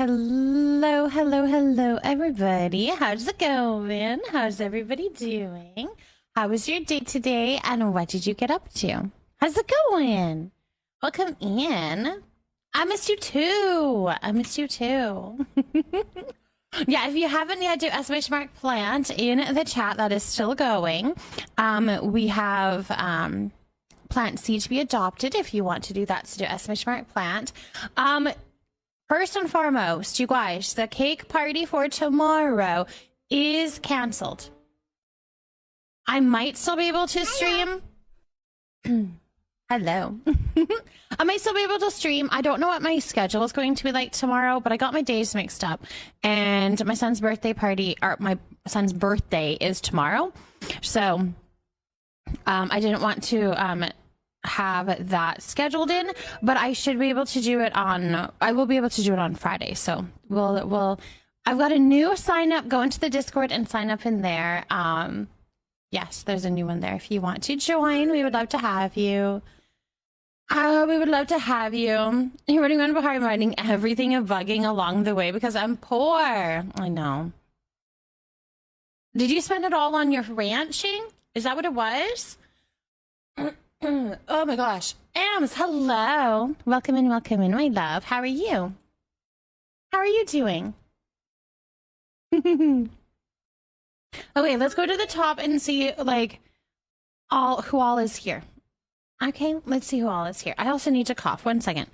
Hello, hello, hello, everybody. How's it going? How's everybody doing? How was your day today? And what did you get up to? How's it going? Welcome in. I missed you too. I missed you too. Yeah, if you haven't yet, do !plant in the chat. That is still going. We have plant seed to be adopted. If you want to do that, so do !plant. First and foremost, you guys, the cake party for tomorrow is canceled. I might still be able to stream. Hello. I might still be able to stream. I don't know what my schedule is going to be like tomorrow, but I got my days mixed up. And my son's birthday party, or my son's birthday is tomorrow. So I didn't want to have that scheduled in, but I should be able to do it on, I will be able to do it on Friday. So I've got a new sign up. Go into the Discord and sign up in there. Yes, there's a new one there. If you want to join, we would love to have you. We would love to have you. You're running around behind writing everything and bugging along the way because I'm poor. I know. Did you spend it all on your ranching? Is that what it was? Oh my gosh. Ams, hello. Welcome in, my love. How are you? How are you doing? Okay, let's go to the top and see like who all is here. Okay, let's see who all is here. I also need to cough. 1 second.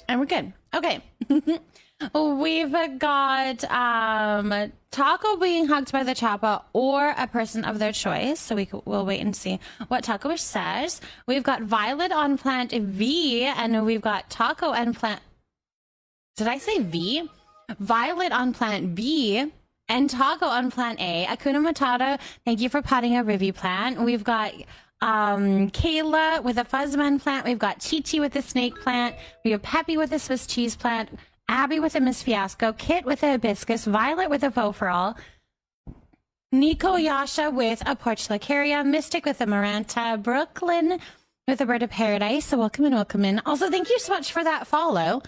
And we're good. Okay. We've got Taco being hugged by the Chapa or a person of their choice. So we'll wait and see what Taco says. We've got Violet on plant V, and we've got Taco and plant. Did I say V? Violet on plant B and Taco on plant A. Akuna Matata, thank you for potting a Rivi plant. We've got Kayla with a Fuzzman plant. We've got Chi-Chi with a snake plant. We have Peppy with a Swiss cheese plant. Abby with a Miss Fiasco. Kit with a hibiscus. Violet with a faux for all. Nico Yasha with a portulacaria. Mystic with a Maranta. Brooklyn with a bird of paradise. So welcome in, welcome in. Also, thank you so much for that follow.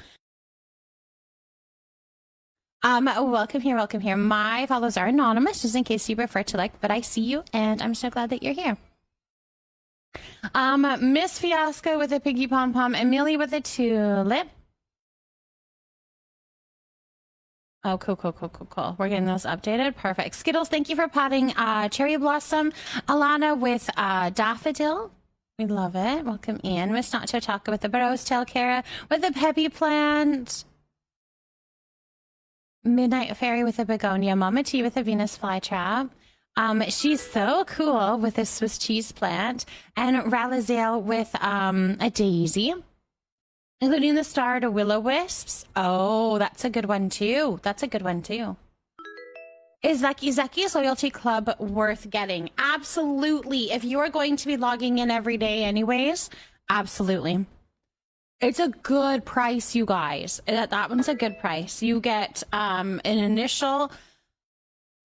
Welcome here, welcome here. My follows are anonymous, just in case you prefer to like, but I see you, and I'm so glad that you're here. Miss Fiasco with a piggy pom-pom. Amelia with a tulip. Oh, cool. We're getting those updated. Perfect. Skittles, thank you for potting Cherry Blossom. Alana with Daffodil. We love it. Welcome in. Miss Nacho Taco with the Rose Tail. Kara with the Peppy Plant. Midnight Fairy with a Begonia. Mama T with a Venus Flytrap. She's so cool with a Swiss cheese plant. And Ralazel with a daisy. Including the star to Will-O-Wisps. Oh, that's a good one too. Is Zeki's Loyalty Club worth getting? Absolutely. If you're going to be logging in every day anyways, absolutely. It's a good price, you guys. That one's a good price. You get an initial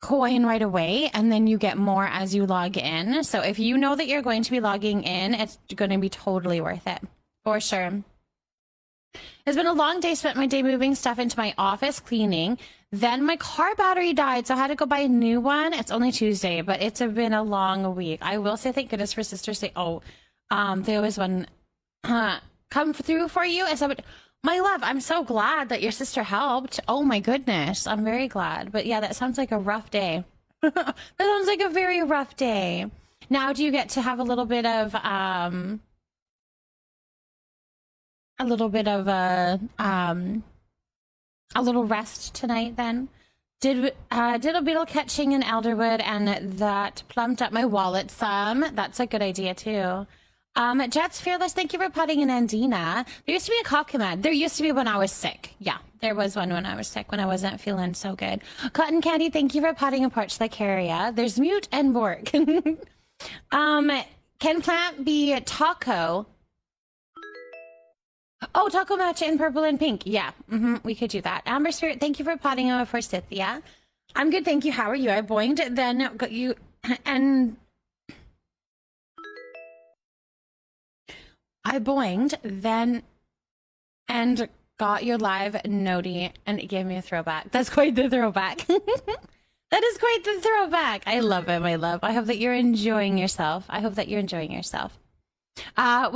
coin right away, and then you get more as you log in. So if you know that you're going to be logging in, it's going to be totally worth it. For sure. It's been a long day. Spent my day moving stuff into my office, cleaning. Then my car battery died, so I had to go buy a new one. It's only Tuesday, but it's been a long week. I will say thank goodness for Sister's Day. Oh, there was one come through for you. And so, my love, I'm so glad that your sister helped. Oh my goodness, I'm very glad. But yeah, that sounds like a rough day. That sounds like a very rough day. Now, do you get to have a little bit of a little rest tonight then? Did a beetle catching in Elderwood, and that plumped up my wallet some. That's a good idea too. Jets Fearless, thank you for putting in Andina. There used to be a cough command. There used to be when I was sick. Yeah, there was one when I was sick, when I wasn't feeling so good. Cotton Candy, thank you for putting a porch like area. There's Mute and Bork. Can plant be taco? Oh, taco matcha in purple and pink. Yeah, we could do that. Amber Spirit, thank you for potting over for Scythia. I'm good, thank you. How are you? I boinged it, then got you, and I boinged, then, and got your live noti, and it gave me a throwback. That's quite the throwback. That is quite the throwback. I love it, my love. I hope that you're enjoying yourself. When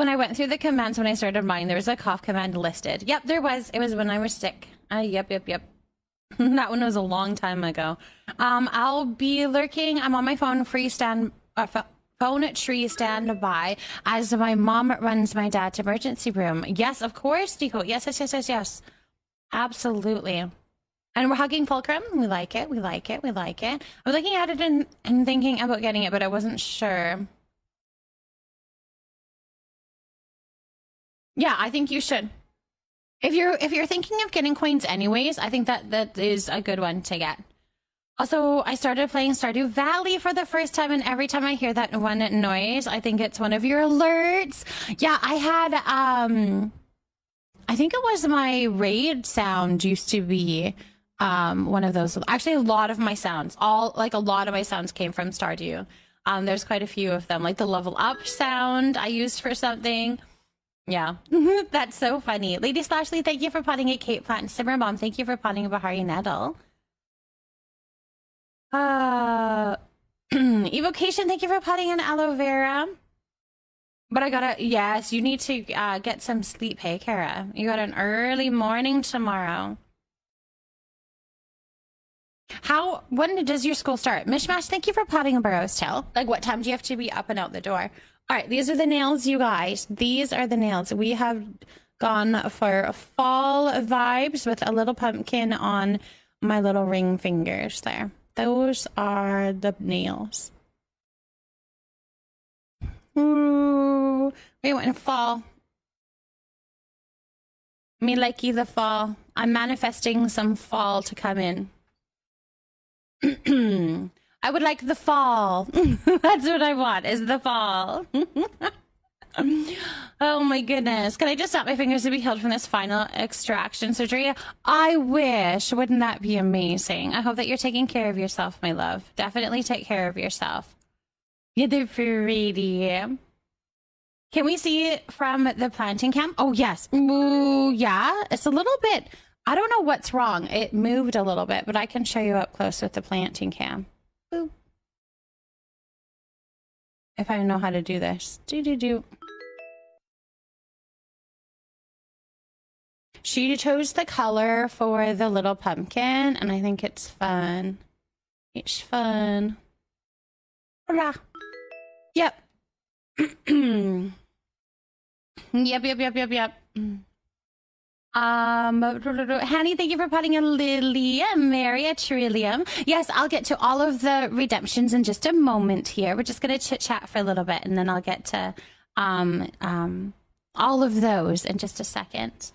I went through the commands when I started mine, there was a cough command listed. Yep, there was. It was when I was sick. Yep. That one was a long time ago. I'll be lurking. I'm on my phone, phone tree standby as my mom runs my dad to emergency room. Yes, of course, Nico. Yes. Absolutely. And we're hugging Fulcrum. We like it. I'm looking at it and thinking about getting it, but I wasn't sure. Yeah, I think you should. If you're thinking of getting coins anyways, I think that is a good one to get. Also, I started playing Stardew Valley for the first time, and every time I hear that one noise, I think it's one of your alerts. Yeah, I had I think it was my raid sound used to be one of those. Actually, a lot of my sounds came from Stardew. There's quite a few of them, like the level up sound I used for something. Yeah, that's so funny. Lady Slashley, thank you for potting a Kate Plant. Simmer Mom, thank you for potting a Bahari Nettle. Evocation, thank you for potting an aloe vera. But I gotta, yes, you need to get some sleep. Hey, Kara, you got an early morning tomorrow. When does your school start? Mishmash, thank you for potting a burrow's tail. Like, what time do you have to be up and out the door? All right, these are the nails, you guys. These are the nails. We have gone for fall vibes with a little pumpkin on my little ring fingers there. Those are the nails. Ooh, we want to fall. Me likey the fall. I'm manifesting some fall to come in. I would like the fall. That's what I want, is the fall. Oh my goodness. Can I just snap my fingers to be healed from this final extraction surgery? I wish. Wouldn't that be amazing? I hope that you're taking care of yourself, my love. Definitely take care of yourself. Yeah, they're pretty. Can we see it from the planting cam? Oh, yes. Ooh, yeah. It's a little bit... I don't know what's wrong. It moved a little bit, but I can show you up close with the planting cam. Boop. If I know how to do this. Do. She chose the color for the little pumpkin, and I think it's fun. It's fun. Hurrah. Yep. Yep. Hanny, thank you for potting a lily. Mary, a trillium. Yes, I'll get to all of the redemptions in just a moment here. We're just gonna chit chat for a little bit, and then I'll get to all of those in just a second.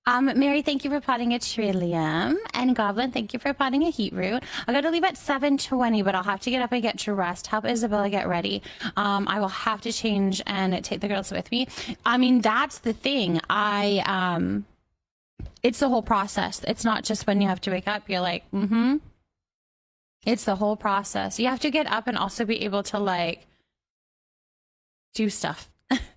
Mary, thank you for potting a trillium. And Goblin, thank you for potting a heat root. I gotta leave at 7:20, but I'll have to get up and get to rest. Help Isabella get ready. I will have to change and take the girls with me. I mean, that's the thing. It's the whole process. It's not just when you have to wake up, you're like, It's the whole process. You have to get up and also be able to, like, do stuff.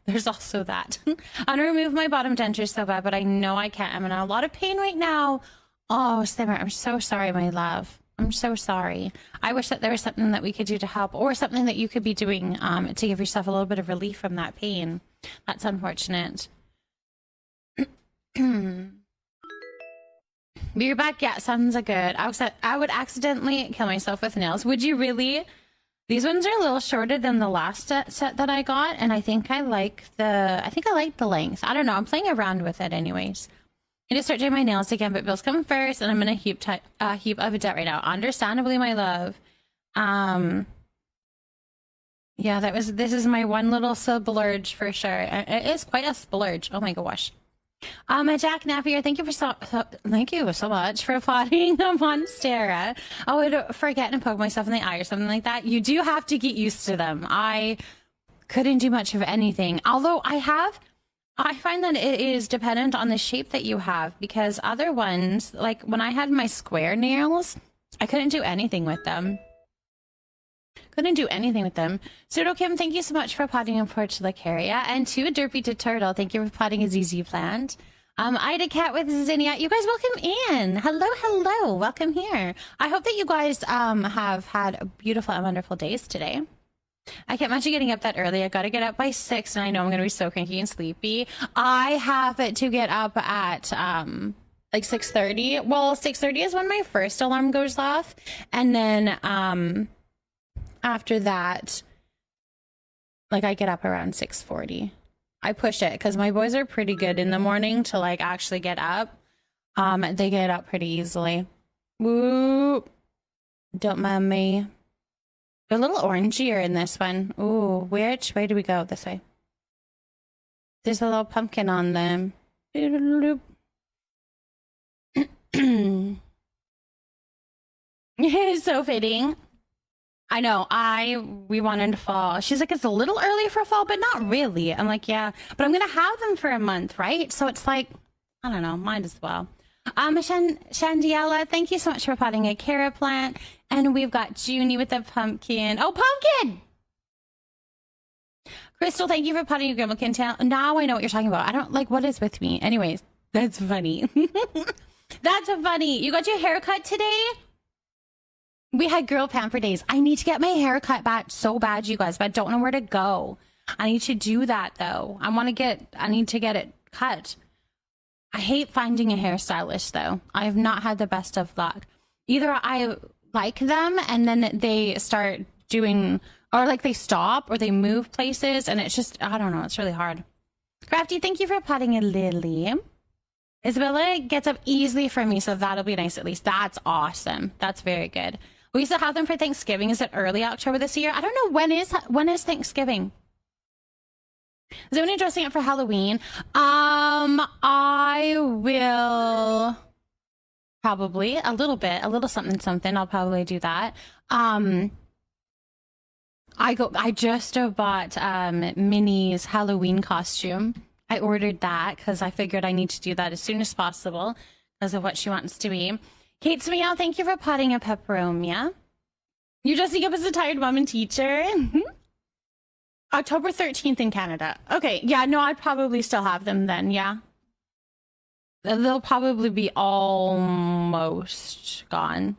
There's also that. I'm gonna remove my bottom denture so bad, but I know I can't. I'm in a lot of pain right now. Oh, Simmer, I'm so sorry, my love. I'm so sorry. I wish that there was something that we could do to help, or something that you could be doing to give yourself a little bit of relief from that pain. That's unfortunate. You're back? Yeah, sounds good. I would accidentally kill myself with nails. Would you really? These ones are a little shorter than the last set that I got, and I think I like the length. I don't know. I'm playing around with it anyways. I need to start doing my nails again, but bills come first, and I'm in a heap of debt right now. Understandably, my love. Yeah, this is my one little splurge for sure. It is quite a splurge. Oh my gosh. Jack Napier, thank you so much for potting a Monstera. I would forget and poke myself in the eye or something like that. You do have to get used to them. I couldn't do much of anything. Although I find that it is dependent on the shape that you have, because other ones, like when I had my square nails, I couldn't do anything with them. Pseudo Kim, thank you so much for potting a Portulacaria. And to a Derpy to Turtle, thank you for potting a ZZ plant. Ida Cat with Zinnia, you guys welcome in. Hello, welcome here. I hope that you guys have had beautiful and wonderful days today. I can't imagine getting up that early. I gotta get up by 6, and I know I'm gonna be so cranky and sleepy. I have to get up at like 6:30. Well, 6:30 is when my first alarm goes off, and then after that, like, I get up around 6:40. I push it because my boys are pretty good in the morning to, like, actually get up. They get up pretty easily. Woo! Don't mind me. They're a little orangier in this one. Ooh, which way do we go? This way. There's a little pumpkin on them. It is so fitting. I know, we wanted to fall. She's like, it's a little early for fall, but not really. I'm like, yeah, but I'm going to have them for a month, right? So it's like, I don't know, might as well. Shandiela, thank you so much for potting a Cara plant. And we've got Junie with the pumpkin. Oh, pumpkin! Crystal, thank you for potting a Grimalkin tail. Now I know what you're talking about. I don't, like, what is with me? Anyways, that's funny. That's funny. You got your haircut today? We had girl pamper days. I need to get my hair cut back so bad, you guys, but I don't know where to go. I need to do that though. I need to get it cut. I hate finding a hairstylist though. I have not had the best of luck. Either I like them and then they start doing, or like they stop or they move places, and it's just, I don't know, it's really hard. Crafty, thank you for potting a lily. Isabella gets up easily for me, so that'll be nice at least. That's awesome. That's very good. We used to have them for Thanksgiving. Is it early October this year? I don't know. When is Thanksgiving? Is anyone dressing up for Halloween? I will probably a little something. I'll probably do that. I just bought Minnie's Halloween costume. I ordered that because I figured I need to do that as soon as possible because of what she wants to be. Kate Meow, thank you for potting a pepperomia. You're dressing up as a tired mom and teacher. October 13th in Canada. Okay, yeah, no, I'd probably still have them then, yeah. They'll probably be almost gone.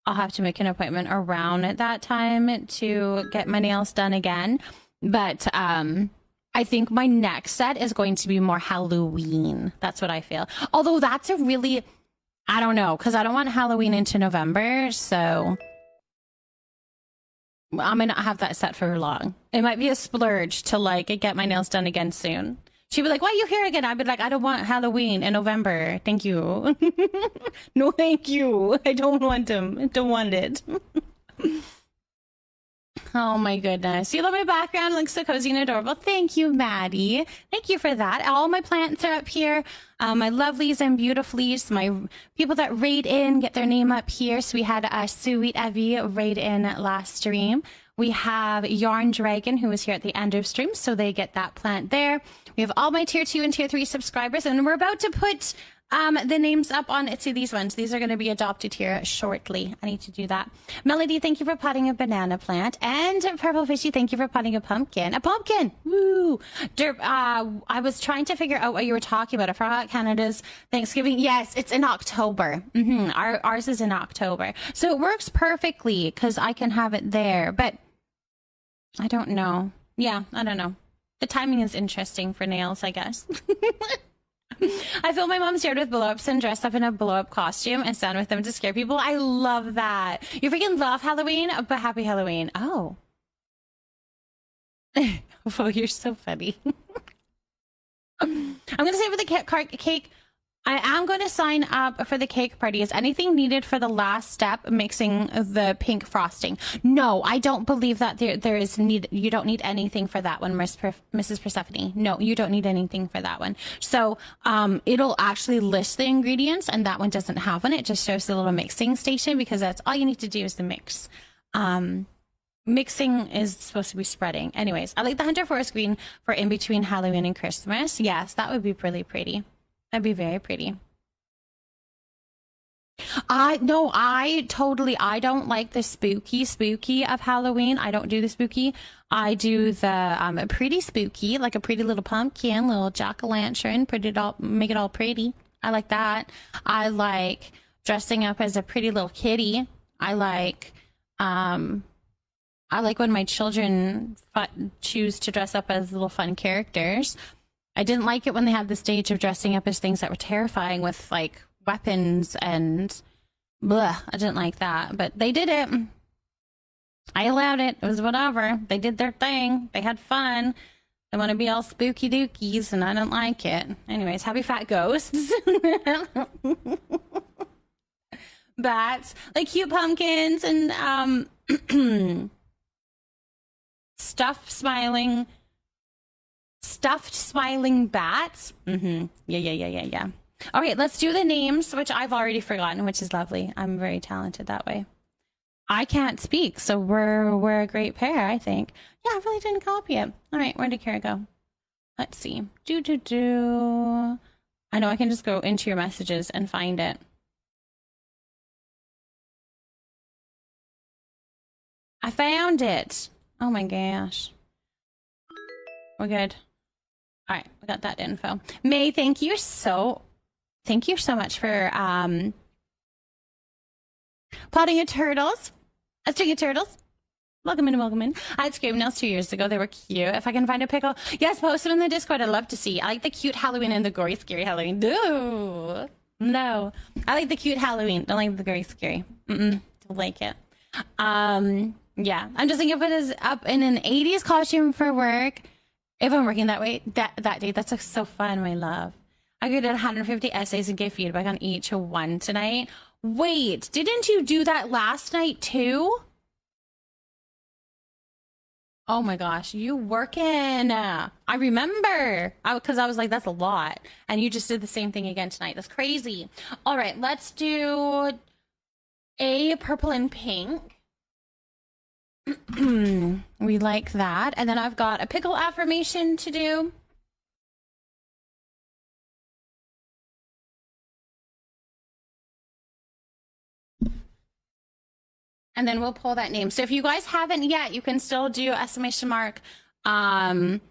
I'll have to make an appointment around at that time to get my nails done again. But I think my next set is going to be more Halloween. That's what I feel. Although that's a really, I don't know, because I don't want Halloween into November, so I might not have that set for long. It might be a splurge to like get my nails done again soon. She'd be like, why are you here again? I'd be like, I don't want Halloween in November. Thank you. No, thank you. I don't want them. I don't want it. Oh my goodness. You love my background. It looks so cozy and adorable. Thank you, Maddie. Thank you for that. All my plants are up here. My lovelies and beautifullies. My people that raid in get their name up here. So we had Sweet Evie raid in last stream. We have Yarn Dragon, who was here at the end of stream, so they get that plant there. We have all my tier 2 and tier 3 subscribers, and we're about to put the names up on to these ones. These are going to be adopted here shortly. I need to do that. Melody, thank you for potting a banana plant. And Purple Fishy, thank you for potting a pumpkin. A pumpkin! Woo! Derp, I was trying to figure out what you were talking about. I forgot Canada's Thanksgiving. Yes, it's in October. Ours is in October. So it works perfectly because I can have it there. But I don't know. Yeah, I don't know. The timing is interesting for nails, I guess. I fill my mom's yard with blow-ups and dress up in a blow-up costume and stand with them to scare people. I love that. You freaking love Halloween, but happy Halloween. Oh. Oh, you're so funny. I'm going to say for the cake, I am going to sign up for the cake party. Is anything needed for the last step, mixing the pink frosting? No, I don't believe that there is need. You don't need anything for that one, Mrs. Persephone. No, you don't need anything for that one. So it'll actually list the ingredients, and that one doesn't have one. It just shows the little mixing station because that's all you need to do is the mix. Mixing is supposed to be spreading. Anyways, I like the Hunter Forest Green for in between Halloween and Christmas. Yes, that would be really pretty. That'd be very pretty. I don't like the spooky of Halloween. I don't do the spooky. I do the pretty spooky, like a pretty little pumpkin, little jack-o'-lantern, make it all pretty. I like that. I like dressing up as a pretty little kitty. I like when my children choose to dress up as little fun characters. I didn't like it when they had the stage of dressing up as things that were terrifying with like weapons and blah. I didn't like that, but they did it. I allowed it. It was whatever. They did their thing. They had fun. They want to be all spooky dookies, and I don't like it. Anyways, happy fat ghosts. Bats, like cute pumpkins and stuffed smiling bats. Yeah. All right, let's do the names, which I've already forgotten, which is lovely. I'm very talented that way. I can't speak, so we're a great pair, I think. Yeah, I really didn't copy it. All right, where did Kara go? Let's see. I know I can just go into your messages and find it. I found it. Oh my gosh. We're good. All right, we got that info. May, thank you so much for potting a turtles. A string of turtles. Welcome in, welcome in. I had scream nails 2 years ago. They were cute. If I can find a pickle, yes, post them in the Discord. I'd love to see. I like the cute Halloween and the gory, scary Halloween. No. I like the cute Halloween. Don't like the gory, scary. Don't like it. Yeah. I'm just thinking of it as up in an 80s costume for work. If I'm working that way, that day, that's so fun, my love. I graded 150 essays and gave feedback on each one tonight. Wait, didn't you do that last night too? Oh my gosh, you working. I remember. Because I was like, that's a lot. And you just did the same thing again tonight. That's crazy. All right, let's do a purple and pink. We like that. And then I've got a pickle affirmation to do. And then we'll pull that name. So if you guys haven't yet, you can still do exclamation mark plant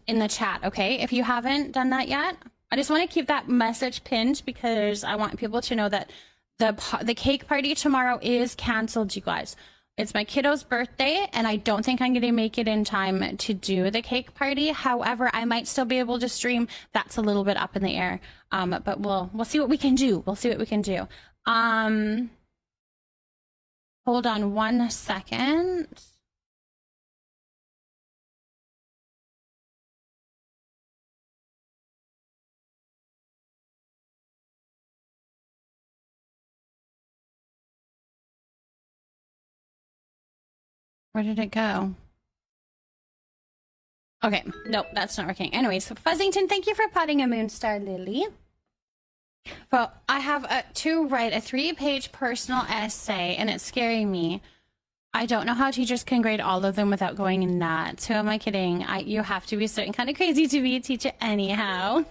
in the chat, okay? If you haven't done that yet, I just want to keep that message pinned because I want people to know that the cake party tomorrow is canceled, you guys. It's my kiddo's birthday, and I don't think I'm going to make it in time to do the cake party. However, I might still be able to stream. That's a little bit up in the air, but we'll see what we can do. We'll see what we can do. Hold on 1 second. Where did it go? Okay, nope, that's not working. Anyways, so Fuzzington, thank you for potting a Moonstar Lily. Well, I have to write a 3-page personal essay, and it's scaring me. I don't know how teachers can grade all of them without going nuts. Who am I kidding? You have to be certain kind of crazy to be a teacher anyhow.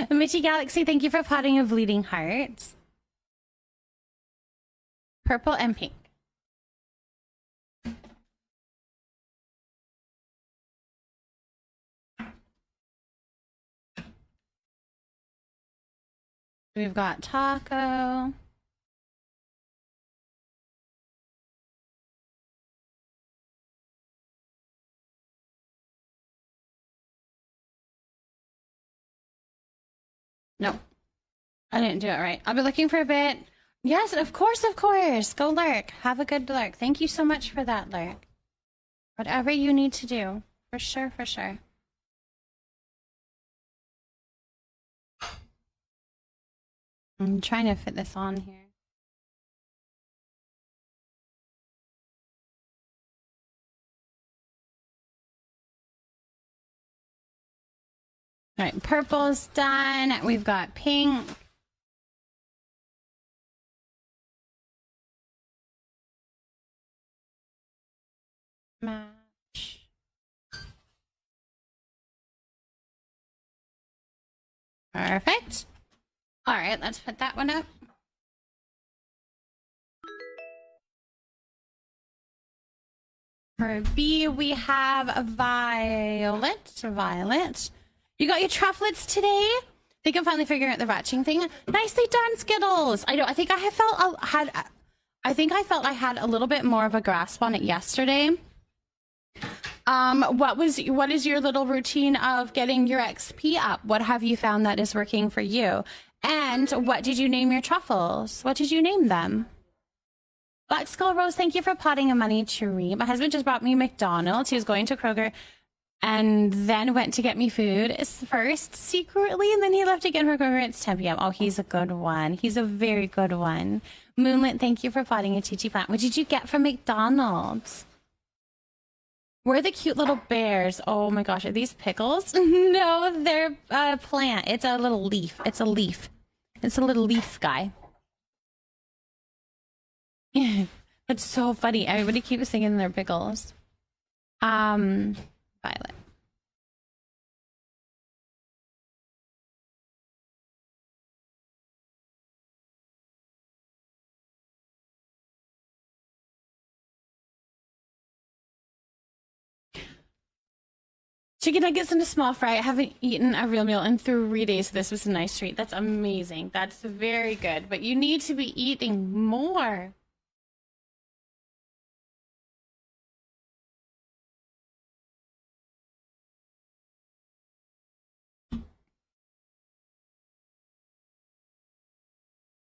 Mitchy Galaxy, thank you for potting a bleeding heart. Purple and pink. We've got taco. No, I didn't do it right. I'll be looking for a bit. Yes, of course, of course. Go lurk. Have a good lurk. Thank you so much for that lurk. Whatever you need to do. For sure, for sure. I'm trying to fit this on here. All right, purple's done. We've got pink. Match. Perfect. All right, let's put that one up. For B, we have a Violet. Violet. You got your trufflets today? They can finally figure out the ratching thing. Nicely done, Skittles. I know. I think I felt I had a little bit more of a grasp on it yesterday. What is your little routine of getting your XP up? What have you found that is working for you? And what did you name your truffles? What did you name them? Black Skull Rose, thank you for potting a money tree. My husband just brought me McDonald's. He was going to Kroger and then went to get me food first secretly, and then he left again for Kroger. It's 10 p.m. Oh, he's a good one. He's a very good one. Moonlit, thank you for potting a Chi-Chi plant. What did you get from McDonald's? Where are the cute little bears? Oh my gosh, are these pickles? No, they're a plant. It's a little leaf. It's a leaf. It's a little leaf guy. That's so funny. Everybody keeps thinking they're pickles. Violet. Chicken nuggets and a small fry. I haven't eaten a real meal in 3 days. This was a nice treat. That's amazing. That's very good. But you need to be eating more.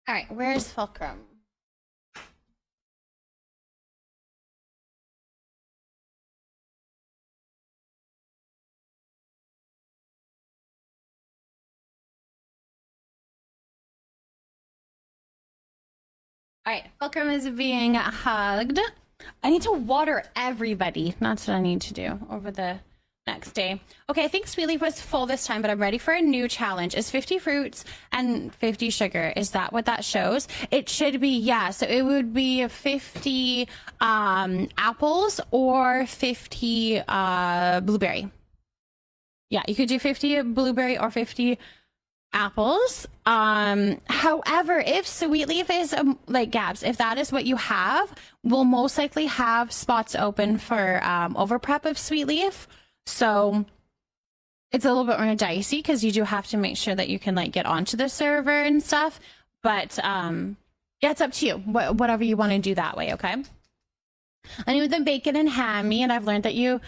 All right, where's Fulcrum? All right, Fulcrum is being hugged. I need to water everybody. That's what I need to do over the next day. Okay, I think Sweet Leaf was full this time, but I'm ready for a new challenge. Is 50 fruits and 50 sugar? Is that what that shows? It should be, yeah. So it would be 50 apples or 50 blueberry. Yeah, you could do 50 blueberry or 50 apples. However, if Sweet Leaf is like Gabs, if that is what you have, we'll most likely have spots open for over prep of Sweet Leaf. So it's a little bit more dicey because you do have to make sure that you can like get onto the server and stuff. But yeah, it's up to you. Whatever you want to do that way, okay? I need them bacon and hammy, and I've learned that you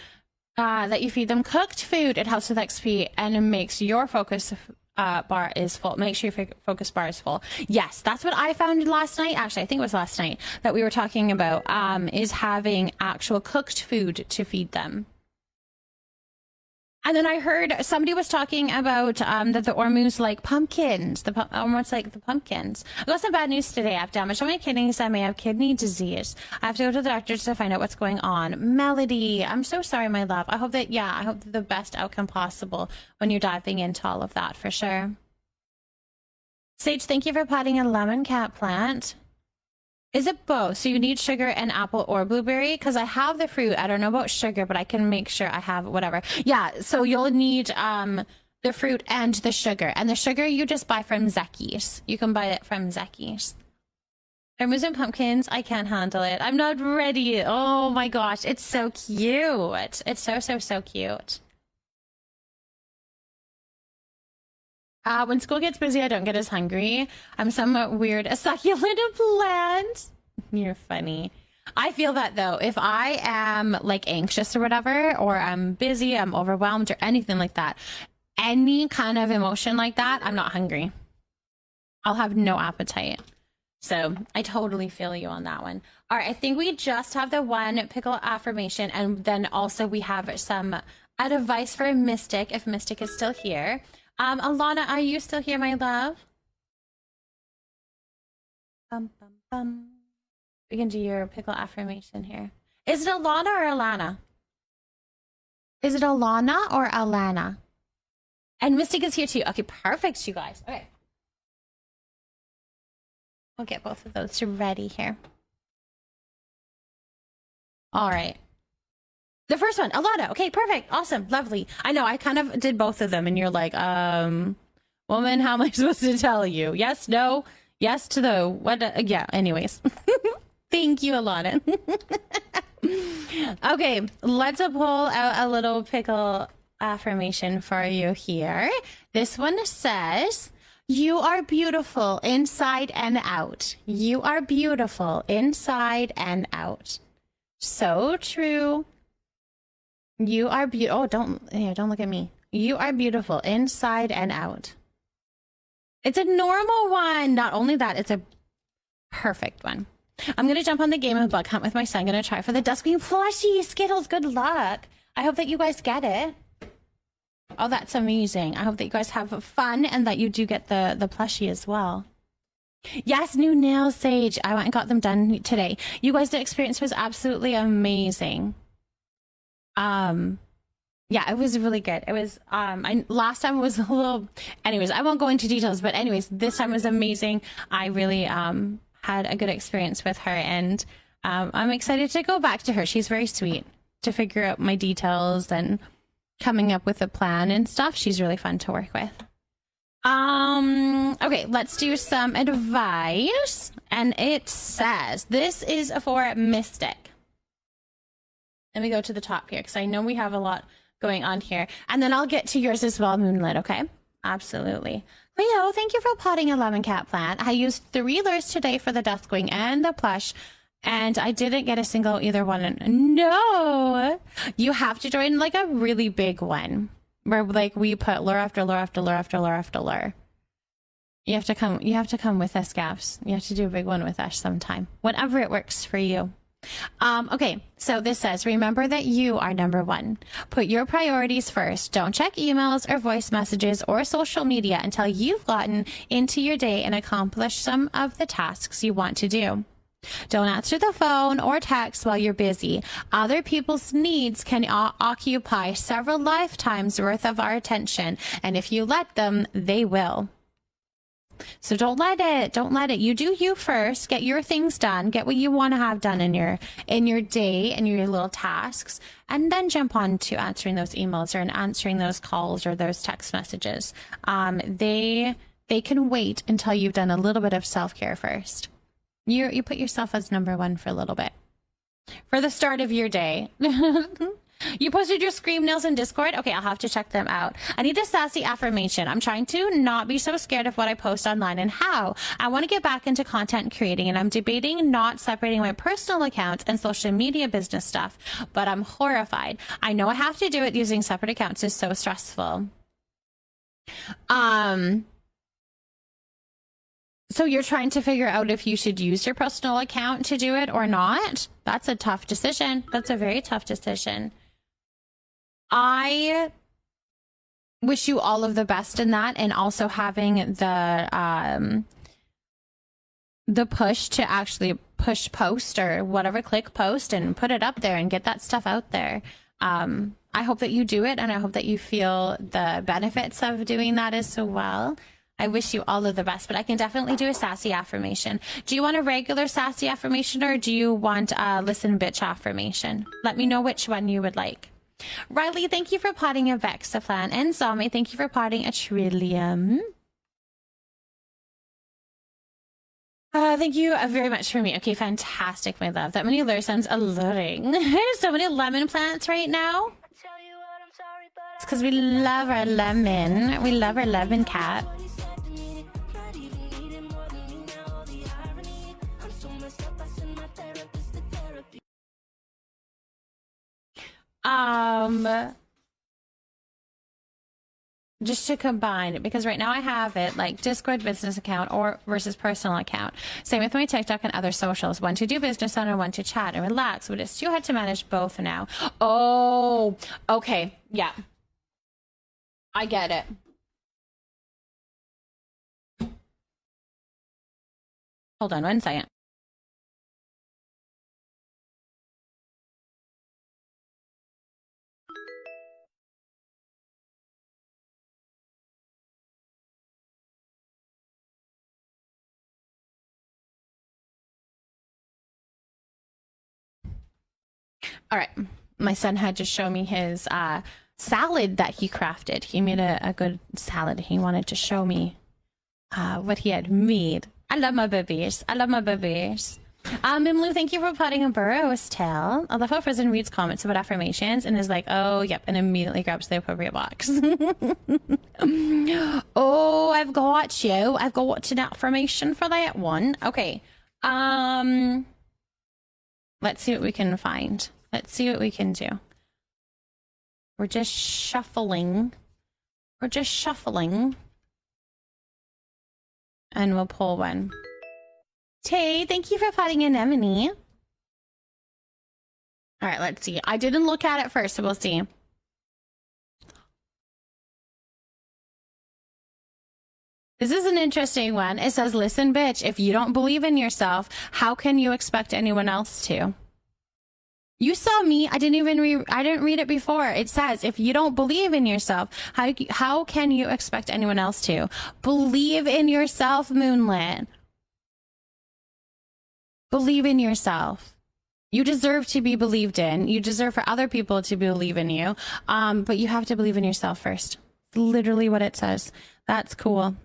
feed them cooked food. It helps with XP and it makes your focus bar is full. Make sure your focus bar is full. Yes, that's what I found last night. Actually, I think it was last night that we were talking about is having actual cooked food to feed them. And then I heard somebody was talking about that the Ormus like pumpkins. The Ormus like the pumpkins. I got some bad news today. I have damage on my kidneys. I may have kidney disease. I have to go to the doctor to find out what's going on. Melody, I'm so sorry, my love. I hope that, I hope the best outcome possible when you're diving into all of that for sure. Sage, thank you for potting a lemon cat plant. Is it both? So you need sugar and apple or blueberry? Because I have the fruit. I don't know about sugar, but I can make sure I have whatever. Yeah, so you'll need the fruit and the sugar. And the sugar you just buy from Zeki's. You can buy it from Zeki's. Ormus and pumpkins, I can't handle it. I'm not ready. Oh my gosh, it's so cute. It's so, so, so cute. When school gets busy, I don't get as hungry. I'm somewhat weird. A succulent plant. You're funny. I feel that though. If I am like anxious or whatever, or I'm busy, I'm overwhelmed or anything like that, any kind of emotion like that, I'm not hungry. I'll have no appetite. So I totally feel you on that one. All right, I think we just have the one pickle affirmation, and then also we have some advice for Mystic, if Mystic is still here. Alana, are you still here, my love? We can do your pickle affirmation here. Is it Alana or Alana? Is it Alana or Alana? And Mystic is here too. Okay, perfect, you guys. Okay. We'll get both of those ready here. All right. The first one, Alana. Okay, perfect. Awesome. Lovely. I know, I kind of did both of them, and you're like, woman, how am I supposed to tell you? Yes, no, yes to the, what? Yeah, anyways. Thank you, Alana. Okay, let's pull out a little pickle affirmation for you here. This one says, you are beautiful inside and out. You are beautiful inside and out. So true. You are beautiful. Oh, don't look at me. You are beautiful inside and out. It's a normal one. Not only that, it's a perfect one. I'm going to jump on the game of Bug Hunt with my son. I'm going to try for the Duskling plushie. Skittles, good luck. I hope that you guys get it. Oh, that's amazing. I hope that you guys have fun and that you do get the plushie as well. Yes, new nails, Sage. I went and got them done today. You guys, the experience was absolutely amazing. Yeah, it was really good. It was, last time was a little, anyways, I won't go into details, but anyways, this time was amazing. I really, had a good experience with her, and, I'm excited to go back to her. She's very sweet to figure out my details and coming up with a plan and stuff. She's really fun to work with. Okay, let's do some advice. And it says, this is for Mystic. Let me go to the top here, because I know we have a lot going on here. And then I'll get to yours as well, Moonlit, okay? Absolutely. Leo, thank you for potting a lemon cat plant. I used 3 lures today for the Duskling and the plush, and I didn't get a single either one. No! You have to join like a really big one, where like we put lure after lure after lure after lure after lure. You have to come with us, Gaps. You have to do a big one with us sometime, whenever it works for you. Okay, so this says, remember that you are number one. Put your priorities first. Don't check emails or voice messages or social media until you've gotten into your day and accomplished some of the tasks you want to do. Don't answer the phone or text while you're busy. Other people's needs can occupy several lifetimes worth of our attention, and if you let them, they will. So don't let it. You do you first. Get your things done. Get what you want to have done in your day and your little tasks, and then jump on to answering those emails or answering those calls or those text messages. They can wait until you've done a little bit of self-care first. You put yourself as number one for a little bit. For the start of your day. You posted your scream nails in Discord? Okay, I'll have to check them out. I need a sassy affirmation. I'm trying to not be so scared of what I post online and how. I want to get back into content creating, and I'm debating not separating my personal accounts and social media business stuff, but I'm horrified. I know I have to do it. Using separate accounts is so stressful. So you're trying to figure out if you should use your personal account to do it or not? That's a tough decision. That's a very tough decision. I wish you all of the best in that, and also having the push to actually push post or whatever, click post and put it up there and get that stuff out there. I hope that you do it, and I hope that you feel the benefits of doing that as well. I wish you all of the best, but I can definitely do a sassy affirmation. Do you want a regular sassy affirmation, or do you want a listen bitch affirmation? Let me know which one you would like. Riley, thank you for potting a Vexaflan. And Zame, thank you for potting a Trillium. Thank you very much for me. Okay, fantastic, my love. That many lure sounds alluring. There's so many lemon plants right now. It's because we love our lemon. We love our lemon cat. Just to combine it, because right now I have it like Discord business account or versus personal account. Same with my TikTok and other socials. One to do business on and one to chat and relax, but it's too hard to manage both now. Oh, okay. Yeah. I get it. Hold on one second. All right, my son had to show me his salad that he crafted. He made a good salad. He wanted to show me what he had made. I love my babies. I love my babies. Mimlu, thank you for potting a burrow's tail. I love how Frozen reads comments about affirmations and is like, oh, yep, and immediately grabs the appropriate box. Oh, I've got you. I've got an affirmation for that one. Okay. Let's see what we can find. Let's see what we can do. We're just shuffling. We're just shuffling. And we'll pull one. Tay, thank you for potting anemone. All right, let's see. I didn't look at it first, so we'll see. This is an interesting one. It says, listen, bitch, if you don't believe in yourself, how can you expect anyone else to? You saw me. I didn't read it before. It says, if you don't believe in yourself, how can you expect anyone else to? Believe in yourself, Moonlit. Believe in yourself. You deserve to be believed in. You deserve for other people to believe in you. But you have to believe in yourself first. It's literally what it says. That's cool.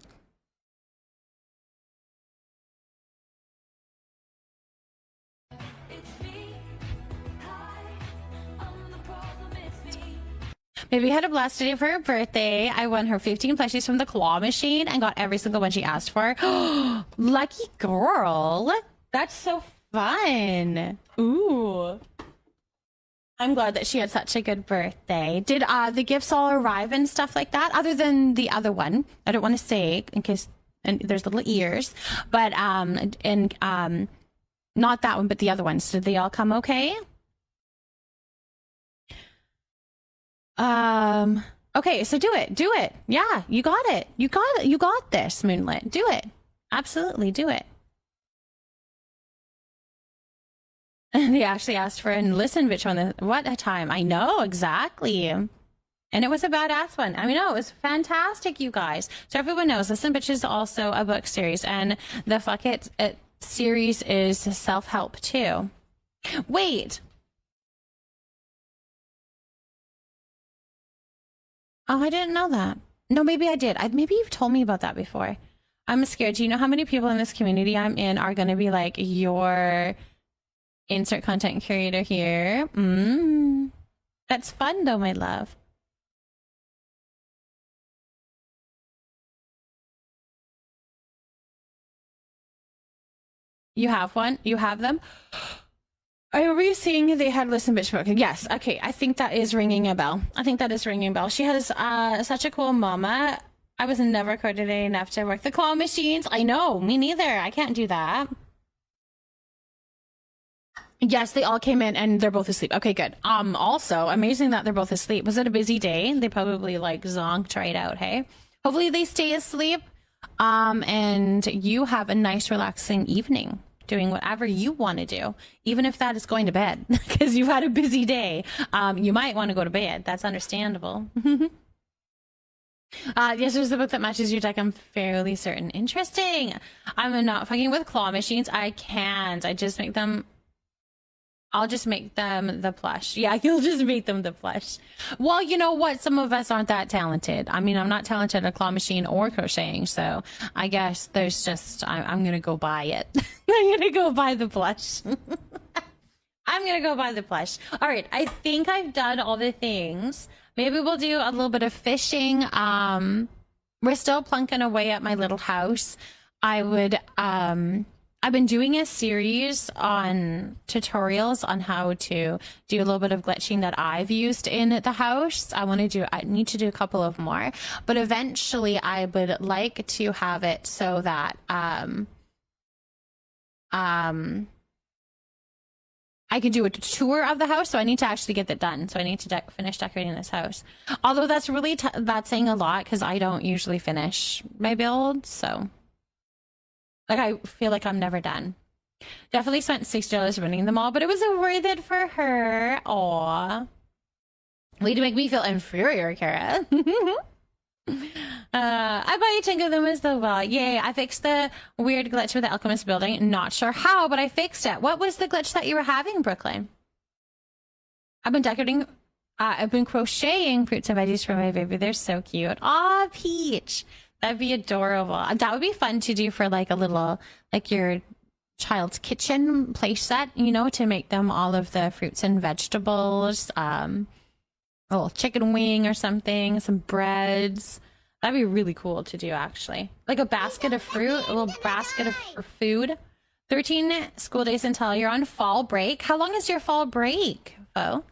Baby had a blast today for her birthday. I won her 15 plushies from the claw machine and got every single one she asked for. Lucky girl. That's so fun. Ooh. I'm glad that she had such a good birthday. Did the gifts all arrive and stuff like that? Other than the other one. I don't want to say in case and there's little ears, but not that one, but the other ones. Did they all come okay? Okay, so do it. Yeah, you got it. You got this, Moonlit. Do it. Absolutely, do it. They actually asked for and listen which one. What a time. I know, exactly. And it was a badass one. I mean, no, it was fantastic, you guys. So everyone knows, Listen Bitch is also a book series, and the Fuck It series is self-help too. Wait. Oh, I didn't know that. No, maybe I did. Maybe you've told me about that before. I'm scared. Do you know how many people in this community I'm in are going to be like, your insert content creator here? That's fun though, my love. You have one? You have them? Are we seeing they had Listen Bitch book? Yes. Okay. I think that is ringing a bell. She has such a cool mama. I was never coordinated enough to work the claw machines. I know. Me neither. I can't do that. Yes, they all came in and they're both asleep. Okay, good. Also, amazing that they're both asleep. Was it a busy day? They probably like zonked right out, hey? Hopefully they stay asleep. And you have a nice relaxing evening doing whatever you want to do, even if that is going to bed because you've had a busy day. You might want to go to bed. That's understandable. Yes, there's a book that matches your deck. I'm fairly certain. Interesting. I'm not fucking with claw machines. I can't. I'll just make them the plush. Yeah, you'll just make them the plush. Well, you know what? Some of us aren't that talented. I mean, I'm not talented at claw machine or crocheting, so I guess there's just, I'm going to go buy it. I'm going to go buy the plush. I'm going to go buy the plush. All right, I think I've done all the things. Maybe we'll do a little bit of fishing. We're still plunking away at my little house. I've been doing a series on tutorials on how to do a little bit of glitching that I've used in the house. I need to do a couple of more, but eventually I would like to have it so that, I could do a tour of the house. So I need to actually get that done. So I need to finish decorating this house. Although that's really, that's saying a lot because I don't usually finish my builds. So. Like, I feel like I'm never done. Definitely spent $6 running them all, but it was worth it for her. Aw. Way to make me feel inferior, Kara. I buy a 10 of them as well. Yay, I fixed the weird glitch with the Alchemist building. Not sure how, but I fixed it. What was the glitch that you were having, Brooklyn? I've been crocheting fruits and veggies for my baby. They're so cute. Aw, Peach. That'd be adorable. That would be fun to do for like a little, like your child's kitchen play set, you know, to make them all of the fruits and vegetables, a little chicken wing or something, some breads. That'd be really cool to do, actually. Like a basket of fruit, a little basket of food. 13 school days until you're on fall break. How long is your fall break, Bo?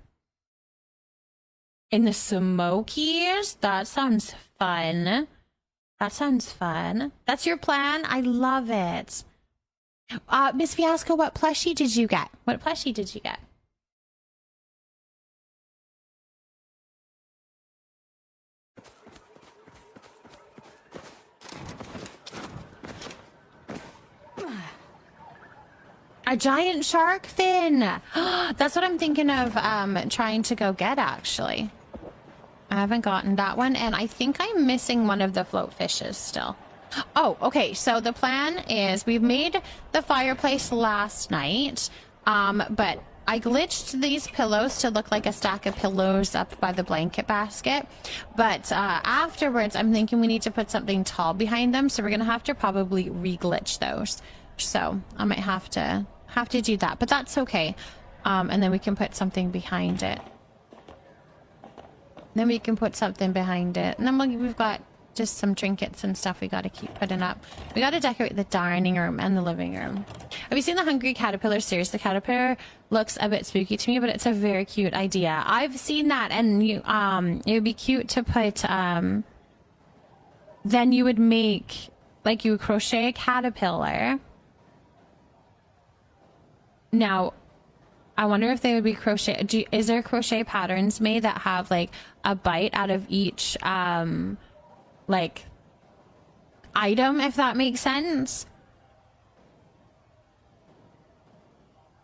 In the Smokies? That sounds fun. That sounds fun. That's your plan? I love it. Miss Fiasco, what plushie did you get? What plushie did you get? A giant shark fin. That's what I'm thinking of trying to go get, actually. I haven't gotten that one, and I think I'm missing one of the float fishes still. Oh, okay, so the plan is we've made the fireplace last night, but I glitched these pillows to look like a stack of pillows up by the blanket basket, but afterwards I'm thinking we need to put something tall behind them, so we're gonna have to probably re-glitch those. So I might have to do that, but that's okay. And then we can put something behind it. Then we can put something behind it. And then we've got just some trinkets and stuff we got to keep putting up. We got to decorate the dining room and the living room. Have you seen the Hungry Caterpillar series? The caterpillar looks a bit spooky to me, but it's a very cute idea. I've seen that, and it would be cute to put, then you would make like you crochet a caterpillar. Now, I wonder if they would be crochet. Is there crochet patterns made that have like a bite out of each like item, if that makes sense?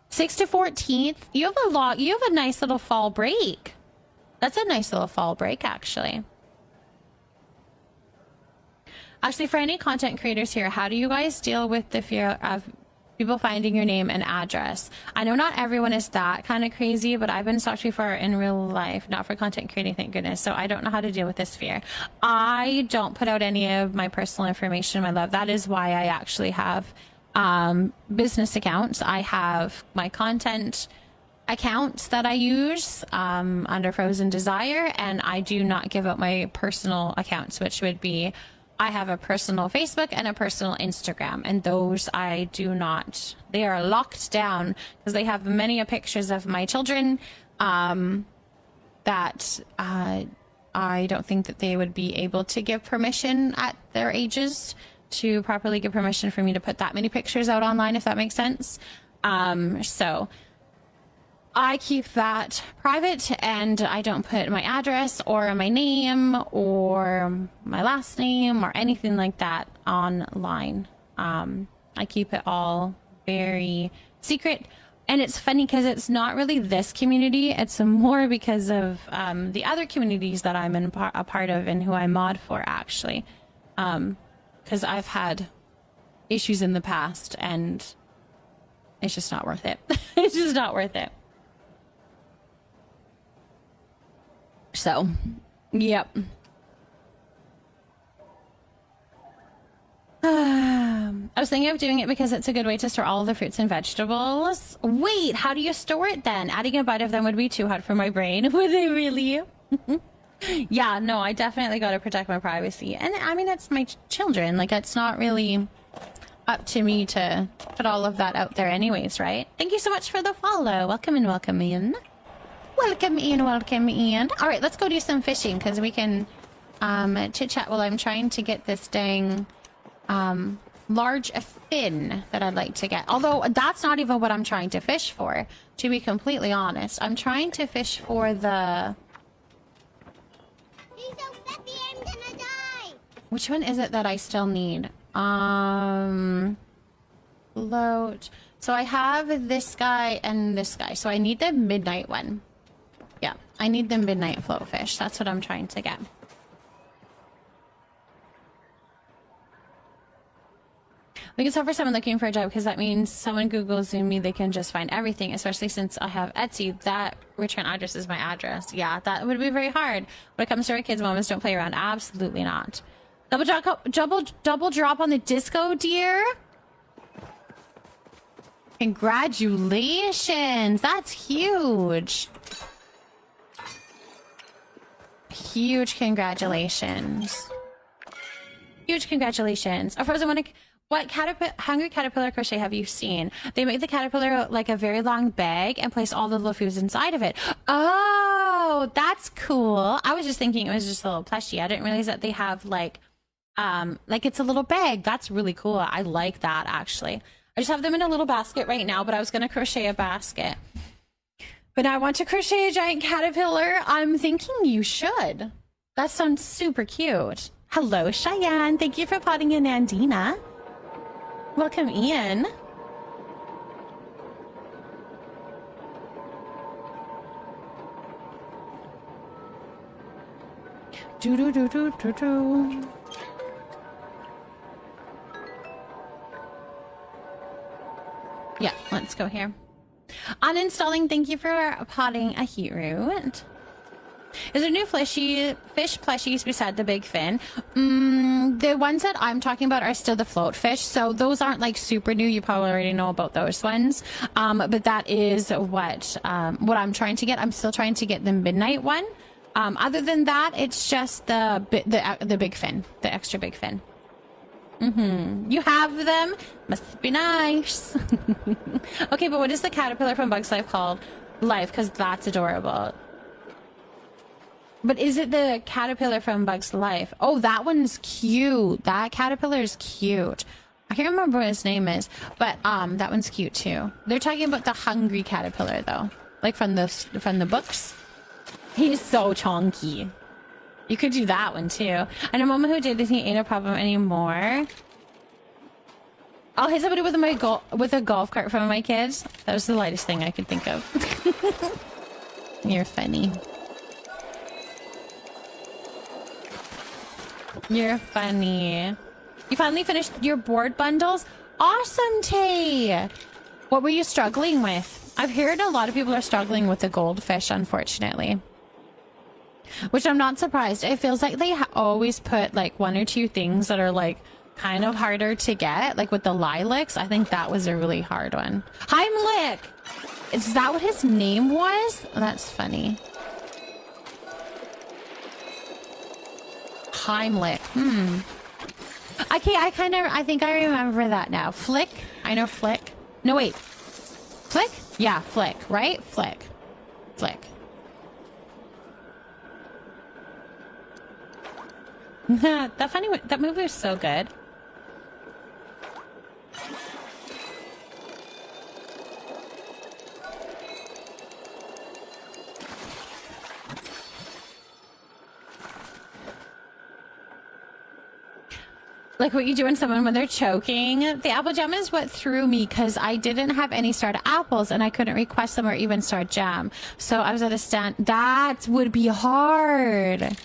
6 to 14th. You have a lot. You have a nice little fall break. That's a nice little fall break, actually. Actually, for any content creators here, how do you guys deal with the fear of people finding your name and address? I know not everyone is that kind of crazy, but I've been stalked before in real life, not for content creating, thank goodness. So I don't know how to deal with this fear. I don't put out any of my personal information, my love. That is why I actually have business accounts. I have my content accounts that I use under Frozen Desire, and I do not give out my personal accounts, which would be, I have a personal Facebook and a personal Instagram, and those I do not, they are locked down because they have many pictures of my children that I don't think that they would be able to give permission at their ages to properly give permission for me to put that many pictures out online, if that makes sense. So I keep that private, and I don't put my address or my name or my last name or anything like that online. I keep it all very secret. And it's funny because it's not really this community. It's more because of the other communities that I'm a part of and who I mod for, actually. Because I've had issues in the past, and it's just not worth it. It's just not worth it. So, yep. I was thinking of doing it because it's a good way to store all of the fruits and vegetables. Wait, how do you store it then? Adding a bite of them would be too hard for my brain. Would they really? Yeah, no, I definitely got to protect my privacy. And I mean, that's my children. Like, it's not really up to me to put all of that out there anyways, right? Thank you so much for the follow. Welcome in, welcome in. Welcome in, welcome in. All right, let's go do some fishing because we can chit-chat while I'm trying to get this dang large fin that I'd like to get. Although that's not even what I'm trying to fish for, to be completely honest. I'm trying to fish for the... He's so fluffy, I'm gonna die. Which one is it that I still need? Float. So I have this guy and this guy. So I need the midnight one. Yeah, I need the midnight float fish. That's what I'm trying to get. We can sell for someone looking for a job because that means someone Googles me, they can just find everything, especially since I have Etsy. That return address is my address. Yeah, that would be very hard. When it comes to our kids' moments, don't play around. Absolutely not. Double drop on the disco, dear. Congratulations. That's huge. Huge congratulations. Huge congratulations. A frozen one. What hungry caterpillar crochet have you seen? They make the caterpillar like a very long bag and place all the little foods inside of it. Oh, that's cool. I was just thinking it was just a little plushie. I didn't realize that they have like it's a little bag. That's really cool. I like that, actually. I just have them in a little basket right now, but I was going to crochet a basket. But I want to crochet a giant caterpillar. I'm thinking you should. That sounds super cute. Hello, Cheyenne. Thank you for potting in, Andina. Welcome in. Do. Yeah, let's go here. Uninstalling, thank you for potting a heat root. Is there new fish plushies beside the big fin? The ones that I'm talking about are still the float fish, so those aren't like super new. You probably already know about those ones. But that is what I'm trying to get. I'm still trying to get the midnight one. Other than that, it's just the big fin, the extra big fin. You have them? Must be nice. Okay, but what is the caterpillar from Bug's Life called? Life, because that's adorable. But is it the caterpillar from Bug's Life? Oh, that one's cute. That caterpillar is cute. I can't remember what his name is, but that one's cute too. They're talking about the hungry caterpillar though, like from the books. He's so chonky. You could do that one too. And a mama who did he ain't a problem anymore. I'll hit somebody with a golf cart from my kids. That was the lightest thing I could think of. You're funny. You're funny. You finally finished your board bundles? Awesome, Tay! What were you struggling with? I've heard a lot of people are struggling with the goldfish, unfortunately. Which I'm not surprised. It feels like they always put like one or two things that are like kind of harder to get. Like with the lilacs, I think that was a really hard one. Heimlich! Is that what his name was? Oh, that's funny. Heimlich. Okay, I think I remember that now. Flick. I know Flick. No, wait. Flick? Yeah, Flick, right? Flick. Flick. That movie was so good. Like what you do when someone when they're choking. The apple jam is what threw me because I didn't have any starter apples and I couldn't request them or even start jam. So I was at a stand. That would be hard.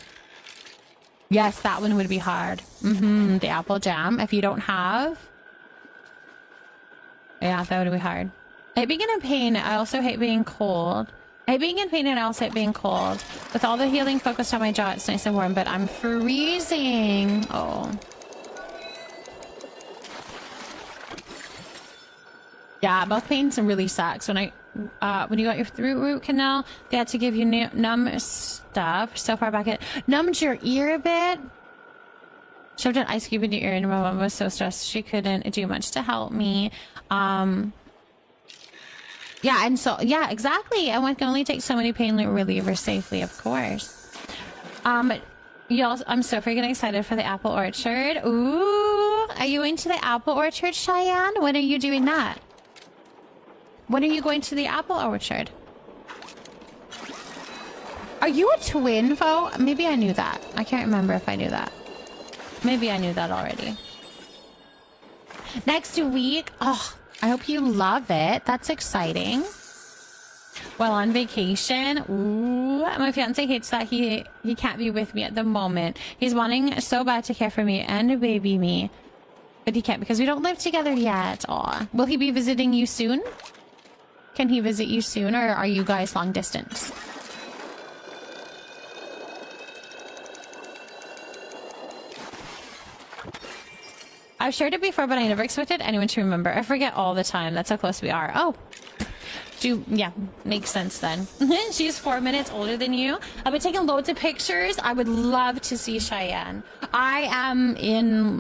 Yes, that one would be hard. The apple jam. If you don't have. Yeah, that would be hard. I hate being in pain. I also hate being cold. I hate being in pain and I also hate being cold. With all the healing focused on my jaw, it's nice and warm, but I'm freezing. Oh. Yeah, mouth pain really sucks. When you got your root canal, they had to give you numb stuff. So far back, it numbed your ear a bit. Shoved an ice cube in your ear, and my mom was so stressed she couldn't do much to help me. Yeah, and so yeah, exactly. And one can only take so many pain relievers safely, of course. Y'all, I'm so freaking excited for the apple orchard. Ooh, are you into the apple orchard, Cheyenne? When are you doing that? When are you going to the apple orchard? Are you a twin, Vo? Maybe I knew that. I can't remember if I knew that. Maybe I knew that already. Next week. Oh, I hope you love it. That's exciting. While on vacation. Ooh, my fiance hates that he can't be with me at the moment. He's wanting so bad to care for me and baby me. But he can't because we don't live together yet. Aw. Will he be visiting you soon? Can he visit you soon, or are you guys long distance? I've shared it before, but I never expected anyone to remember. I forget all the time. That's how close we are. Oh. Yeah, makes sense then. She's 4 minutes older than you. I've been taking loads of pictures. I would love to see Cheyenne. I am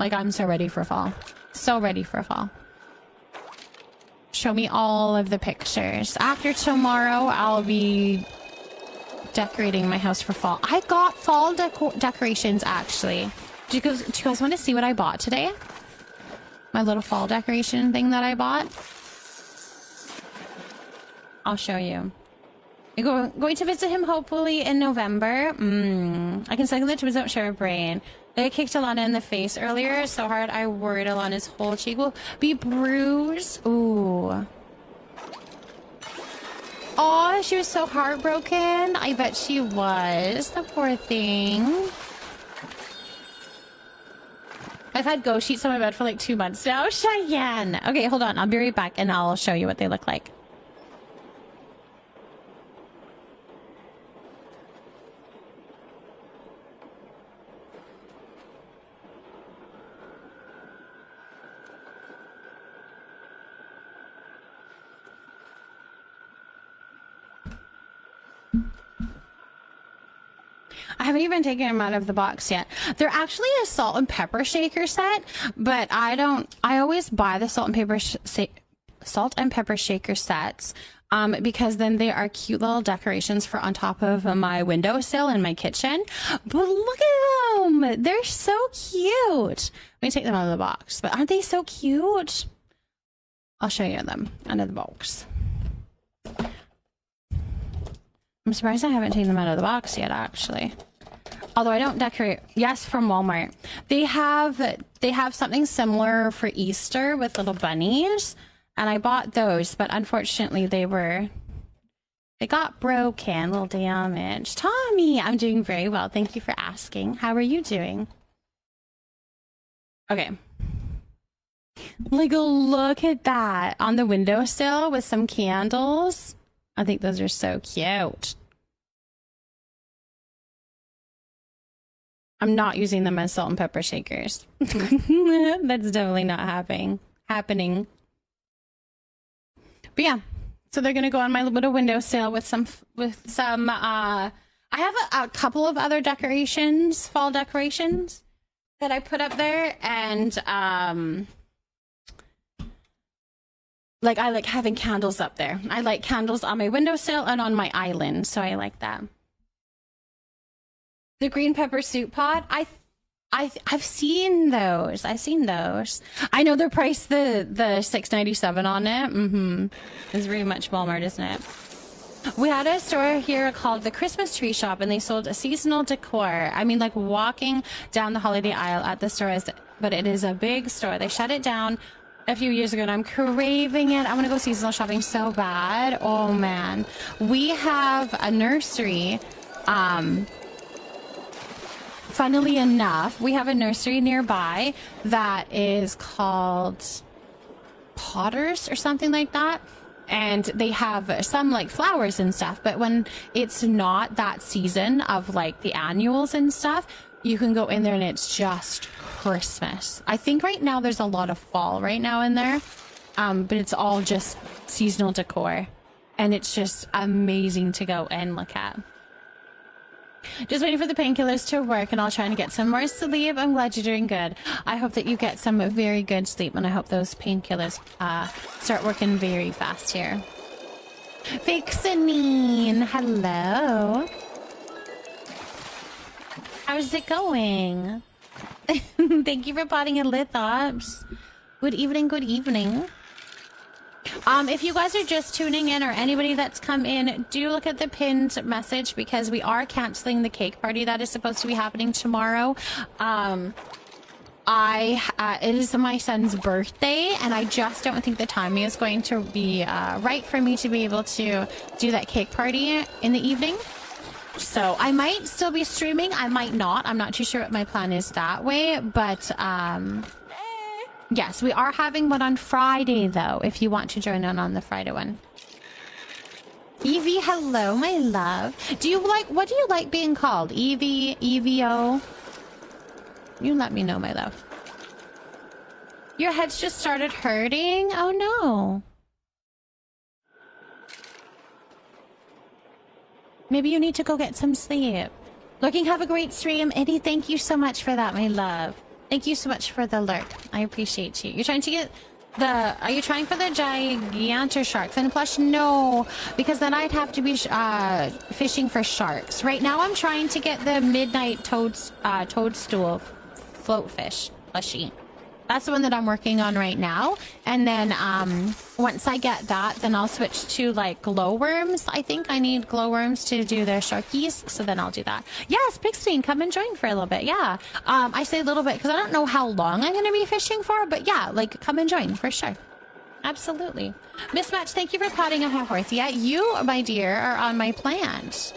I'm so ready for fall. So ready for fall. Show me all of the pictures. After tomorrow, I'll be decorating my house for fall. I got fall decorations, actually. Do you guys want to see what I bought today? My little fall decoration thing that I bought? I'll show you. I'm going to visit him hopefully in November. I can cycle the twins don't share a brain. They kicked Alana in the face earlier so hard I worried Alana's whole cheek will be bruised. Ooh. Aw, she was so heartbroken. I bet she was. The poor thing. I've had ghost sheets on my bed for like 2 months now. Cheyenne. Okay, hold on. I'll be right back and I'll show you what they look like. I haven't even taken them out of the box yet. They're actually a salt and pepper shaker set, but I always buy the salt and pepper shaker sets because then they are cute little decorations for on top of my windowsill in my kitchen. But look at them. They're so cute. Let me take them out of the box. But aren't they so cute? I'll show you them under the box. I'm surprised I haven't taken them out of the box yet, actually. Although I don't decorate. Yes, from Walmart. They have something similar for Easter with little bunnies. And I bought those, but unfortunately they got broken, a little damaged. Tommy, I'm doing very well. Thank you for asking. How are you doing? Okay. Like, look at that on the windowsill with some candles. I think those are so cute. I'm not using them as salt and pepper shakers. That's definitely not happening. But yeah, so they're gonna go on my little windowsill with some. I have a couple of other decorations, fall decorations, that I put up there, and like I like having candles up there. I like candles on my windowsill and on my island, so I like that. The green pepper soup pot, I've seen those. I know they're priced the $6.97 on it. It's very much Walmart, isn't it? We had a store here called the Christmas Tree Shop, and they sold a seasonal decor. I mean, like walking down the holiday aisle at the store, but it is a big store. They shut it down a few years ago, and I'm craving it. I want to go seasonal shopping so bad. Oh man, we have a nursery. Funnily enough, we have a nursery nearby that is called Potters or something like that. And they have some like flowers and stuff. But when it's not that season of like the annuals and stuff, you can go in there and it's just Christmas. I think right now there's a lot of fall right now in there. But it's all just seasonal decor. And it's just amazing to go and look at. Just waiting for the painkillers to work, and I'll try and get some more sleep. I'm glad you're doing good. I hope that you get some very good sleep, and I hope those painkillers start working very fast here. Vixenine, hello. How's it going? Thank you for potting a lithops. Good evening, good evening. If you guys are just tuning in, or anybody that's come in, do look at the pinned message, because we are canceling the cake party that is supposed to be happening tomorrow. It is my son's birthday, and I just don't think the timing is going to be right for me to be able to do that cake party in the evening. So I might still be streaming, I might not. I'm not too sure what my plan is that way, but yes, we are having one on Friday, though, if you want to join in on the Friday one. Evie, hello, my love. What do you like being called? Evie, EVO? You let me know, my love. Your head's just started hurting? Oh, no. Maybe you need to go get some sleep. Looking, have a great stream. Eddie, thank you so much for that, my love. Thank you so much for the lurk. I appreciate you. You're trying to get are you trying for the gigantor shark fin plush? No, because then I'd have to be fishing for sharks. Right now I'm trying to get the midnight toadstool float fish plushie. That's the one that I'm working on right now. And then once I get that, then I'll switch to like glowworms. I think I need glowworms to do their sharkies, so then I'll do that. Yes, Pixie, come and join for a little bit. Yeah, I say a little bit because I don't know how long I'm going to be fishing for, but yeah, like come and join for sure. Absolutely. Mismatch, thank you for potting a horse. Yeah, you, my dear, are on my plant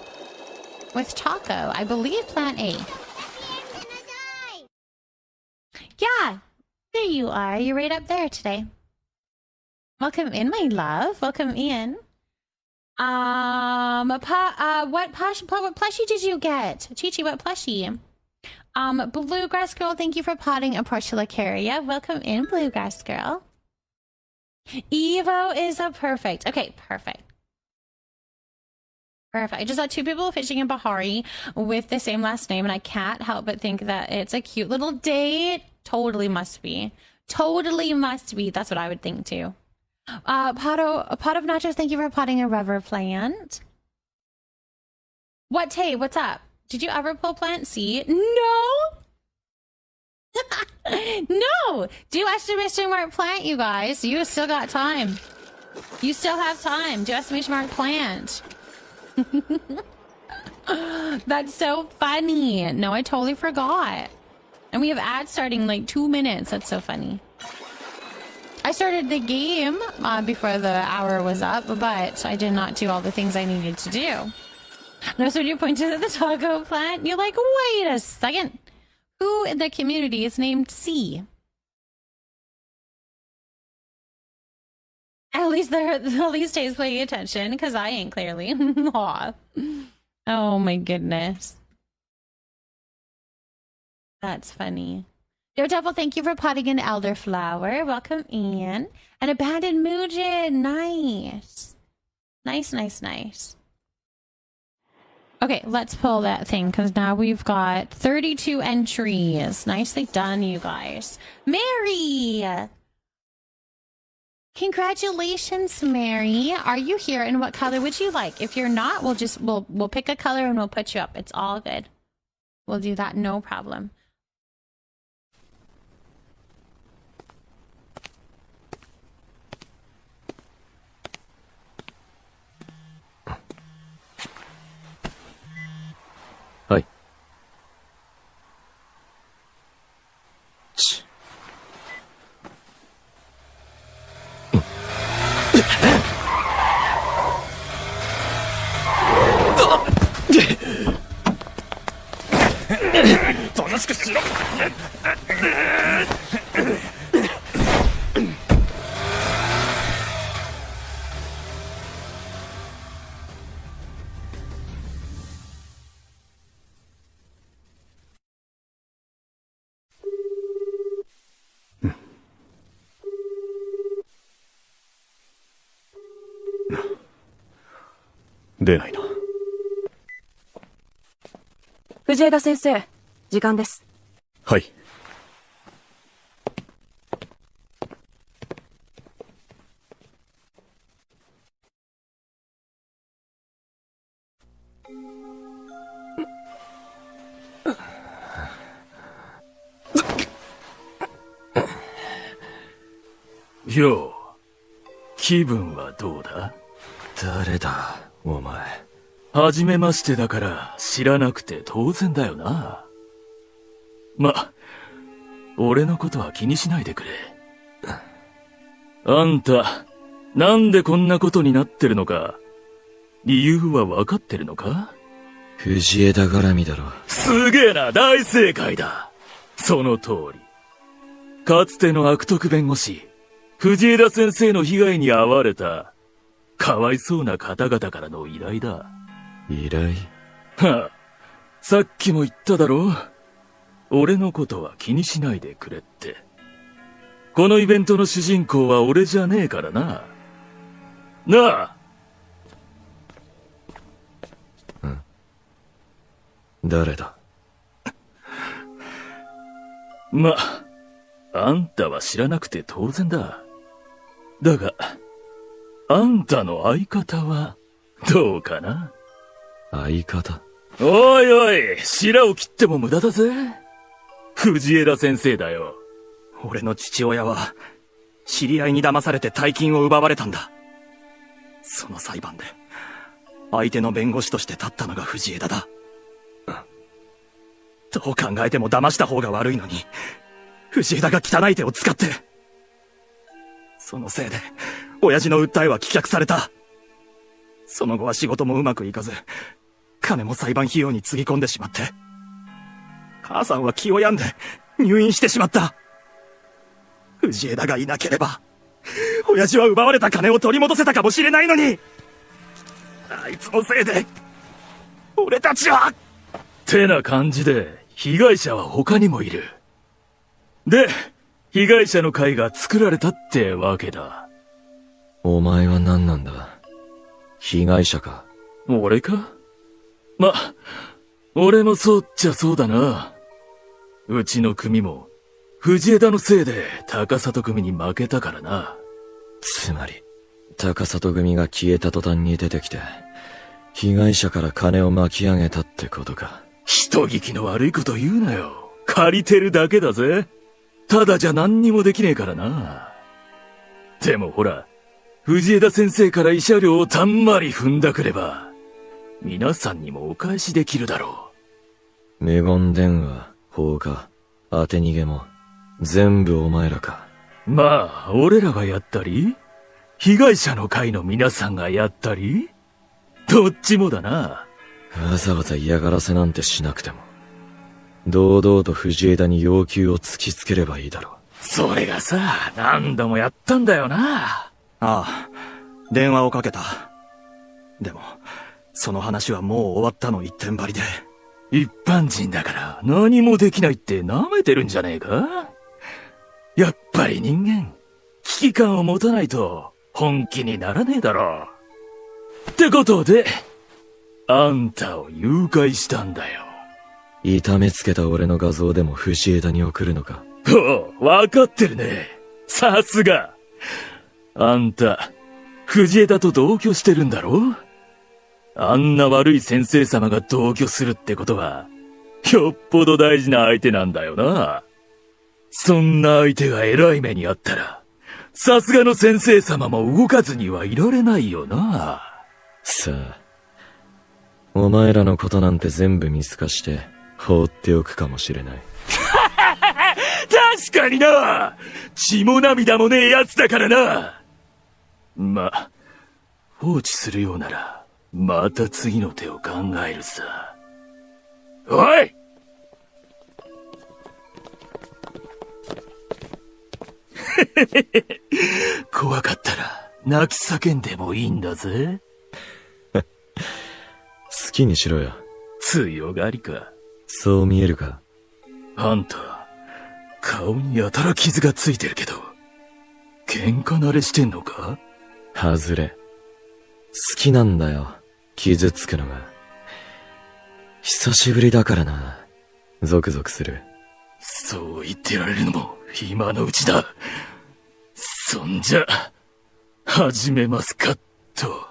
with Taco. I believe plant A. Yeah. There you are. You're right up there today. Welcome in, my love. Welcome in. What plushie did you get? Chi-Chi, what plushie? Bluegrass Girl, thank you for potting a Portulacaria. Welcome in, Bluegrass Girl. Evo is a perfect. Okay, perfect. Perfect. I just saw 2 people fishing in Bahari with the same last name, and I can't help but think that it's a cute little date. Totally must be. Totally must be. That's what I would think too. A pot of nachos, thank you for potting a rubber plant. What, Tay? What's up? Did you ever pull plant seed? No! No! Do estimation mark plant, you guys. You still got time. You still have time. Do estimation mark plant. That's so funny. No, I totally forgot. And we have ads starting in like 2 minutes. That's so funny. I started the game before the hour was up, but I did not do all the things I needed to do. Notice when you pointed at the taco plant, you're like, wait a second. Who in the community is named C? At least Tate's paying attention, because I ain't clearly. Aw. Oh my goodness. That's funny. Yo, Devil, thank you for potting an elderflower. Welcome in. An abandoned Muujin. Nice. Nice, nice, nice. Okay, let's pull that thing, because now we've got 32 entries. Nicely done, you guys. Mary! Congratulations, Mary. Are you here, and what color would you like? If you're not, we'll pick a color and we'll put you up. It's all good. We'll do that, no problem. Hi. おとなしくしろ。出ないな。藤枝先生、時間です。はい。よう、気分はどうだ？誰だ、お前。はじめましてだから知らなくて当然だよな。ま、俺のことは気にしないでくれ。あんた、なんでこんなことになってるのか、理由は分かってるのか？藤枝絡みだろ。すげえな、大正解だ。その通り。かつての悪徳弁護士、藤枝先生の被害に遭われた、かわいそうな方々からの依頼だ。依頼？はあ、さっきも言っただろう。俺のことは気にしないでくれって。このイベントの主人公は俺じゃねえからな。なあ。うん。誰だ？ま、あんたは知らなくて当然だ。だが、あんたの相方はどうかな？相方？おいおい、白を切っても無駄だぜ。藤枝先生だよ。俺の父親は、知り合いに騙されて大金を奪われたんだ。その裁判で、相手の弁護士として立ったのが藤枝だ。どう考えても騙した方が悪いのに、藤枝が汚い手を使って。そのせいで、親父の訴えは棄却された。その後は仕事もうまくいかず、金も裁判費用につぎ込んでしまって。母さんは気を病んで入院してしまった。藤枝がいなければ、親父は奪われた金を取り戻せたかもしれないのに、あいつのせいで、俺たちは。てな感じで、被害者は他にもいる。で、被害者の会が作られたってわけだ。お前は何なんだ？被害者か？俺か？ま、俺もそうっちゃそうだな。うちの組も、藤枝のせいで高里組に負けたからな。つまり、高里組が消えた途端に出てきて、被害者から金を巻き上げたってことか。人聞きの悪いこと言うなよ。借りてるだけだぜ。ただじゃ何にもできねえからな。でもほら、藤枝先生から慰謝料をたんまり踏んだくれば、皆さんにもお返しできるだろ無言電話、放火、当て逃げも、全部お前らか。まあ、俺らがやったり、被害者の会の皆さんがやったり、どっちもだな。わざわざ嫌がらせなんてしなくても、堂々と藤枝に要求を突きつければいいだろう。それがさ、何度もやったんだよな。ああ、電話をかけた。でも、その話はもう終わったの一点張りで。一般人だから何もできないって舐めてるんじゃねえか？やっぱり人間、危機感を持たないと本気にならねえだろう。ってことで、あんたを誘拐したんだよ。痛めつけた俺の画像でも藤枝に送るのか？おう、わかってるね。さすが。あんた、藤枝と同居してるんだろ？あんな悪い先生様が同居するってことは、よっぽど大事な相手なんだよな。そんな相手が偉い目にあったら、さすがの先生様も動かずにはいられないよな。さあ、お前らのことなんて全部見透かして放っておくかもしれない。確かにな。血も涙もねえ奴だからな。ま、放置するようなら、また次の手を考えるさ。おい！怖かったら泣き叫んでもいいんだぜ。好きにしろよ。強がりか。そう見えるか？あんた、顔にやたら傷がついてるけど、喧嘩慣れしてんのか？外れ。好きなんだよ。傷つくのが。久しぶりだからな。ゾクゾクする。そう言ってられるのも今のうちだ。そんじゃ、始めますか、と。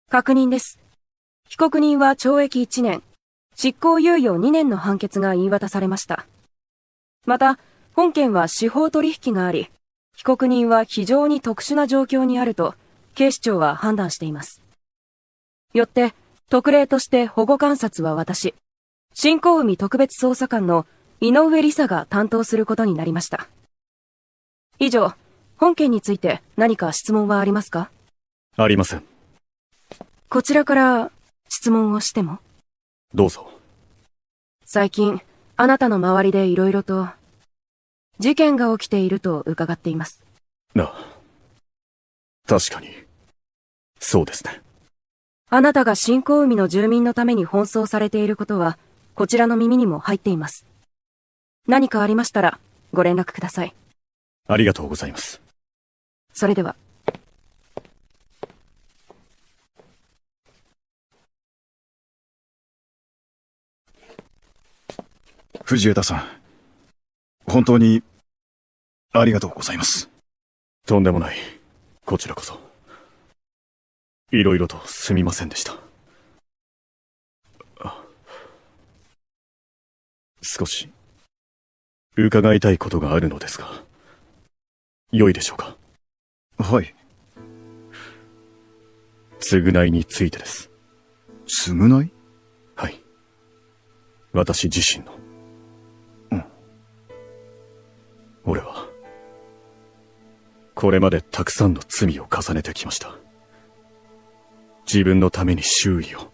確認です。被告人は懲役1年、執行猶予2年の判決が言い渡されました。また、本件は司法取引があり、被告人は非常に特殊な状況にあると、警視庁は判断しています。よって、特例として保護観察は私、新興海特別捜査官の井上理沙が担当することになりました。以上、本件について何か質問はありますか？ありません。こちらから質問をしても？どうぞ。最近、あなたの周りで色々と事件が起きていると伺っています。確かに、そうですね。あなたが新興海の住民のために奔走されていることは、こちらの耳にも入っています。何かありましたら、ご連絡ください。ありがとうございます。それでは。藤枝さん、本当に、ありがとうございます。とんでもない。こちらこそ。いろいろとすみませんでした。少し、伺いたいことがあるのですが、良いでしょうか？はい。償いについてです。償い？はい。私自身の。俺は、これまでたくさんの罪を重ねてきました。自分のために周囲を、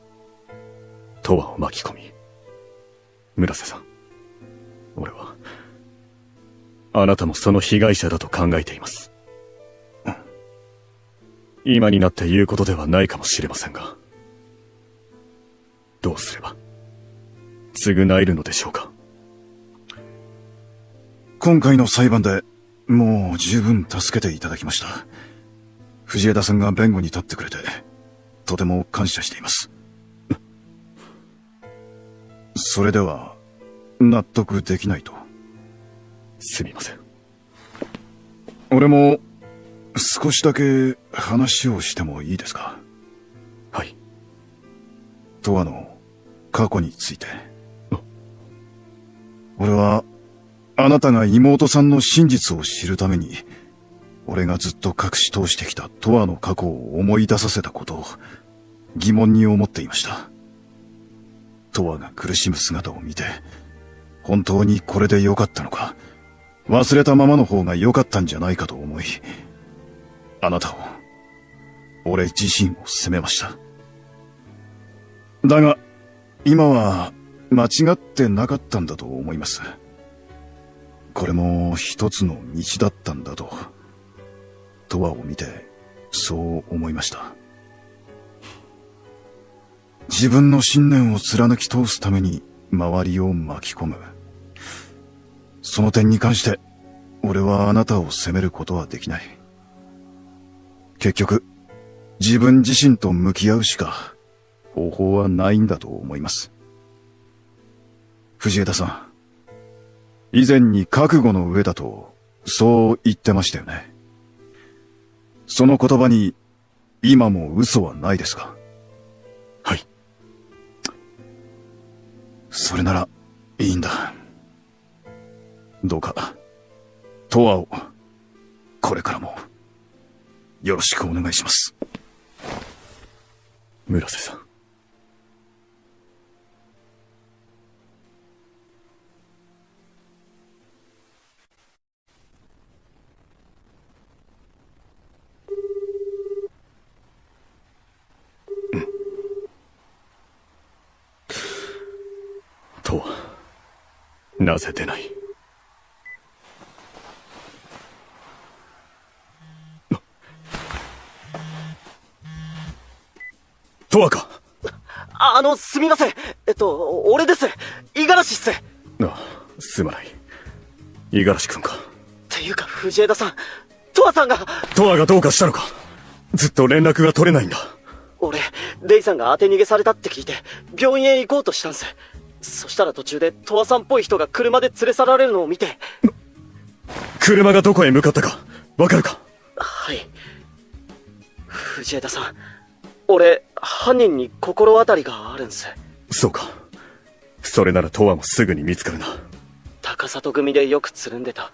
永遠を巻き込み、村瀬さん、俺は、あなたもその被害者だと考えています。今になって言うことではないかもしれませんが、どうすれば、償えるのでしょうか。今回の裁判でもう十分助けていただきました。藤枝さんが弁護に立ってくれて、とても感謝しています。それでは、納得できないと。すみません。俺も、少しだけ話をしてもいいですか？はい。とわの過去について。俺は、あなたが妹さんの真実を知るために、俺がずっと隠し通してきたとわの過去を思い出させたことを疑問に思っていました。とわが苦しむ姿を見て、本当にこれで良かったのか、忘れたままの方が良かったんじゃないかと思い、あなたを、俺自身を責めました。だが、今は間違ってなかったんだと思います。これも一つの道だったんだと、とわを見て、そう思いました。自分の信念を貫き通すために周りを巻き込む。その点に関して、俺はあなたを責めることはできない。結局、自分自身と向き合うしか方法はないんだと思います。藤枝さん、以前に覚悟の上だと、そう言ってましたよね。その言葉に、今も嘘はないですか？はい。それなら、いいんだ。どうか、とわを、これからも、よろしくお願いします。村瀬さん。とは、なぜ出ない？とわか？すみません。俺です。五十嵐っす。すまない。五十嵐君か。っていうか、藤枝さん、とわさんが。とわがどうかしたのか？ずっと連絡が取れないんだ。俺、レイさんが当て逃げされたって聞いて、病院へ行こうとしたんす。そしたら途中で、とわさんっぽい人が車で連れ去られるのを見て。車がどこへ向かったか、わかるか？はい。藤枝さん、俺、犯人に心当たりがあるんす。そうか。それならとわもすぐに見つかるな。高里組でよくつるんでた、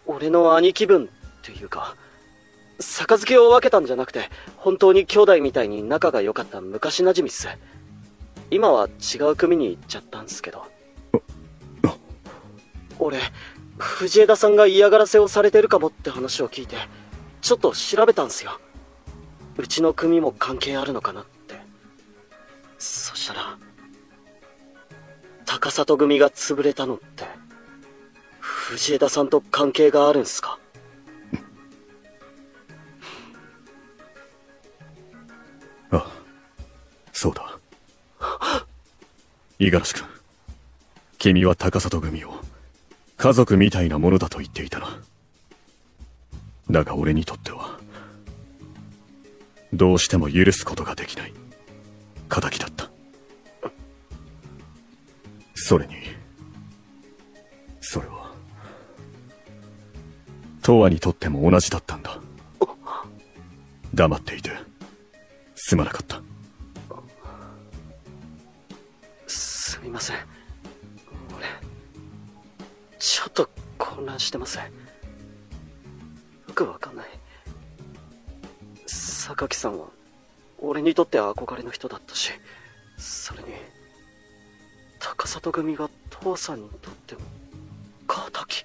俺の兄貴分っていうか、杯を分けたんじゃなくて、本当に兄弟みたいに仲が良かった昔馴染みっす。今は違う組に行っちゃったんすけど。俺、藤枝さんが嫌がらせをされてるかもって話を聞いて、ちょっと調べたんすよ。うちの組も関係あるのかなって。そしたら、高里組が潰れたのって、藤枝さんと関係があるんすか？ああ、そうだ。五十嵐君、君は高里組を家族みたいなものだと言っていたな。だが俺にとっては、どうしても許すことができない仇だった。それに、それは、東亜にとっても同じだったんだ。黙っていて、すまなかった。すみません。俺、ちょっと混乱してます。よくわかんない。榊さんは、俺にとって憧れの人だったし、それに、高里組が父さんにとっても、敵。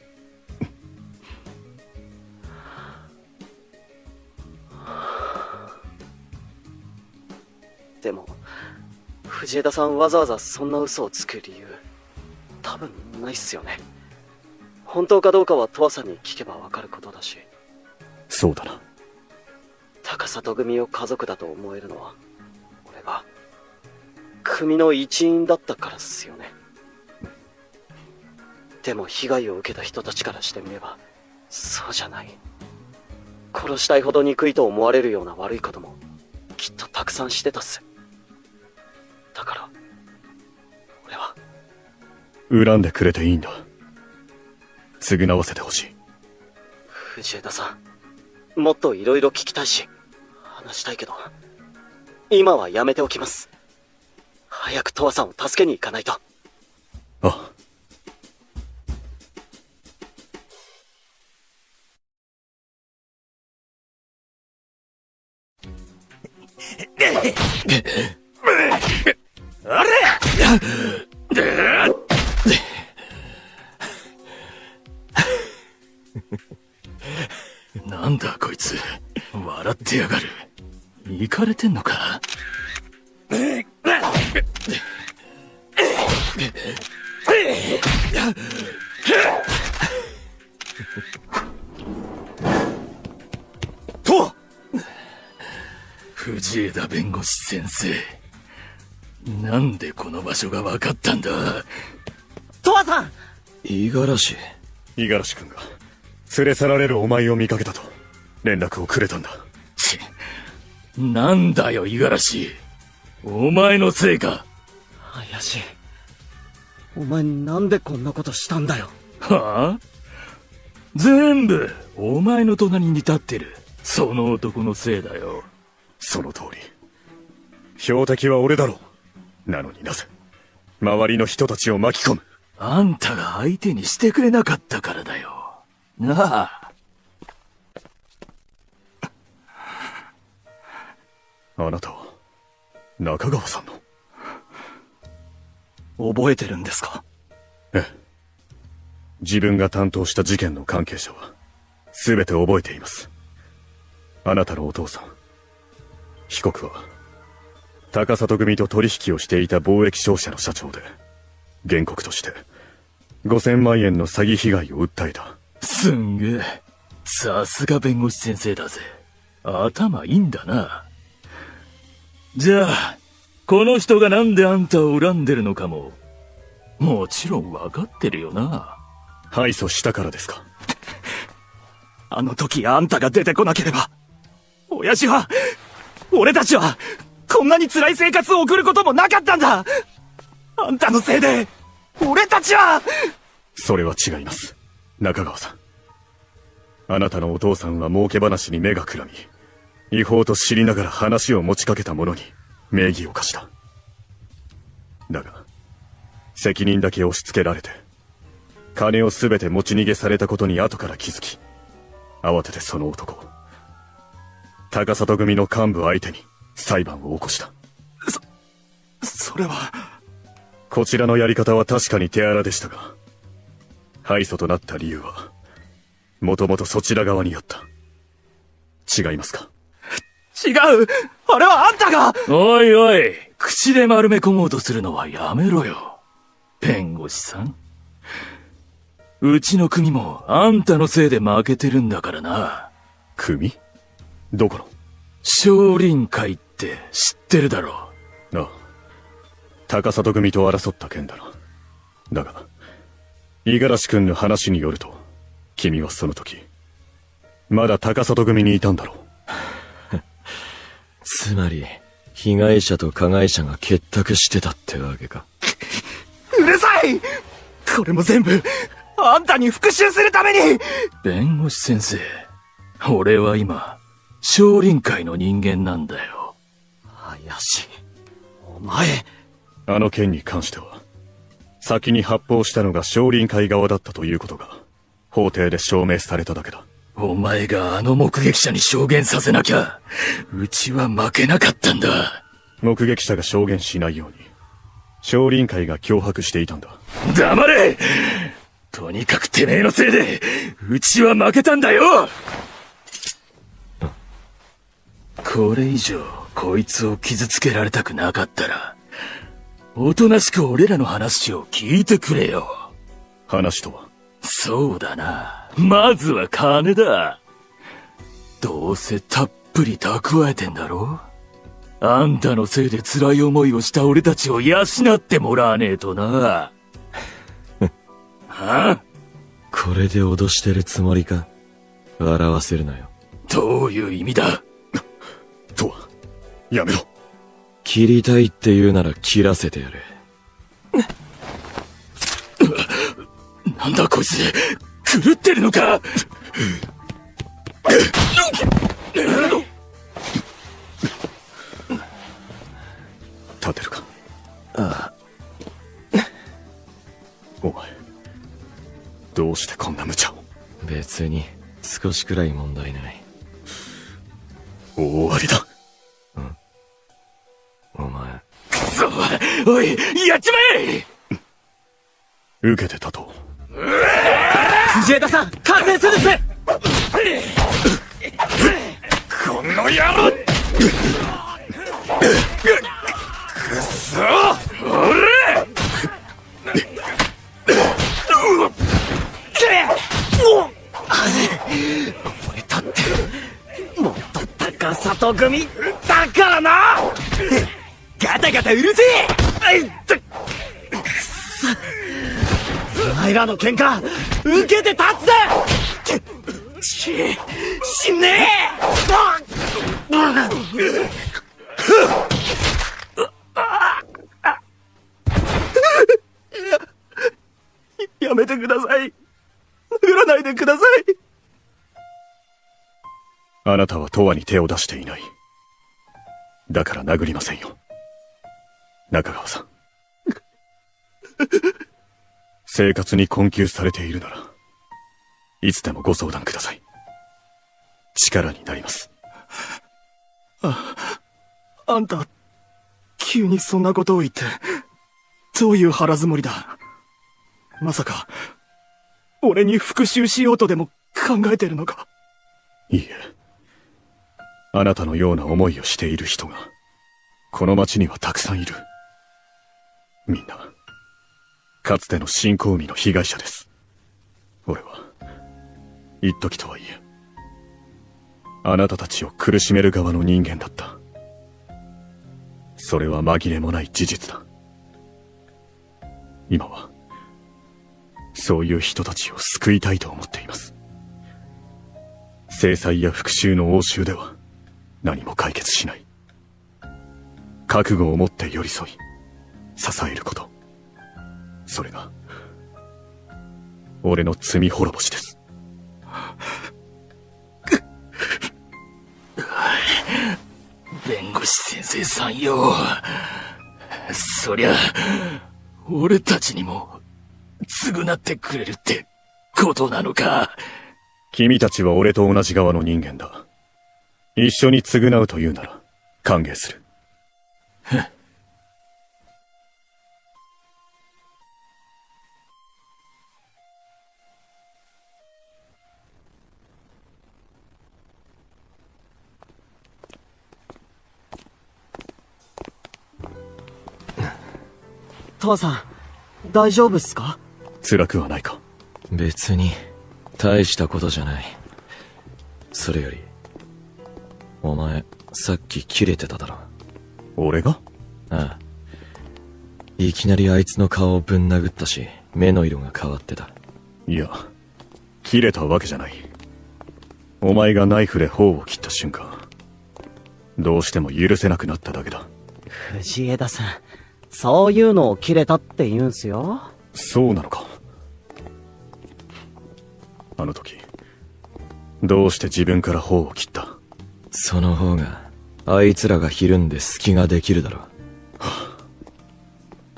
でも、藤枝さんわざわざそんな嘘をつく理由、多分ないっすよね。本当かどうかはとわさんに聞けばわかることだし。そうだな。高里組を家族だと思えるのは、俺が、組の一員だったからっすよね。でも被害を受けた人たちからしてみれば、そうじゃない。殺したいほど憎いと思われるような悪いことも、きっとたくさんしてたっす。だから、俺は。恨んでくれていいんだ。償わせてほしい。藤枝さん、もっと色々聞きたいし、話したいけど、今はやめておきます。早くTouyaさんを助けに行かないと。ああ。あれなんだこいつ、笑ってやがる。イカれてんのか。と藤枝弁護士先生、なんでこの場所が分かったんだ。Touyaさん。五十嵐。五十嵐君が連れ去られるお前を見かけたと連絡をくれたんだ。なんだよ五十嵐、お前のせいか。怪しい。お前なんでこんなことしたんだよ。はあ、全部お前の隣に立ってるその男のせいだよ。その通り。標的は俺だろう。なのになぜ周りの人たちを巻き込む。あんたが相手にしてくれなかったからだよ。なあ。あなたは中川さんの。覚えてるんですか？ええ。自分が担当した事件の関係者は全て覚えています。あなたのお父さん被告は高里組と取引をしていた貿易商社の社長で、原告として5000万円の詐欺被害を訴えた。すんげえ、さすが弁護士先生だぜ。頭いいんだな。じゃあこの人がなんであんたを恨んでるのかももちろん分かってるよな。敗訴したからですか？あの時あんたが出てこなければ、親父は、俺たちはこんなに辛い生活を送ることもなかったんだ。あんたのせいで俺たちは。それは違います、中川さん。あなたのお父さんは儲け話に目がくらみ、違法と知りながら話を持ちかけた者に名義を貸した。だが責任だけ押し付けられて、金を全て持ち逃げされたことに後から気づき、慌ててその男を高里組の幹部相手に裁判を起こした。それは。こちらのやり方は確かに手荒でしたが、敗訴となった理由はもともとそちら側にあった。違いますか？違う。あれはあんたが。おいおい、口で丸め込もうとするのはやめろよ、弁護士さん。うちの組もあんたのせいで負けてるんだからな。組？どこの？少林会って知ってるだろ。ああ、高里組と争った件だな。だが五十嵐君の話によると、君はその時まだ高里組にいたんだろう。つまり被害者と加害者が結託してたってわけか。うるさい。これも全部あんたに復讐するために。弁護士先生、俺は今少林会の人間なんだよ。怪しい。お前。あの件に関しては先に発砲したのが少林会側だったということが法廷で証明されただけだ。お前があの目撃者に証言させなきゃうちは負けなかったんだ。目撃者が証言しないように少林会が脅迫していたんだ。黙れ。とにかくてめえのせいでうちは負けたんだよ。これ以上こいつを傷つけられたくなかったらおとなしく俺らの話を聞いてくれよ。話とは？そうだな、まずは金だ。どうせたっぷり蓄えてんだろ。あんたのせいで辛い思いをした俺たちを養ってもらわねえとな。はこれで脅してるつもりか？笑わせるなよ。どういう意味だ？とは、やめろ。切りたいって言うなら切らせてやる。なんだこいつ、狂ってるのか？立てるか？ああ。お前、どうしてこんな無茶を？別に、少しくらい問題ない。大ありだ。お前。くそ！おい、やっちまえ！受けて立とう。藤枝さん、完成するっす！この野郎！くそ！おれ！俺だってもっと高里組だからな。ガタガタうるせえ。くそ、お前らの喧嘩受けて立つぜ。死ねえ。やめてください。殴らないでください。あなたは永遠に手を出していない。だから殴りませんよ。中川さん。生活に困窮されているなら、いつでもご相談ください。力になります。あんた、急にそんなことを言って、どういう腹積もりだ。まさか、俺に復讐しようとでも考えてるのか？いいえ。あなたのような思いをしている人が、この町にはたくさんいる。みんな、かつての新興海の被害者です。俺は、一時とはいえ、あなたたちを苦しめる側の人間だった。それは紛れもない事実だ。今は、そういう人たちを救いたいと思っています。制裁や復讐の応酬では何も解決しない。覚悟を持って寄り添い、支えること。それが、俺の罪滅ぼしです。弁護士先生さんよ。そりゃ、俺たちにも、償ってくれるってことなのか。君たちは俺と同じ側の人間だ。一緒に償うというなら、歓迎する。父さん、大丈夫っすか？辛くはないか？別に、大したことじゃない。それより、お前、さっきキレてただろ。俺が？ああ。いきなりあいつの顔をぶん殴ったし、目の色が変わってた。いや、切れたわけじゃない。お前がナイフで頬を切った瞬間、どうしても許せなくなっただけだ。藤枝さん、そういうのを切れたって言うんすよ。そうなのか。あの時、どうして自分から頬を切った？その方が、あいつらがひるんで隙ができるだろう。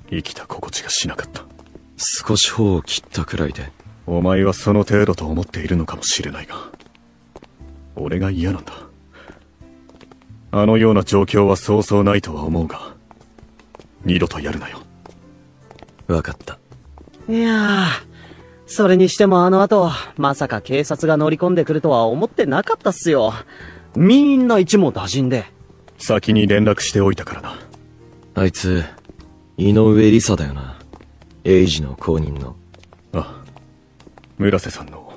生きた心地がしなかった。少し頬を切ったくらいで。お前はその程度と思っているのかもしれないが、俺が嫌なんだ。あのような状況はそうそうないとは思うが、二度とやるなよ。わかった。いやー、それにしてもあの後、まさか警察が乗り込んでくるとは思ってなかったっすよ。みんな一網打尽で。先に連絡しておいたからな。あいつ、井上梨沙だよな。エイジの後任の。ああ。村瀬さんの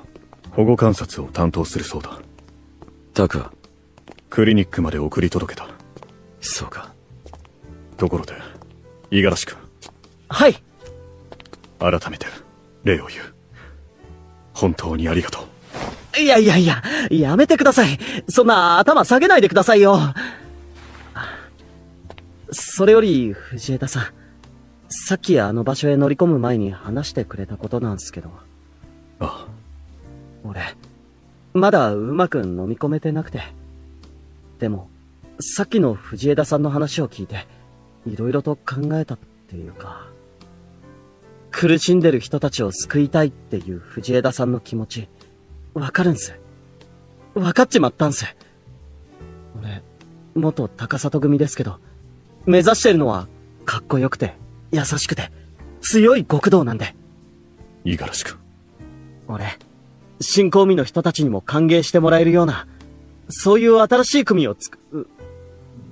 保護観察を担当するそうだ。タクはクリニックまで送り届けた。そうか。ところで、五十嵐君。はい。改めて、礼を言う。本当にありがとう。いやいやいや、やめてください。そんな頭下げないでくださいよ。それより、藤枝さん。さっきあの場所へ乗り込む前に話してくれたことなんすけど。ああ。俺、まだうまく飲み込めてなくて。でも、さっきの藤枝さんの話を聞いて、いろいろと考えたっていうか、苦しんでる人たちを救いたいっていう藤枝さんの気持ち、わかるんす。わかっちまったんす。俺、元高里組ですけど、目指してるのは、かっこよくて、優しくて、強い極道なんで。五十嵐君。俺、新興味の人たちにも歓迎してもらえるような、そういう新しい組を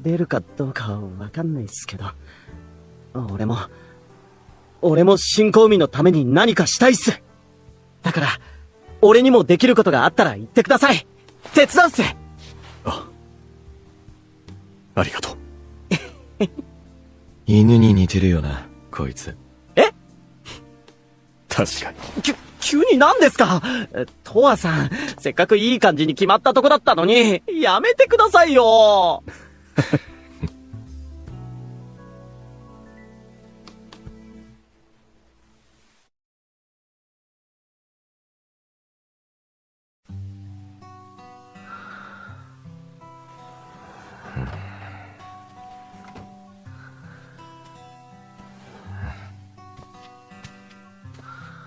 出るかどうかはわかんないっすけど、俺も新興味のために何かしたいっす。だから、俺にもできることがあったら言ってください。手伝うっす。ありがとう。犬に似てるよな、こいつ。え？確かに。急に何ですか？トワさん、せっかくいい感じに決まったとこだったのに、やめてくださいよ。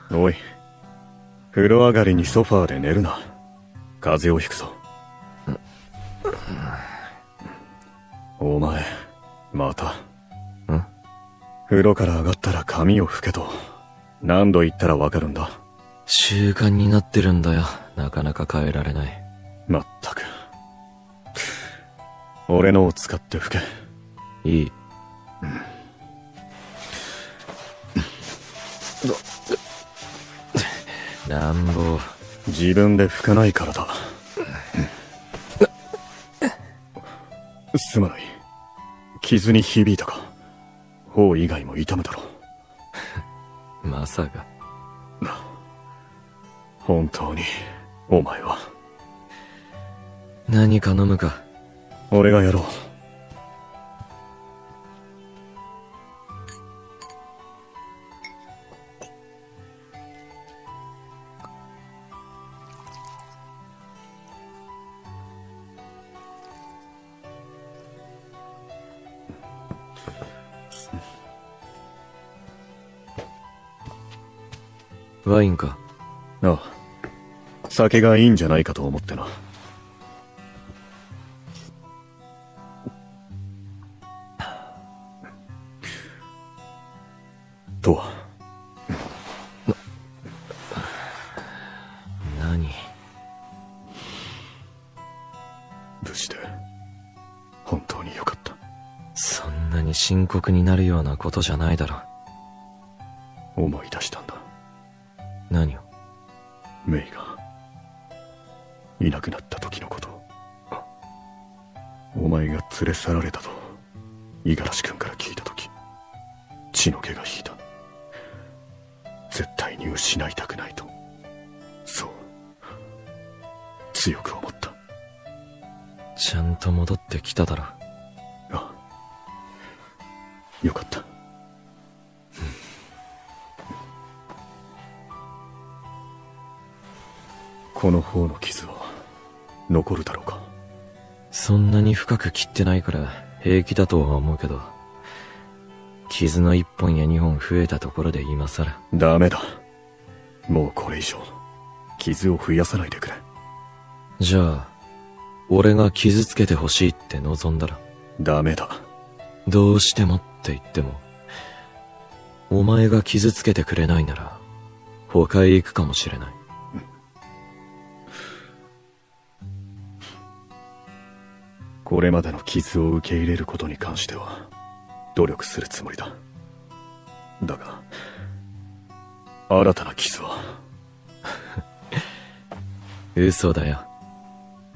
おい、風呂上がりにソファーで寝るな。風邪をひくぞ。お前、また。風呂から上がったら髪を拭けと。何度言ったらわかるんだ。習慣になってるんだよ。なかなか変えられない。まったく。俺のを使って拭け。いい。乱暴。自分で拭かないからだ。すまない。傷に響いたか。頬以外も痛むだろう。まさか。本当に、お前は。何か飲むか。俺がやろう。ワインか。ああ。酒がいいんじゃないかと思ってな。とは。何？無事で、本当によかった。そんなに深刻になるようなことじゃないだろ。思い出したんだ。何を？メイが、いなくなった時のこと。お前が連れ去られたと、五十嵐君から聞いた時、血の気が引いた。絶対に失いたくないと。そう。強く思った。ちゃんと戻ってきただろ。ああ。よかった。この方の傷は残るだろうか。そんなに深く切ってないから平気だとは思うけど、傷の1本や2本増えたところで今さら。ダメだ。もうこれ以上傷を増やさないでくれ。じゃあ俺が傷つけてほしいって望んだら。ダメだ。どうしてもって言っても、お前が傷つけてくれないなら他へ行くかもしれない。これまでの傷を受け入れることに関しては努力するつもりだ。だが新たな傷は嘘だよ。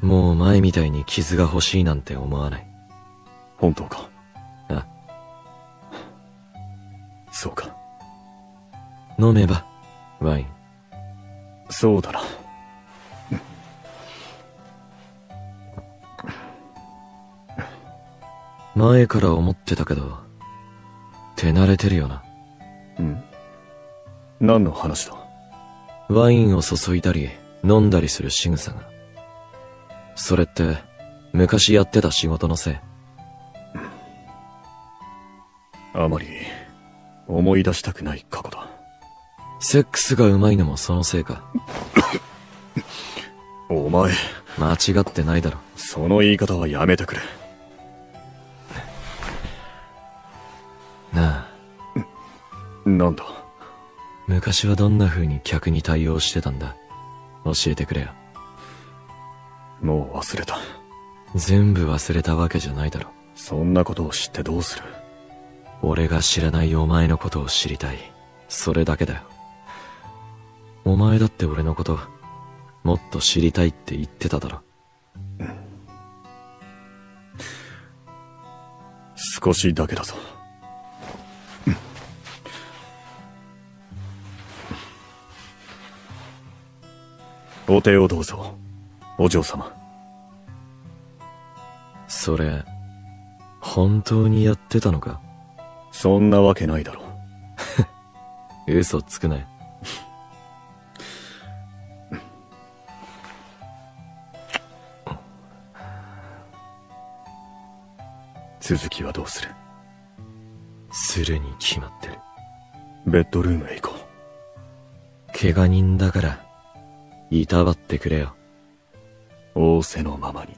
もう前みたいに傷が欲しいなんて思わない。本当か？あ、そうか。飲めばワイン。そうだな。前から思ってたけど、手慣れてるよな。何の話だ？ワインを注いだり、飲んだりする仕草が。それって、昔やってた仕事のせい。あまり、思い出したくない過去だ。セックスが上手いのもそのせいか。お前、間違ってないだろ。その言い方はやめてくれ。なあ。なんだ？昔はどんな風に客に対応してたんだ？教えてくれよ。もう忘れた。全部忘れたわけじゃないだろ。そんなことを知ってどうする？俺が知らないお前のことを知りたい。それだけだよ。お前だって俺のこと、もっと知りたいって言ってただろ。少しだけだぞ。お手をどうぞ、お嬢様。それ、本当にやってたのか？そんなわけないだろ。嘘つくなよ。続きはどうする？するに決まってる。ベッドルームへ行こう。怪我人だから、いたわってくれよ。仰せのままに。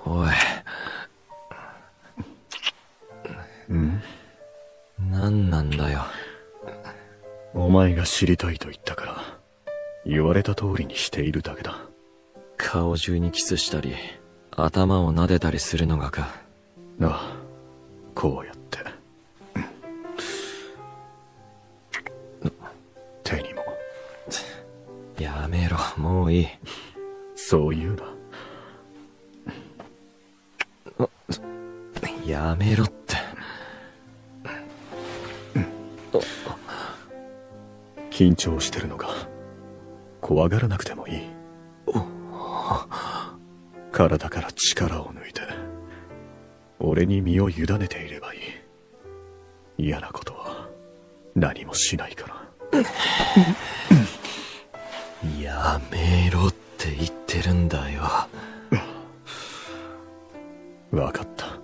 おい。何なんだよ。お前が知りたいと言ったから、言われた通りにしているだけだ。顔中にキスしたり、頭を撫でたりするのがか。なあ、こうやって。手にも。やめろ、もういい。そう言うな。やめろって。緊張してるのか？怖がらなくてもいい。体から力を抜いて、俺に身を委ねていればいい。嫌なことは何もしないから。やめろって言ってるんだよ。わかった。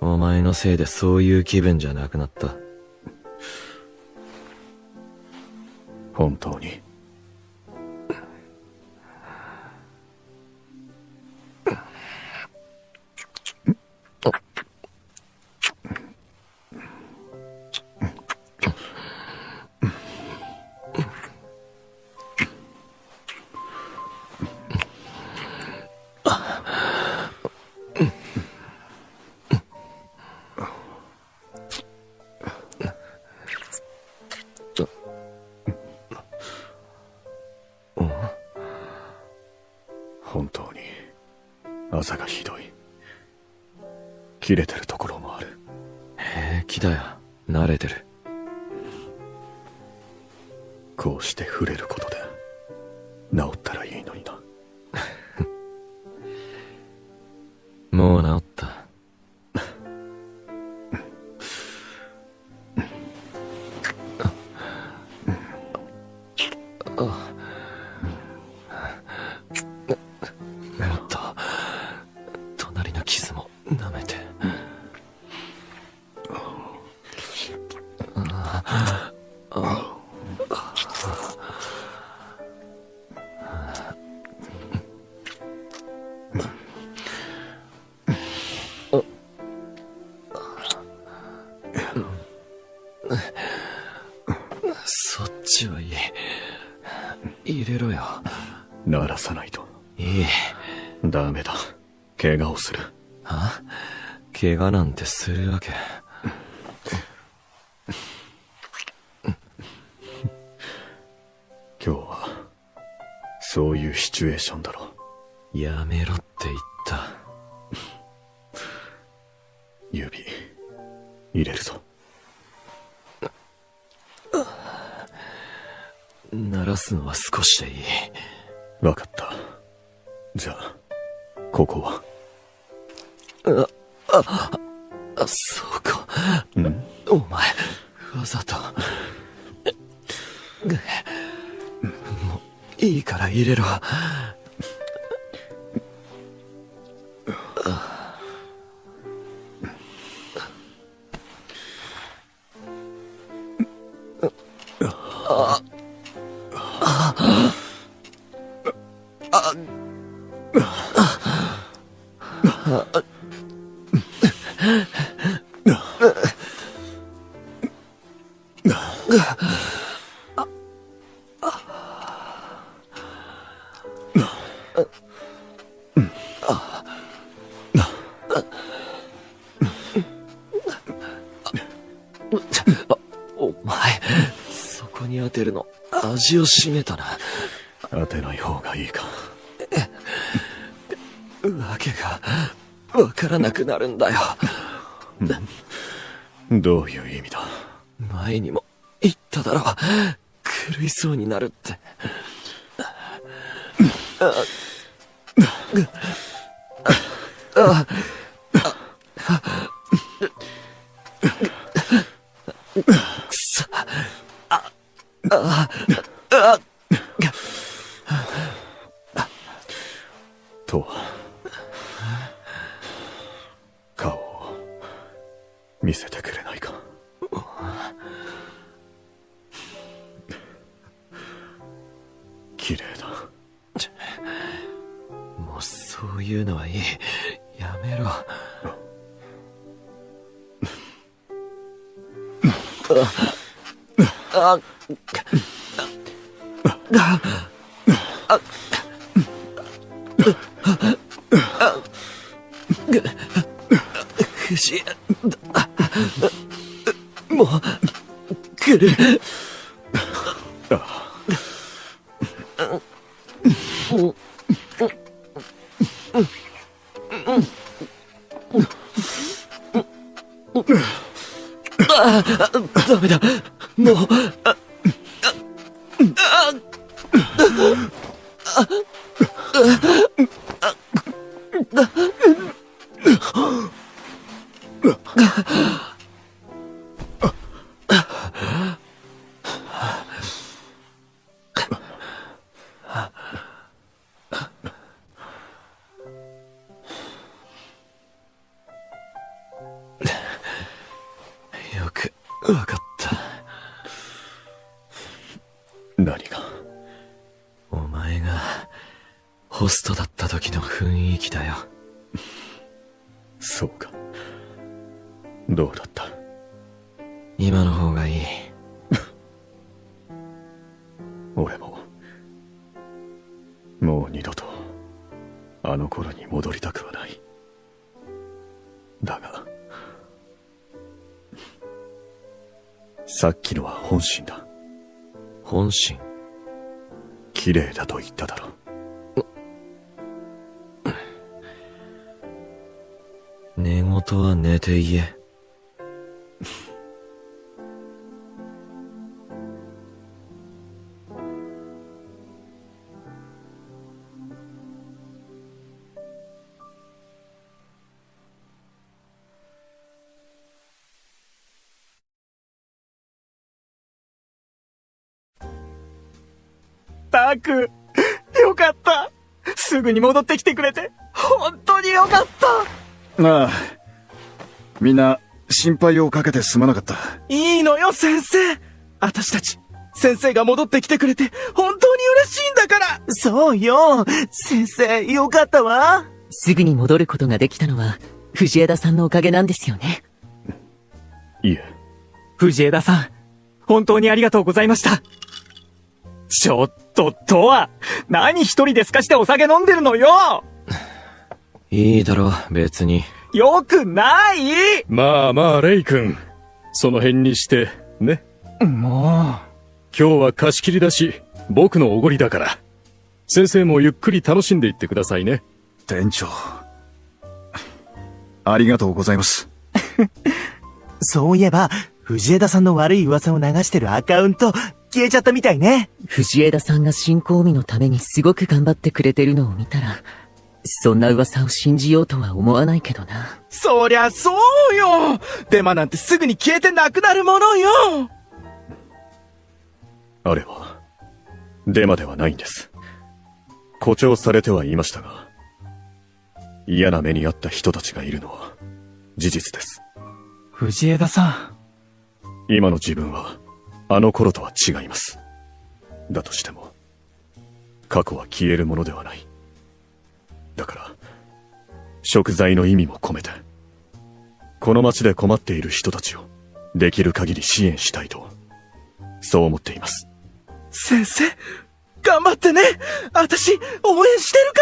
お前のせいでそういう気分じゃなくなった。本当に。本当に朝がひどい。切れてるところもある。平気だよ、慣れてる。こうして触れることで治ったらいいのにな。もう治った。もっと隣の傷も舐めて。そっちはいい。入れろよ。鳴らさないと。いい。ダメだ。怪我をする。は？怪我なんてするわけ。そういうシチュエーションだろ。やめろって言った。指、入れるぞ。鳴らすのは少しでいい。わかった。じゃあ、ここは。そうか。お前、わざと。もう、いいから入れろ。お前、そこに当てるの、味を占めたな。当てない方がいいか。わけが、わからなくなるんだよ。どういう意味だ。前にも言っただろ。狂いそうになるって。くそ。と、顔を見せてくれないか。綺麗だ。もうそういうのはいい。やめろ。藤井、もう来る。ダメだ。もう。よくわかった。何が？お前がホストだった時の雰囲気だよ。そうか。どうだった？今の方がいい。俺ももう二度とあの頃に戻りたくはない。だがさっきのは本心だ。本心？綺麗だと言っただろ。寝言は寝て言え。タク、よかった。すぐに戻ってきてくれて、本当によかった。ああ、みんな心配をかけてすまなかった。いいのよ、先生。私たち、先生が戻ってきてくれて、本当に嬉しいんだから。そうよ。先生、よかったわ。すぐに戻ることができたのは、藤枝さんのおかげなんですよね。いえ。藤枝さん、本当にありがとうございました。ちょっと、とは、何一人で透かしてお酒飲んでるのよ。いいだろ、別に。よくない。まあまあ、レイ君。その辺にして、ね。もう。今日は貸し切りだし、僕のおごりだから。先生もゆっくり楽しんでいってくださいね。店長。ありがとうございます。そういえば、藤枝さんの悪い噂を流してるアカウント、消えちゃったみたいね。藤枝さんが新興味のためにすごく頑張ってくれてるのを見たら、そんな噂を信じようとは思わないけどな。そりゃそうよ。デマなんてすぐに消えてなくなるものよ。あれは、デマではないんです。誇張されてはいましたが、嫌な目にあった人たちがいるのは事実です。藤枝さん。今の自分は、あの頃とは違います。だとしても、過去は消えるものではない。だから、贖罪の意味も込めて、この町で困っている人たちを、できる限り支援したいと、そう思っています。先生、頑張ってね。私、応援してる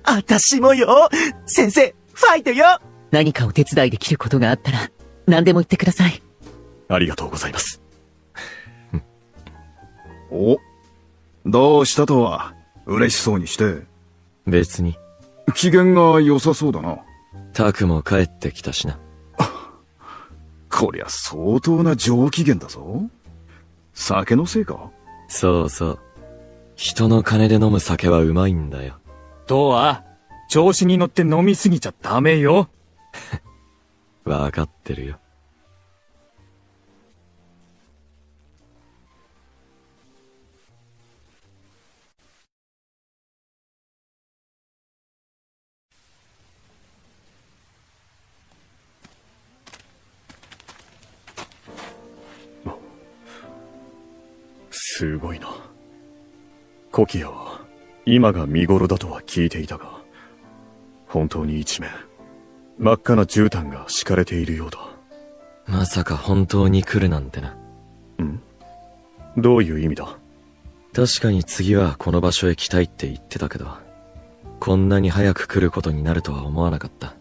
から。私もよ。先生、ファイトよ。何かお手伝いできることがあったら、何でも言ってください。ありがとうございます。お、どうしたとは、嬉しそうにして。別に。機嫌が良さそうだな。タクも帰ってきたしな。こりゃ相当な上機嫌だぞ。酒のせいか？そうそう。人の金で飲む酒はうまいんだよ。とは、調子に乗って飲みすぎちゃダメよ。わかってるよ。すごいな。コキアは今が見頃だとは聞いていたが、本当に一面真っ赤な絨毯が敷かれているようだ。まさか本当に来るなんてな。ん？どういう意味だ？確かに次はこの場所へ来たいって言ってたけど、こんなに早く来ることになるとは思わなかった。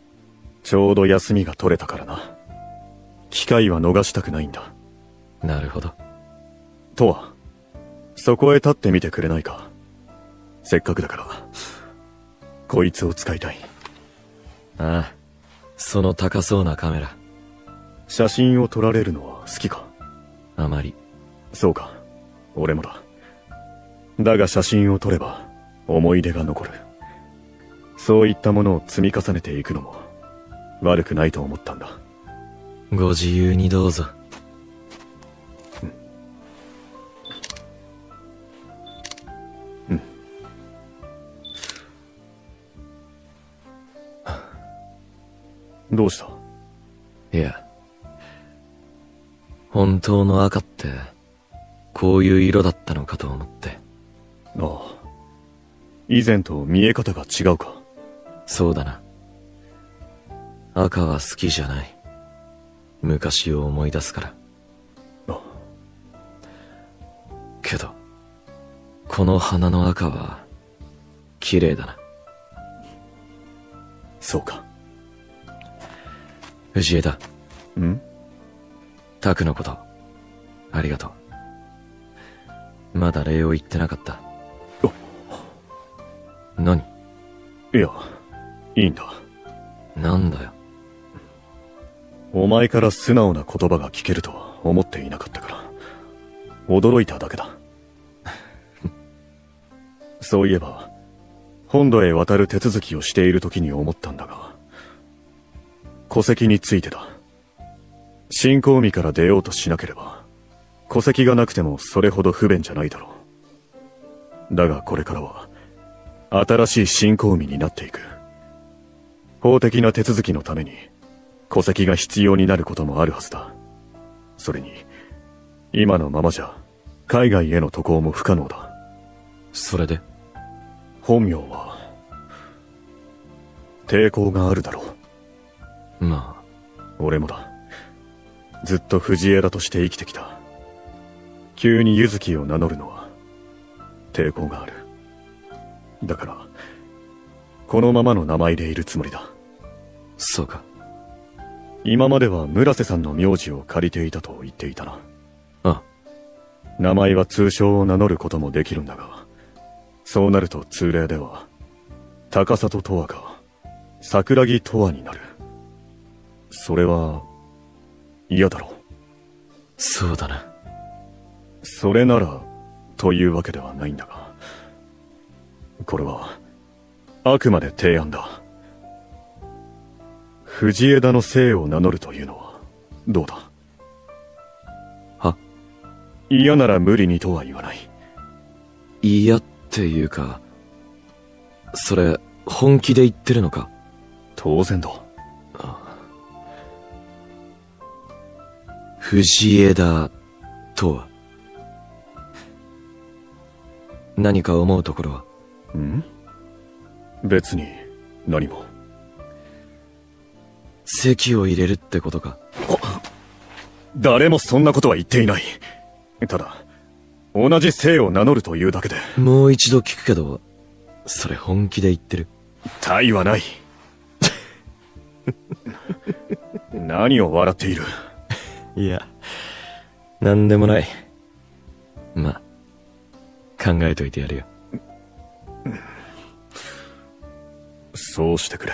ちょうど休みが取れたからな。機会は逃したくないんだ。なるほど。とは、そこへ立ってみてくれないか。せっかくだから、こいつを使いたい。ああ、その高そうなカメラ。写真を撮られるのは好きか？あまり。そうか、俺もだ。だが写真を撮れば、思い出が残る。そういったものを積み重ねていくのも、悪くないと思ったんだ。ご自由にどうぞ。どうした？いや、本当の赤って、こういう色だったのかと思って。ああ。以前と見え方が違うか？そうだな。赤は好きじゃない。昔を思い出すから。ああ。けど、この花の赤は、綺麗だな。そうか。藤枝。ん？タクのこと、ありがとう。まだ礼を言ってなかった。何？いや、いいんだ。なんだよ。お前から素直な言葉が聞けるとは思っていなかったから、驚いただけだ。そういえば、本土へ渡る手続きをしている時に思ったんだが、戸籍についてだ。新興味から出ようとしなければ、戸籍がなくてもそれほど不便じゃないだろう。だがこれからは、新しい新興味になっていく。法的な手続きのために、戸籍が必要になることもあるはずだ。それに、今のままじゃ、海外への渡航も不可能だ。それで？本名は、抵抗があるだろう。まあ、俺もだ。ずっと藤枝として生きてきた。急に柚木を名乗るのは、抵抗がある。だから、このままの名前でいるつもりだ。そうか。今までは村瀬さんの名字を借りていたと言っていたな。ああ。名前は通称を名乗ることもできるんだが、そうなると通例では、高里とわが、桜木とわになる。それは、嫌だろう。そうだな。それなら、というわけではないんだが。これは、あくまで提案だ。藤枝の姓を名乗るというのは、どうだ？は？嫌なら無理にとは言わない。嫌っていうか、それ、本気で言ってるのか？当然だ。藤枝とは何か思うところは？ん？別に何も。籍を入れるってことか？誰もそんなことは言っていない。ただ、同じ姓を名乗るというだけで。もう一度聞くけど、それ本気で言ってる？他意はない。何を笑っている？いや、なんでもない。まあ、考えといてやるよ。そうしてくれ。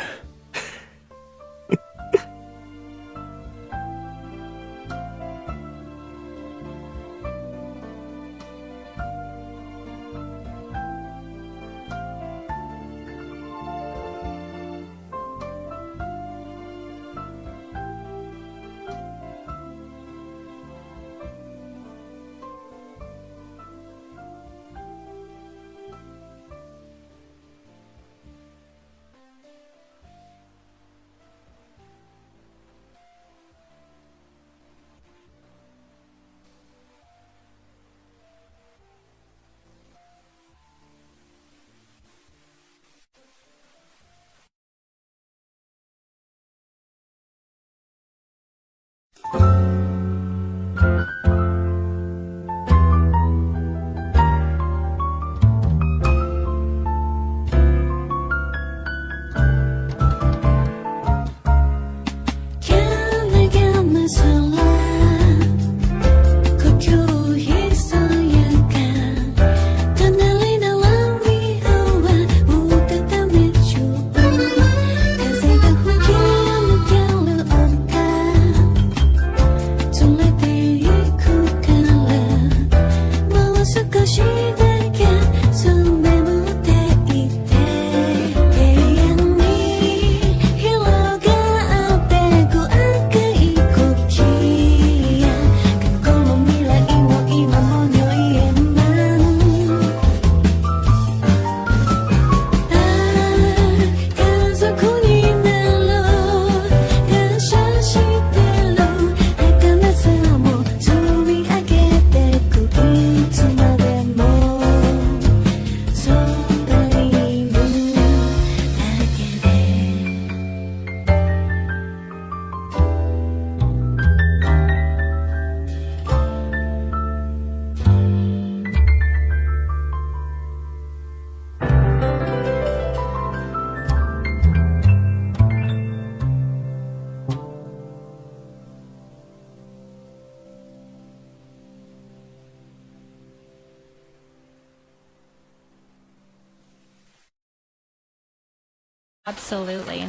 Absolutely.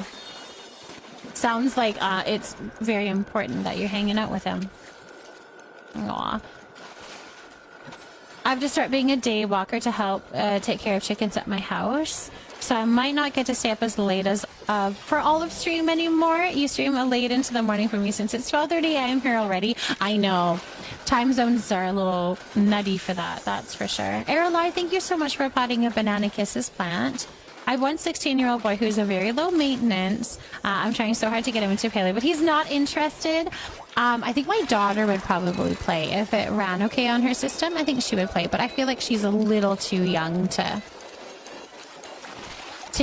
Sounds like it's very important that you're hanging out with him. Aw. I have to start being a day walker to help take care of chickens at my house. So I might not get to stay up as late as for all of stream anymore. You stream late into the morning for me since it's 12:30 a.m. here already. I know. Time zones are a little nutty for that, that's for sure. Aralai, thank you so much for potting a Banana Kisses plant. I have one 16-year-old boy who's a very low maintenance. I'm trying so hard to get him into Paleo, but he's not interested. I think my daughter would probably play. If it ran okay on her system, I think she would play. But I feel like she's a little too young to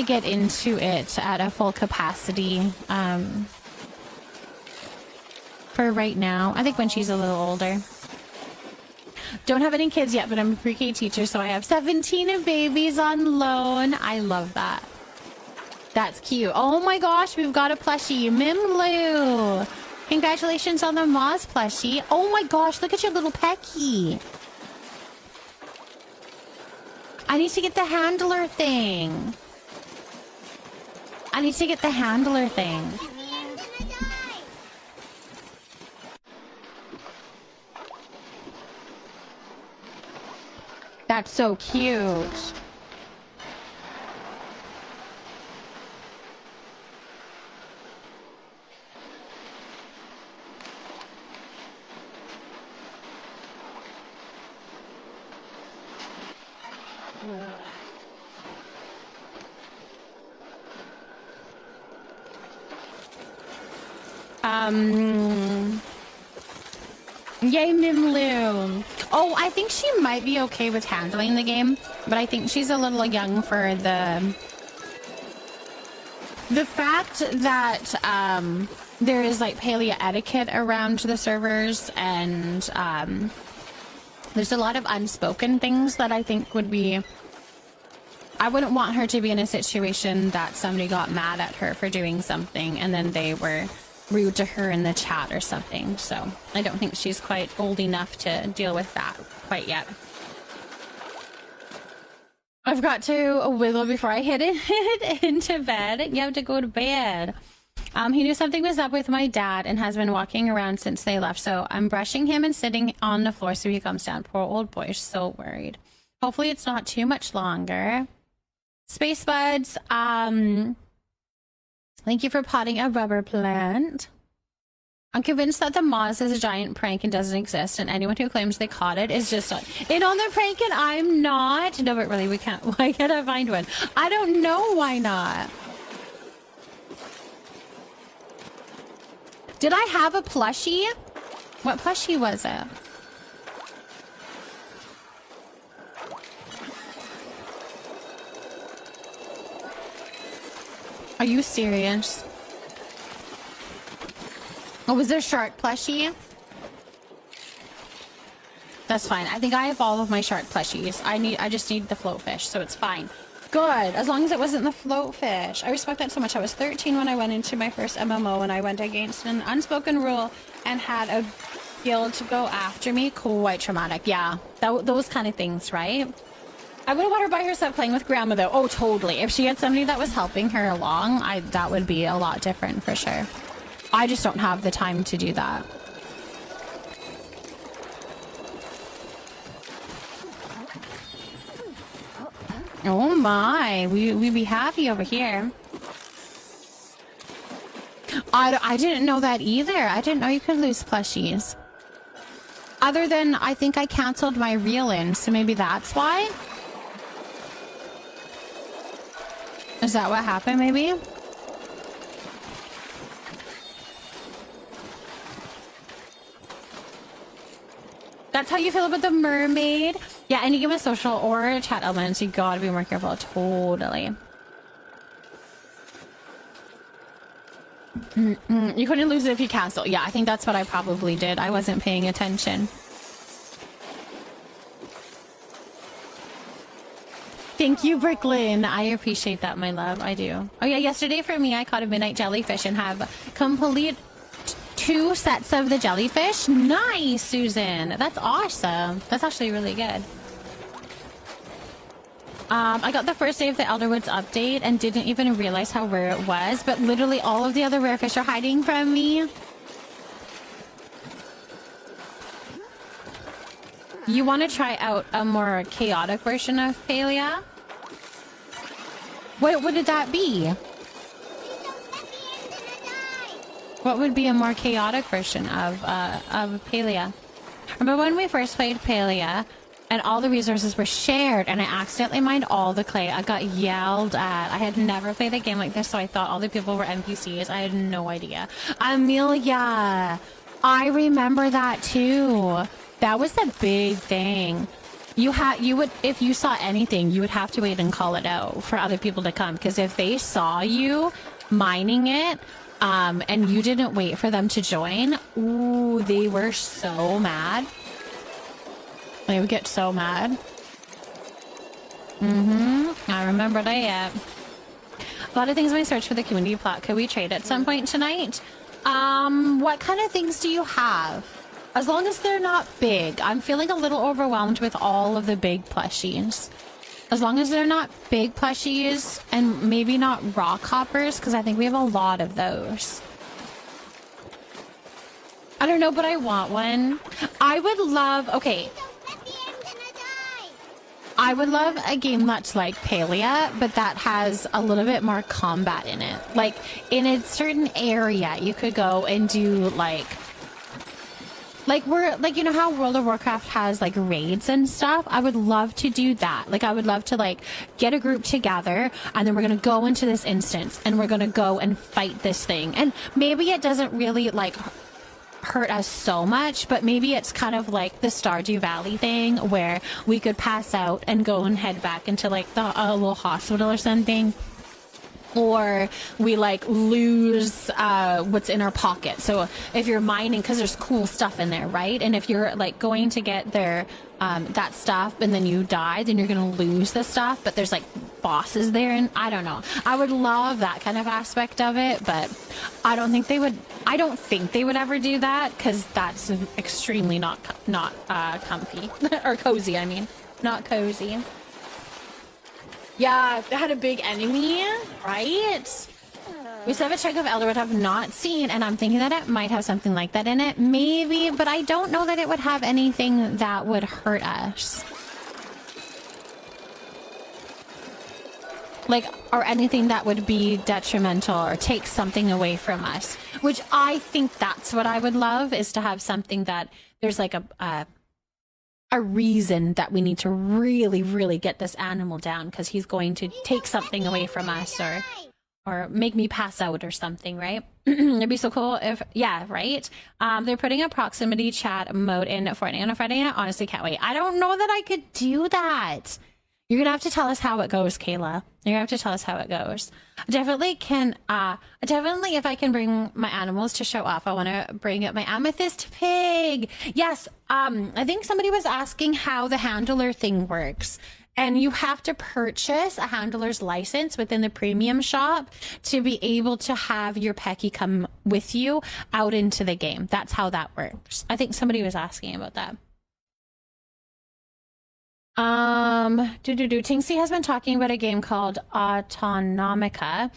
get into it at a full capacity for right now. I think when she's a little older. Don't have any kids yet, but I'm a pre-K teacher, so I have 17 babies on loan. I love that. That's cute. Oh my gosh, we've got a plushie. Mimlu. Congratulations on the Moz plushie. Oh my gosh, look at your little Pecky. I need to get the handler thing. I need to get the handler thing. That's so cute. Yay, Mimlu. Oh, I think she might be okay with handling the game, but I think she's a little young for the fact that there is like paleo etiquette around the servers, and there's a lot of unspoken things that I think would be. I wouldn't want her to be in a situation that somebody got mad at her for doing something and then they were rude to her in the chat or something. So I don't think she's quite old enough to deal with that quite yet. I've got to wiggle before I head into bed. You have to go to bed. He knew something was up with my dad and has been walking around since they left. So I'm brushing him and sitting on the floor so he comes down. Poor old boy, so worried. Hopefully it's not too much longer. Space buds, thank you for potting a rubber plant. I'm convinced that the Moz is a giant prank and doesn't exist, and anyone who claims they caught it is just in on the prank, and I'm not. No, but really, we can't. Why can't I find one? I don't know why not. Did I have a plushie? What plushie was it? Are you serious? Oh, was there shark plushie? That's fine. I think I have all of my shark plushies. I just need the float fish, so it's fine. Good, as long as it wasn't the float fish. I respect that so much. I was 13 when I went into my first MMO and I went against an unspoken rule and had a guild to go after me. Quite traumatic. Yeah, those kind of things, right? I wouldn't want her by herself playing with grandma though. Oh, totally. If she had somebody that was helping her along, that would be a lot different for sure. I just don't have the time to do that. Oh my, we be happy over here. I didn't know that either. I didn't know you could lose plushies. Other than, I think I canceled my reel-in, so maybe that's why? Is that what happened, maybe? That's how you feel about the mermaid? Yeah, any game of social or chat elements, you gotta be more careful. Totally. You couldn't lose it if you cancel. Yeah, I think that's what I probably did. I wasn't paying attention. Thank you, Brooklyn. I appreciate that, my love. I do. Oh yeah, yesterday for me, I caught a midnight jellyfish and have complete 2 sets of the jellyfish. Nice, Susan. That's awesome. That's actually really good. I got the first day of the Elderwoods update and didn't even realize how rare it was, but literally all of the other rare fish are hiding from me. You want to try out a more chaotic version of Palia? What would that be? What would be a more chaotic version of Palia? Remember when we first played Palia and all the resources were shared and I accidentally mined all the clay? I got yelled at. I had never played a game like this, so I thought all the people were NPCs. I had no idea. Amelia! I remember that too. That was a big thing. You would, if you saw anything, you would have to wait and call it out for other people to come. Because if they saw you mining it, and you didn't wait for them to join, ooh, they were so mad. They would get so mad. I remember that. A lot of things when I search for the community plot. Could we trade at some point tonight? What kind of things do you have? As long as they're not big. I'm feeling a little overwhelmed with all of the big plushies. As long as they're not big plushies and maybe not rock hoppers, because I think we have a lot of those. I don't know, but I want one. I would love, okay. I would love a game that's like Palia, but that has a little bit more combat in it. Like, in a certain area, you could go and do like you know how World of Warcraft has like raids and stuff? I would love to do that. Like, I would love to like get a group together, and then we're gonna go into this instance and we're gonna go and fight this thing. And maybe it doesn't really like hurt us so much, but maybe it's kind of like the Stardew Valley thing where we could pass out and go and head back into like the little hospital or something. Or we like lose what's in our pocket. So if you're mining, because there's cool stuff in there, right? And if you're like going to get their that stuff and then you die, then you're gonna lose the stuff. But there's like bosses there, and I don't know. I would love that kind of aspect of it, but I don't think they would. I don't think they would ever do that, because that's extremely not comfy or cozy. I mean, not cozy. Yeah, they had a big enemy, right? We still have a chunk of Elderwood I've not seen, and I'm thinking that it might have something like that in it. Maybe, but I don't know that it would have anything that would hurt us. Like, or anything that would be detrimental or take something away from us. Which I think that's what I would love, is to have something that there's like a reason that we need to really, really get this animal down, because he's going to take something away from us or make me pass out or something, right? It'd be so cool if, yeah, right? They're putting a proximity chat mode in Fortnite on a Friday, and I honestly can't wait. I don't know that I could do that. You're gonna have to tell us how it goes, Kayla. You're gonna have to tell us how it goes. I definitely can, definitely if I can bring my animals to show off, I wanna bring up my amethyst pig. Yes, I think somebody was asking how the handler thing works. And you have to purchase a handler's license within the premium shop to be able to have your Pecky come with you out into the game. That's how that works. I think somebody was asking about that. Tinksy has been talking about a game called 𝔹𝕃ℂ𝔻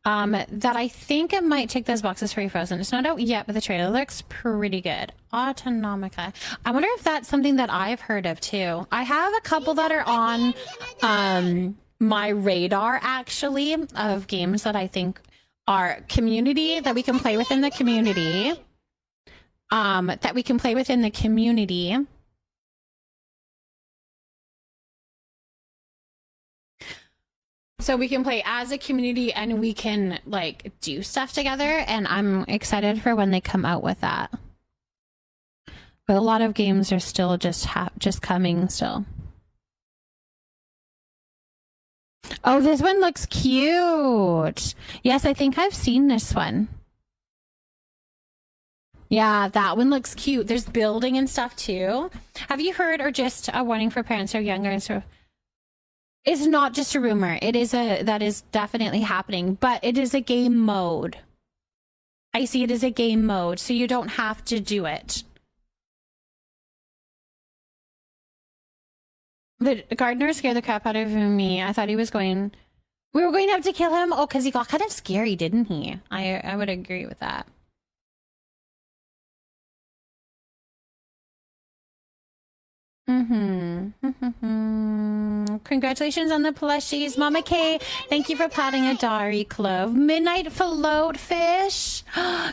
that I think it might take those boxes for you frozen. It's not out yet, but the trailer looks pretty good. 𝔹𝕃ℂ𝔻. I wonder if that's something that I've heard of too. I have a couple that are on my radar, actually, of games that I think are community that we can play within the community. So we can play as a community and we can like do stuff together, and I'm excited for when they come out with that. But a lot of games are still just coming still. Oh, this one looks cute. Yes, I think I've seen this one. Yeah, that one looks cute. There's building and stuff too. Have you heard, or just a warning for parents who are younger and sort of... It's not just a rumor. That is definitely happening, but it is a game mode. I see it as a game mode, so you don't have to do it. The gardener scared the crap out of me. I thought he was going... We were going to have to kill him? Oh, because he got kind of scary, didn't he? I would agree with that. Congratulations on the plushies, Mama K. Thank you for potting a Dari Clove. Midnight Float Fish.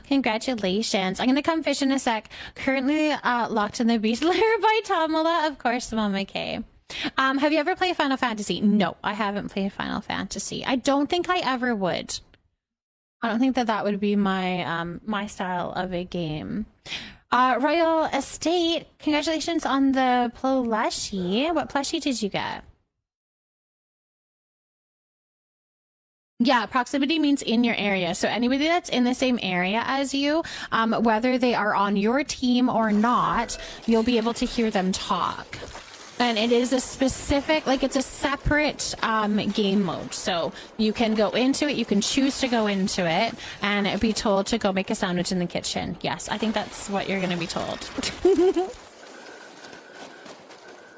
Congratulations. I'm gonna come fish in a sec. Currently locked in the beast lair by Tamala, of course, Mama K. Have you ever played Final Fantasy? No, I haven't played Final Fantasy. I don't think I ever would. I don't think that would be my my style of a game. Royal Estate, congratulations on the plushie. What plushie did you get? Yeah, proximity means in your area. So anybody that's in the same area as you, whether they are on your team or not, you'll be able to hear them talk. And it is a specific, like it's a separate game mode. So you can go into it, you can choose to go into it, and be told to go make a sandwich in the kitchen. Yes, I think that's what you're going to be told.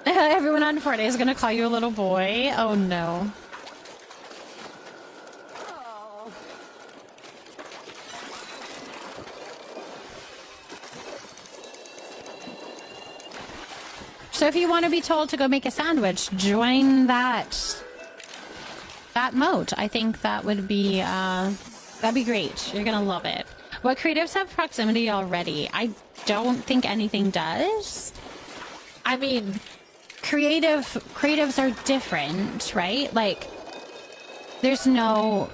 Everyone on Fortnite is gonna call you a little boy. Oh no. So if you want to be told to go make a sandwich, join that mode. I think that would be that'd be great. You're gonna love it. What creatives have proximity already? I don't think anything does. I mean, creatives are different, right? Like, there's no.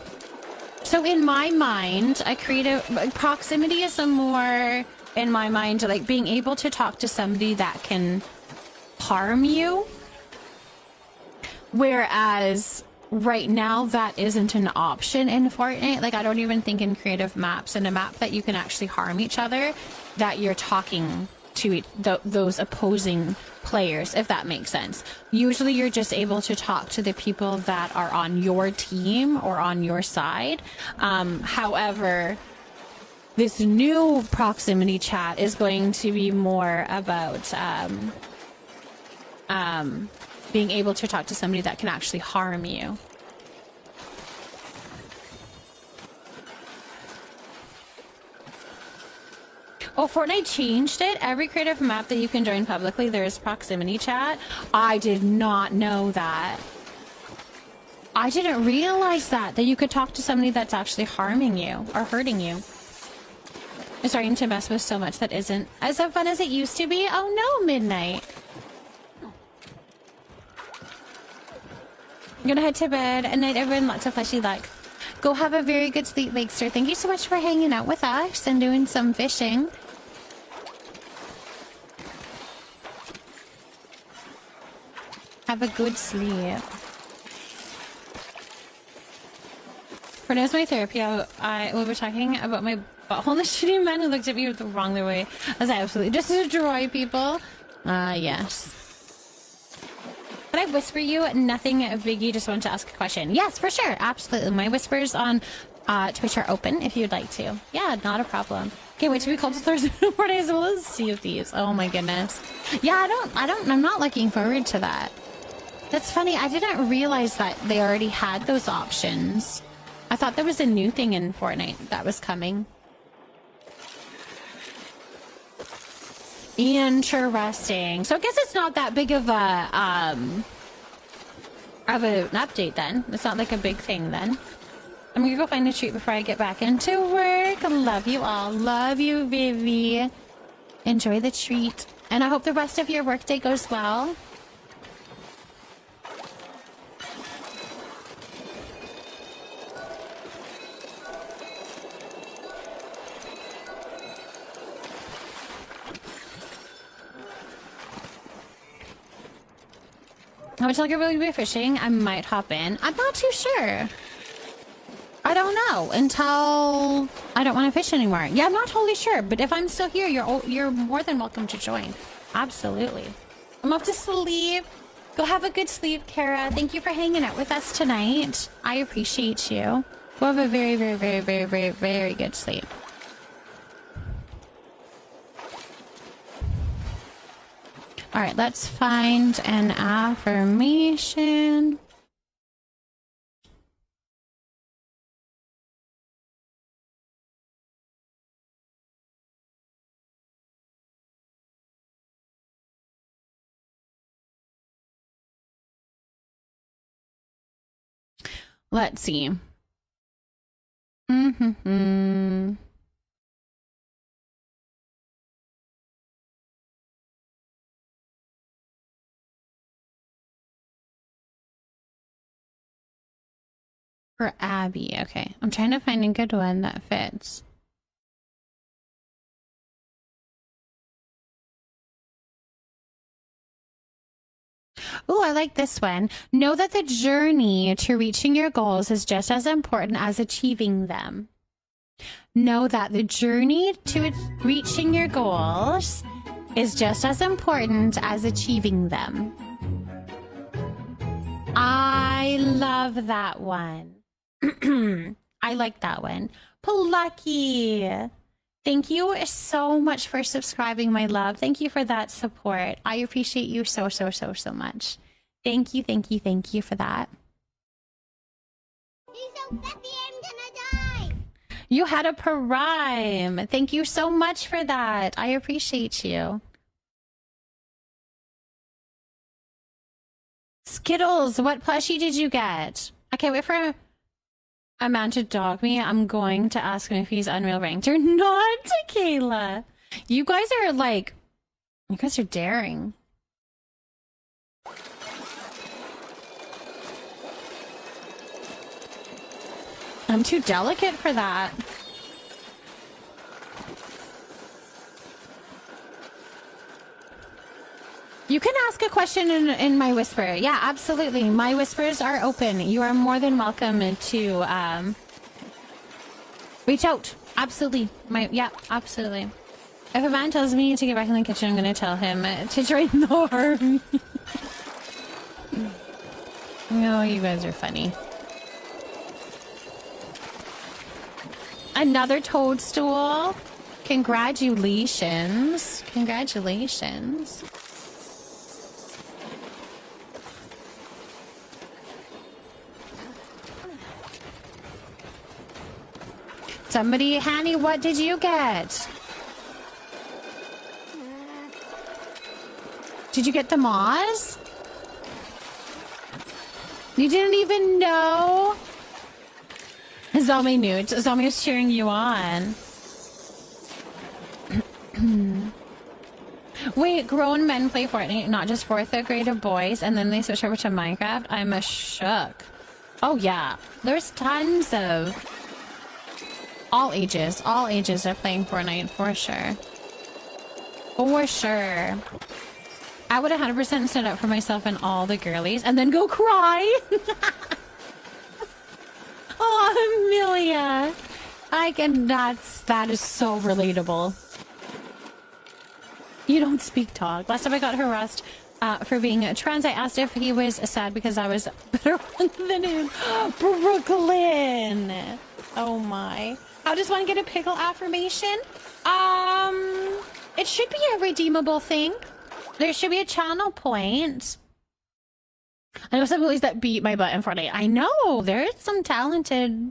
So in my mind, a creative proximity is a more, in my mind, like being able to talk to somebody that can harm you, whereas right now that isn't an option in Fortnite. Like, I don't even think in creative maps, in a map that you can actually harm each other, that you're talking to those opposing players, if that makes sense. Usually you're just able to talk to the people that are on your team or on your side. However, this new proximity chat is going to be more about being able to talk to somebody that can actually harm you. Oh, Fortnite changed it. Every creative map that you can join publicly, there is proximity chat. I did not know that. I didn't realize that you could talk to somebody that's actually harming you or hurting you. It's starting to mess with so much that isn't as fun as it used to be. Oh no, Midnight. I'm gonna head to bed. And night, everyone. Lots of fleshy luck. Go have a very good sleep, Lakester. Thank you so much for hanging out with us and doing some fishing. Have a good sleep. For now, my therapy, I will be talking about my butthole and the shitty man who looked at me the wrong way. As I absolutely just destroy people. Yes. Can I whisper you? Nothing, Viggy, just wanted to ask a question. Yes, for sure. Absolutely. My whispers on Twitch are open if you'd like to. Yeah, not a problem. Can't wait to be called to Thursday morning as well as Sea of Thieves. Oh my goodness. Yeah, I'm not looking forward to that. That's funny. I didn't realize that they already had those options. I thought there was a new thing in Fortnite that was coming. Interesting. So I guess it's not that big of a an update then. It's not like a big thing then. I'm gonna go find a treat before I get back into work. Love you all. Love you, Vivi. Enjoy the treat. And I hope the rest of your workday goes well. How much longer will you be fishing? I might hop in. I'm not too sure. I don't know until I don't want to fish anymore. Yeah, I'm not totally sure. But if I'm still here, you're more than welcome to join. Absolutely. I'm off to sleep. Go have a good sleep, Kara. Thank you for hanging out with us tonight. I appreciate you. Go have a very, very, very, very, very, very good sleep. All right, let's find an affirmation. Let's see. For Abby, okay. I'm trying to find a good one that fits. Oh, I like this one. Know that the journey to reaching your goals is just as important as achieving them. Know that the journey to reaching your goals is just as important as achieving them. I love that one. I like that one. Plucky. Thank you so much for subscribing, my love. Thank you for that support. I appreciate you so much. Thank you for that. You had a prime. Thank you so much for that. I appreciate you. Skittles, what plushie did you get? I can't wait for a man to dog me. I'm going to ask him if he's Unreal ranked or not, Kayla. You guys are like, you guys are daring. I'm too delicate for that. You can ask a question in my whisper. Yeah, absolutely. My whispers are open. You are more than welcome to reach out. Absolutely. Yeah, absolutely. If a man tells me to get back in the kitchen, I'm going to tell him to join the army. Oh, you guys are funny. Another toadstool. Congratulations. Congratulations. Somebody, Hanny, what did you get? Did you get the Moz? You didn't even know? Zombie knew. Zombie was cheering you on. Wait, grown men play Fortnite, not just 4th grade boys, and then they switch over to Minecraft? I'm a shook. Oh yeah, there's tons of... all ages are playing Fortnite for sure. For sure. I would 100% stand up for myself and all the girlies and then go cry. Oh, Amelia. That is so relatable. You don't speak dog. Last time I got harassed for being trans, I asked if he was sad because I was better than him. Brooklyn. Oh my. How does one get a pickle affirmation? It should be a redeemable thing. There should be a channel point. I know some boys that beat my butt in Fortnite. I know there's some talented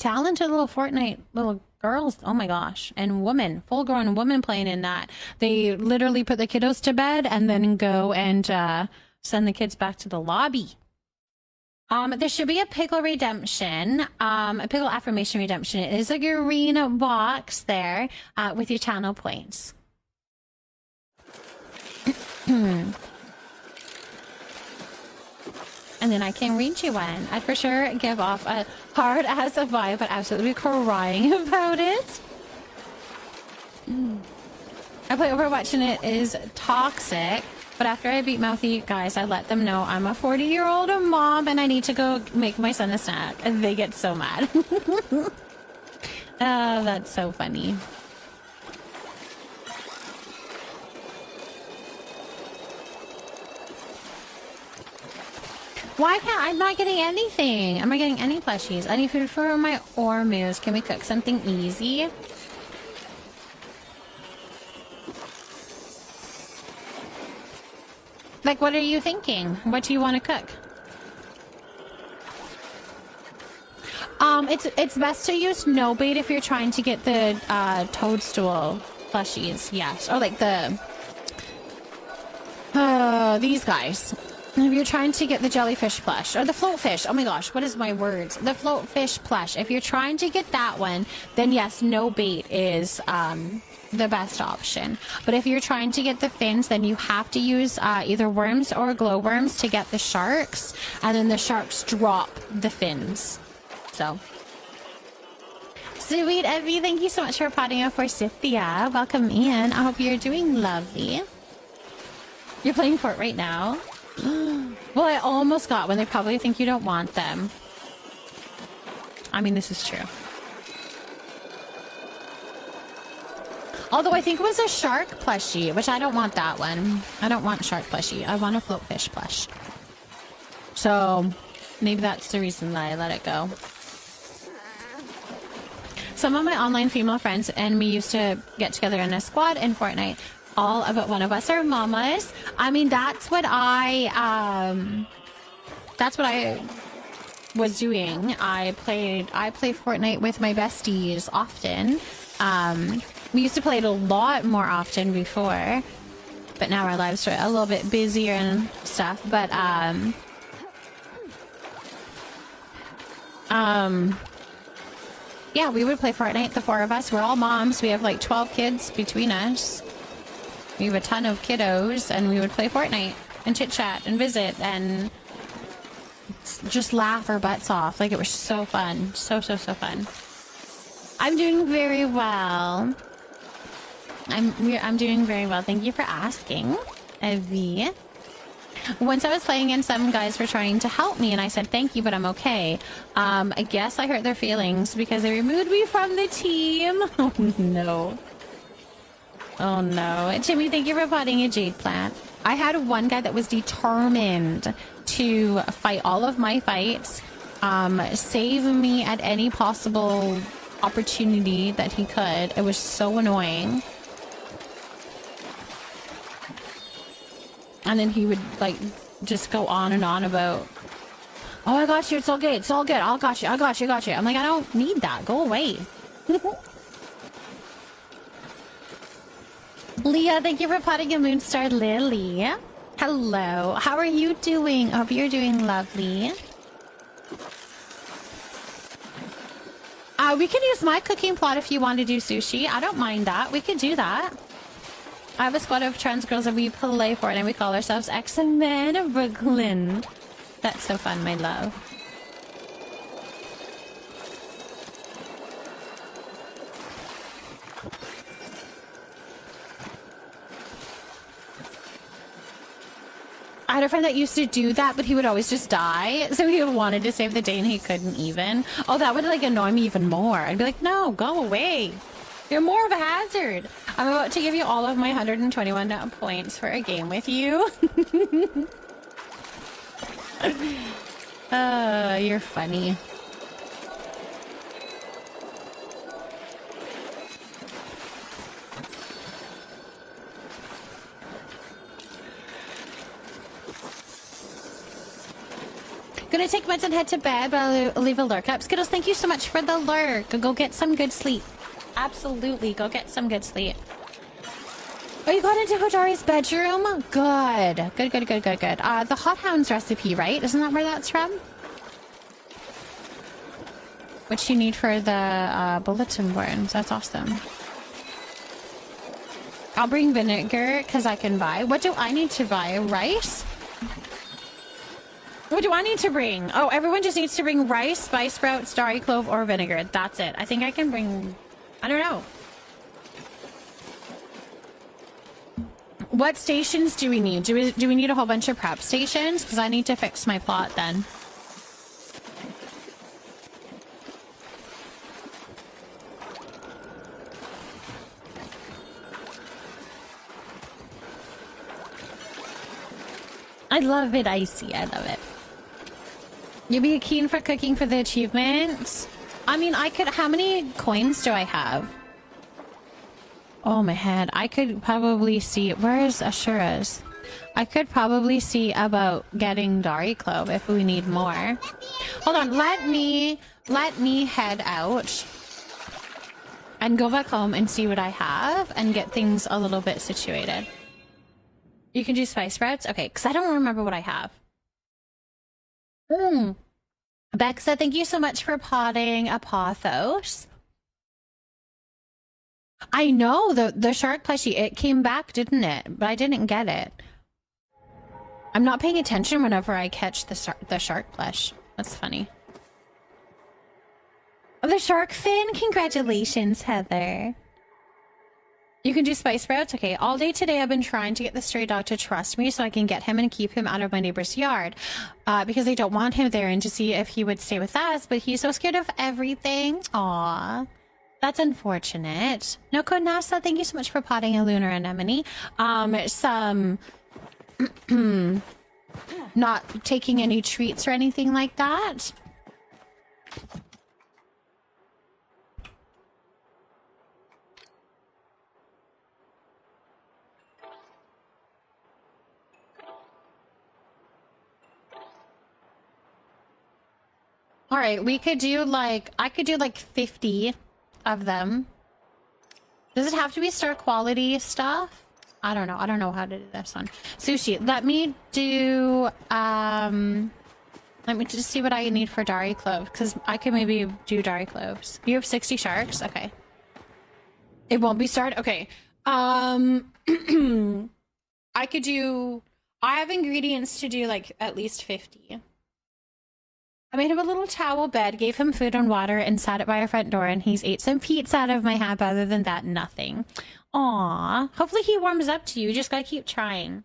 little Fortnite little girls. Oh my gosh, and women, full-grown women playing in that. They literally put the kiddos to bed and then go and send the kids back to the lobby. There should be a pickle redemption, a pickle affirmation redemption. It is a green box there with your channel points. And then I can read you one. I'd for sure give off a hard ass vibe, but absolutely crying about it. I play Overwatch and it is toxic. But after I beat mouthy guys, I let them know I'm a 40-year-old mom and I need to go make my son a snack. And they get so mad. Oh, that's so funny. Why can't I'm not getting anything? I'm not getting any plushies. I need food for my Ormus. Can we cook something easy? Like, what are you thinking? What do you want to cook? It's best to use no bait if you're trying to get the toadstool plushies. Yes, or like the these guys. If you're trying to get the jellyfish plush or the floatfish, oh my gosh, what is my words? The floatfish plush. If you're trying to get that one, then yes, no bait is the best option. But if you're trying to get the fins, then you have to use either worms or glowworms to get the sharks, and then the sharks drop the fins. So sweet Evie, thank you so much for potting up for Cynthia. Welcome in. I hope you're doing lovely. You're playing Fort right now. Well, I almost got one. They probably think you don't want them. I mean, this is true. Although I think it was a shark plushie, which I don't want that one. I don't want shark plushie. I want a floatfish plush. So maybe that's the reason that I let it go. Some of my online female friends and me used to get together in a squad in Fortnite. All but one of us are mamas. I mean, that's what I was doing. I play Fortnite with my besties often. We used to play it a lot more often before, but now our lives are a little bit busier and stuff. But yeah, we would play Fortnite, the four of us. We're all moms. We have like 12 kids between us. We have a ton of kiddos, and we would play Fortnite and chit-chat and visit and just laugh our butts off. Like, it was so fun. So fun. I'm doing very well. I'm doing very well. Thank you for asking, Evie. Once I was playing and some guys were trying to help me and I said thank you, but I'm okay. I guess I hurt their feelings because they removed me from the team. Oh no. Oh no. Jimmy, thank you for potting a jade plant. I had one guy that was determined to fight all of my fights, save me at any possible opportunity that he could. It was so annoying. And then he would, like, just go on and on about, oh, I got you, it's all good, it's all good, I got you. I'm like, I don't need that, go away. Leah, thank you for potting a Moonstar Lily. Hello, how are you doing? Hope you're doing lovely. We can use my cooking plot if you want to do sushi. I don't mind that, we could do that. I have a squad of trans girls that we play for, and we call ourselves X-Men of Brooklyn. That's so fun, my love. I had a friend that used to do that, but he would always just die. So he wanted to save the day and he couldn't even. Oh, that would like annoy me even more. I'd be like, no, go away. You're more of a hazard. I'm about to give you all of my 121 points for a game with you. You're funny. Gonna take meds and head to bed, but I'll leave a lurk up. Skittles, thank you so much for the lurk. Go get some good sleep. Absolutely, go get some good sleep. Oh, you got into Hodari's bedroom? Good. Good. The Hot Hounds recipe, right? Isn't that where that's from? Which you need for the bulletin boards. That's awesome. I'll bring vinegar, because I can buy. What do I need to buy? Rice? What do I need to bring? Oh, everyone just needs to bring rice, spice sprouts, starry clove, or vinegar. That's it. I think I can bring... I don't know. What stations do we need? Do we need a whole bunch of prep stations? Because I need to fix my plot then. I love it, Icy. I love it. You'd be keen for cooking for the achievements? I mean, I could... How many coins do I have? Oh, my head. I could probably see... Where's Ashura's? I could probably see about getting Dari Clove if we need more. Hold on. Let me head out and go back home and see what I have and get things a little bit situated. You can do spice sprouts? Okay, because I don't remember what I have. Bexa, thank you so much for potting Apothos. I know, the shark plushie, it came back, didn't it? But I didn't get it. I'm not paying attention whenever I catch the shark plush. That's funny. Oh, the shark fin? Congratulations, Heather. You can do spice sprouts? Okay, all day today I've been trying to get the stray dog to trust me so I can get him and keep him out of my neighbor's yard. Because they don't want him there, and to see if he would stay with us, but he's so scared of everything. Aww. That's unfortunate. No Code NASA, thank you so much for potting a lunar anemone. Not taking any treats or anything like that. All right, we could do like, I could do like 50 of them. Does it have to be star quality stuff? I don't know. I don't know how to do this one. Sushi, let me do, let me just see what I need for Dari Clove, because I could maybe do Dari Cloves. You have 60 sharks? Okay. It won't be starred? Okay. I could do, I have ingredients to do like at least 50. I made him a little towel bed, gave him food and water, and sat it by our front door, and he's ate some pizza out of my hand, but other than that, nothing. Aww. Hopefully he warms up to you. You just gotta keep trying.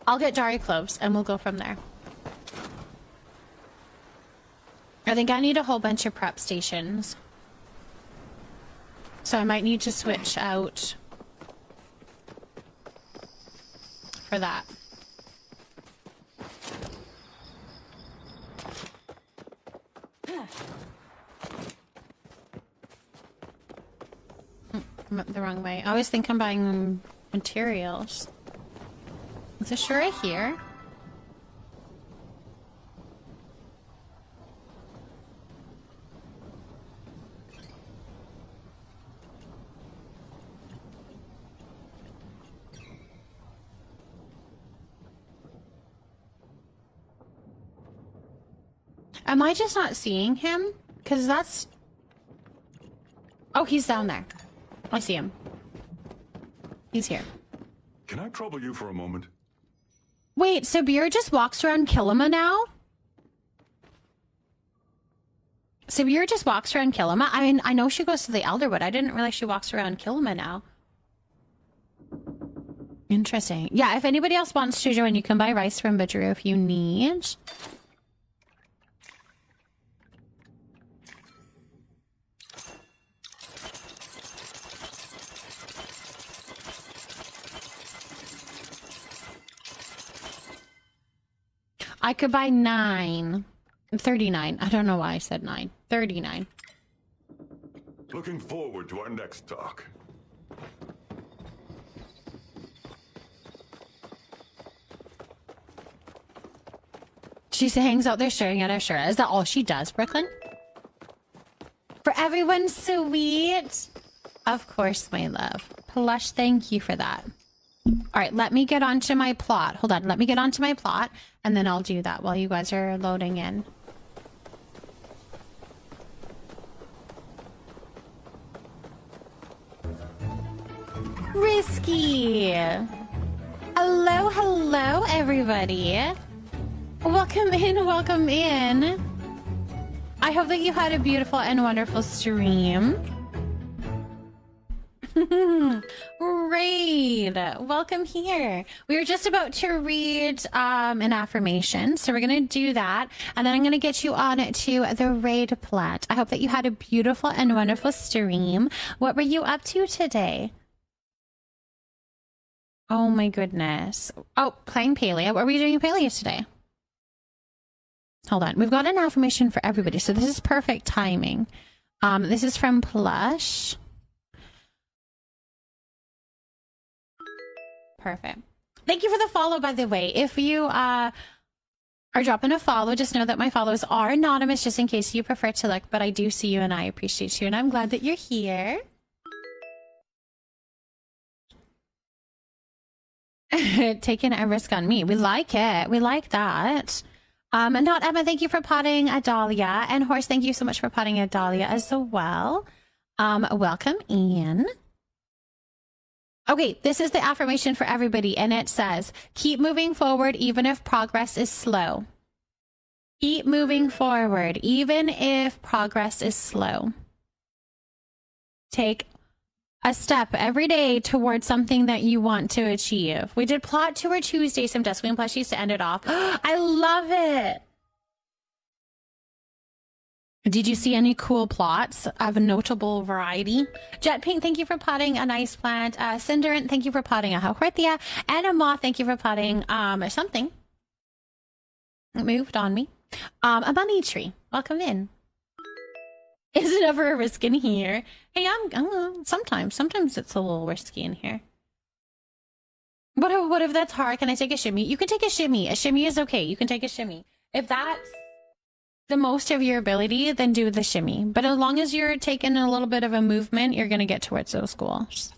I'll get Dari Cloves, and we'll go from there. I think I need a whole bunch of prep stations. So I might need to switch out for that. I'm up the wrong way. I always think I'm buying materials. Is this sure here? Am I just not seeing him? Because that's... Oh, he's down there. I see him. He's here. Can I trouble you for a moment? Wait, Sabir just walks around Kilima now? Sabir just walks around Kilima? I mean, I know she goes to the Elderwood. I didn't realize she walks around Kilima now. Interesting. Yeah, if anybody else wants to join, you can buy rice from Bidgeru if you need. I could buy 9. 39. I don't know why I said 9. 39. Looking forward to our next talk. She hangs out there staring at Ashura. Is that all she does, Brooklyn? For everyone sweet. Of course, my love. Plush, thank you for that. All right, let me get onto my plot. Hold on, let me get onto my plot, and then I'll do that while you guys are loading in. Risky! Hello, hello, everybody. Welcome in, welcome in. I hope that you had a beautiful and wonderful stream. Raid, welcome here. We were just about to read an affirmation, so we're gonna do that, and then I'm gonna get you on to the raid plat. I hope that you had a beautiful and wonderful stream. What were you up to today? Oh my goodness. Oh, playing Palia. What were you doing in Palia today? Hold on, we've got an affirmation for everybody, so this is perfect timing. This is from Plush. Perfect. Thank you for the follow, by the way. If you are dropping a follow, just know that my follows are anonymous, just in case you prefer to look, but I do see you and I appreciate you, and I'm glad that you're here. Taking a risk on me. We like it. We like that. And not Emma, thank you for potting Adalia. And Horse, thank you so much for potting Adalia as well. Welcome in. Okay, this is the affirmation for everybody, and it says, keep moving forward even if progress is slow. Keep moving forward even if progress is slow. Take a step every day towards something that you want to achieve. We did Plot Tour Tuesday, some Dustwing plushies to end it off. I love it! Did you see any cool plots of a notable variety? Jet Pink, thank you for potting a nice plant. Cinderant, thank you for potting a Hauhorthia. And a Moth, thank you for potting something. It moved on me. A Bunny Tree, welcome in. Is it ever a risk in here? Hey, sometimes it's a little risky in here. What if that's hard? Can I take a shimmy? You can take a shimmy. A shimmy is okay. You can take a shimmy. If that's the most of your ability, then do the shimmy. But as long as you're taking a little bit of a movement, you're going to get towards those goals.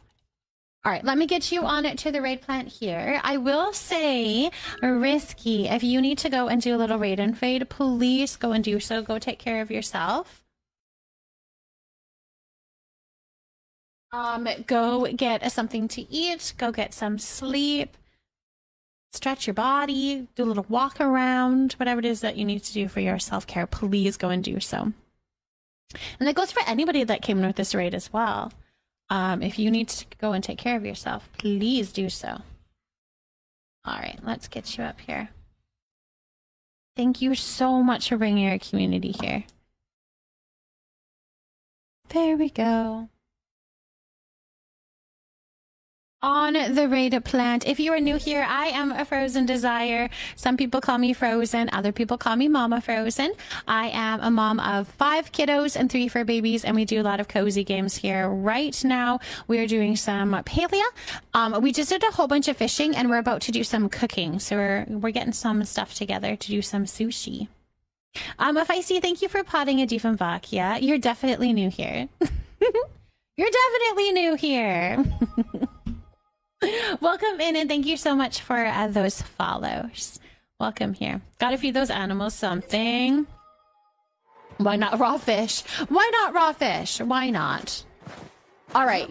All right, let me get you on it to the raid plant here. I will say, risky. If you need to go and do a little raid and fade, please go and do so. Go take care of yourself. Go get something to eat. Go get some sleep. Stretch your body. Do a little walk around. Whatever it is that you need to do for your self-care, please go and do so. And that goes for anybody that came in with this raid as well. If you need to go and take care of yourself, please do so. All right, let's get you up here. Thank you so much for bringing your community here. There we go. On the raid plant. If you are new here, I am a Frozen Desire. Some people call me Frozen. Other people call me Mama Frozen. I am a mom of 5 kiddos and 3 fur babies, and we do a lot of cozy games here. Right now, we are doing some palea. We just did a whole bunch of fishing, and we're about to do some cooking. So we're getting some stuff together to do some sushi. Feisty, thank you for potting a Diefenbach. You're definitely new here. You're definitely new here. Welcome in, and thank you so much for those follows. Welcome here. Gotta feed those animals something. Why not raw fish? Why not raw fish? Why not? All right,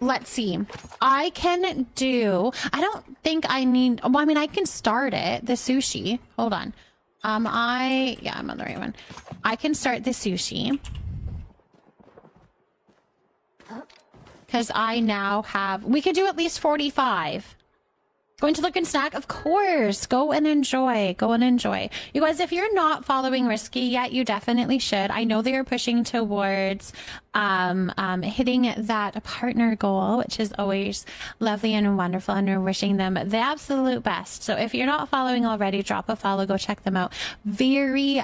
let's see. I can do, I don't think I need, well, I mean, I can start it, the sushi. Hold on. I'm on the right one. I can start the sushi. Because I now have, we could do at least 45. Going to look and snack? Of course. Go and enjoy. Go and enjoy. You guys, if you're not following Risky yet, you definitely should. I know they are pushing towards hitting that partner goal, which is always lovely and wonderful, and we're wishing them the absolute best. So if you're not following already, drop a follow. Go check them out. Very,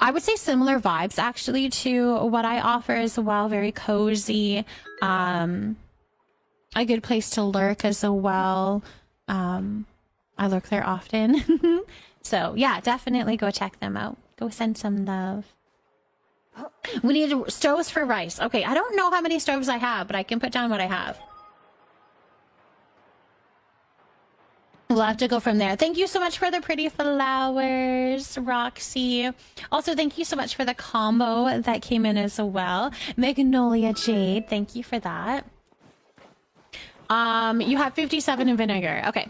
I would say similar vibes actually to what I offer as well. Very cozy, a good place to lurk as well. I lurk there often. So yeah, definitely go check them out. Go send some love. We need stoves for rice. Okay, I don't know how many stoves I have, but I can put down what I have. We'll have to go from there. Thank you so much for the pretty flowers, Roxy. Also, thank you so much for the combo that came in as well. Magnolia Jade, thank you for that. You have 57 in vinegar. Okay.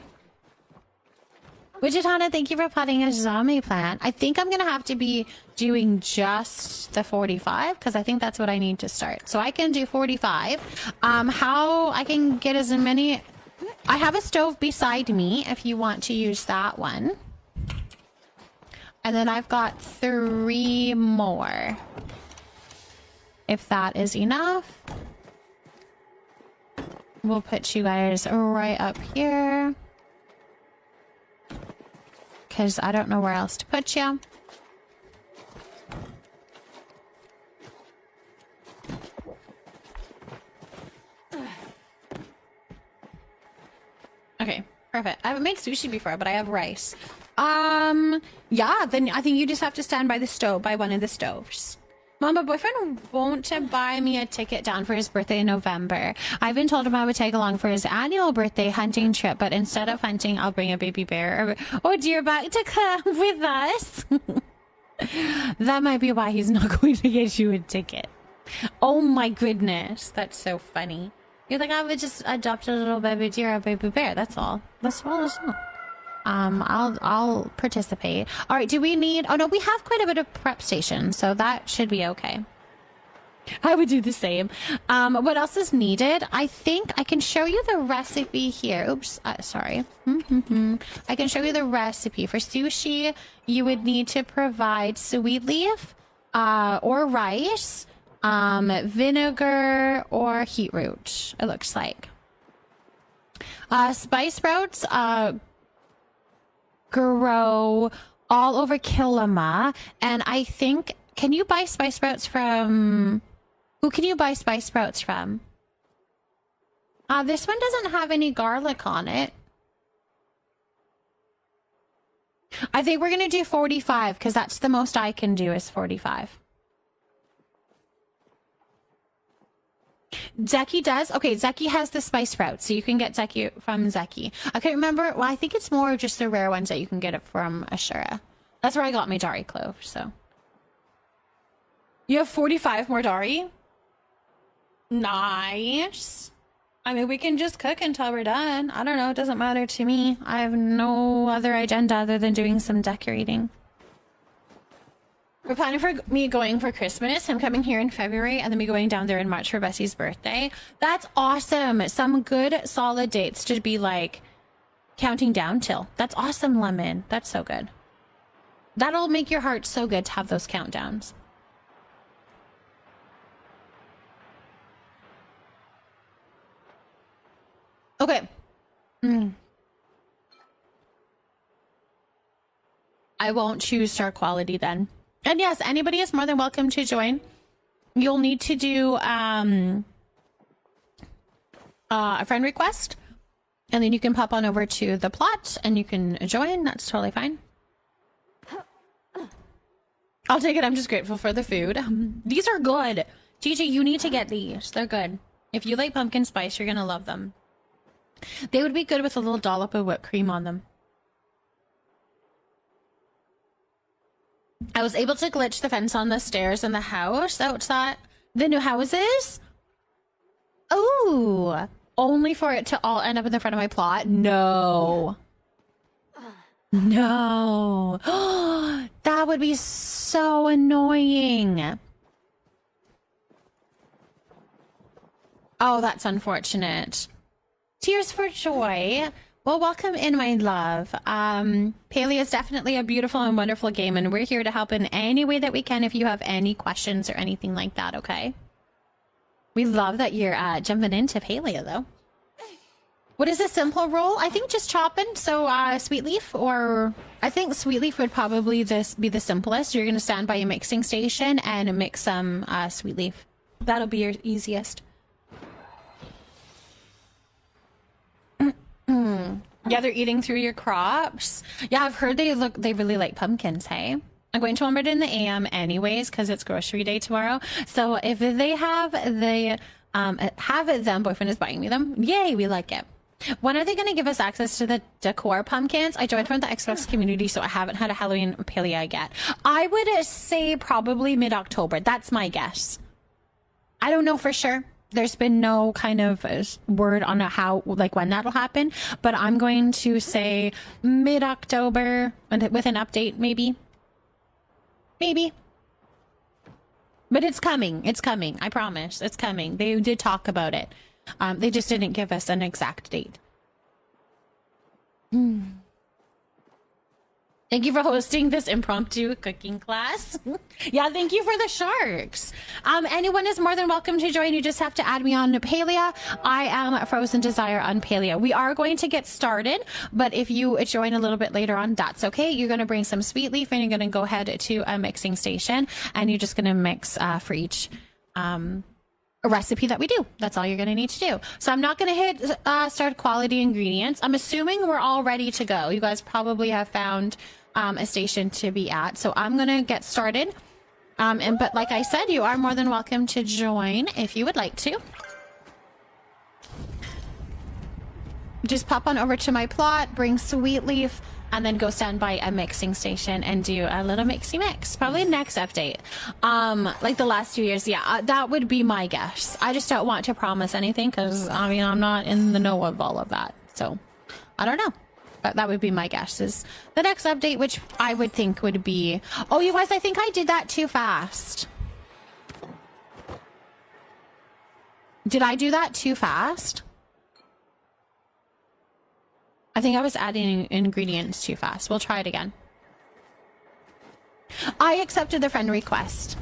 Wichitana, thank you for potting a zombie plant. I think I'm going to have to be doing just the 45 because I think that's what I need to start. So I can do 45. How I can get as many... I have a stove beside me if you want to use that one. And then I've got 3 more. If that is enough. We'll put you guys right up here. Because I don't know where else to put you. Okay, perfect. I haven't made sushi before, but I have rice. Yeah, then I think you just have to stand by the stove, by one of the stoves. Mom, my boyfriend won't buy me a ticket down for his birthday in November. I've been told him I would tag along for his annual birthday hunting trip, but instead of hunting, I'll bring a baby bear or deerback to come with us. That might be why he's not going to get you a ticket. Oh my goodness, that's so funny. You're like, I would just adopt a little baby deer or a baby bear. That's all. That's all. I'll participate. All right. Do we need? Oh no, we have quite a bit of prep station, so that should be okay. I would do the same. What else is needed? I think I can show you the recipe here. Oops. Sorry. I can show you the recipe for sushi. You would need to provide sweet leaf, or rice. Vinegar or heat root, it looks like. Spice sprouts grow all over Kilima, and I think Can you buy spice sprouts from... Who can you buy spice sprouts from? This one doesn't have any garlic on it. I think we're going to do 45 because that's the most I can do is 45. Zeki does? Okay, Zeki has the spice sprouts, so you can get Zeki from Zeki. I can't remember. Well, I think it's more just the rare ones that you can get it from Ashura. That's where I got my Dari clove, so. You have 45 more Dari? Nice. I mean, we can just cook until we're done. I don't know. It doesn't matter to me. I have no other agenda other than doing some decorating. We're planning for me going for Christmas. I'm coming here in February and then me going down there in March for Bessie's birthday. That's awesome. Some good solid dates to be like counting down till. That's awesome, Lemon. That's so good. That'll make your heart so good to have those countdowns. Okay. I won't choose star quality then. And yes, anybody is more than welcome to join. You'll need to do a friend request. And then you can pop on over to the plot and you can join. That's totally fine. I'll take it. I'm just grateful for the food. These are good. TJ, you need to get these. They're good. If you like pumpkin spice, you're going to love them. They would be good with a little dollop of whipped cream on them. I was able to glitch the fence on the stairs in the house outside the new houses. Oh, only for it to all end up in the front of my plot. No. No. That would be so annoying. Oh, that's unfortunate. Tears for joy. Well, welcome in, my love. Paleo is definitely a beautiful and wonderful game, and we're here to help in any way that we can if you have any questions or anything like that, okay? We love that you're jumping into Paleo, though. What is a simple roll? I think just chopping, so sweet leaf, or I think sweet leaf would probably be the simplest. You're going to stand by a mixing station and mix some sweet leaf. That'll be your easiest. Yeah, they're eating through your crops. Yeah, I've heard they really like pumpkins, hey? I'm going to Walmart in the AM anyways because it's grocery day tomorrow. So if they have them, boyfriend is buying me them. Yay, we like it. When are they going to give us access to the decor pumpkins? I joined from the Xbox community, so I haven't had a Halloween Paleo yet. I would say probably mid-October. That's my guess. I don't know for sure. There's been no kind of word on how, like, when that'll happen, but I'm going to say mid-October with an update, maybe. Maybe. But it's coming. It's coming. I promise. It's coming. They did talk about it. They just didn't give us an exact date. Thank you for hosting this impromptu cooking class. Yeah, thank you for the sharks. Anyone is more than welcome to join. You just have to add me on Paleo. I am Frozen Desire on Paleo. We are going to get started, but if you join a little bit later on, that's okay. You're going to bring some sweet leaf and you're going to go ahead to a mixing station and you're just going to mix for each a recipe that we do. That's all you're going to need to do. So I'm not going to hit start quality ingredients. I'm assuming we're all ready to go. You guys probably have found a station to be at. So I'm going to get started. But like I said, you are more than welcome to join if you would like to. Just pop on over to my plot, bring sweet leaf, and then go stand by a mixing station and do a little mixy mix. Probably next update. Like the last 2 years. Yeah, that would be my guess. I just don't want to promise anything because, I mean, I'm not in the know of all of that. So, I don't know. But that would be my guess is the next update, which I would think would be... Oh, you guys, I think I did that too fast. Did I do that too fast? I think I was adding ingredients too fast. We'll try it again. I accepted the friend request.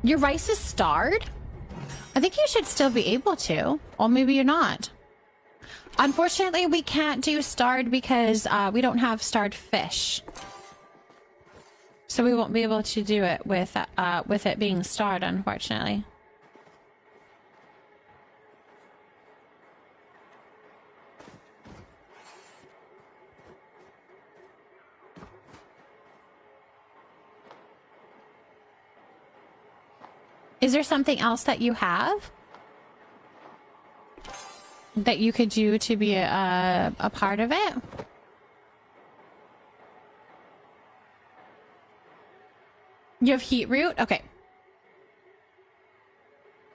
Your rice is starred? I think you should still be able to. Or maybe you're not. Unfortunately, we can't do starred because we don't have starred fish. So we won't be able to do it with it being starred, unfortunately. Is there something else that you have that you could do to be a part of it? You have heat root? Okay.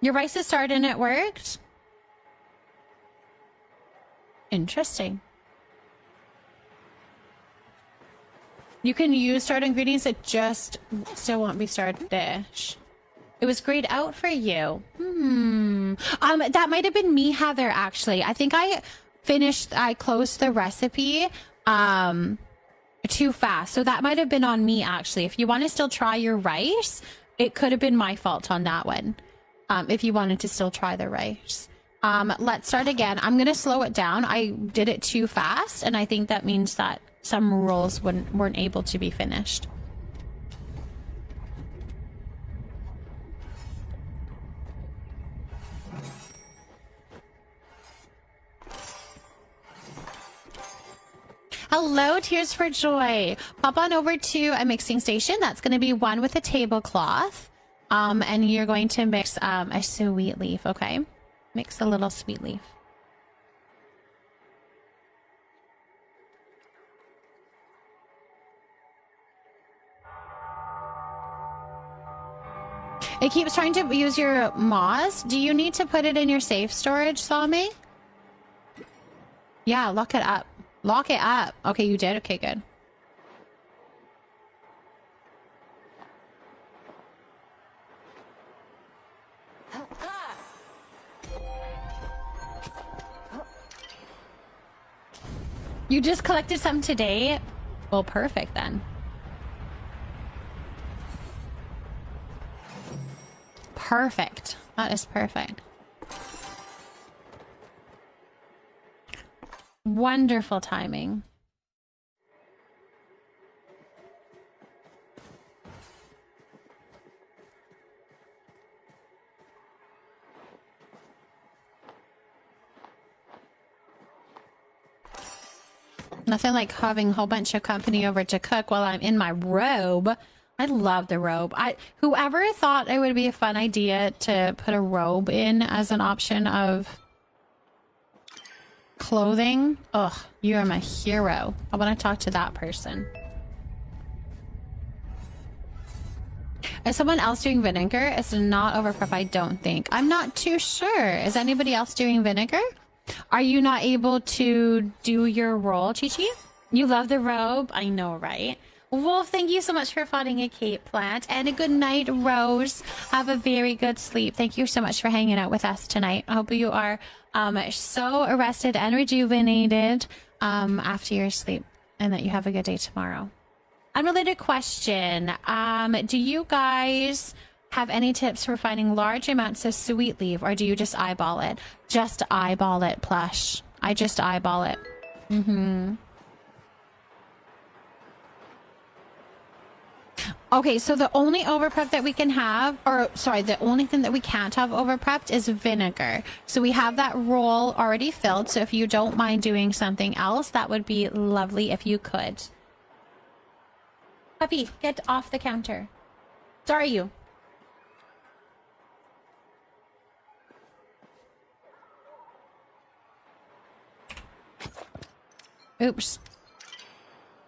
Your rice is started and it worked? Interesting. You can use starred ingredients, it just still won't be starred dish. It was grayed out for you. That might have been me, Heather, actually. I think I closed the recipe too fast. So that might have been on me, actually. If you want to still try your rice, it could have been my fault on that one. If you wanted to still try the rice. Let's start again. I'm going to slow it down. I did it too fast, and I think that means that some rolls weren't able to be finished. Hello, Tears for Joy. Pop on over to a mixing station. That's going to be one with a tablecloth. And you're going to mix a sweet leaf, okay? Mix a little sweet leaf. It keeps trying to use your moss. Do you need to put it in your safe storage, 𝔹𝕃ℂ𝔻? Yeah, lock it up. Lock it up. Okay, you did? Okay, good. You just collected some today? Well, perfect then. Perfect. That is perfect. Wonderful timing. Nothing like having a whole bunch of company over to cook while I'm in my robe. I love the robe. Whoever thought it would be a fun idea to put a robe in as an option of clothing. Ugh, you are my hero. I want to talk to that person. Is someone else doing vinegar? It's not overprep, I don't think. I'm not too sure. Is anybody else doing vinegar? Are you not able to do your roll, Chi-Chi? You love the robe? I know, right? Wolf, thank you so much for finding a Cape plant. And a good night, Rose. Have a very good sleep. Thank you so much for hanging out with us tonight. I hope you are so rested and rejuvenated after your sleep, and that you have a good day tomorrow. Unrelated question. Do you guys have any tips for finding large amounts of sweet leaf, or do you just eyeball it? Just eyeball it, Plush. I just eyeball it. Okay, so the only overprep that we can have, or sorry, the only thing that we can't have overprepped is vinegar. So we have that roll already filled. So if you don't mind doing something else, that would be lovely if you could. Puppy, get off the counter. Sorry, you. Oops.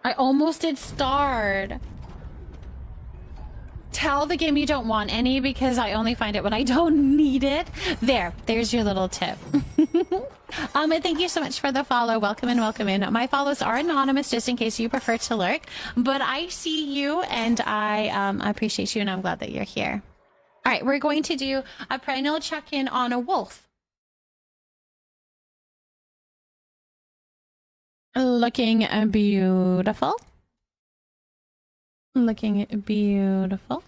I almost did starred. Tell the game you don't want any, because I only find it when I don't need it. There's your little tip. And thank you so much for the follow. Welcome in, welcome in. My follows are anonymous, just in case you prefer to lurk. But I see you, and I appreciate you, and I'm glad that you're here. All right, we're going to do a perennial check-in on a wolf. Looking beautiful. Looking beautiful.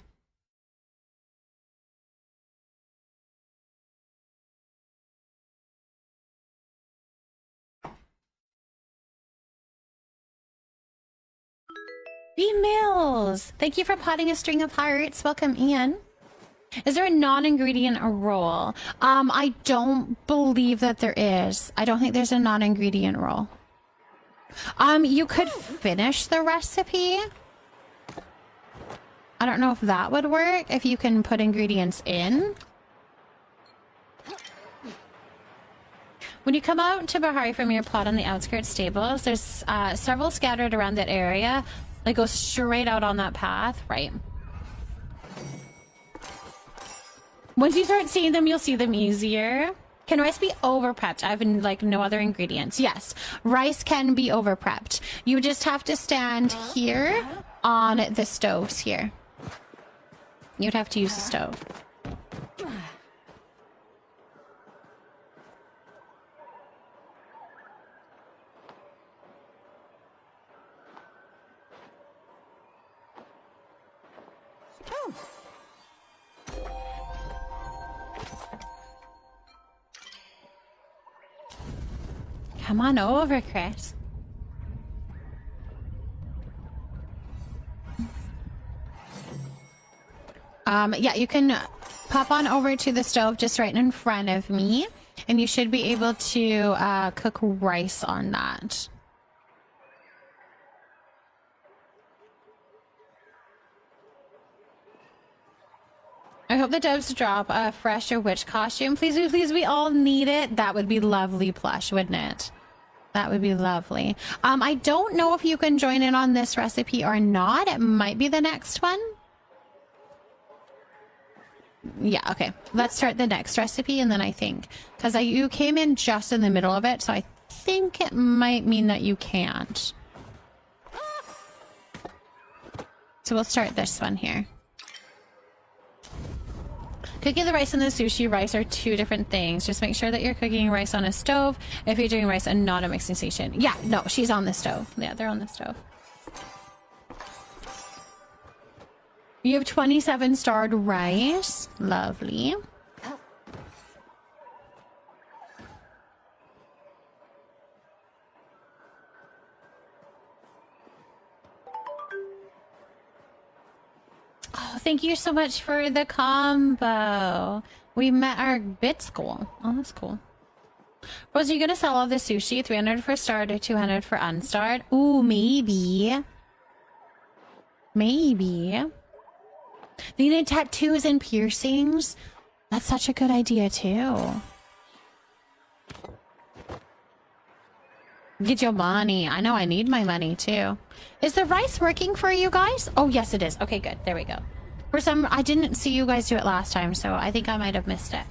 B Mills, thank you for potting a string of hearts. Welcome, Ian. Is there a non-ingredient roll? I don't believe that there is. I don't think there's a non-ingredient roll. You could finish the recipe. I don't know if that would work, if you can put ingredients in. When you come out to Bahari from your plot on the outskirts stables, there's several scattered around that area. Like, go straight out on that path, right? Once you start seeing them, you'll see them easier. Can rice be over-prepped? I have, like, no other ingredients. Yes, rice can be over-prepped. You just have to stand here on the stoves here. You'd have to use the stove. Come on over, Chris. Yeah, you can pop on over to the stove just right in front of me, and you should be able to cook rice on that. I hope the doves drop a fresher witch costume. Please, please, we all need it. That would be lovely, Plush, wouldn't it? That would be lovely. I don't know if you can join in on this recipe or not. It might be the next one. Yeah, okay. Let's start the next recipe, and then I think, because you came in just in the middle of it, so I think it might mean that you can't. So we'll start this one here. Cooking the rice and the sushi rice are two different things. Just make sure that you're cooking rice on a stove if you're doing rice and not a mixing station. Yeah, no, she's on the stove. Yeah, they're on the stove. You have 27 starred rice. Lovely. Oh, thank you so much for the combo. We met our bits goal. Oh, that's cool. Rose, are you gonna sell all the sushi? 300 for starred or 200 for unstarred? Ooh, maybe. Maybe. They need tattoos and piercings. That's such a good idea, too. Get your money. I know I need my money, too. Is the rice working for you guys? Oh, yes, it is. Okay, good. There we go. For some, I didn't see you guys do it last time, so I think I might have missed it.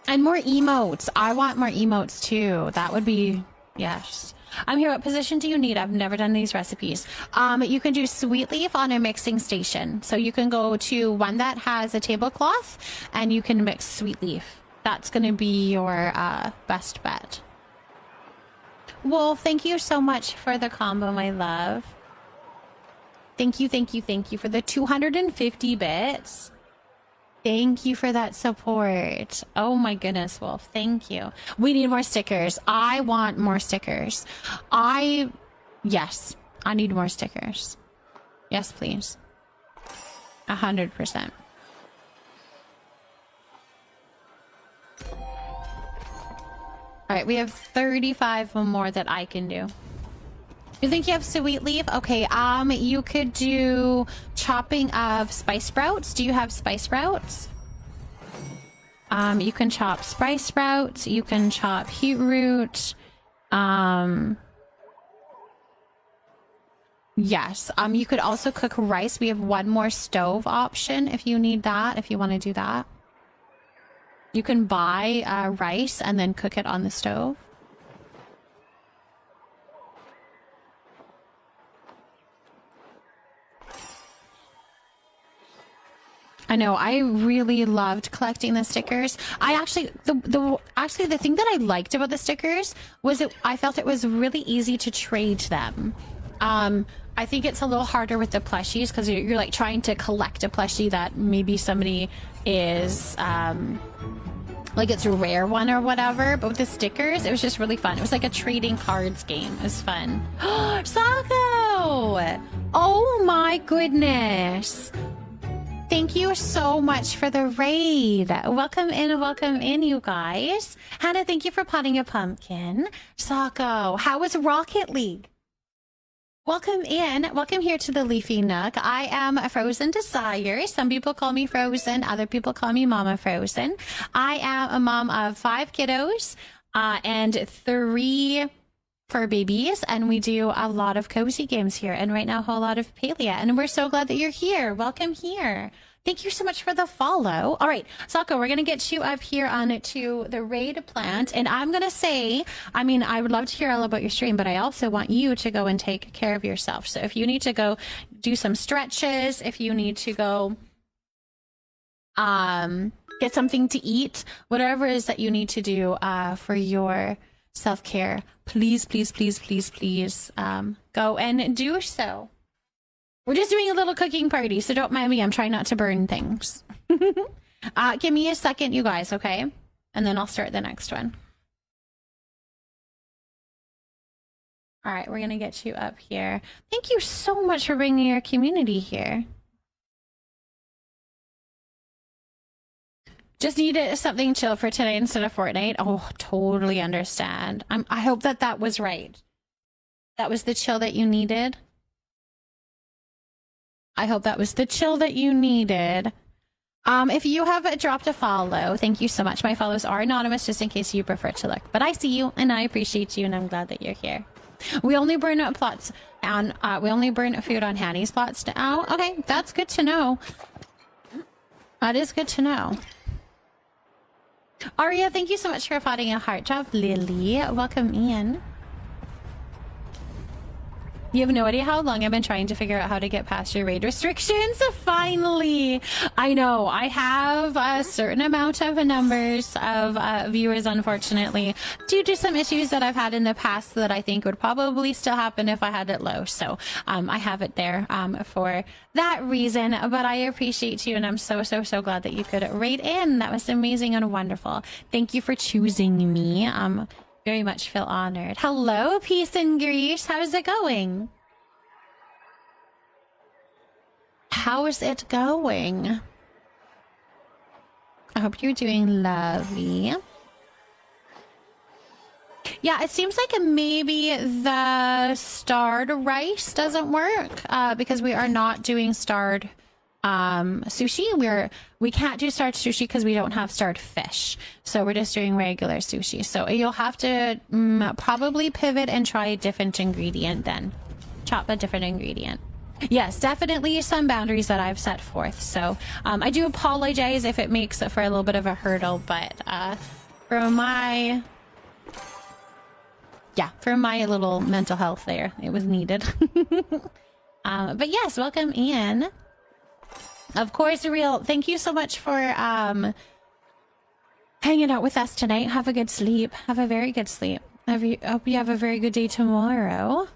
And more emotes. I want more emotes, too. That would be... Yes. I'm here. What position do you need? I've never done these recipes. You can do sweet leaf on a mixing station. So you can go to one that has a tablecloth and you can mix sweet leaf. That's going to be your best bet. Well, thank you so much for the combo, my love. Thank you, thank you, thank you for the 250 bits. Thank you for that support. Oh my goodness, Wolf. Thank you. We need more stickers. I want more stickers. Yes, I need more stickers. Yes, please. 100%. All right, we have 35 more that I can do. You think you have sweet leaf? Okay, you could do chopping of spice sprouts. Do you have spice sprouts? You can chop spice sprouts. You can chop beetroot. Yes. You could also cook rice. We have one more stove option if you need that, if you want to do that. You can buy rice and then cook it on the stove. I know, I really loved collecting the stickers. I actually, the thing that I liked about the stickers was that I felt it was really easy to trade them. I think it's a little harder with the plushies because you're like trying to collect a plushie that maybe somebody is like it's a rare one or whatever, but with the stickers, it was just really fun. It was like a trading cards game. It was fun. Sako! Oh my goodness. Thank you so much for the raid. Welcome in, you guys. Hannah, thank you for potting a pumpkin. Sako, how was Rocket League? Welcome in. Welcome here to the Leafy Nook. I am a Frozen Desire. Some people call me Frozen. Other people call me Mama Frozen. I am a mom of 5 kiddos and 3 fur babies. And we do a lot of cozy games here. And right now, a whole lot of Palea. And we're so glad that you're here. Welcome here. Thank you so much for the follow. All right, Sako, we're going to get you up here on to the raid plant. And I'm going to say, I mean, I would love to hear all about your stream, but I also want you to go and take care of yourself. So if you need to go do some stretches, if you need to go get something to eat, whatever it is that you need to do for your self-care, please, please, please, please, please go and do so. We're just doing a little cooking party, so don't mind me. I'm trying not to burn things. Give me a second, you guys, okay? And then I'll start the next one. All right, we're going to get you up here. Thank you so much for bringing your community here. Just needed something chill for today instead of Fortnite. Oh, totally understand. I hope that that was right. That was the chill that you needed. I hope that was the chill that you needed. If you have dropped a follow, thank you so much. My follows are anonymous just in case you prefer to look. But I see you and I appreciate you and I'm glad that you're here. We only burn plots on we only burn food on Hanny's plots now. Okay, that's good to know. That is good to know. Aria, thank you so much for potting a heart job. Lily, welcome in. You have no idea how long I've been trying to figure out how to get past your raid restrictions. Finally! I know, I have a certain amount of numbers of viewers, unfortunately, due to some issues that I've had in the past that I think would probably still happen if I had it low. So I have it there for that reason. But I appreciate you, and I'm so glad that you could raid in. That was amazing and wonderful. Thank you for choosing me. Very much feel honored. Hello, Peace and Greece. How's it going? How is it going? I hope you're doing lovely. Yeah, it seems like maybe the starred rice doesn't work because we are not doing starred sushi. We can't do starred sushi because we don't have starred fish, so we're just doing regular sushi. So you'll have to probably pivot and try a different ingredient, then chop a different ingredient. Yes, definitely some boundaries that I've set forth, so I do apologize if it makes it for a little bit of a hurdle, but for my little mental health there, it was needed. But yes, welcome in. Of course, Real, thank you so much for hanging out with us tonight. Have a good sleep. Have a very good sleep. Hope you have a very good day tomorrow.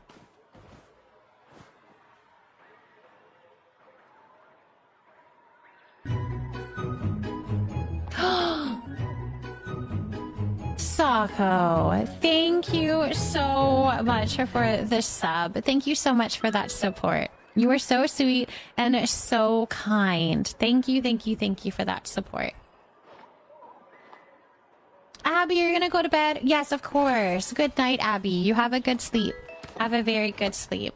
Sako, thank you so much for the sub. Thank you so much for that support. You are so sweet and so kind. Thank you for that support. Abby, you're gonna go to bed? Yes, of course. Good night, Abby. You have a good sleep. Have a very good sleep.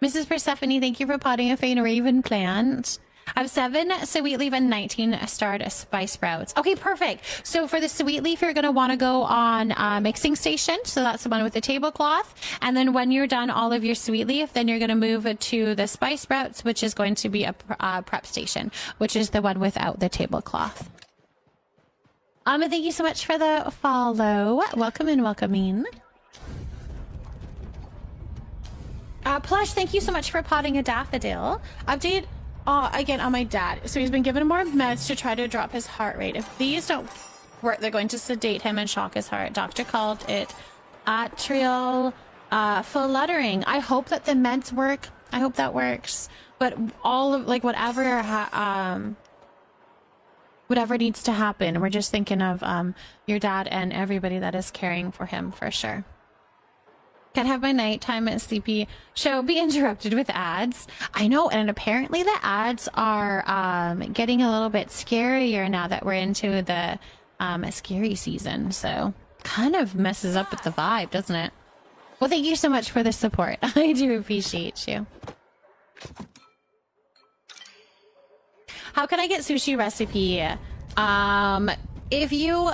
Mrs. Persephone, thank you for potting a faint raven plant. I have 7 sweet leaf and 19 starred spice sprouts. Okay, perfect. So for the sweet leaf, you're going to want to go on mixing station. So that's the one with the tablecloth. And then when you're done all of your sweet leaf, then you're going to move it to the spice sprouts, which is going to be a prep station, which is the one without the tablecloth. Thank you so much for the follow. Welcome in, welcome in. Plush, thank you so much for potting a daffodil. Update again on my dad. So he's been given more meds to try to drop his heart rate. If these don't work, they're going to sedate him and shock his heart. Doctor called it atrial fluttering. I hope that the meds work. I hope that works. But all of, like, whatever whatever needs to happen. We're just thinking of your dad and everybody that is caring for him for sure. Can't have my nighttime sleepy show be interrupted with ads. I know, and apparently the ads are getting a little bit scarier now that we're into the scary season. So kind of messes up with the vibe, doesn't it? Well, thank you so much for the support. I do appreciate you. How can I get sushi recipe? If you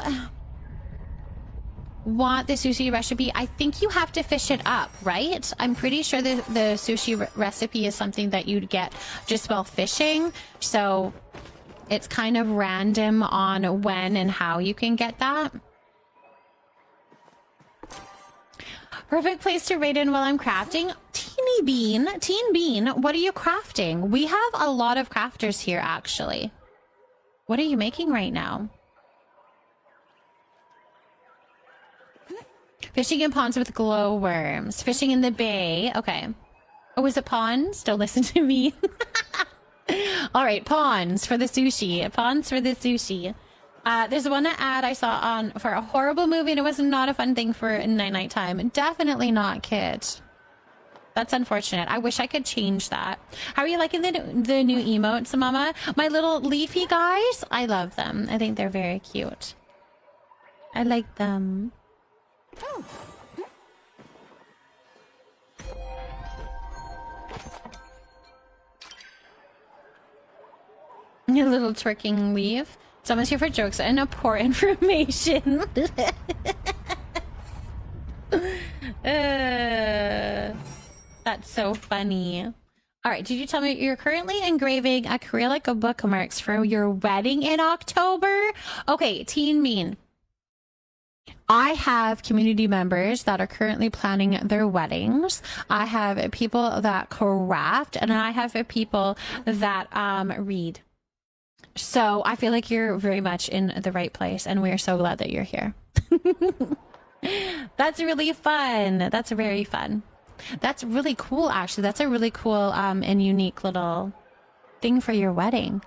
want the sushi recipe, I think you have to fish it up, right? I'm pretty sure the sushi recipe is something that you'd get just while fishing. So it's kind of random on when and how you can get that. Perfect place to raid in while I'm crafting. Teen Bean, what are you crafting? We have a lot of crafters here, actually. What are you making right now? Fishing in ponds with glowworms. Fishing in the bay. Okay. Oh, is it ponds? Don't listen to me. All right, ponds for the sushi. Ponds for the sushi. There's one ad I saw on for a horrible movie, and it was not a fun thing for nighttime. Definitely not kids. That's unfortunate. I wish I could change that. How are you liking the new emotes, Mama? My little leafy guys? I love them. I think they're very cute. I like them. Oh. Your little twerking leaf. Someone's here for jokes and poor information. That's so funny. All right, did you tell me you're currently engraving acrylic bookmarks for your wedding in October? Okay, Teen Mean. I have community members that are currently planning their weddings. I have people that craft, and I have people that read. So I feel like you're very much in the right place, and we're so glad that you're here. That's really fun. That's very fun. That's really cool, actually. That's a really cool and unique little thing for your wedding.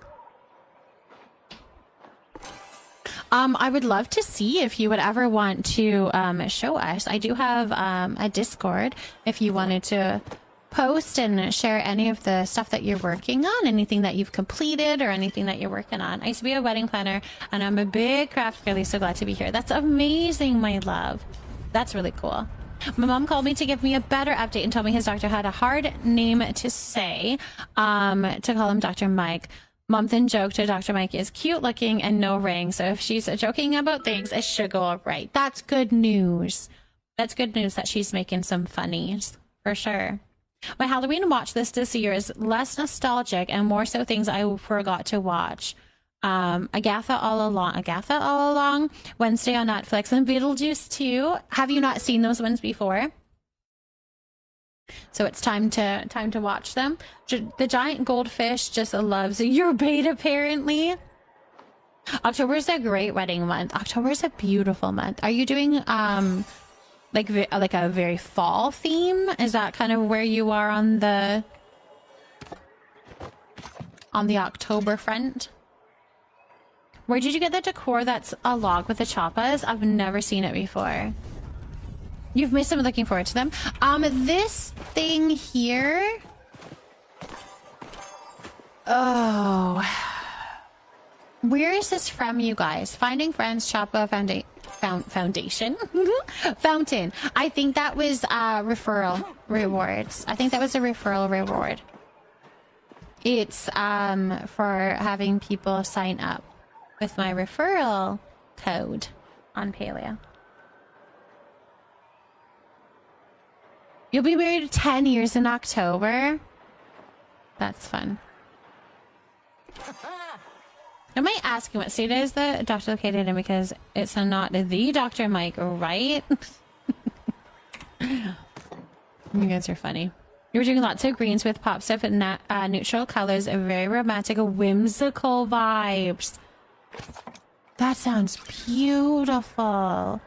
I would love to see if you would ever want to show us. I do have a Discord if you wanted to post and share any of the stuff that you're working on, anything that you've completed or anything that you're working on. I used to be a wedding planner, and I'm a big craft girly, so glad to be here. That's amazing, my love. That's really cool. My mom called me to give me a better update and told me his doctor had a hard name to say, to call him Dr. Mike. Mom then joked Dr. Mike is cute looking and no ring, so if she's joking about things, it should go all right. That's good news. That's good news that she's making some funnies, for sure. My Halloween watch list this year is less nostalgic and more so things I forgot to watch. Agatha All Along, Wednesday on Netflix, and Beetlejuice 2. Have you not seen those ones before? So it's time to watch them. The giant goldfish just loves your bait, apparently. October is a great wedding month. October is a beautiful month. Are you doing like a very fall theme? Is that kind of where you are on the October front? Where did you get the decor that's a log with the choppas? I've never seen it before. You've missed them. Looking forward to them. This thing here. Oh. Where is this from, you guys? Finding Friends Choppa Foundation. Fountain. I think that was referral rewards. I think that was a referral reward. It's for having people sign up with my referral code on Paleo. You'll be married 10 years in October. That's fun. I might ask you what state is the doctor located in, because it's not the Dr. Mike, right? You guys are funny. You were doing lots of greens with pops of neutral colors, very romantic, whimsical vibes. That sounds beautiful.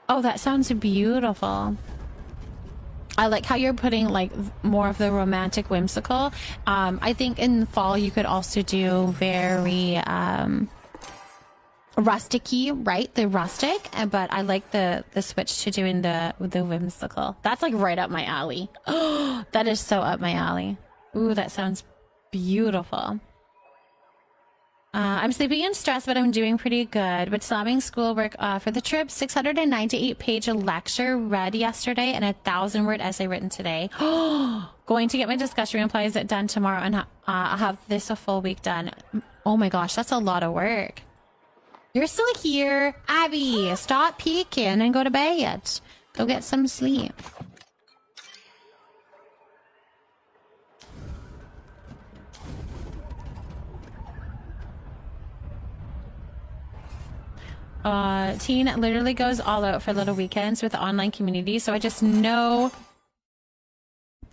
Oh, that sounds beautiful. I like how you're putting like more of the romantic whimsical. I think in the fall you could also do very rusticy, right? The rustic, but I like the switch to doing the whimsical. That's like right up my alley. Oh, that is so up my alley. Ooh, that sounds beautiful. I'm sleepy and stressed, but I'm doing pretty good. But slamming schoolwork for the trip. 698-page lecture read yesterday and a 1,000-word essay written today. Going to get my discussion replies done tomorrow and I'll have this a full week done. Oh my gosh, that's a lot of work. You're still here. Abby, stop peeking and go to bed. Go get some sleep. Teen literally goes all out for little weekends with the online community, so I just know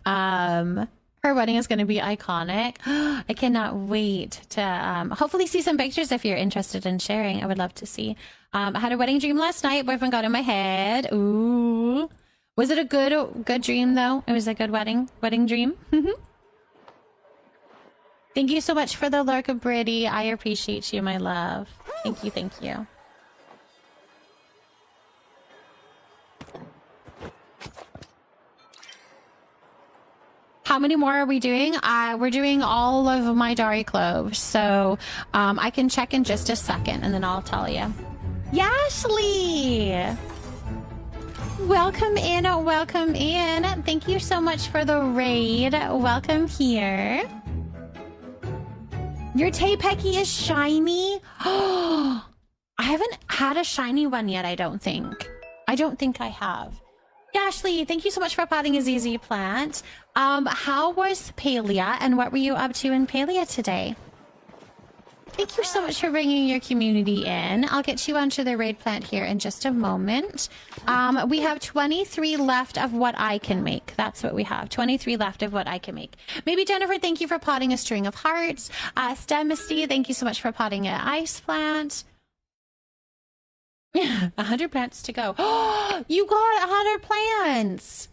her wedding is going to be iconic. I cannot wait to hopefully see some pictures if you're interested in sharing. I would love to see. I had a wedding dream last night. Boyfriend got in my head. Ooh, was it a good dream though? It was a good wedding dream. Thank you so much for the lurk of Brady. I appreciate you, my love. Thank you. How many more are we doing? We're doing all of my Dari cloves, so I can check in just a second and then I'll tell you. Yashly! Welcome in, welcome in. Thank you so much for the raid. Welcome here. Your Teipeki is shiny? Oh, I haven't had a shiny one yet, I don't think. I don't think I have. Ashley, thank you so much for potting a ZZ plant. How was Palia and what were you up to in Palia today? Thank you so much for bringing your community in. I'll get you onto the raid plant here in just a moment. We have 23 left of what I can make. That's what we have. 23 left of what I can make. Maybe Jennifer, thank you for potting a string of hearts. Stem Misty, thank you so much for potting an ice plant. Yeah, 100 plants to go. Oh, you got 100 plants.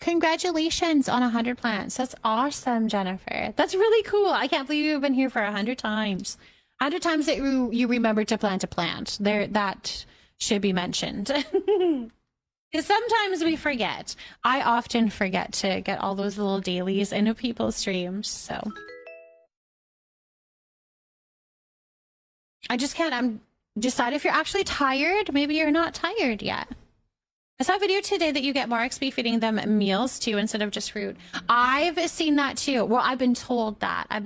Congratulations on 100 plants. That's awesome, Jennifer. That's really cool. I can't believe you've been here for 100 times. 100 times that you remember to plant a plant. That should be mentioned. Because sometimes we forget. I often forget to get all those little dailies into people's streams, so. I just can't, decide if you're actually tired. Maybe you're not tired yet. I saw a video today that you get more XP feeding them meals too instead of just fruit. I've seen that too. Well, I've been told that. I'm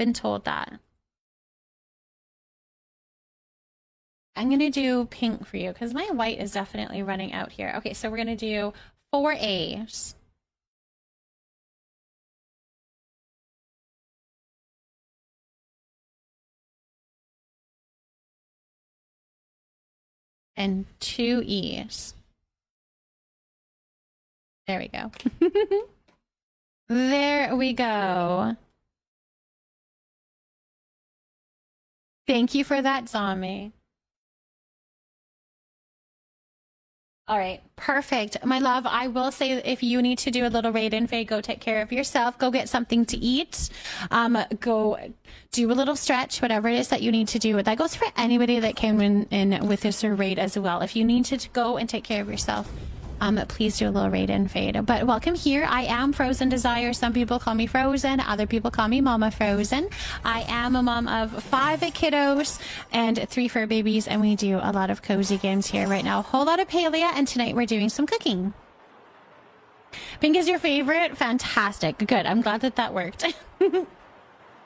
gonna do pink for you because my white is definitely running out here. Okay, so we're gonna do 4 A's. And 2 E's. There we go. There we go. Thank you for that, Zombie. All right, perfect. My love, I will say if you need to do a little raid in Faye, go take care of yourself. Go get something to eat. Go do a little stretch, whatever it is that you need to do. That goes for anybody that came in with this raid as well. If you need to go and take care of yourself, please do a little raid in Fade. But welcome here. I am Frozen Desire. Some people call me Frozen. Other people call me Mama Frozen. I am a mom of 5 kiddos and 3 fur babies, and we do a lot of cozy games here right now. A whole lot of paleo, and tonight we're doing some cooking. Pink is your favorite? Fantastic. Good. I'm glad that worked.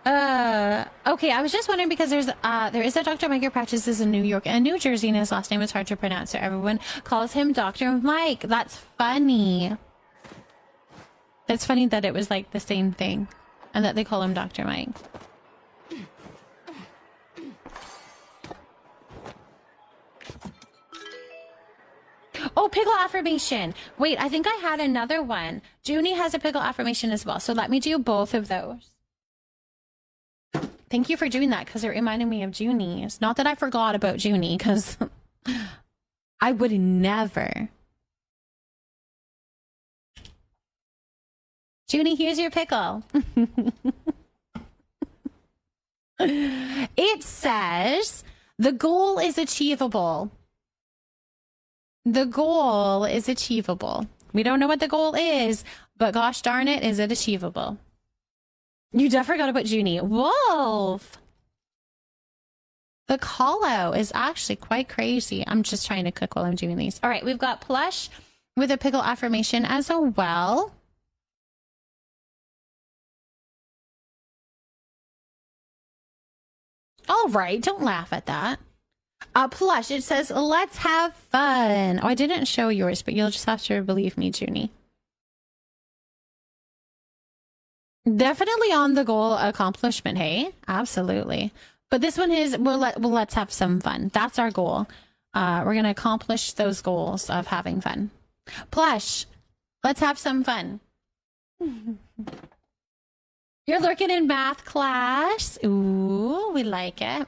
Okay, I was just wondering because there is a Dr. Mike who practices in New York and New Jersey, and his last name is hard to pronounce, so everyone calls him Dr. Mike. That's funny. That's funny that it was like the same thing and that they call him Dr. Mike. Oh, pickle affirmation. Wait, I think I had another one. Junie has a pickle affirmation as well, so let me do both of those. Thank you for doing that because it reminded me of Junie's. Not that I forgot about Junie, because I would never. Junie, here's your pickle. It says, The goal is achievable. The goal is achievable. We don't know what the goal is, but gosh darn it, is it achievable? You definitely forgot about Junie. Wolf! The call-out is actually quite crazy. I'm just trying to cook while I'm doing these. All right, we've got Plush with a pickle affirmation as well. All right, don't laugh at that. Plush, it says, let's have fun. Oh, I didn't show yours, but you'll just have to believe me, Junie. Definitely on the goal accomplishment, hey? Absolutely. But this one is, let's have some fun. That's our goal. We're going to accomplish those goals of having fun. Plush, let's have some fun. You're lurking in math class. Ooh, we like it.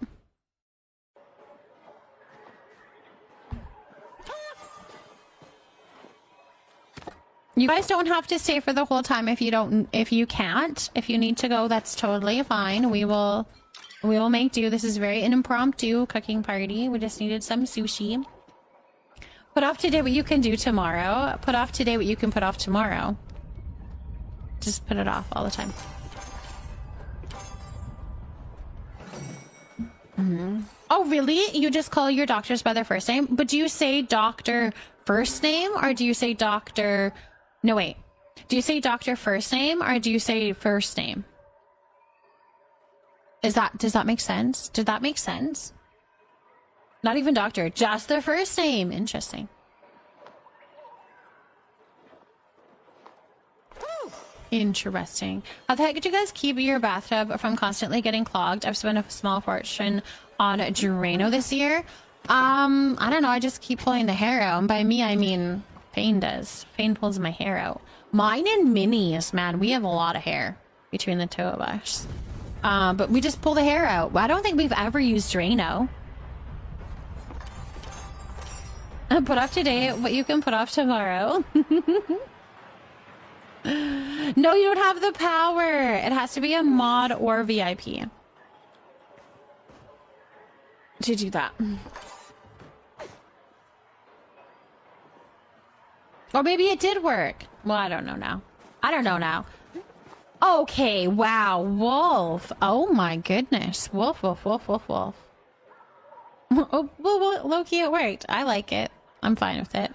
You guys don't have to stay for the whole time if you can't. If you need to go, that's totally fine. We will make do. This is very an impromptu cooking party. We just needed some sushi. Put off today what you can do tomorrow. Put off today what you can put off tomorrow. Just put it off all the time. Oh, really? You just call your doctors by their first name? But do you say doctor first name or do you say doctor... No, wait. Do you say doctor first name or do you say first name? Does that make sense? Did that make sense? Not even doctor, just the first name. Interesting. Interesting. How the heck did you guys keep your bathtub from constantly getting clogged? I've spent a small fortune on Drano this year. I don't know. I just keep pulling the hair out. And by me, I mean Fane does. Fane pulls my hair out. Mine and Minnie's, man. We have a lot of hair between the two of us. But we just pull the hair out. I don't think we've ever used Drano. Put off today what you can put off tomorrow. No, you don't have the power. It has to be a mod or VIP to do that. Or maybe it did work. Well, I don't know now. I don't know now. Okay, wow. Wolf. Oh my goodness. Wolf, wolf, wolf, wolf, wolf. Oh, well, low-key it worked. I like it. I'm fine with it.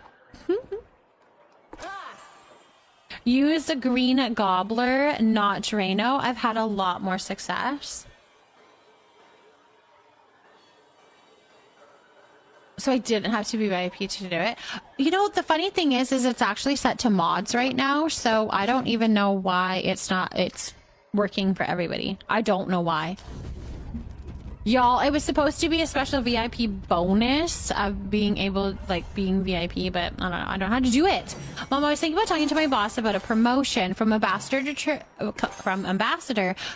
Use the green gobbler, not Drano. I've had a lot more success. So I didn't have to be VIP to do it. You know, the funny thing is it's actually set to mods right now. So I don't even know why it's working for everybody. I don't know why. Y'all, it was supposed to be a special VIP bonus of being able, like, being VIP, but I don't know. I don't know how to do it. Mom, I was thinking about talking to my boss about a promotion from ambassador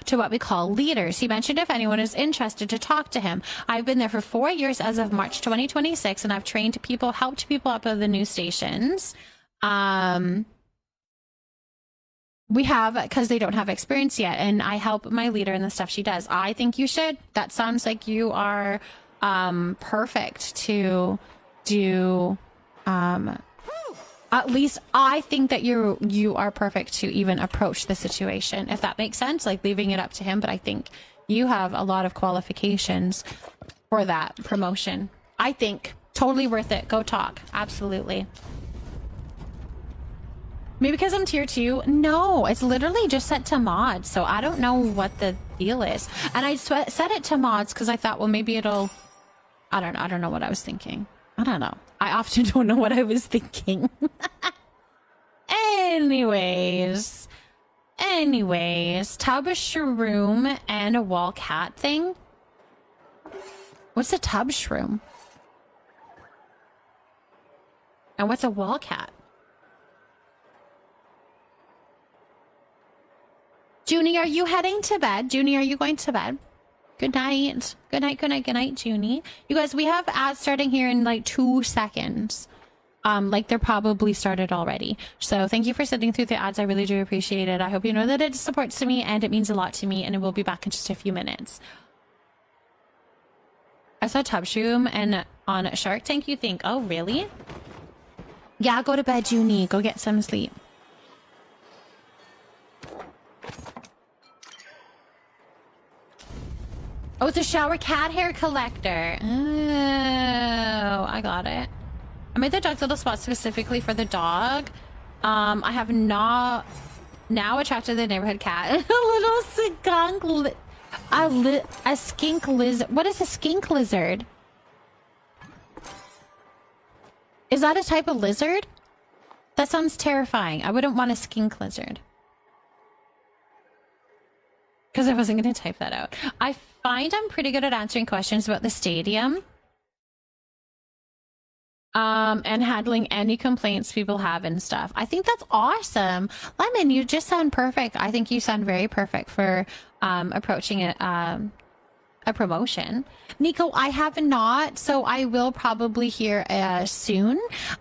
to what we call leaders. He mentioned if anyone is interested to talk to him. I've been there for 4 years as of March 2026, and I've trained people, helped people up at the new stations. We have, because they don't have experience yet, and I help my leader in the stuff she does. I think you should. That sounds like you are perfect to do. At least I think that you are perfect to even approach the situation, if that makes sense, like leaving it up to him. But I think you have a lot of qualifications for that promotion. I think totally worth it. Go talk. Absolutely. Maybe because I'm tier 2? No, it's literally just set to mods, so I don't know what the deal is. And I set it to mods because I thought, well, maybe it'll... I don't know what I was thinking. I don't know. I often don't know what I was thinking. Anyways, tub, shroom, and a wall cat thing. What's a tub shroom? And what's a wall cat? Junie, are you heading to bed? Junie, are you going to bed? Good night. Good night, good night, good night, Junie. You guys, we have ads starting here in like 2 seconds. Like they're probably started already. So thank you for sitting through the ads. I really do appreciate it. I hope you know that it supports me and it means a lot to me, and it will be back in just a few minutes. I saw Tubshoom and on Shark Tank. You think, oh, really? Yeah, go to bed, Junie. Go get some sleep. Oh, it's a shower cat hair collector. Oh, I got it. I made the dog's little spot specifically for the dog. I have not now attracted the neighborhood cat. A little skunk, a skink lizard. What is a skink lizard? Is that a type of lizard? That sounds terrifying. I wouldn't want a skink lizard. Because I wasn't going to type that out. I find I'm pretty good at answering questions about the stadium. And handling any complaints people have and stuff. I think that's awesome. Lemon, you just sound perfect. I think you sound very perfect for approaching a promotion. Nico, I have not, so I will probably hear soon,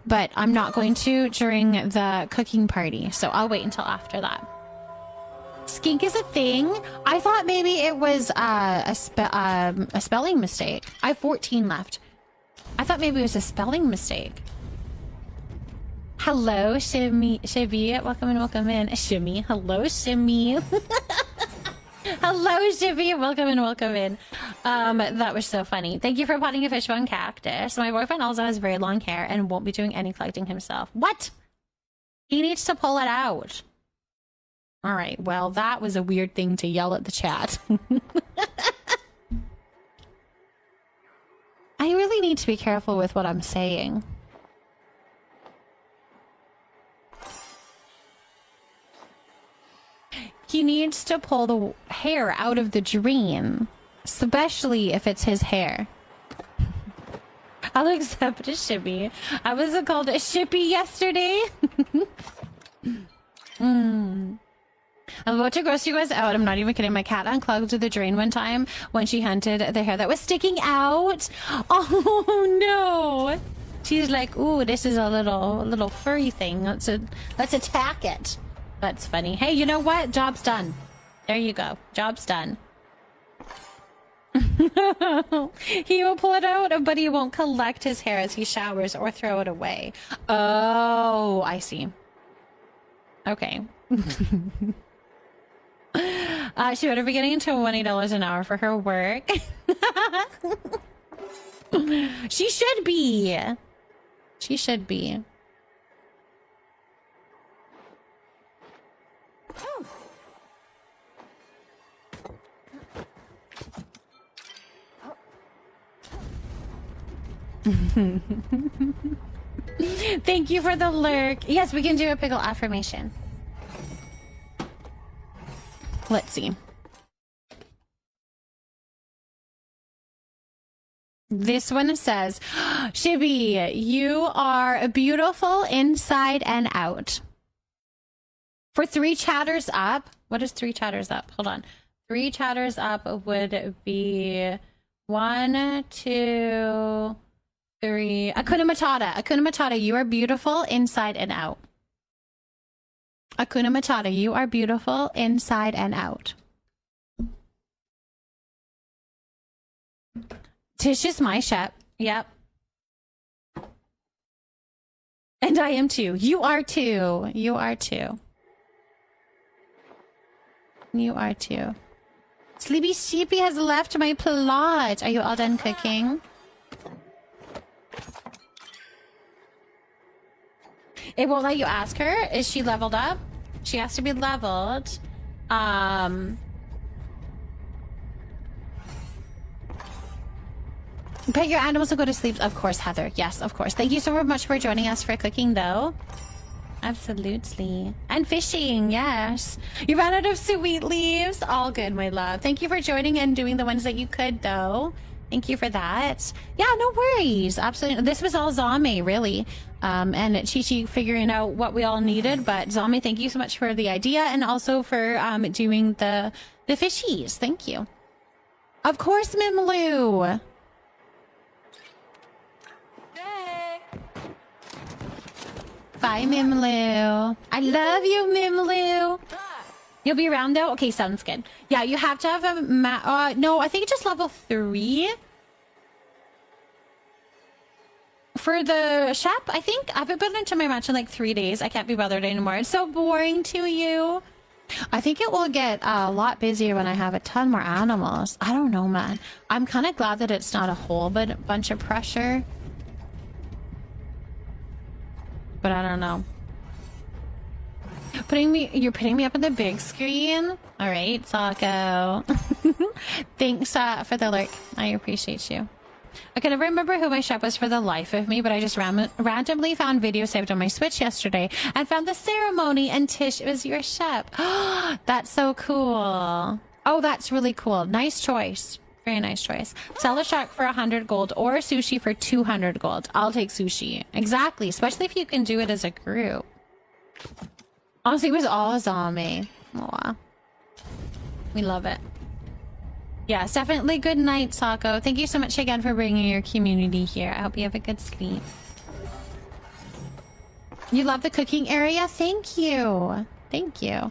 but I'm not going to during the cooking party, so I'll wait until after that. Skink is a thing. I thought maybe it was a spelling mistake. I have 14 left. I thought maybe it was a spelling mistake. Hello, Shimmy. Welcome in, welcome in. Shimmy. Hello, Shimmy. Hello, Shimmy. Welcome in, welcome in. That was so funny. Thank you for potting a fishbone cactus. My boyfriend also has very long hair and won't be doing any collecting himself. What? He needs to pull it out. All right. Well, that was a weird thing to yell at the chat. I really need to be careful with what I'm saying. He needs to pull the hair out of the drain, especially if it's his hair. I'll accept a shippy. I was called a shippy yesterday. I'm about to gross you guys out. I'm not even kidding. My cat unclogged the drain one time when she hunted the hair that was sticking out. Oh no! She's like, "Ooh, this is a little furry thing. Let's attack it." That's funny. Hey, you know what? Job's done. There you go. Job's done. He will pull it out, but he won't collect his hair as he showers or throw it away. Oh, I see. Okay. She better be getting into $20 an hour for her work. She should be. She should be. Thank you for the lurk. Yes, we can do a pickle affirmation. Let's see. This one says, Shibi, you are beautiful inside and out. For 3 chatters up, what is 3 chatters up? Hold on. 3 chatters up would be 1, 2, 3. Akuna Matata. Akuna Matata, you are beautiful inside and out. Akuna Matata, you are beautiful inside and out. Tish is my shep. Yep. And I am too. You are too. You are too. You are too. Sleepy Sheepy has left my plot. Are you all done cooking? It won't let you ask her. Is she leveled up? She has to be leveled. Pet your animals will go to sleep. Of course, Heather. Yes, of course. Thank you so much for joining us for cooking, though. Absolutely. And fishing, yes. You ran out of sweet leaves. All good, my love. Thank you for joining and doing the ones that you could, though. Thank you for that. Yeah, no worries. Absolutely. This was all Zame, really. And Chi-Chi figuring out what we all needed. But Zame, thank you so much for the idea and also for doing the fishies. Thank you. Of course, Mimlu. Bye, Mimlu. I love you, Mimlu. You'll be around though? Okay, sounds good. Yeah, you have to have a no, I think just level 3. For the shop, I think I haven't been into my match in like 3 days. I can't be bothered anymore. It's so boring to you. I think it will get a lot busier when I have a ton more animals. I don't know, man. I'm kind of glad that it's not a whole bunch of pressure. But I don't know. You're putting me up on the big screen. All right, Sako. Thanks for the lurk. I appreciate you. I can never remember who my shop was for the life of me, but I just randomly found video saved on my Switch yesterday and found the ceremony, and Tish, it was your shop. That's so cool. Oh, that's really cool. Nice choice. Very nice choice. Sell a shark for 100 gold or sushi for 200 gold. I'll take sushi. Exactly, especially if you can do it as a group. Honestly, it was all zombie. Oh, wow. We love it. Yes, definitely good night, Sako. Thank you so much again for bringing your community here. I hope you have a good sleep. You love the cooking area? Thank you. Thank you.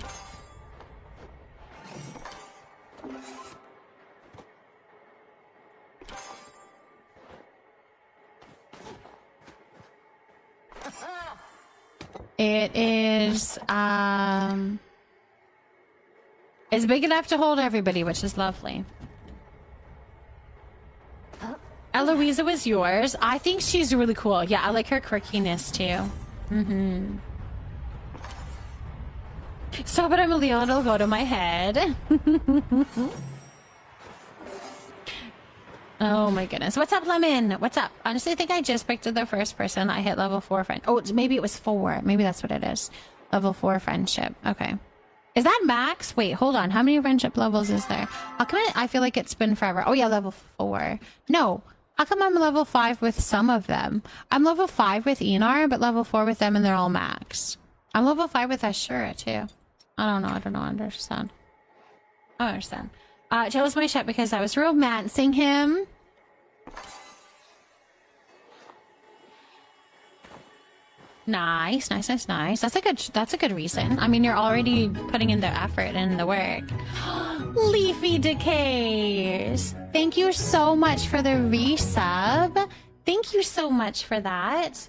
It is, it's big enough to hold everybody, which is lovely. Eloisa was yours. I think she's really cool. Yeah, I like her quirkiness too. Stop it, I'm a Leo, it'll go to my head. Oh my goodness. What's up, Lemon? What's up? Honestly, I think I just picked the first person I hit level 4 friend. Oh, maybe it was 4. Maybe that's what it is. Level 4 friendship. Okay. Is that max? Wait, hold on. How many friendship levels is there? How come I feel like it's been forever? Oh yeah, level 4. No. How come I'm level 5 with some of them? I'm level 5 with Enar, but level 4 with them and they're all max. I'm level 5 with Ashura too. I don't know. I don't understand. I don't understand. Jill was my ship because I was romancing him. Nice. That's a good reason. I mean, you're already putting in the effort and the work. Leafy Decays. Thank you so much for the resub. Thank you so much for that.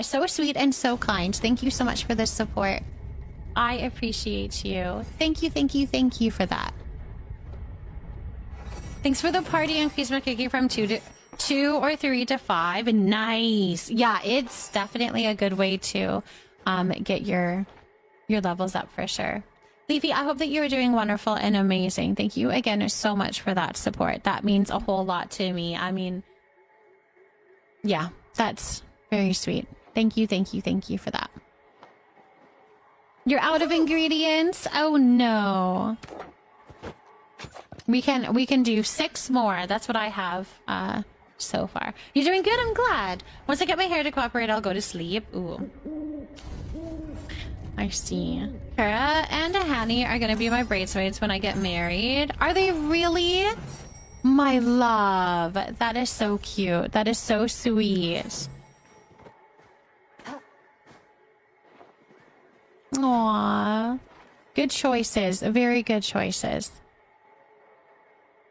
So sweet and so kind. Thank you so much for the support. I appreciate you. Thank you for that. Thanks for the party increase my cookie from 2 or 3 to 5. Nice. Yeah, it's definitely a good way to get your levels up for sure. Leafy, I hope that you are doing wonderful and amazing. Thank you again so much for that support. That means a whole lot to me. I mean, yeah, that's very sweet. Thank you for that. You're out of ingredients? Oh no. We can do 6 more. That's what I have so far. You're doing good, I'm glad. Once I get my hair to cooperate, I'll go to sleep. Ooh. I see. Kara and Hani are gonna be my bridesmaids when I get married. Are they really? My love. That is so cute. That is so sweet. Aww. Good choices. Very good choices.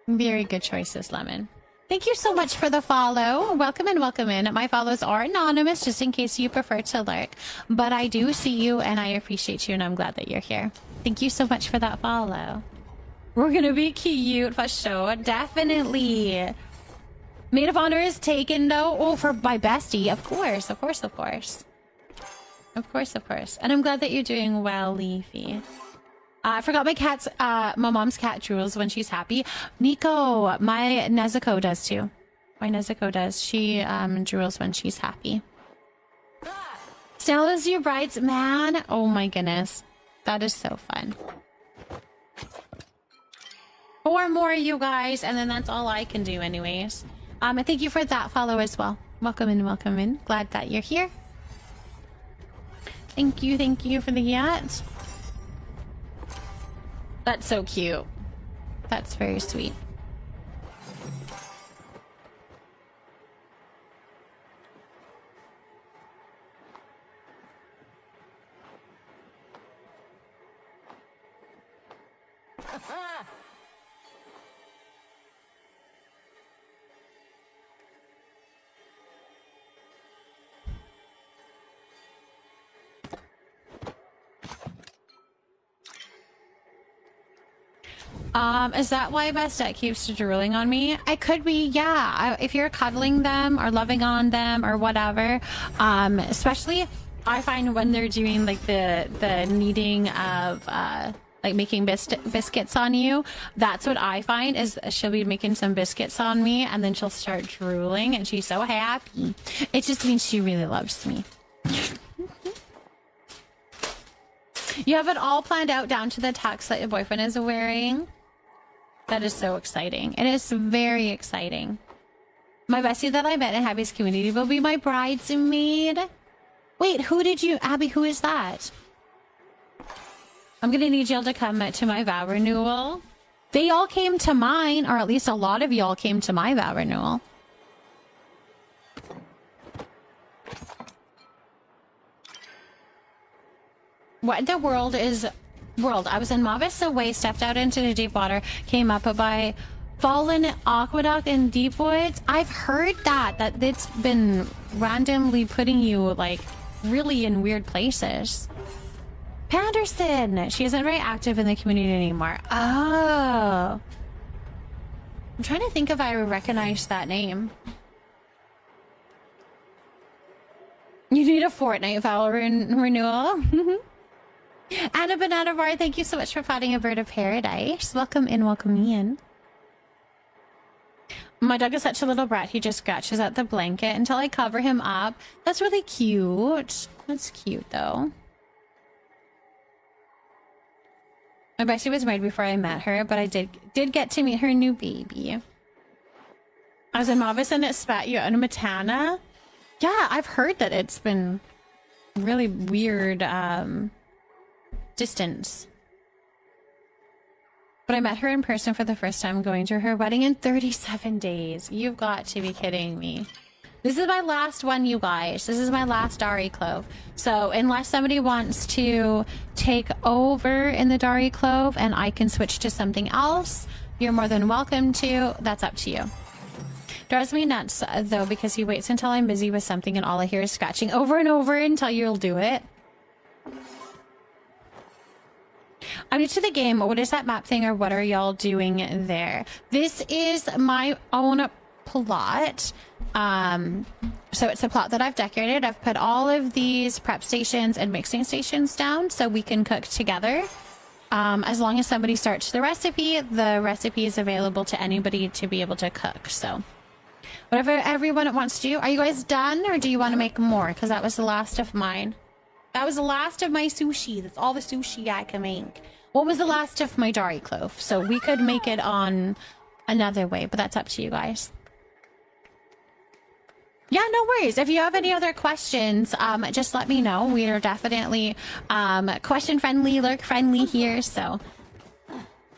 Very good choices, Lemon. Thank you so much for the follow. Welcome in, welcome in. My follows are anonymous, just in case you prefer to lurk. But I do see you, and I appreciate you, and I'm glad that you're here. Thank you so much for that follow. We're gonna be cute for sure. Definitely. Maid of honor is taken, though. Oh, for my bestie. Of course. Of course. And I'm glad that you're doing well, Leafy. I forgot my mom's cat drools when she's happy. Nico, my Nezuko does too. My Nezuko does. She drools when she's happy. Still does your brides, man. Oh my goodness. That is so fun. 4 more, you guys, and then that's all I can do anyways. And thank you for that follow as well. Welcome in. Glad that you're here. Thank you for the yacht. That's so cute. That's very sweet. Is that why Bastet keeps drooling on me? It could be, yeah. If you're cuddling them or loving on them or whatever, especially I find when they're doing like the kneading of like making biscuits on you, that's what I find is she'll be making some biscuits on me and then she'll start drooling and she's so happy. It just means she really loves me. You have it all planned out down to the tux that your boyfriend is wearing. That is so exciting. It is very exciting. My bestie that I met in Abby's community will be my bridesmaid. Wait, who did you... Abby, who is that? I'm gonna need y'all to come to my vow renewal. They all came to mine, or at least a lot of y'all came to my vow renewal. What in the world is... I was in Mavisa Way, stepped out into the deep water, came up by Fallen Aqueduct in Deep Woods. I've heard that it's been randomly putting you, like, really in weird places. Panderson! She isn't very active in the community anymore. Oh. I'm trying to think if I recognize that name. You need a Fortnite vow renewal. Anna Banana Bar, thank you so much for finding a bird of paradise. Welcome in, welcome in. My dog is such a little brat. He just scratches at the blanket until I cover him up. That's really cute. That's cute, though. My bestie was married before I met her, but I did get to meet her new baby. I was in Mavis and it spat you out in Matana. Yeah, I've heard that it's been really weird, distance. But I met her in person for the first time going to her wedding in 37 days. You've got to be kidding me. This is my last one, you guys. This is my last Dari Clove. So unless somebody wants to take over in the Dari Clove and I can switch to something else, you're more than welcome to. That's up to you. Drives me nuts, though, because he waits until I'm busy with something and all I hear is scratching over and over until you'll do it. I'm new to the game. What is that map thing, or what are y'all doing there? This is my own plot. So it's a plot that I've decorated. I've put all of these prep stations and mixing stations down so we can cook together. As long as somebody starts the recipe is available to anybody to be able to cook. So whatever everyone wants to do. Are you guys done, or do you want to make more? Because that was the last of mine. That was the last of my sushi. That's all the sushi I can make. What was the last of my Dari Clove? So we could make it on another way, but that's up to you guys. Yeah, no worries. If you have any other questions, just let me know. We are definitely question friendly, lurk friendly here, so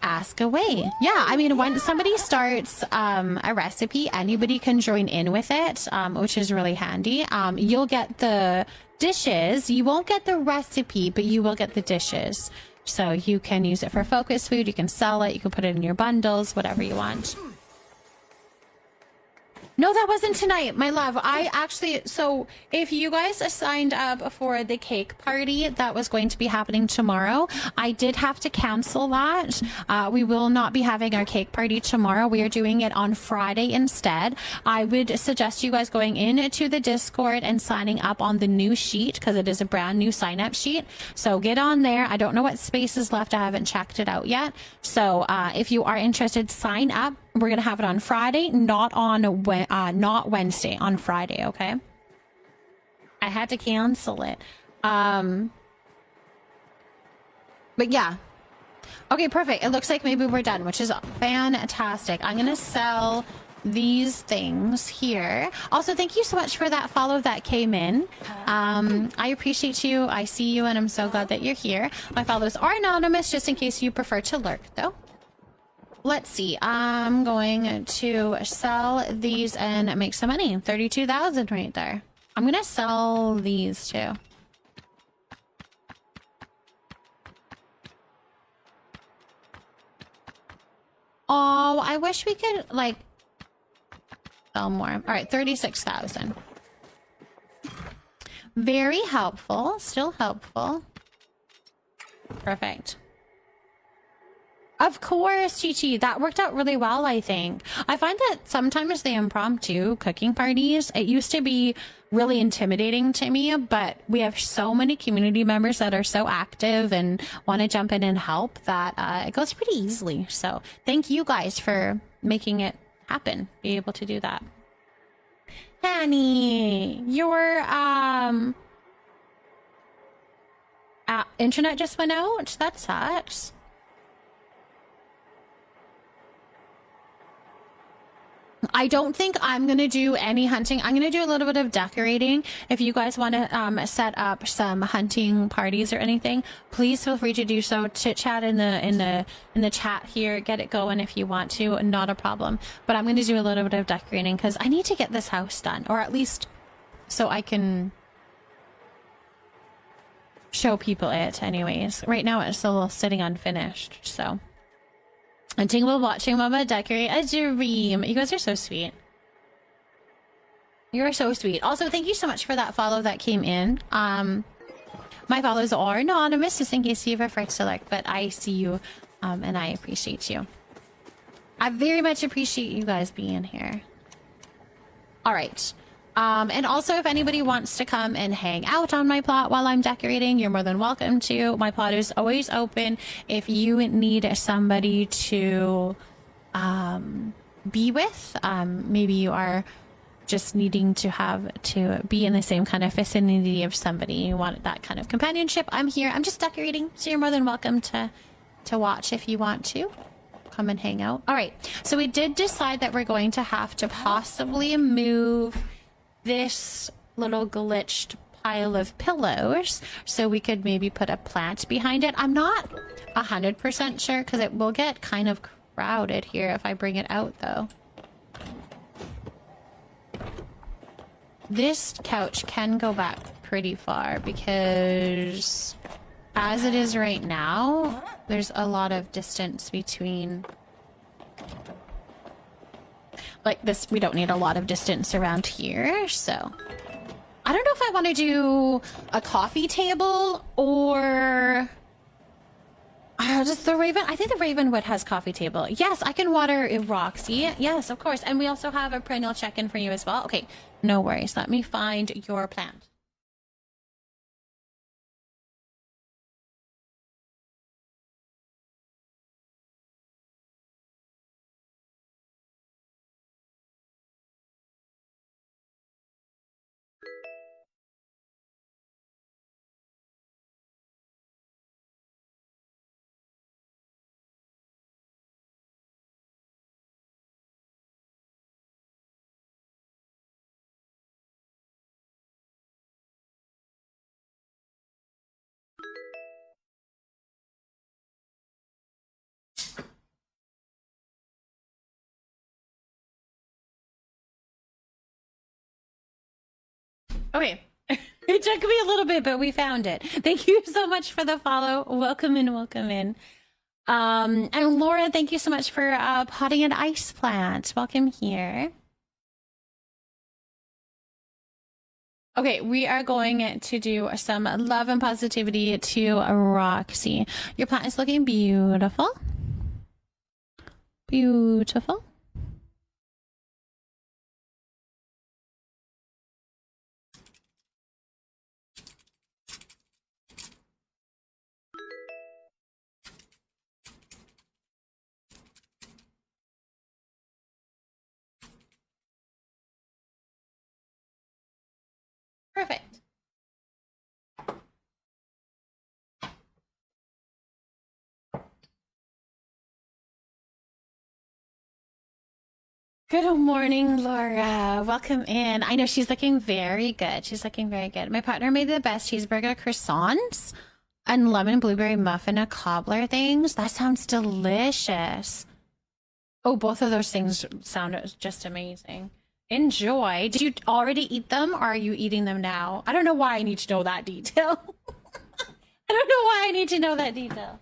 ask away. Yeah, I mean, when somebody starts a recipe, anybody can join in with it, which is really handy. You'll get the dishes. You won't get the recipe, but you will get the dishes. So you can use it for focus food, you can sell it, you can put it in your bundles, whatever you want. No, that wasn't tonight, my love. I actually, so if you guys signed up for the cake party that was going to be happening tomorrow, I did have to cancel that. We will not be having our cake party tomorrow. We are doing it on Friday instead. I would suggest you guys going into the Discord and signing up on the new sheet, because it is a brand new sign up sheet. So get on there. I don't know what space is left. I haven't checked it out yet. So if you are interested, sign up. We're gonna have it on Friday, not Wednesday, on Friday, okay? I had to cancel it. But yeah. Okay, perfect. It looks like maybe we're done, which is fantastic. I'm gonna sell these things here. Also, thank you so much for that follow that came in. I appreciate you. I see you, and I'm so glad that you're here. My follows are anonymous, just in case you prefer to lurk, though. Let's see. I'm going to sell these and make some money. 32,000 right there. I'm gonna sell these too. Oh, I wish we could like sell more. All right, 36,000. Very helpful. Still helpful. Perfect. Of course, Chi-Chi. That worked out really well, I think. I find that sometimes the impromptu cooking parties, it used to be really intimidating to me, but we have so many community members that are so active and want to jump in and help that it goes pretty easily. So thank you guys for making it happen, be able to do that. Annie, your internet just went out? That sucks. I don't think I'm going to do any hunting. I'm going to do a little bit of decorating. If you guys want to set up some hunting parties or anything, please feel free to do so. Chit chat in the chat here. Get it going if you want to. Not a problem. But I'm going to do a little bit of decorating because I need to get this house done, or at least so I can show people it anyways. Right now it's still sitting unfinished, so. And Jingle watching Mama decorate a dream. You guys are so sweet. You are so sweet. Also, thank you so much for that follow that came in. My follows are anonymous, just in case you prefer to look, but I see you, and I appreciate you. I very much appreciate you guys being here. All right. And also, if anybody wants to come and hang out on my plot while I'm decorating, you're more than welcome to. My plot is always open. If you need somebody to be with, maybe you are just needing to be in the same kind of vicinity of somebody, you want that kind of companionship, I'm here. I'm just decorating, so you're more than welcome to watch if you want to. Come and hang out. All right, so we did decide that we're going to have to possibly move this little glitched pile of pillows so we could maybe put a plant behind it. I'm not 100% sure because it will get kind of crowded here if I bring it out though. This couch can go back pretty far because as it is right now, there's a lot of distance between. Like this, we don't need a lot of distance around here, so. I don't know if I want to do a coffee table or... just the Raven. I think the Ravenwood has coffee table. Yes, I can water Roxy. Yes, of course. And we also have a perennial check-in for you as well. Okay, no worries. Let me find your plant. Okay, it took me a little bit, but we found it. Thank you so much for the follow. Welcome in, welcome in. And Laura, thank you so much for potting an ice plant. Welcome here. Okay, we are going to do some love and positivity to Roxy. Your plant is looking beautiful. Beautiful. Perfect. Good morning, Laura. Welcome in. I know she's looking very good. She's looking very good. My partner made the best cheeseburger croissants and lemon blueberry muffin and cobbler things. That sounds delicious. Oh, both of those things sound just amazing. Enjoy. Did you already eat them or are you eating them now? I don't know why I need to know that detail. I don't know why I need to know that detail.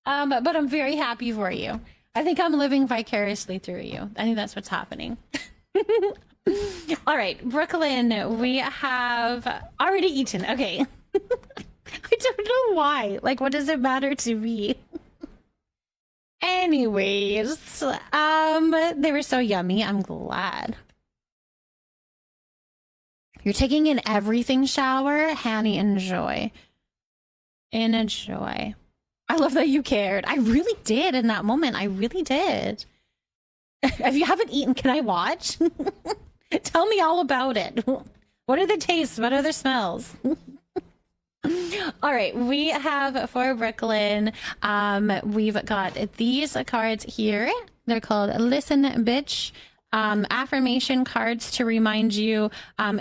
But I'm very happy for you. I think I'm living vicariously through you. I think that's what's happening. All right, Brooklyn, we have already eaten. Okay. I don't know why. Like, what does it matter to me? Anyways, they were so yummy. I'm glad. You're taking an everything shower? Hanny, enjoy. Enjoy. I love that you cared. I really did in that moment. I really did. If you haven't eaten, can I watch? Tell me all about it. What are the tastes? What are the smells? All right, we have for Brooklyn, we've got these cards here. They're called Listen Bitch. Affirmation cards to remind you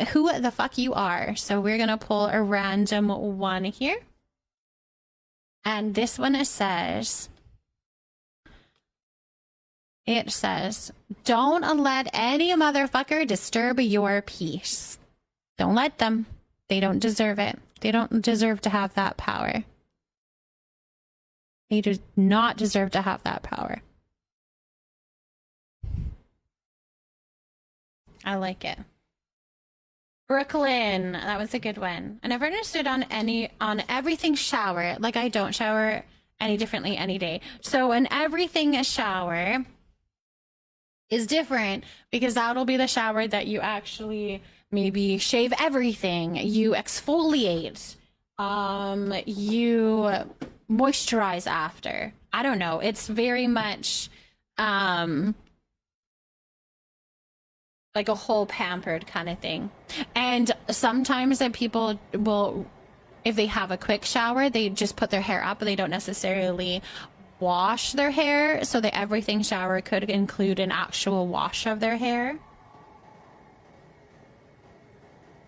who the fuck you are. So we're gonna pull a random one here. And this one says, don't let any motherfucker disturb your peace. Don't let them. They don't deserve it. They don't deserve to have that power. They do not deserve to have that power. I like it. Brooklyn, that was a good one. I never understood on everything shower. Like, I don't shower any differently any day. So an everything shower is different because that'll be the shower that you actually maybe shave everything, you exfoliate, you moisturize after. I don't know. It's very much like a whole pampered kind of thing. And sometimes that people will, if they have a quick shower, they just put their hair up, but they don't necessarily wash their hair. So the everything shower could include an actual wash of their hair.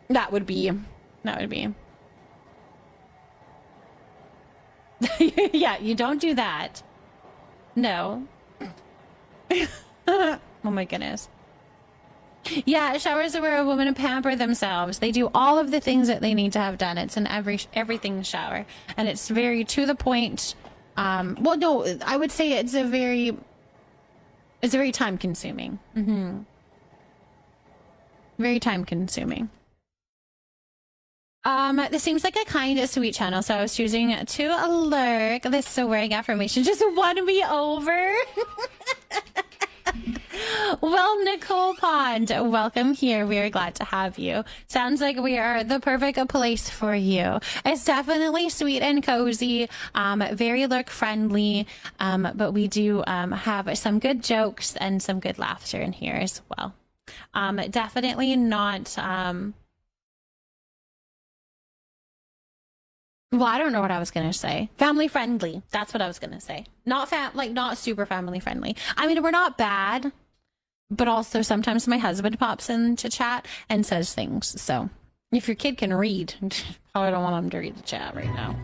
That would be. Yeah, you don't do that. No. Oh my goodness. Yeah, showers are where a woman pamper themselves. They do all of the things that they need to have done. It's an everything shower, and it's very to the point. Well, no, I would say it's very time consuming. Very time consuming. This seems like a kind of sweet channel, so I was choosing to lurk. This sobering affirmation just won me over. Well, Nicole Pond, welcome here. We are glad to have you. Sounds like we are the perfect place for you. It's definitely sweet and cozy, very lurk friendly, but we do have some good jokes and some good laughter in here as well. Definitely not... Well, I don't know what I was going to say. Family friendly. That's what I was going to say. Not not super family friendly. I mean, we're not bad, but also sometimes my husband pops into chat and says things. So if your kid can read, probably don't want him to read the chat right now.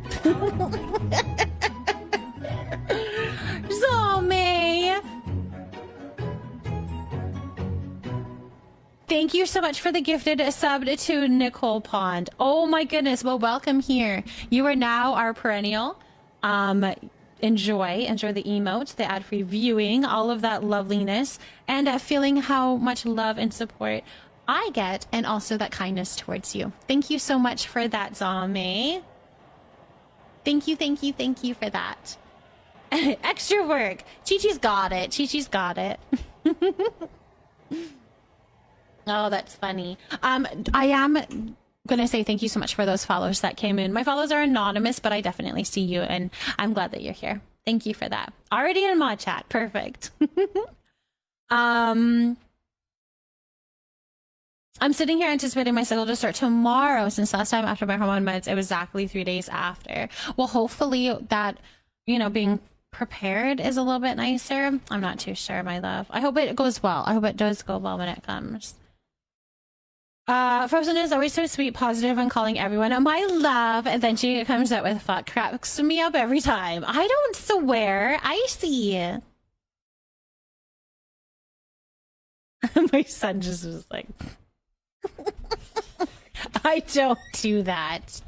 Zombie. Thank you so much for the gifted sub to Nicole Pond. Oh my goodness. Well, welcome here. You are now our perennial. Enjoy the emotes, the ad-free viewing, all of that loveliness, and feeling how much love and support I get, and also that kindness towards you. Thank you so much for that, Zombie. Thank you for that. Extra work. Chi-Chi's got it. Chi-Chi's got it. Oh, that's funny. I am gonna say thank you so much for those follows that came in. My follows are anonymous, but I definitely see you, and I'm glad that you're here. Thank you for that. Already in mod chat. Perfect. I'm sitting here anticipating my cycle to start tomorrow, since last time after my hormone meds, it was exactly 3 days after. Well, hopefully that, being prepared is a little bit nicer. I'm not too sure, my love. I hope it goes well. I hope it does go well when it comes. Frozen is always so sweet, positive, and calling everyone my love, and then she comes out with fuck. Cracks me up every time. I don't swear. I see. My son just was like, I don't do that.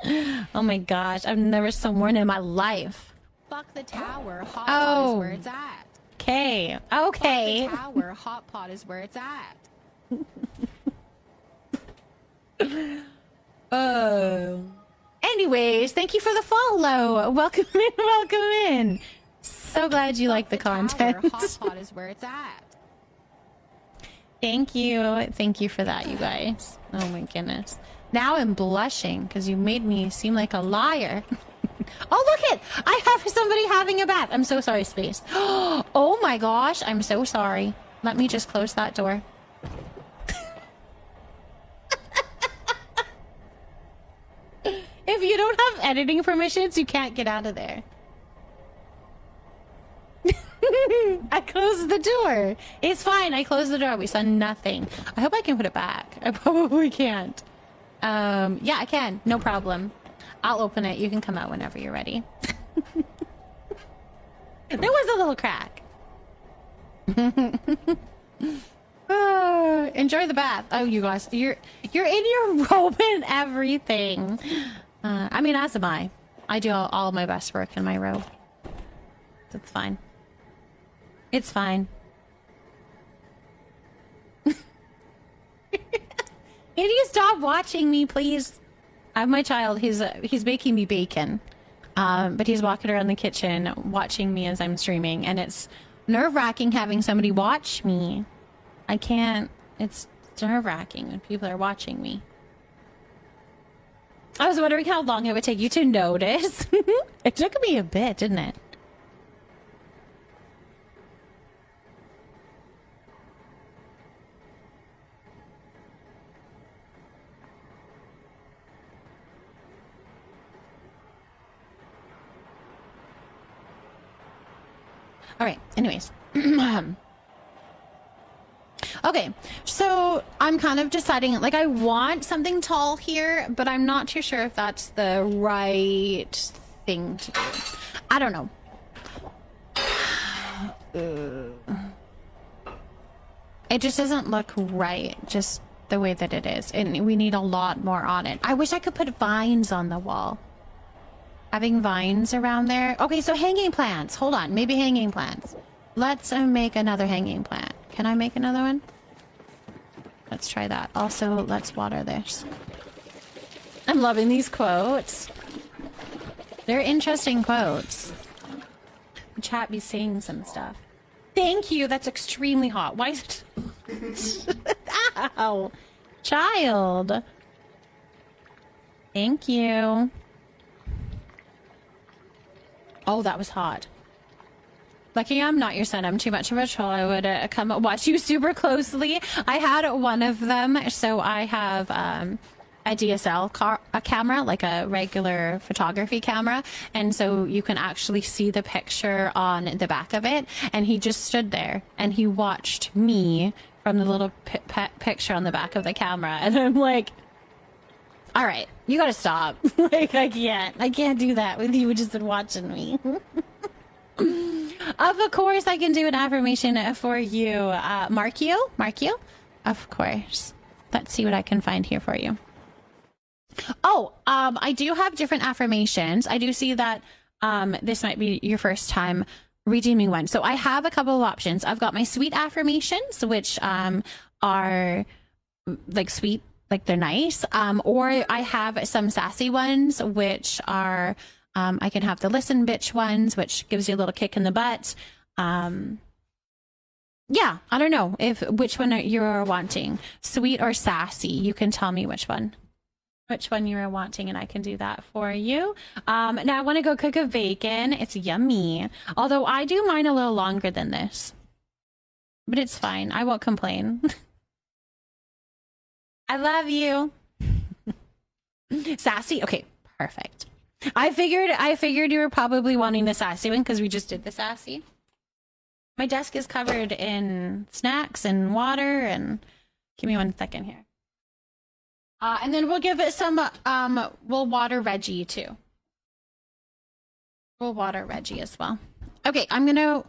Oh my gosh, I've never sworn in my life. Fuck the tower. Hot pot is where it's at. Okay. Fuck the tower. Hot pot is where it's at. Anyways, thank you for the follow. Welcome in. So glad you like the content. Hot pot is where it's at. Thank you. Thank you for that, you guys. Oh my goodness. Now I'm blushing because you made me seem like a liar. Oh, look it! I have somebody having a bath. I'm so sorry, Space. Oh my gosh, I'm so sorry. Let me just close that door. If you don't have editing permissions, you can't get out of there. I closed the door. It's fine. I closed the door. We saw nothing. I hope I can put it back. I probably can't. Yeah, I can. No problem. I'll open it. You can come out whenever you're ready. There was a little crack. Enjoy the bath. Oh, you guys, you're in your robe and everything. I mean, as am I. I do all my best work in my robe. It's fine. It's fine. Can you stop watching me, please? I have my child. He's making me bacon, but he's walking around the kitchen watching me as I'm streaming, and it's nerve-wracking having somebody watch me. I can't. It's nerve-wracking when people are watching me. I was wondering how long it would take you to notice. It took me a bit, didn't it? All right, anyways. Okay, so I'm kind of deciding, like, I want something tall here, but I'm not too sure if that's the right thing to do. I don't know. It just doesn't look right, just the way that it is. And we need a lot more on it. I wish I could put vines on the wall. Having vines around there. Okay, so hanging plants. Hold on, maybe hanging plants. Let's make another hanging plant. Can I make another one? Let's try that. Also, let's water this. I'm loving these quotes. They're interesting quotes. The chat be saying some stuff. Thank you. That's extremely hot. Why is it... Ow. Child. Thank you. Oh, that was hot. Lucky I'm not your son. I'm too much of a troll. I would come watch you super closely. I had one of them, so I have a DSL camera, like a regular photography camera, and so you can actually see the picture on the back of it. And he just stood there and he watched me from the little picture on the back of the camera, and I'm like, all right, you gotta stop. Like, I can't do that with you just watching me. Of course, I can do an affirmation for you, Markio. Of course. Let's see what I can find here for you. Oh, I do have different affirmations. I do see that this might be your first time redeeming one. So I have a couple of options. I've got my sweet affirmations, which are like sweet, like they're nice. Or I have some sassy ones, which are... I can have the listen bitch ones, which gives you a little kick in the butt. Yeah, I don't know which one you're wanting, sweet or sassy. You can tell me which one you're wanting, and I can do that for you. Now I want to go cook a bacon. It's yummy. Although I do mine a little longer than this, but it's fine. I won't complain. I love you. Sassy. Okay, perfect. I figured you were probably wanting the sassy one because we just did the sassy. My desk is covered in snacks and water, and give me 1 second here. And then we'll give it some, we'll water Reggie too. We'll water Reggie as well. Okay, I'm gonna...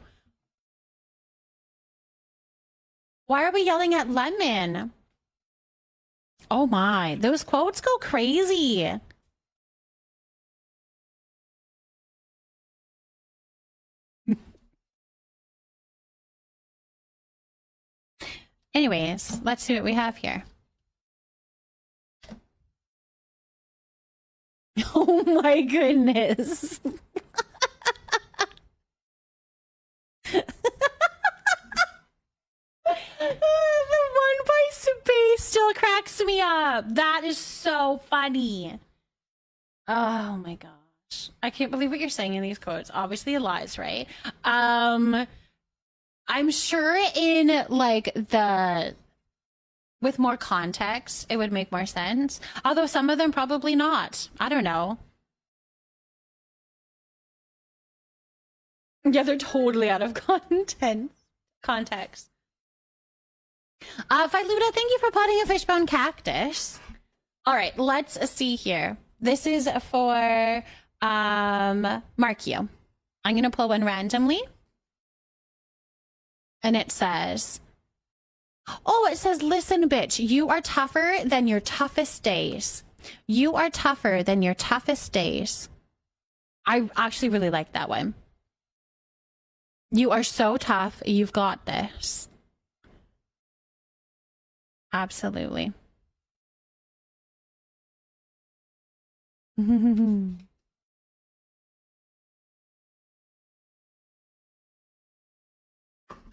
Why are we yelling at Lemon? Oh my, those quotes go crazy. Anyways, let's see what we have here. Oh my goodness. cracks me up. That is so funny. Oh my gosh. I can't believe what you're saying in these quotes. Obviously lies, right? I'm sure in like with more context, it would make more sense. Although some of them probably not. I don't know. Yeah, they're totally out of context. Filuda, thank you for potting a fishbone cactus. All right, let's see here. This is for Markio. I'm going to pull one randomly. And it says, oh, it says, listen, bitch, you are tougher than your toughest days. You are tougher than your toughest days. I actually really like that one. You are so tough. You've got this. Absolutely.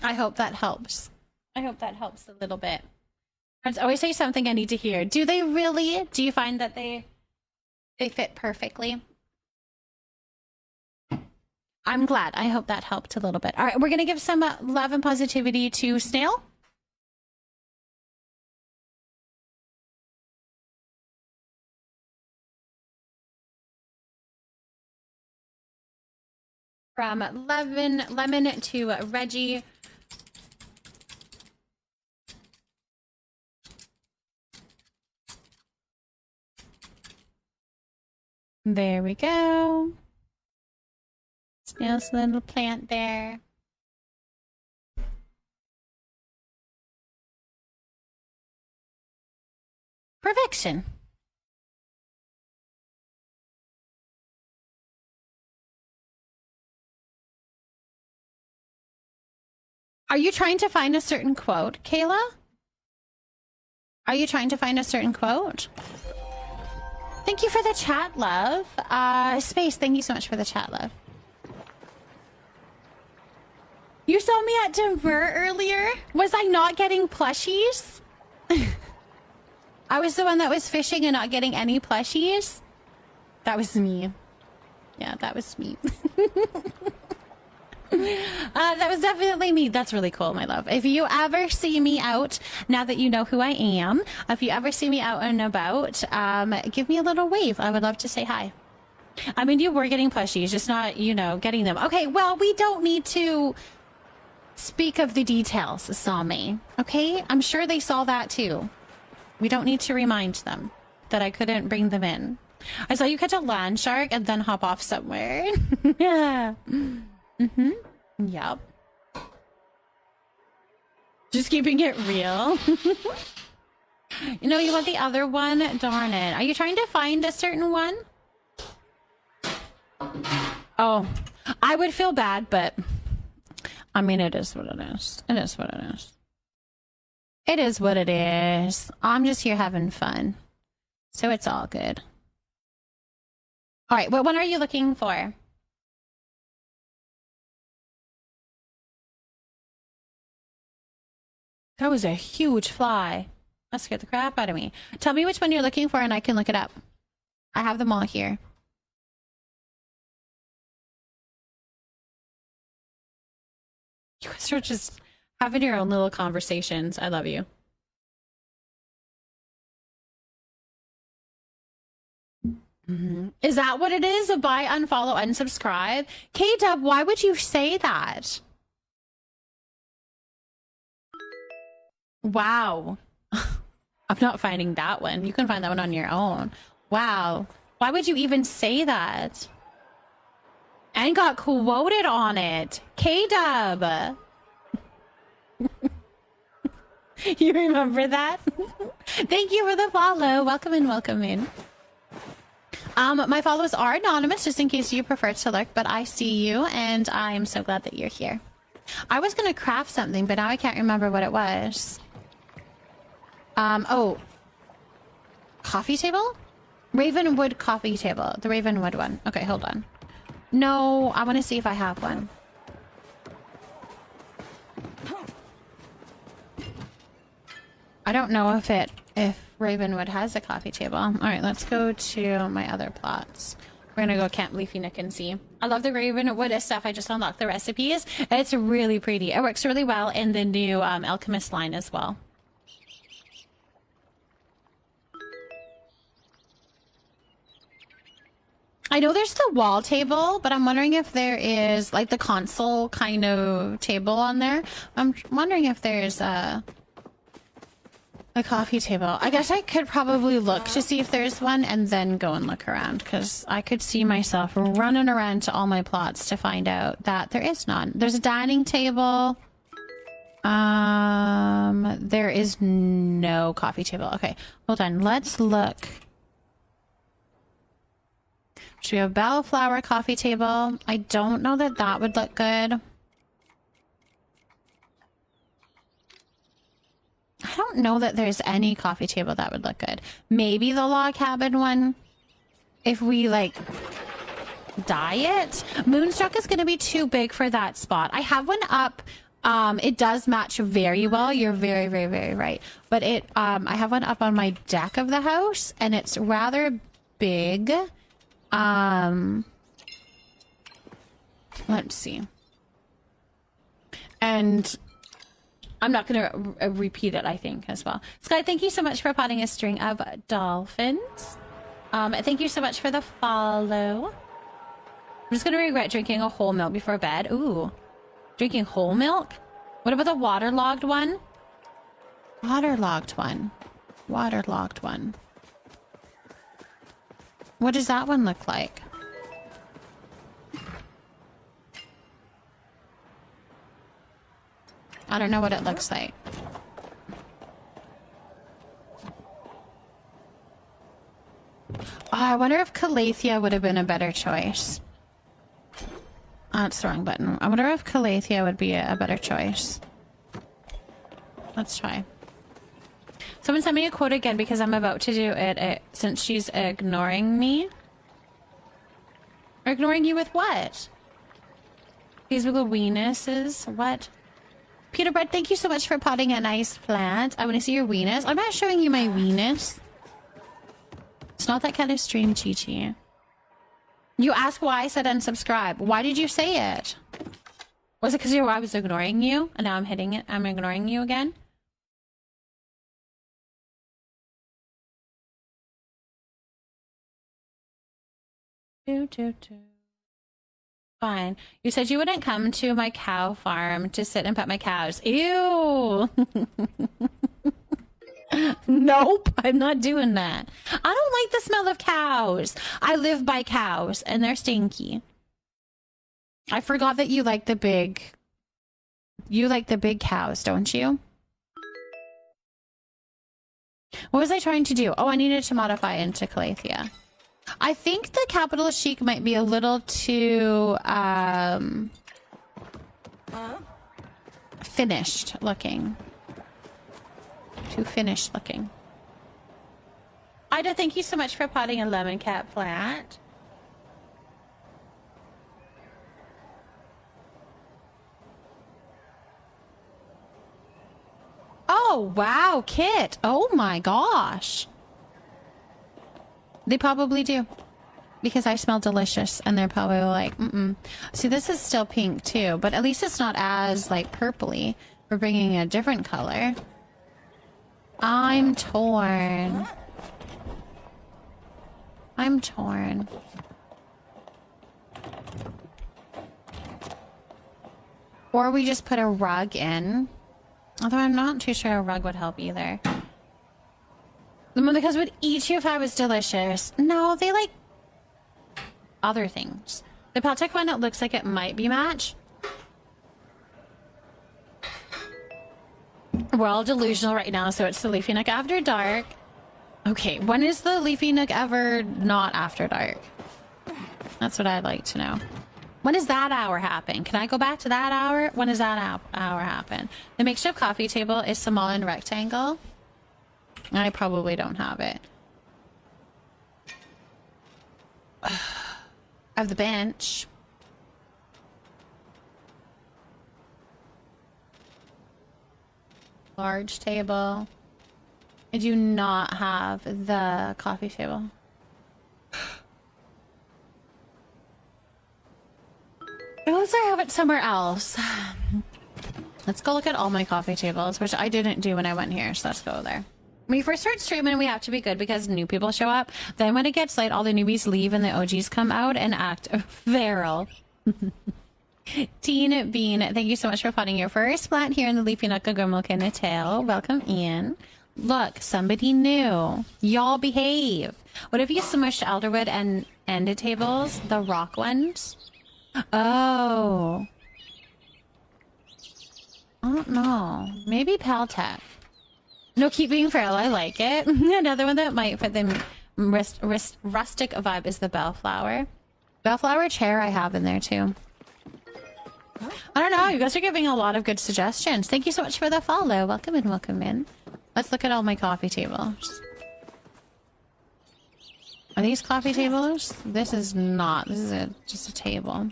I hope that helps. I hope that helps a little bit. Friends always say something I need to hear. Do they really? Do you find that they fit perfectly? I'm glad. I hope that helped a little bit. All right, we're going to give some love and positivity to Snail. From Lemon to Reggie. There we go. Snail's little plant there. Perfection. Are you trying to find a certain quote, Kayla? Are you trying to find a certain quote? Thank you for the chat, love. Space, thank you so much for the chat, love. You saw me at Denver earlier? Was I not getting plushies? I was the one that was fishing and not getting any plushies? That was me. Yeah, that was me. That was definitely me. That's really cool, my love. If you ever see me out, now that you know who I am, if you ever see me out and about, give me a little wave. I would love to say hi. I mean, you were getting plushies, just not, you know, getting them. Okay, well, we don't need to speak of the details, Sami. Okay? I'm sure they saw that too. We don't need to remind them that I couldn't bring them in. I saw you catch a land shark and then hop off somewhere. Yeah. Mm-hmm. Yep. Just keeping it real. You know, you want the other one? Darn it. Are you trying to find a certain one? Oh, I would feel bad, but I mean, it is what it is. It is what it is. It is what it is. I'm just here having fun. So it's all good. All right, what one are you looking for? That was a huge fly. That scared the crap out of me. Tell me which one you're looking for and I can look it up. I have them all here. You guys are just having your own little conversations. I love you. Is that what it is? A buy, unfollow, unsubscribe? K-Dub, why would you say that? Wow. I'm not finding that one. You can find that one on your own. Wow. Why would you even say that? And got quoted on it. K-Dub. You remember that? Thank you for the follow. Welcome in, welcome in. My follows are anonymous, just in case you prefer to lurk, but I see you, and I am so glad that you're here. I was gonna craft something, but now I can't remember what it was. Oh. Coffee table? Ravenwood coffee table. The Ravenwood one. Okay, hold on. No, I want to see if I have one. I don't know if it if Ravenwood has a coffee table. All right, let's go to my other plots. We're gonna go Camp Leafy Nook and see. I love the Ravenwood stuff. I just unlocked the recipes. It's really pretty. It works really well in the new Alchemist line as well. I know there's the wall table, but I'm wondering if there is like the console kind of table on there. I'm wondering if there's a coffee table. I guess I could probably look to see if there's one and then go and look around, because I could see myself running around to all my plots to find out that there is none. There's a dining table. There is no coffee table. Okay, hold on. Let's look. Should we have a bellflower coffee table? I don't know that that would look good. I don't know that there's any coffee table that would look good. Maybe the log cabin one. If we, like, dye it. Moonstruck is going to be too big for that spot. I have one up. It does match very well. You're very, very, very right. But I have one up on my deck of the house, and it's rather big. Let's see. And I'm not going to repeat it, I think, as well. Sky, thank you so much for potting a string of dolphins. Thank you so much for the follow. I'm just going to regret drinking a whole milk before bed. Ooh. Drinking whole milk? What about the waterlogged one? Waterlogged one. Waterlogged one. What does that one look like? I don't know what it looks like. Oh, I wonder if Calathea would have been a better choice. Oh, it's the wrong button. I wonder if Calathea would be a better choice. Let's try. Someone send me a quote again because I'm about to do it since she's ignoring me. Ignoring you with what? These little weenuses? What? Peter Bread, thank you so much for potting a nice plant. I want to see your weenus. I'm not showing you my weenus. It's not that kind of stream, Chi-Chi. You ask why I said unsubscribe. Why did you say it? Was it because I was ignoring you? And now I'm hitting it. I'm ignoring you again? Fine. You said you wouldn't come to my cow farm to sit and pet my cows. Ew. Nope, I'm not doing that. I don't like the smell of cows. I live by cows and they're stinky. I forgot that you like the big cows, don't you? What was I trying to do? Oh, I needed to modify into Calathea. I think the capital chic might be a little too finished looking. Too finished looking. Ida, thank you so much for potting a lemon cat plant. Oh, wow, Kit. Oh my gosh. They probably do. Because I smell delicious and they're probably like, See, this is still pink too, but at least it's not as like purpley. We're bringing a different color. I'm torn. I'm torn. Or we just put a rug in. Although I'm not too sure a rug would help either. Because would eat you if I was delicious. No, they like other things. The Peltic one, it looks like it might be match. We're all delusional right now, so it's the Leafy Nook after dark. Okay, when is the Leafy Nook ever not after dark? That's what I'd like to know. When does that hour happen? Can I go back to that hour? When does that hour happen? The makeshift coffee table is small and rectangle. I probably don't have it. I have the bench. Large table. I do not have the coffee table. Unless I have it somewhere else. Let's go look at all my coffee tables, which I didn't do when I went here, so let's go there. When we first start streaming, we have to be good because new people show up. Then when it gets late, all the newbies leave and the OGs come out and act feral. Teen Bean, thank you so much for finding your first plant here in the Leafy Knuckle 𝔹𝕃ℂ𝔻. Welcome in. Look, somebody new. Y'all behave. What if you smushed elderwood and ended tables? The rock ones? Oh. I don't know. Maybe Paltech. No, keep being feral. I like it. Another one that might fit the rustic vibe is the bellflower. Bellflower chair I have in there too. I don't know. You guys are giving a lot of good suggestions. Thank you so much for the follow. Welcome in, welcome in. Let's look at all my coffee tables. Are these coffee tables? This is not. This is just a table.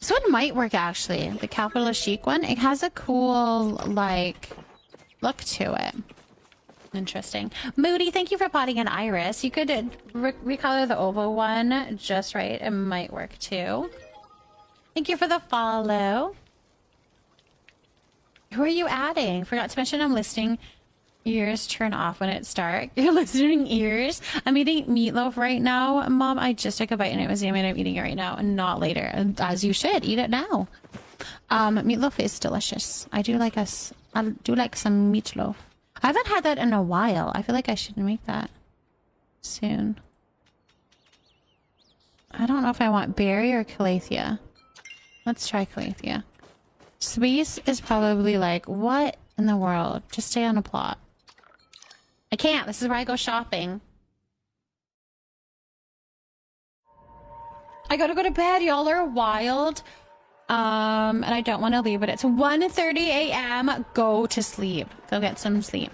This one might work actually. The capital chic one. It has a cool, like, look to it. Interesting. Moody, thank you for potting an iris. You could recolor the oval one just right. It might work too. Thank you for the follow. Who are you adding? Forgot to mention I'm listening. Ears turn off when it's dark. You're listening ears. I'm eating meatloaf right now. Mom, I just took a bite and it was yummy and I'm eating it right now and not later. As you should. Eat it now. Meatloaf is delicious. I do like some meatloaf. I haven't had that in a while. I feel like I should make that soon. I don't know if I want berry or calathea. Let's try calathea. Space is probably like, what in the world? Just stay on a plot. I can't. This is where I go shopping. I gotta go to bed. Y'all are wild. And I don't want to leave, but it's 1:30 a.m. Go to sleep. Go get some sleep.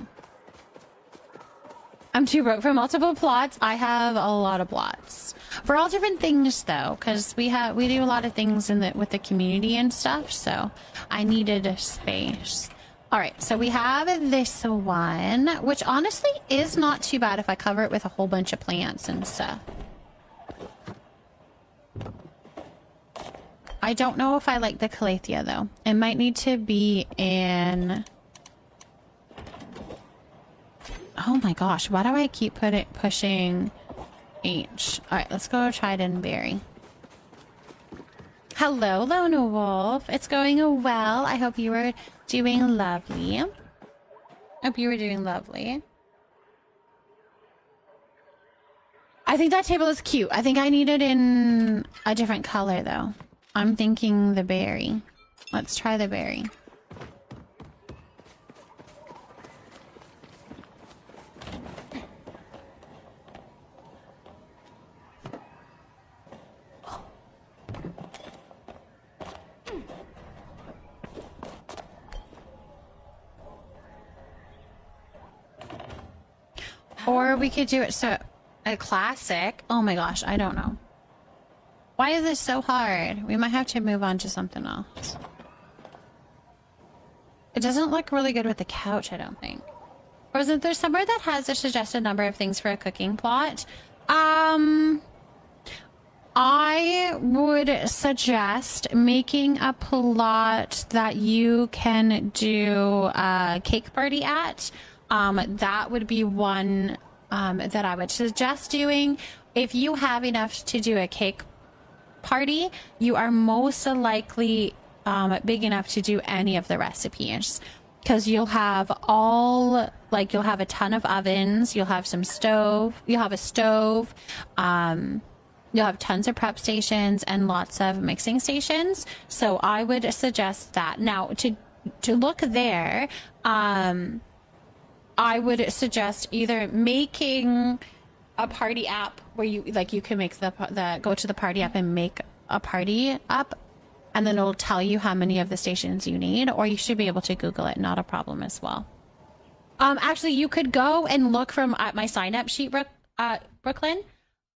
I'm too broke for multiple plots. I have a lot of plots for all different things though, because we do a lot of things with the community and stuff. So I needed a space. All right, so we have this one, which honestly is not too bad if I cover it with a whole bunch of plants and stuff. I don't know if I like the calathea though. It might need to be in... Oh my gosh, why do I keep pushing H? All right, let's go try it in berry. Hello, Lone Wolf. It's going well. I hope you were doing lovely. Hope you were doing lovely. I think that table is cute. I think I need it in a different color though. I'm thinking the berry. Let's try the berry. Or we could do it so a classic. Oh my gosh, I don't know. Why is this so hard? We might have to move on to something else. It doesn't look really good with the couch, I don't think. Or is it there somewhere that has a suggested number of things for a cooking plot? I would suggest making a plot that you can do a cake party at. That would be one that I would suggest doing. If you have enough to do a cake party, you are most likely big enough to do any of the recipes, because you'll have you'll have a ton of ovens, you'll have a stove, you'll have tons of prep stations and lots of mixing stations. So I would suggest that. Now to look there, I would suggest either making a party app where you can make go to the party app and make a party app, and then it'll tell you how many of the stations you need, or you should be able to Google it, not a problem as well. Actually, you could go and look from my sign-up sheet, Brooklyn.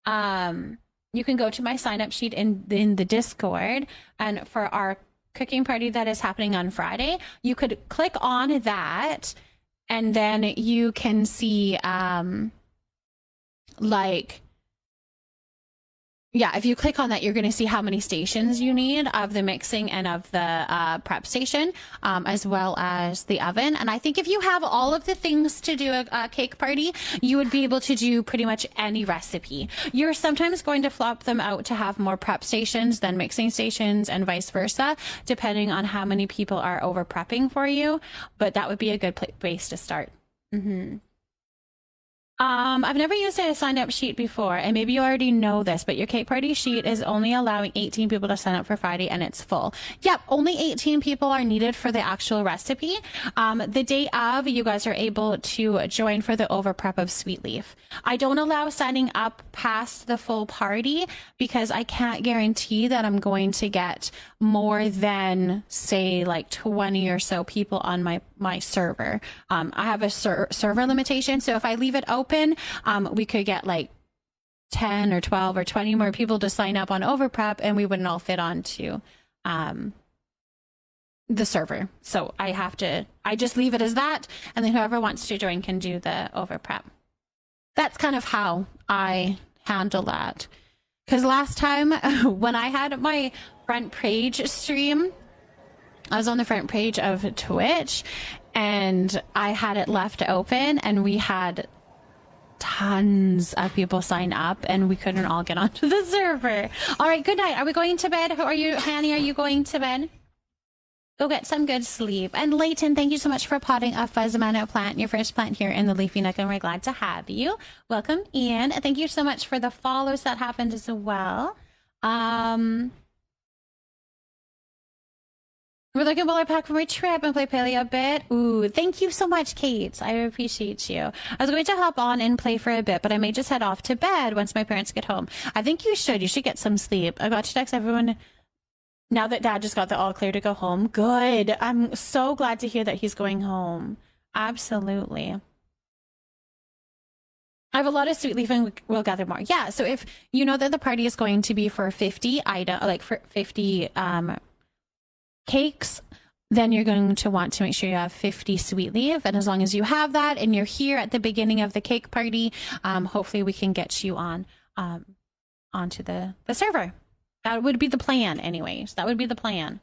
You can go to my sign-up sheet in the Discord, and for our cooking party that is happening on Friday, you could click on that, and then you can see, like, yeah, if you click on that, you're going to see how many stations you need of the mixing and of the prep station, as well as the oven. And I think if you have all of the things to do a cake party, you would be able to do pretty much any recipe. You're sometimes going to flop them out to have more prep stations than mixing stations and vice versa, depending on how many people are over prepping for you. But that would be a good place to start. I've never used a sign-up sheet before, and maybe you already know this, but your cake party sheet is only allowing 18 people to sign up for Friday, and it's full. Yep, only 18 people are needed for the actual recipe. The day of, you guys are able to join for the over prep of Sweet Leaf. I don't allow signing up past the full party because I can't guarantee that I'm going to get more than, say, like 20 or so people on my server. I have a server limitation, so if I leave it open, we could get like 10 or 12 or 20 more people to sign up on overprep, and we wouldn't all fit onto the server. So I just leave it as that, and then whoever wants to join can do the overprep. That's kind of how I handle that. Because last time when I had my front page stream, I was on the front page of Twitch, and I had it left open, and we had tons of people sign up, and we couldn't all get onto the server. All right, good night. Are we going to bed? Who are you, Hanny? Are you going to bed? Go get some good sleep. And Leighton, thank you so much for potting a Fuzzamano plant, your first plant here in the Leafy Nook, and we're glad to have you. Welcome in. Thank you so much for the follows that happened as well. We're looking forward to pack for my trip and play Paleo a bit. Ooh, thank you so much, Kate. I appreciate you. I was going to hop on and play for a bit, but I may just head off to bed once my parents get home. I think you should. You should get some sleep. I got to text everyone now that Dad just got the all clear to go home. Good. I'm so glad to hear that he's going home. Absolutely. I have a lot of Sweet Leaf, and we'll gather more. Yeah, so if you know that the party is going to be for 50 for 50 cakes, then you're going to want to make sure you have 50 Sweet Leaf, and as long as you have that and you're here at the beginning of the cake party, hopefully we can get you on onto the server. That would be the plan anyways. That would be the plan.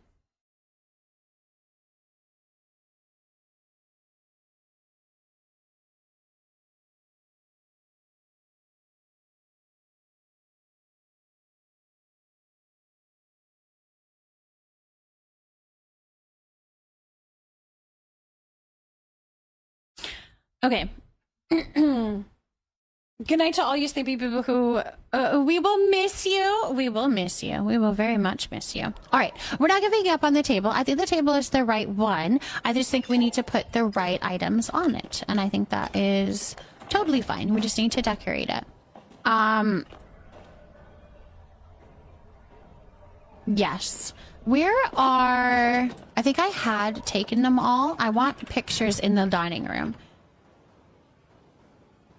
Okay. Good night to all you sleepy people who we will miss you. We will miss you. We will very much miss you. All right. We're not giving up on the table. I think the table is the right one. I just think we need to put the right items on it. And I think that is totally fine. We just need to decorate it. Yes. Where are... I think I had taken them all. I want pictures in the dining room.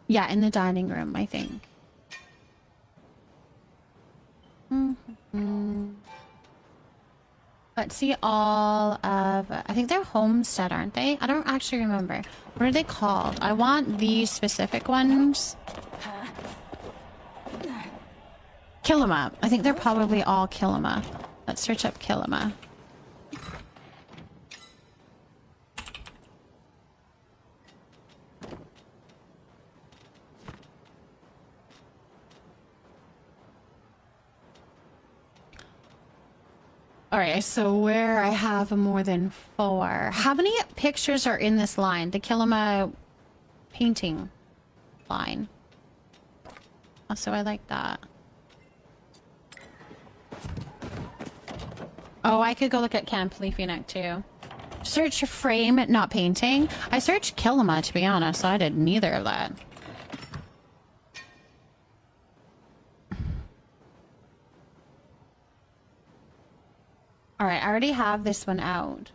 Yeah, in the dining room, I think. Let's see all of... I think they're Homestead, aren't they? I don't actually remember. What are they called? I want these specific ones. Killama. I think they're probably all Killama. Let's search up Killama. All right, so where I have more than 4. How many pictures are in this line? The Killama painting line. Also, I like that. Oh, I could go look at Camp Leafy Neck too. Search frame, not painting. I searched Killama, to be honest, so I did neither of that. All Alright, I already have this one out.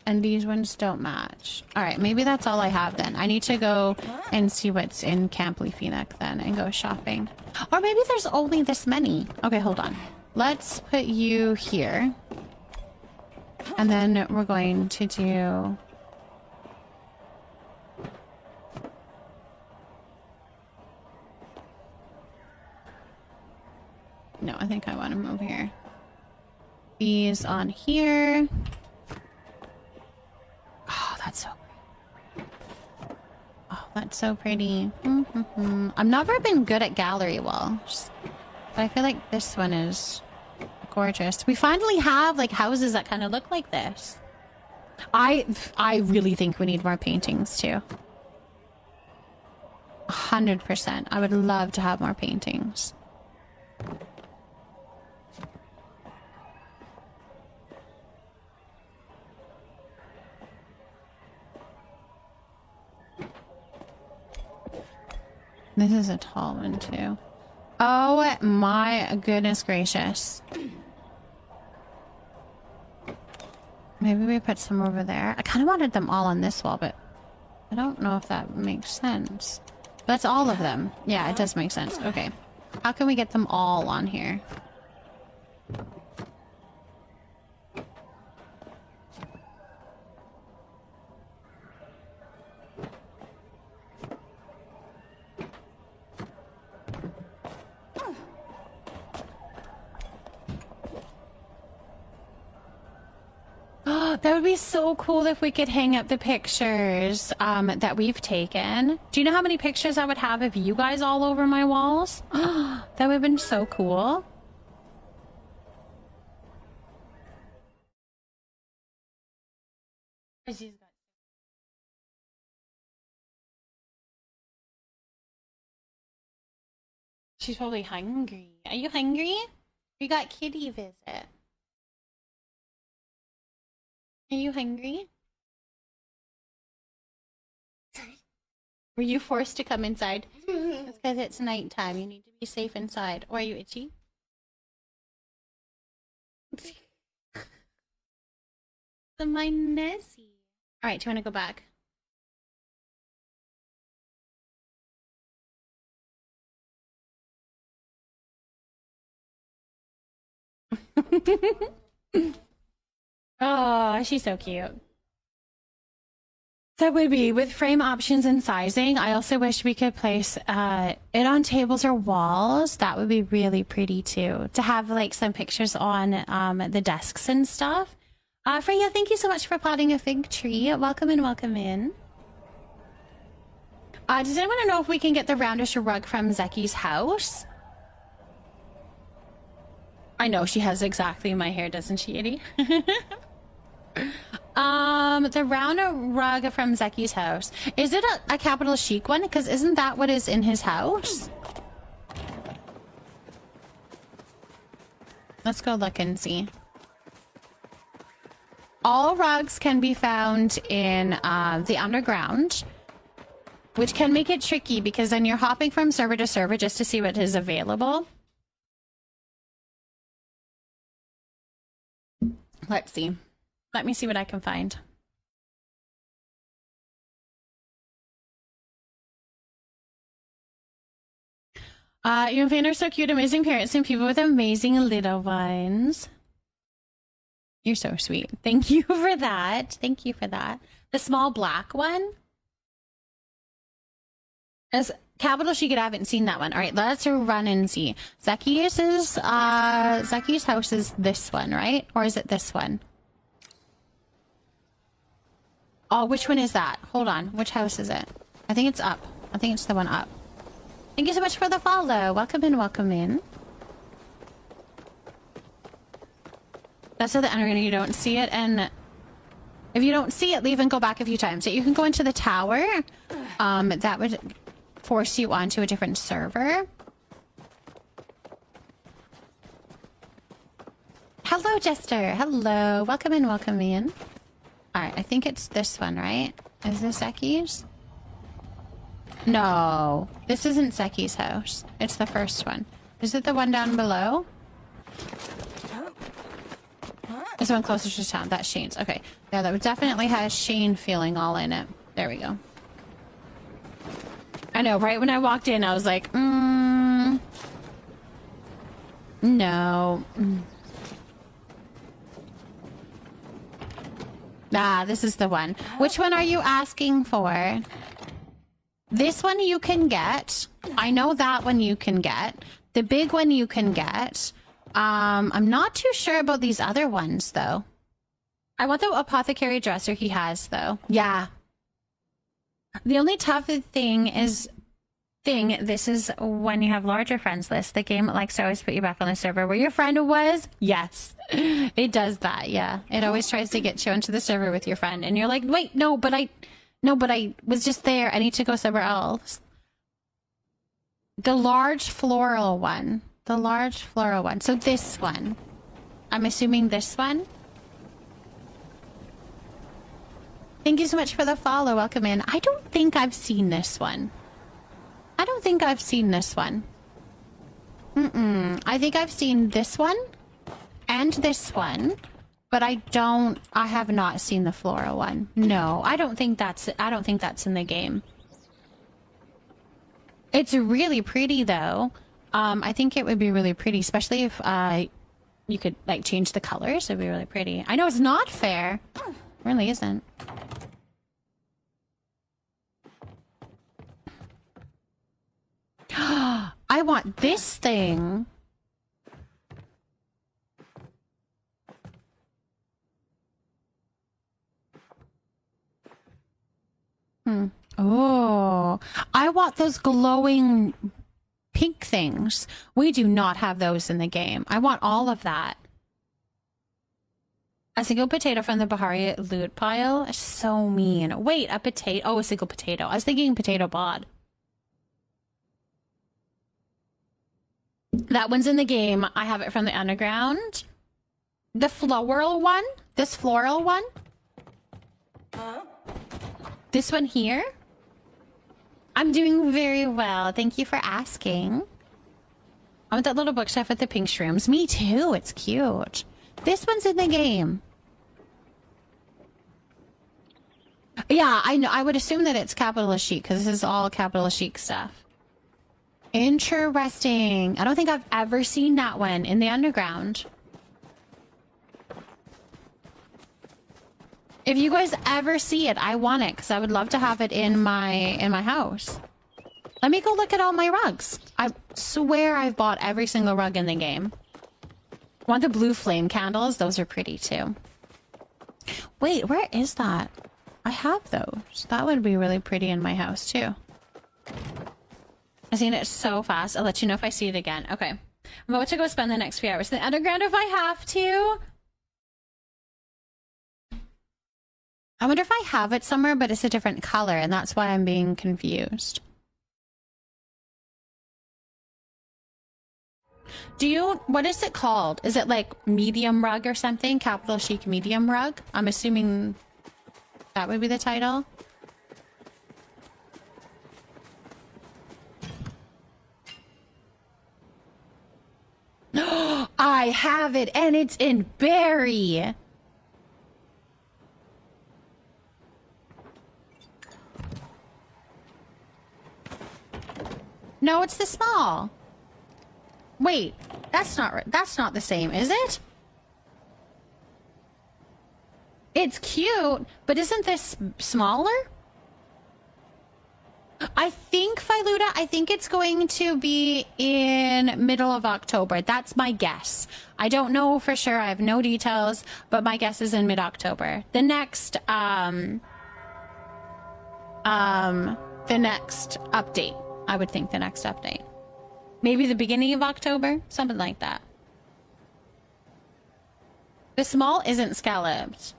And these ones don't match. Alright, maybe that's all I have then. I need to go and see what's in Camp Leafy-Neck then and go shopping. Or maybe there's only this many. Okay, hold on. Let's put you here. And then we're going to do... No, I think I want to move here. These on here. Oh, that's so pretty. Oh, that's so pretty. I've never been good at gallery walls, but I feel like this one is gorgeous. We finally have like houses that kind of look like this. I really think we need more paintings too. 100%. I would love to have more paintings. This is a tall one too. Oh my goodness gracious. Maybe we put some over there. I kind of wanted them all on this wall, but I don't know if that makes sense. That's all of them. Yeah, it does make sense. Okay. How can we get them all on here? That would be so cool if we could hang up the pictures that we've taken. Do you know how many pictures I would have of you guys all over my walls? That would have been so cool. She's probably hungry. Are you hungry? We got kitty visit. Are you hungry? Were you forced to come inside? That's because it's nighttime. You need to be safe inside. Or are you itchy? My Nessie. Alright, do you want to go back? Oh, she's so cute. That would be with frame options and sizing. I also wish we could place it on tables or walls. That would be really pretty too. To have like some pictures on the desks and stuff. Freya, thank you so much for potting a fig tree. Welcome in, welcome in. Does anyone know if we can get the roundish rug from Zeki's house? I know she has exactly my hair, doesn't she, Eddie? The round rug from Zeki's house. Is it a capital chic one? Because isn't that what is in his house? Let's go look and see. All rugs can be found in the underground, which can make it tricky because then you're hopping from server to server just to see what is available. Let's see. Let me see what I can find. Your fans are so cute, amazing parents and people with amazing little ones. You're so sweet. Thank you for that. Thank you for that. The small black one. As capital chic, I haven't seen that one. All right, let's run and see. Zeki's house is this one, right? Or is it this one? Oh, which one is that? Hold on. Which house is it? I think it's up. I think it's the one up. Thank you so much for the follow. Welcome in, welcome in. That's at the underground. You don't see it, and if you don't see it, leave and go back a few times. So you can go into the tower. That would force you onto a different server. Hello, Jester. Hello. Welcome in, welcome in. Alright, I think it's this one, right? Is this Zeki's? No, this isn't Zeki's house. It's the first one. Is it the one down below? This one closer to town. That's Shane's. Okay. Yeah, that definitely has Shane feeling all in it. There we go. I know, right when I walked in, I was like, no. Ah, this is the one. Which one are you asking for? This one you can get. I know that one you can get. The big one you can get. I'm not too sure about these other ones, though. I want the apothecary dresser he has, though. Yeah. The only tough thing is... this is when you have larger friends list. The game likes to always put you back on the server where your friend was. Yes. It does that, yeah. It always tries to get you onto the server with your friend. And you're like, wait, no, but I was just there. I need to go somewhere else. The large floral one. The large floral one. So this one. I'm assuming this one. Thank you so much for the follow. Welcome in. I don't think I've seen this one. I don't think I've seen this one. I think I've seen this one and this one, but I have not seen the floral one. No, I don't think that's in the game. It's really pretty though. I think it would be really pretty, especially if you could like change the colors. It'd be really pretty. I know it's not fair. It really isn't. I want this thing. Oh, I want those glowing pink things. We do not have those in the game. I want all of that. A single potato from the Bahari loot pile. So mean. Wait, a potato. Oh, a single potato. I was thinking potato bod. That one's in the game. I have it from the underground. The floral one? This floral one? This one here? I'm doing very well. Thank you for asking. I want that little bookshelf with the pink shrooms. Me too. It's cute. This one's in the game. Yeah, I know. I would assume that it's capitalist chic because this is all capitalist chic stuff. Interesting. I don't think I've ever seen that one in the underground. If you guys ever see it, I want it because I would love to have it in my house. Let me go look at all my rugs. I swear I've bought every single rug in the game. Want the blue flame candles? Those are pretty too. Wait, where is that? I have those. That would be really pretty in my house too. I've seen it so fast. I'll let you know if I see it again. Okay. I'm about to go spend the next few hours in the underground if I have to. I wonder if I have it somewhere, but it's a different color, and that's why I'm being confused. What is it called? Is it like medium rug or something? Capital chic medium rug? I'm assuming that would be the title. I have it, and it's in berry. No, it's the small. Wait, that's not the same, is it? It's cute, but isn't this smaller? I think, Filuda, I think it's going to be in middle of October. That's my guess. I don't know for sure. I have no details, but my guess is in mid-October. The next update. I would think the next update. Maybe the beginning of October? Something like that. The small isn't scalloped.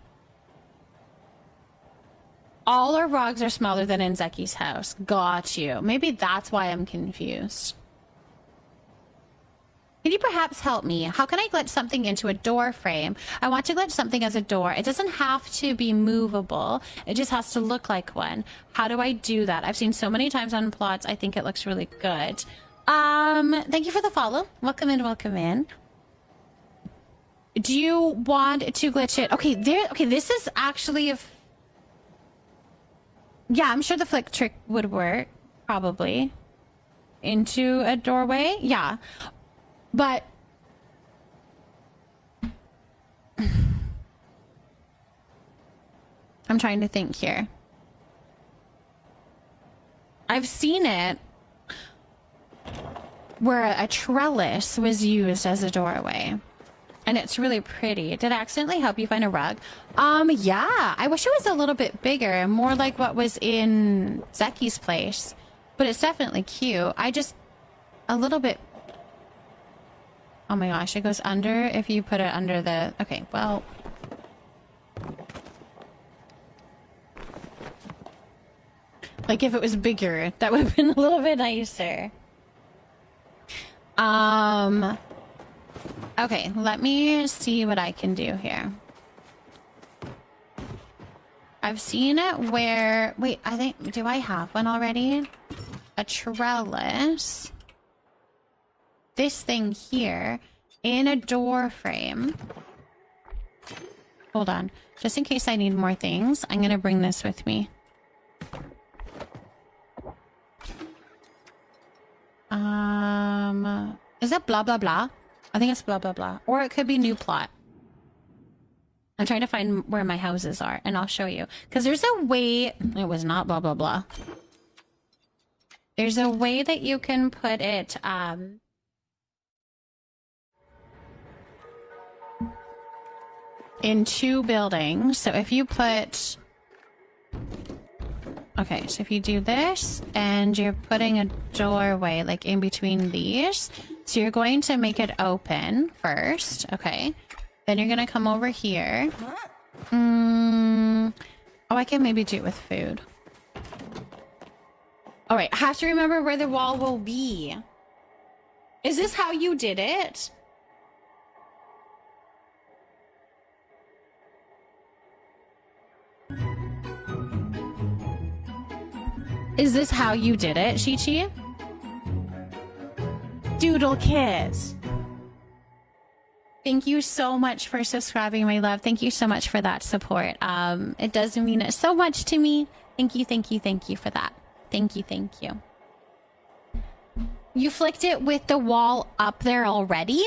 All our rugs are smaller than in Zeki's house. Got you. Maybe that's why I'm confused. Can you perhaps help me? How can I glitch something into a door frame? I want to glitch something as a door. It doesn't have to be movable. It just has to look like one. How do I do that? I've seen so many times on plots. I think it looks really good. Thank you for the follow. Welcome in, welcome in. Do you want to glitch it? Okay, there. Okay, this is actually a. Yeah, I'm sure the flick trick would work. Probably. Into a doorway? Yeah. But. I'm trying to think here. I've seen it where a trellis was used as a doorway. And it's really pretty. Did I accidentally help you find a rug? Yeah. I wish it was a little bit bigger and more like what was in Zeki's place. But it's definitely cute. I just... a little bit... Oh my gosh, it goes under if you put it under the... Okay, well... Like if it was bigger, that would have been a little bit nicer. Okay, let me see what I can do here. I've seen it where... Wait, I think... Do I have one already? A trellis. This thing here in a door frame. Hold on. Just in case I need more things, I'm gonna bring this with me. Is that blah blah blah? I think it's blah blah blah. Or it could be new plot. I'm trying to find where my houses are, and I'll show you. Because there's a way... It was not blah blah blah. There's a way that you can put it, in two buildings. So if you put... Okay, so if you do this, and you're putting a doorway, like, in between these. So you're going to make it open first, okay? Then you're gonna come over here. Oh, I can maybe do it with food. Alright, I have to remember where the wall will be. Is this how you did it? Is this how you did it, Chi-Chi? Doodle Kids. Thank you so much for subscribing, my love. Thank you so much for that support. It does mean so much to me. Thank you, thank you, thank you for that. Thank you, thank you. You flicked it with the wall up there already?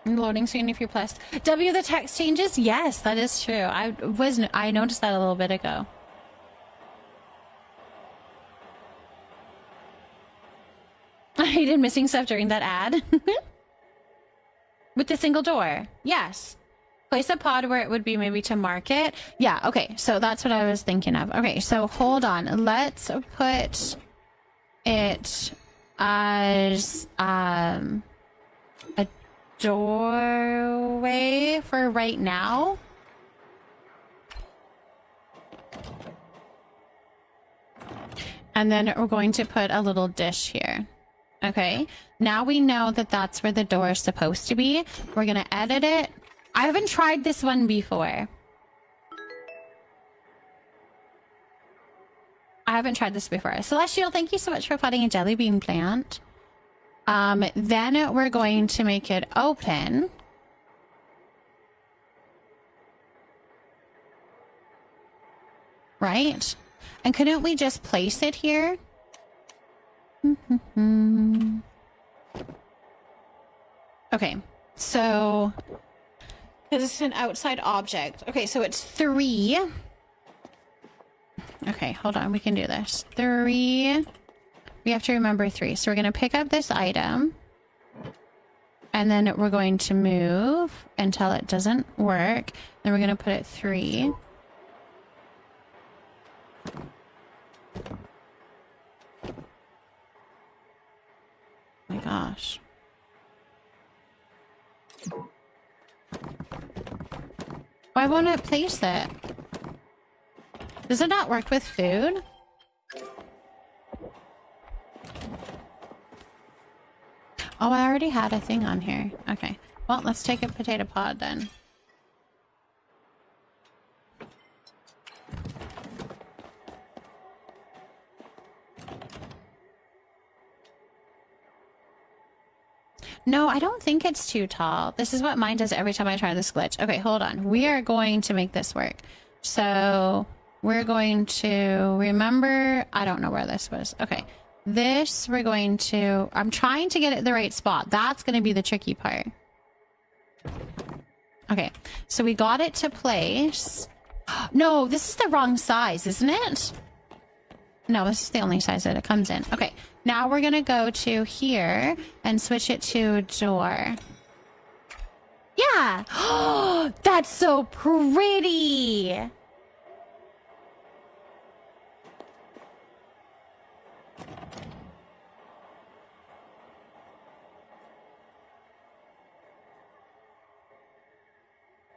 Loading screen if you're pressed. W the text changes? Yes, that is true. I noticed that a little bit ago. I hated missing stuff during that ad. With the single door. Yes. Place a pod where it would be maybe to market. Yeah, okay. So that's what I was thinking of. Okay, so hold on. Let's put it as a doorway for right now. And then we're going to put a little dish here. Okay, now we know that that's where the door is supposed to be. We're gonna edit it. I haven't tried this one before. I haven't tried this before. Celestial, thank you so much for potting a jelly bean plant. Then we're going to make it open. Right? And couldn't we just place it here? Okay, so... Because it's an outside object. Okay, so it's 3. Okay, hold on. We can do this. 3. We have to remember 3. So we're going to pick up this item. And then we're going to move until it doesn't work. Then we're going to put it 3. Oh my gosh. Why won't it place it? Does it not work with food? Oh, I already had a thing on here. Okay. Well, let's take a potato pod then. No, I don't think it's too tall. This is what mine does every time I try this glitch. Okay, hold on. We are going to make this work. So we're going to remember, I don't know where this was. Okay, this we're going to, I'm trying to get it the right spot. That's going to be the tricky part. Okay, so we got it to place. No, this is the wrong size, isn't it? No, this is the only size that it comes in. Okay, now we're gonna go to here and switch it to door. Yeah! Oh, that's so pretty!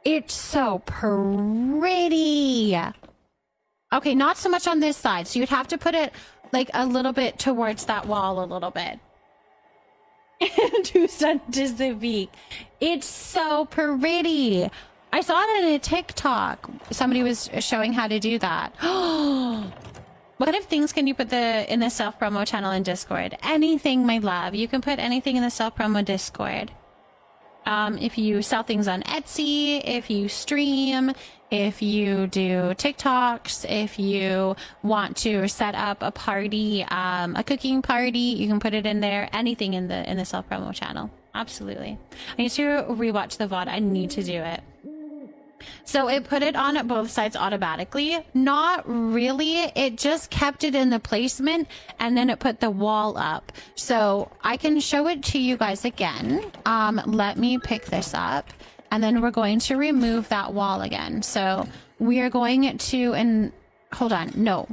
It's so pretty! Okay, not so much on this side. So you'd have to put it like a little bit towards that wall a little bit. To Civic. It's so pretty. I saw it in a TikTok. Somebody was showing how to do that. What kind of things can you put in the self-promo channel in Discord? Anything, my love. You can put anything in the self-promo Discord. If you sell things on Etsy, if you stream, if you do TikToks, if you want to set up a party, a cooking party, you can put it in there. Anything in the self-promo channel. Absolutely. I need to rewatch the VOD. I need to do it. So it put it on both sides automatically. Not really. It just kept it in the placement and then it put the wall up. So I can show it to you guys again. Let me pick this up and then we're going to remove that wall again. So we are going to, and hold on, no.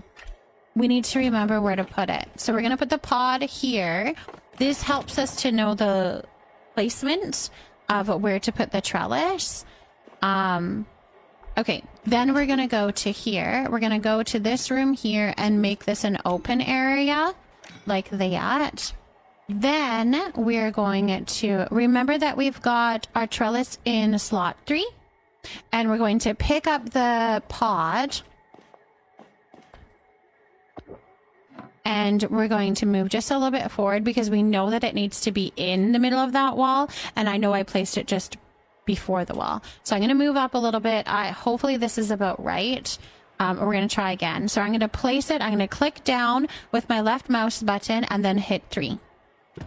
We need to remember where to put it. So we're going to put the pod here. This helps us to know the placement of where to put the trellis. Okay, then we're gonna go to here. We're gonna go to this room here and make this an open area like that. Then we're going to remember that we've got our trellis in slot 3 and we're going to pick up the pod and we're going to move just a little bit forward because we know that it needs to be in the middle of that wall, and I know I placed it just before the wall. So I'm going to move up a little bit. Hopefully this is about right. We're going to try again. So I'm going to place it. I'm going to click down with my left mouse button and then hit 3. All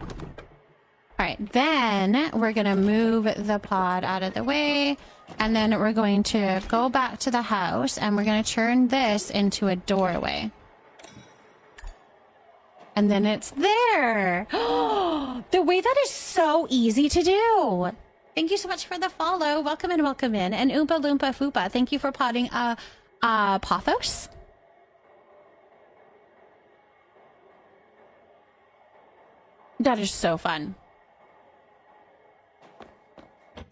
right, then we're going to move the pod out of the way, and then we're going to go back to the house and we're going to turn this into a doorway. And then it's there. The way that is so easy to do. Thank you so much for the follow. Welcome in, welcome in. And Oompa Loompa Foopa, thank you for potting Pothos. That is so fun.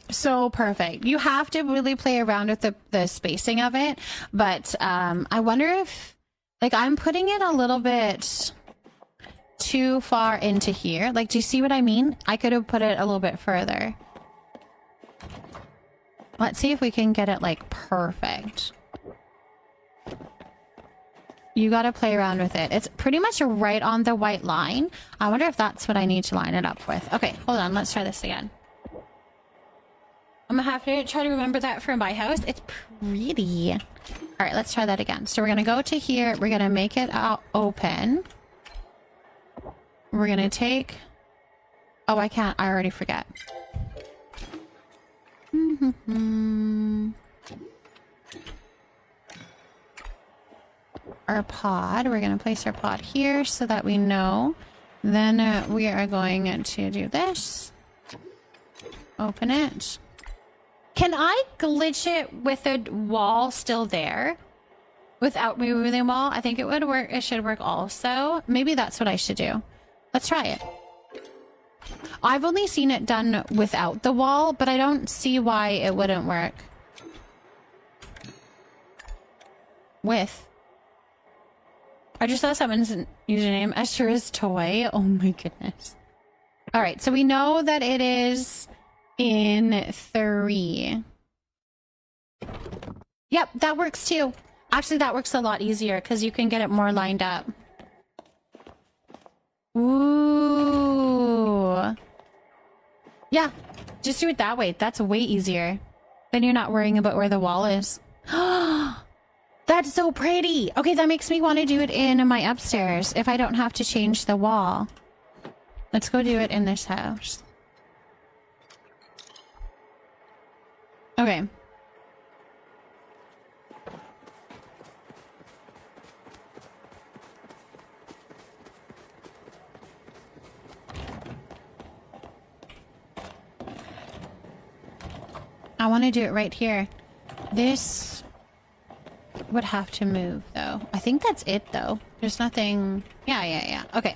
So perfect. You have to really play around with the spacing of it. But I wonder if, like, I'm putting it a little bit too far into here. Like, do you see what I mean? I could have put it a little bit further. Let's see if we can get it, like, perfect. You gotta play around with it. It's pretty much right on the white line. I wonder if that's what I need to line it up with. Okay, hold on. Let's try this again. I'm gonna have to try to remember that for my house. It's pretty. All right, let's try that again. So we're gonna go to here. We're gonna make it open. We're gonna take... Oh, I can't. I already forget. Our pod, we're going to place our pod here so that we know. Then we are going to do this. Open it. Can I glitch it with a wall still there without removing the wall? I think it would work. It should work also. Maybe that's what I should do. Let's try it. I've only seen it done without the wall, but I don't see why it wouldn't work with. I just saw someone's username. Ashura's toy. Oh my goodness. All right, so we know that it is in 3. Yep, that works too. Actually, that works a lot easier because you can get it more lined up. Ooh. Yeah, just do it that way. That's way easier. Then you're not worrying about where the wall is. That's so pretty. Okay, that makes me want to do it in my upstairs if I don't have to change the wall. Let's go do it in this house. Okay. I want to do it right here. This would have to move, though. I think that's it, though. There's nothing... Yeah. Okay.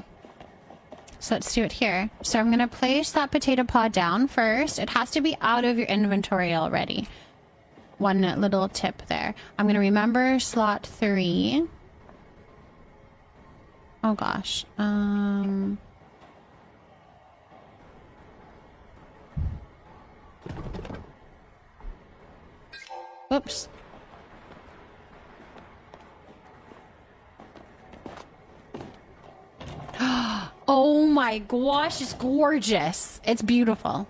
So let's do it here. So I'm going to place that potato pod down first. It has to be out of your inventory already. One little tip there. I'm going to remember slot 3. Oh, gosh. Whoops. Oh my gosh, it's gorgeous. It's beautiful.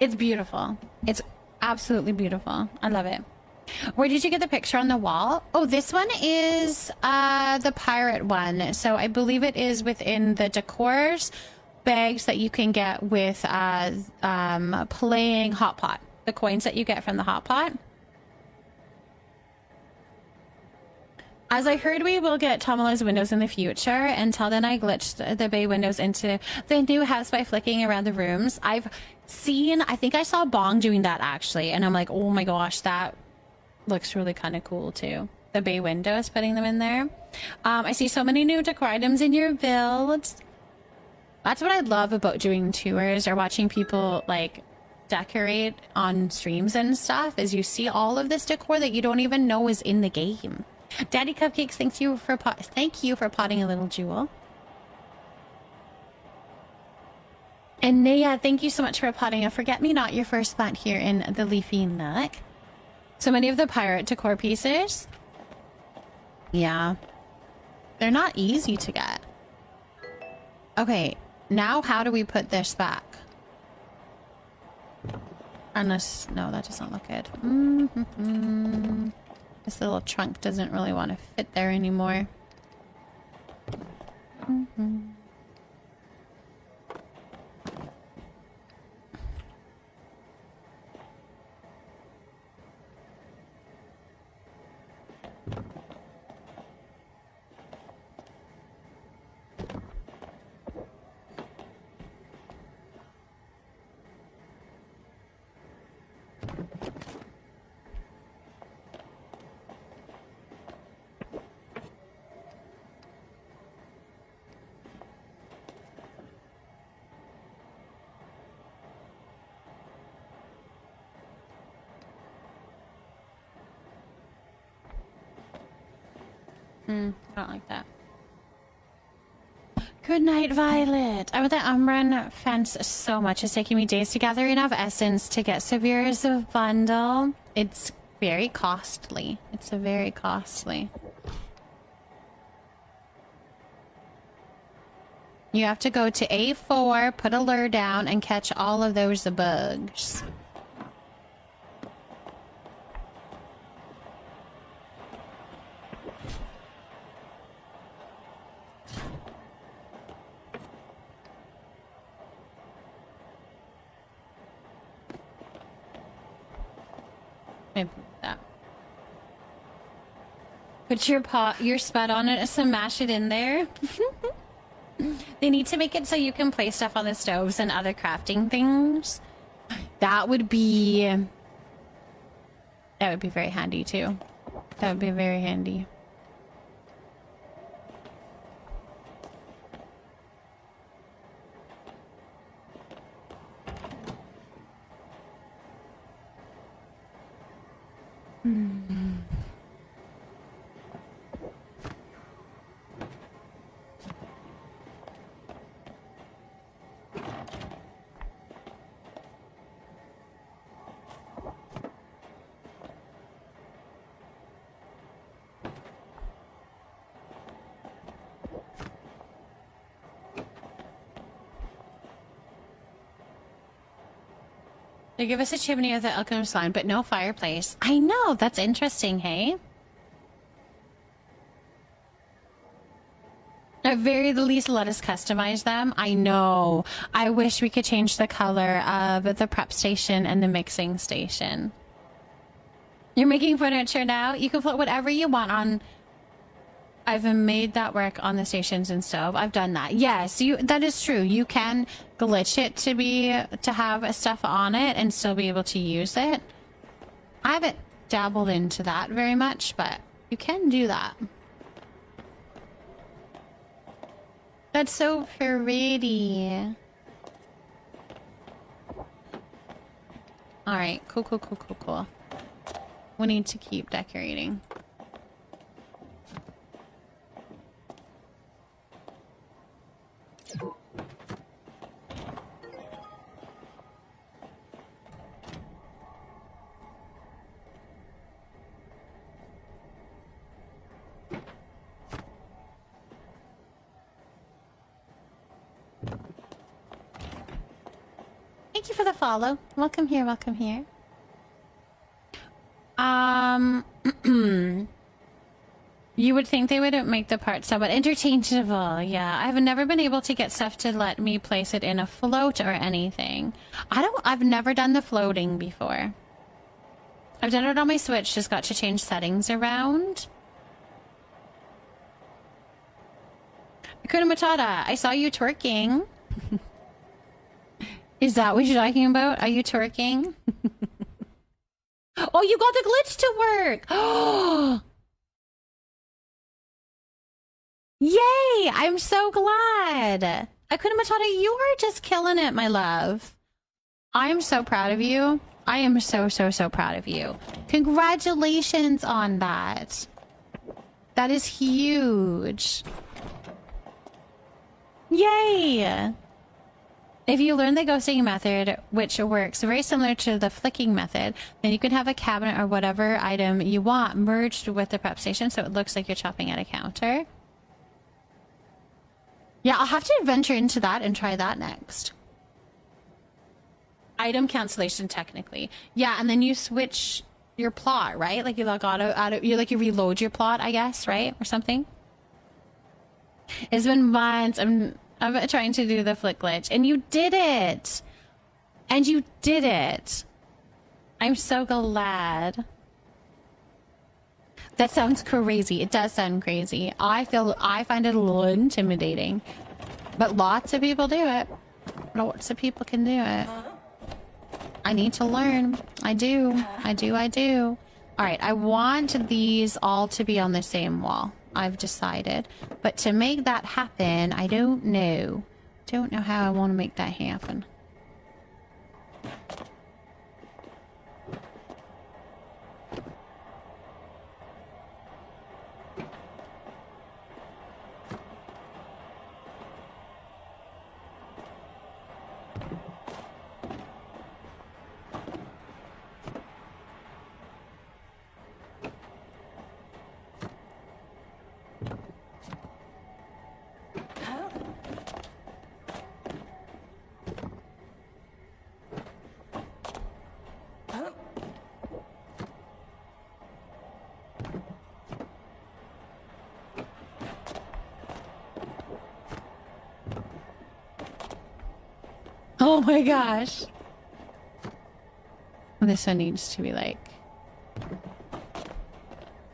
It's beautiful. It's absolutely beautiful. I love it. Where did you get the picture on the wall? Oh, this one is the pirate one. So I believe it is within the decors bags that you can get with playing Hot Pot. The coins that you get from the Hot Pot. As I heard, we will get Tomala's windows in the future. Until then, I glitched the bay windows into the new house by flicking around the rooms. I've seen, I think I saw Bong doing that actually. And I'm like, oh my gosh, that looks really kind of cool too. The bay windows, putting them in there. I see so many new decor items in your builds. That's what I love about doing tours or watching people like decorate on streams and stuff, is you see all of this decor that you don't even know is in the game. Daddy Cupcakes, thank you for potting a little jewel. And Naya, thank you so much for potting a forget-me-not, your first plant here in the Leafy Nook. So many of the pirate decor pieces. Yeah. They're not easy to get. Okay, now how do we put this back? Unless, no, that doesn't look good. This little trunk doesn't really want to fit there anymore. I don't like that. Good night, Violet. I want the Umbran fence so much. It's taking me days to gather enough essence to get Severe's bundle. It's very costly. It's a very costly. You have to go to A4, put a lure down, and catch all of those bugs. Maybe that. Put your spud on it and smash it in there. They need to make it so you can place stuff on the stoves and other crafting things. That would be very handy too. That would be very handy. They give us a chimney with the alchemist line, but no fireplace. I know, that's interesting, hey? At very the least, let us customize them. I know. I wish we could change the color of the prep station and the mixing station. You're making furniture now? You can put whatever you want on. I've made that work on the stations and stove. I've done that. Yes, that is true. You can glitch it to have stuff on it and still be able to use it. I haven't dabbled into that very much, but you can do that. That's so pretty. Alright, cool. We need to keep decorating. Thank you for the follow. Welcome here, welcome here. You would think they wouldn't make the parts somewhat interchangeable. Yeah, I've never been able to get stuff to let me place it in a float or anything. I've never done the floating before. I've done it on my Switch, just got to change settings around. Hakuna Matata, I saw you twerking. Is that what you're talking about? Are you twerking? Oh, you got the glitch to work! Oh! Yay! I'm so glad! Hakuna Matata, you are just killing it, my love. I am so proud of you. I am so proud of you. Congratulations on that. That is huge. Yay! If you learn the ghosting method, which works very similar to the flicking method, then you can have a cabinet or whatever item you want merged with the prep station so it looks like you're chopping at a counter. Yeah, I'll have to venture into that and try that next. Item cancellation, technically. Yeah, and then you switch your plot, right? Like you log you reload your plot, I guess, right? Or something. It's been months. I'm trying to do the flick glitch, and you did it! And you did it! I'm so glad. That sounds crazy. It does sound crazy. I find it a little intimidating. But lots of people do it. Lots of people can do it. I need to learn. I do. Alright, I want these all to be on the same wall. I've decided. But to make that happen, I don't know. Don't know how I want to make that happen. Oh my gosh. This one needs to be like...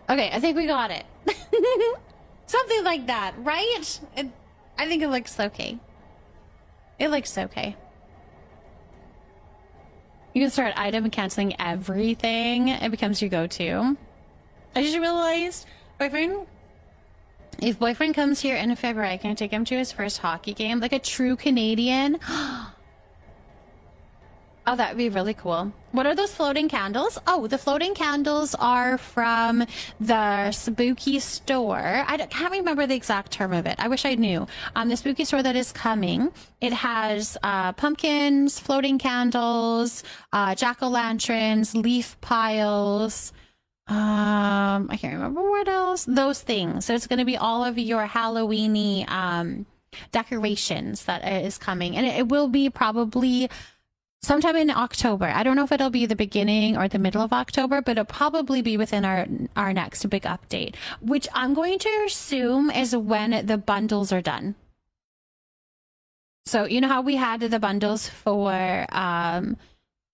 Okay, I think we got it. Something like that, right? I think it looks okay. It looks okay. You can start item canceling everything. It becomes your go-to. I just realized, if boyfriend comes here in February, can I take him to his first hockey game? Like a true Canadian? Oh, that would be really cool. What are those floating candles? Oh, the floating candles are from the spooky store. I can't remember the exact term of it. I wish I knew. The spooky store that is coming. It has pumpkins, floating candles, jack-o'-lanterns, leaf piles. I can't remember what else. Those things. So it's going to be all of your Halloween-y decorations that is coming. And it will be probably sometime in October. I don't know if it'll be the beginning or the middle of October, but it'll probably be within our next big update, which I'm going to assume is when the bundles are done. So you know how we had the bundles for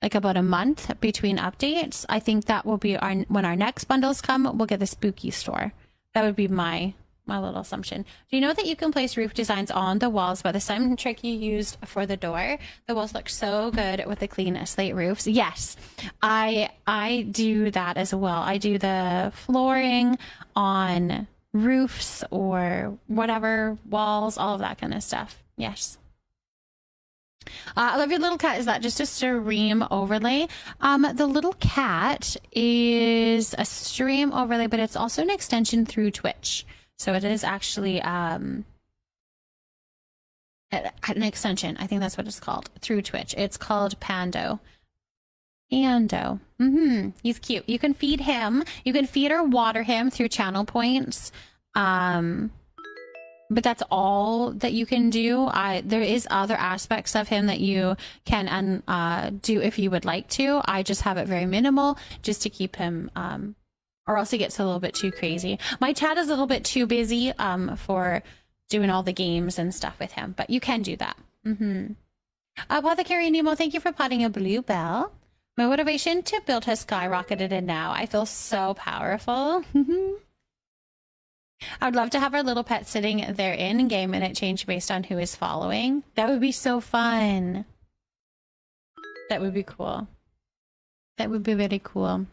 like about a month between updates? I think that will be when our next bundles come, we'll get the spooky store. That would be my little assumption. Do you know that you can place roof designs on the walls by the same trick you used for the door? The walls look so good with the clean slate roofs. Yes, I do that as well. I do the flooring on roofs or whatever, walls, all of that kind of stuff. Yes. I love your little cat. Is that just a stream overlay? The little cat is a stream overlay, but it's also an extension through Twitch. So it is actually an extension. I think that's what it's called through Twitch. It's called Pando. Pando. He's cute. You can feed him. You can feed or water him through channel points. But that's all that you can do. There is other aspects of him that you can do if you would like to. I just have it very minimal just to keep him, or else he gets a little bit too crazy. My chat is a little bit too busy for doing all the games and stuff with him, but you can do that. Apothecary Nemo, thank you for potting a blue bell. My motivation to build has skyrocketed, and now I feel so powerful. I would love to have our little pet sitting there in game and it change based on who is following. That would be so fun. That would be cool. That would be very cool.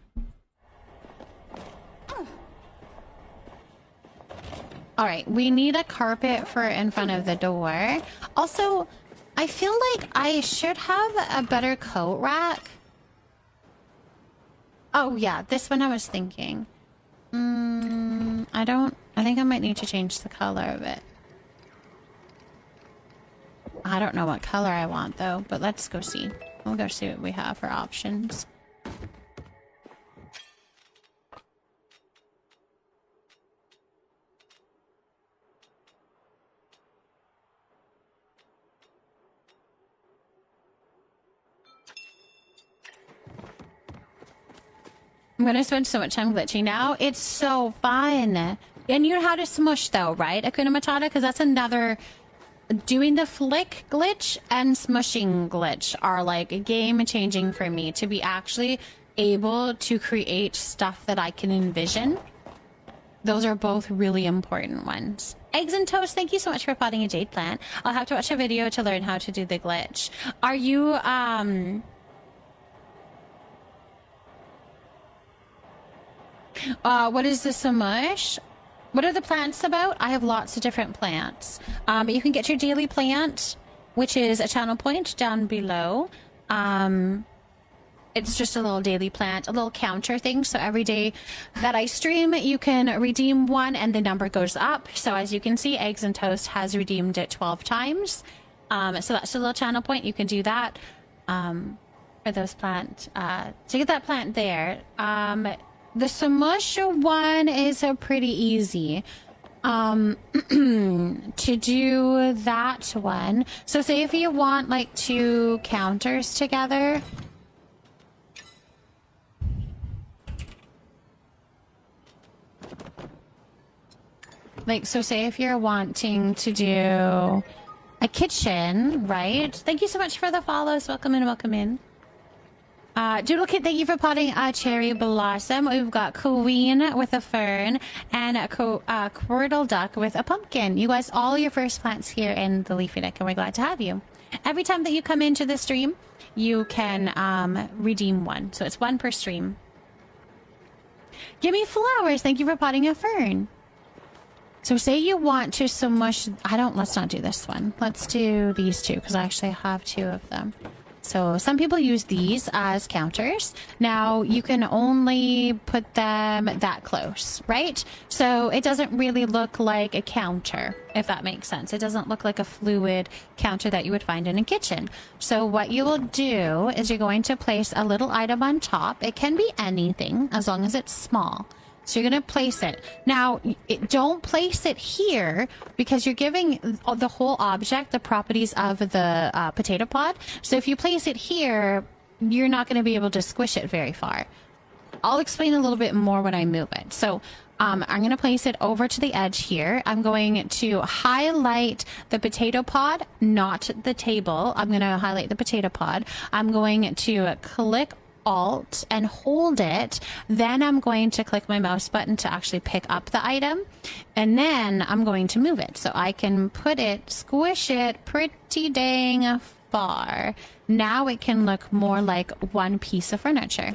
All right, we need a carpet for in front of the door. Also, I feel like I should have a better coat rack. Oh yeah, this one I was thinking. I think I might need to change the color of it. I don't know what color I want though, but let's go see. We'll go see what we have for options. I'm gonna spend so much time glitching now. It's so fun. And you know how to smush though, right, Akuna Matata? Because that's another... Doing the flick glitch and smushing glitch are like game-changing for me to be actually able to create stuff that I can envision. Those are both really important ones. Eggs and Toast, thank you so much for potting a jade plant. I'll have to watch a video to learn how to do the glitch. Are you, what is the smush? What are the plants about? I have lots of different plants. You can get your daily plant, which is a channel point down below. It's just a little daily plant, a little counter thing. So every day that I stream, you can redeem one and the number goes up. So as you can see, Eggs and Toast has redeemed it 12 times. So that's a little channel point. You can do that for those plants. To get that plant there. The smush one is pretty easy to do that one. So say if you want like 2 counters together. Like, so say if you're wanting to do a kitchen, right? Thank you so much for the follows. Welcome in, welcome in. Doodle Kid, thank you for potting a cherry blossom. We've got Queen with a fern and a Quirtle Duck with a pumpkin. You guys, all your first plants here in the Leafy Deck, and we're glad to have you. Every time that you come into the stream, you can redeem one. So it's 1 per stream. Gimme Flowers, thank you for potting a fern. So say you want to smush... let's not do this one. Let's do these 2, because I actually have 2 of them. So some people use these as counters. Now you can only put them that close, right? So it doesn't really look like a counter, if that makes sense. It doesn't look like a fluid counter that you would find in a kitchen. So what you will do is you're going to place a little item on top. It can be anything as long as it's small. So you're going to place it. Now, don't place it here because you're giving the whole object the properties of the potato pod. So if you place it here, you're not going to be able to squish it very far. I'll explain a little bit more when I move it. So I'm going to place it over to the edge here. I'm going to highlight the potato pod, not the table. I'm going to highlight the potato pod. I'm going to click Alt and hold it. Then I'm going to click my mouse button to actually pick up the item. And then I'm going to move it. So I can put it, squish it pretty dang far. Now it can look more like one piece of furniture.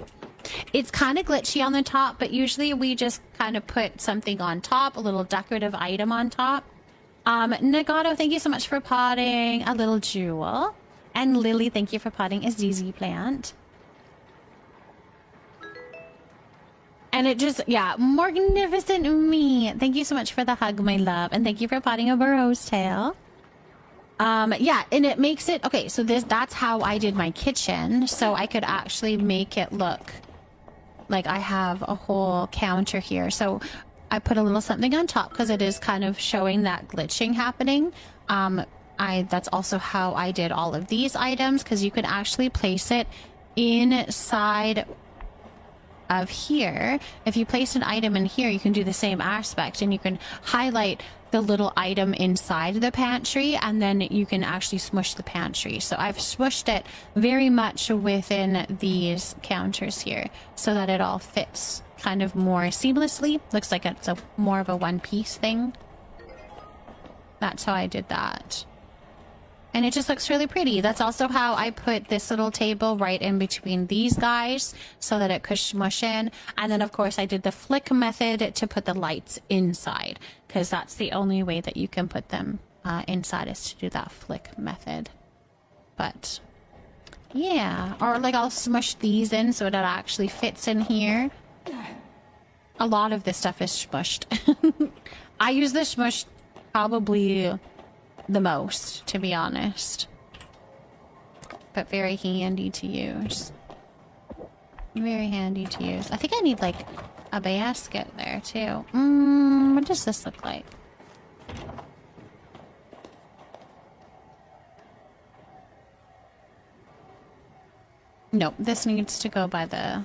It's kind of glitchy on the top, but usually we just kind of put something on top, a little decorative item on top. Nagato, thank you so much for potting a little jewel. And Lily, thank you for potting a ZZ plant. And it just, yeah, magnificent me. Thank you so much for the hug, my love. And thank you for potting a rose tail. Yeah, and it makes it, okay, so that's how I did my kitchen. So I could actually make it look like I have a whole counter here. So I put a little something on top because it is kind of showing that glitching happening. That's also how I did all of these items because you can actually place it inside of here. If you place an item in here, you can do the same aspect and you can highlight the little item inside the pantry and then you can actually smush the pantry. So I've smushed it very much within these counters here so that it all fits kind of more seamlessly. Looks like it's more of a one-piece thing. That's how I did that. And it just looks really pretty. That's also how I put this little table right in between these guys so that it could smush in. And then, of course, I did the flick method to put the lights inside because that's the only way that you can put them inside is to do that flick method. But, yeah. Or, like, I'll smush these in so that it actually fits in here. A lot of this stuff is smushed. I use the smush probably the most, to be honest, but very handy to use. Very handy to use. I think I need like a basket there too. What does this look like? Nope, this needs to go by the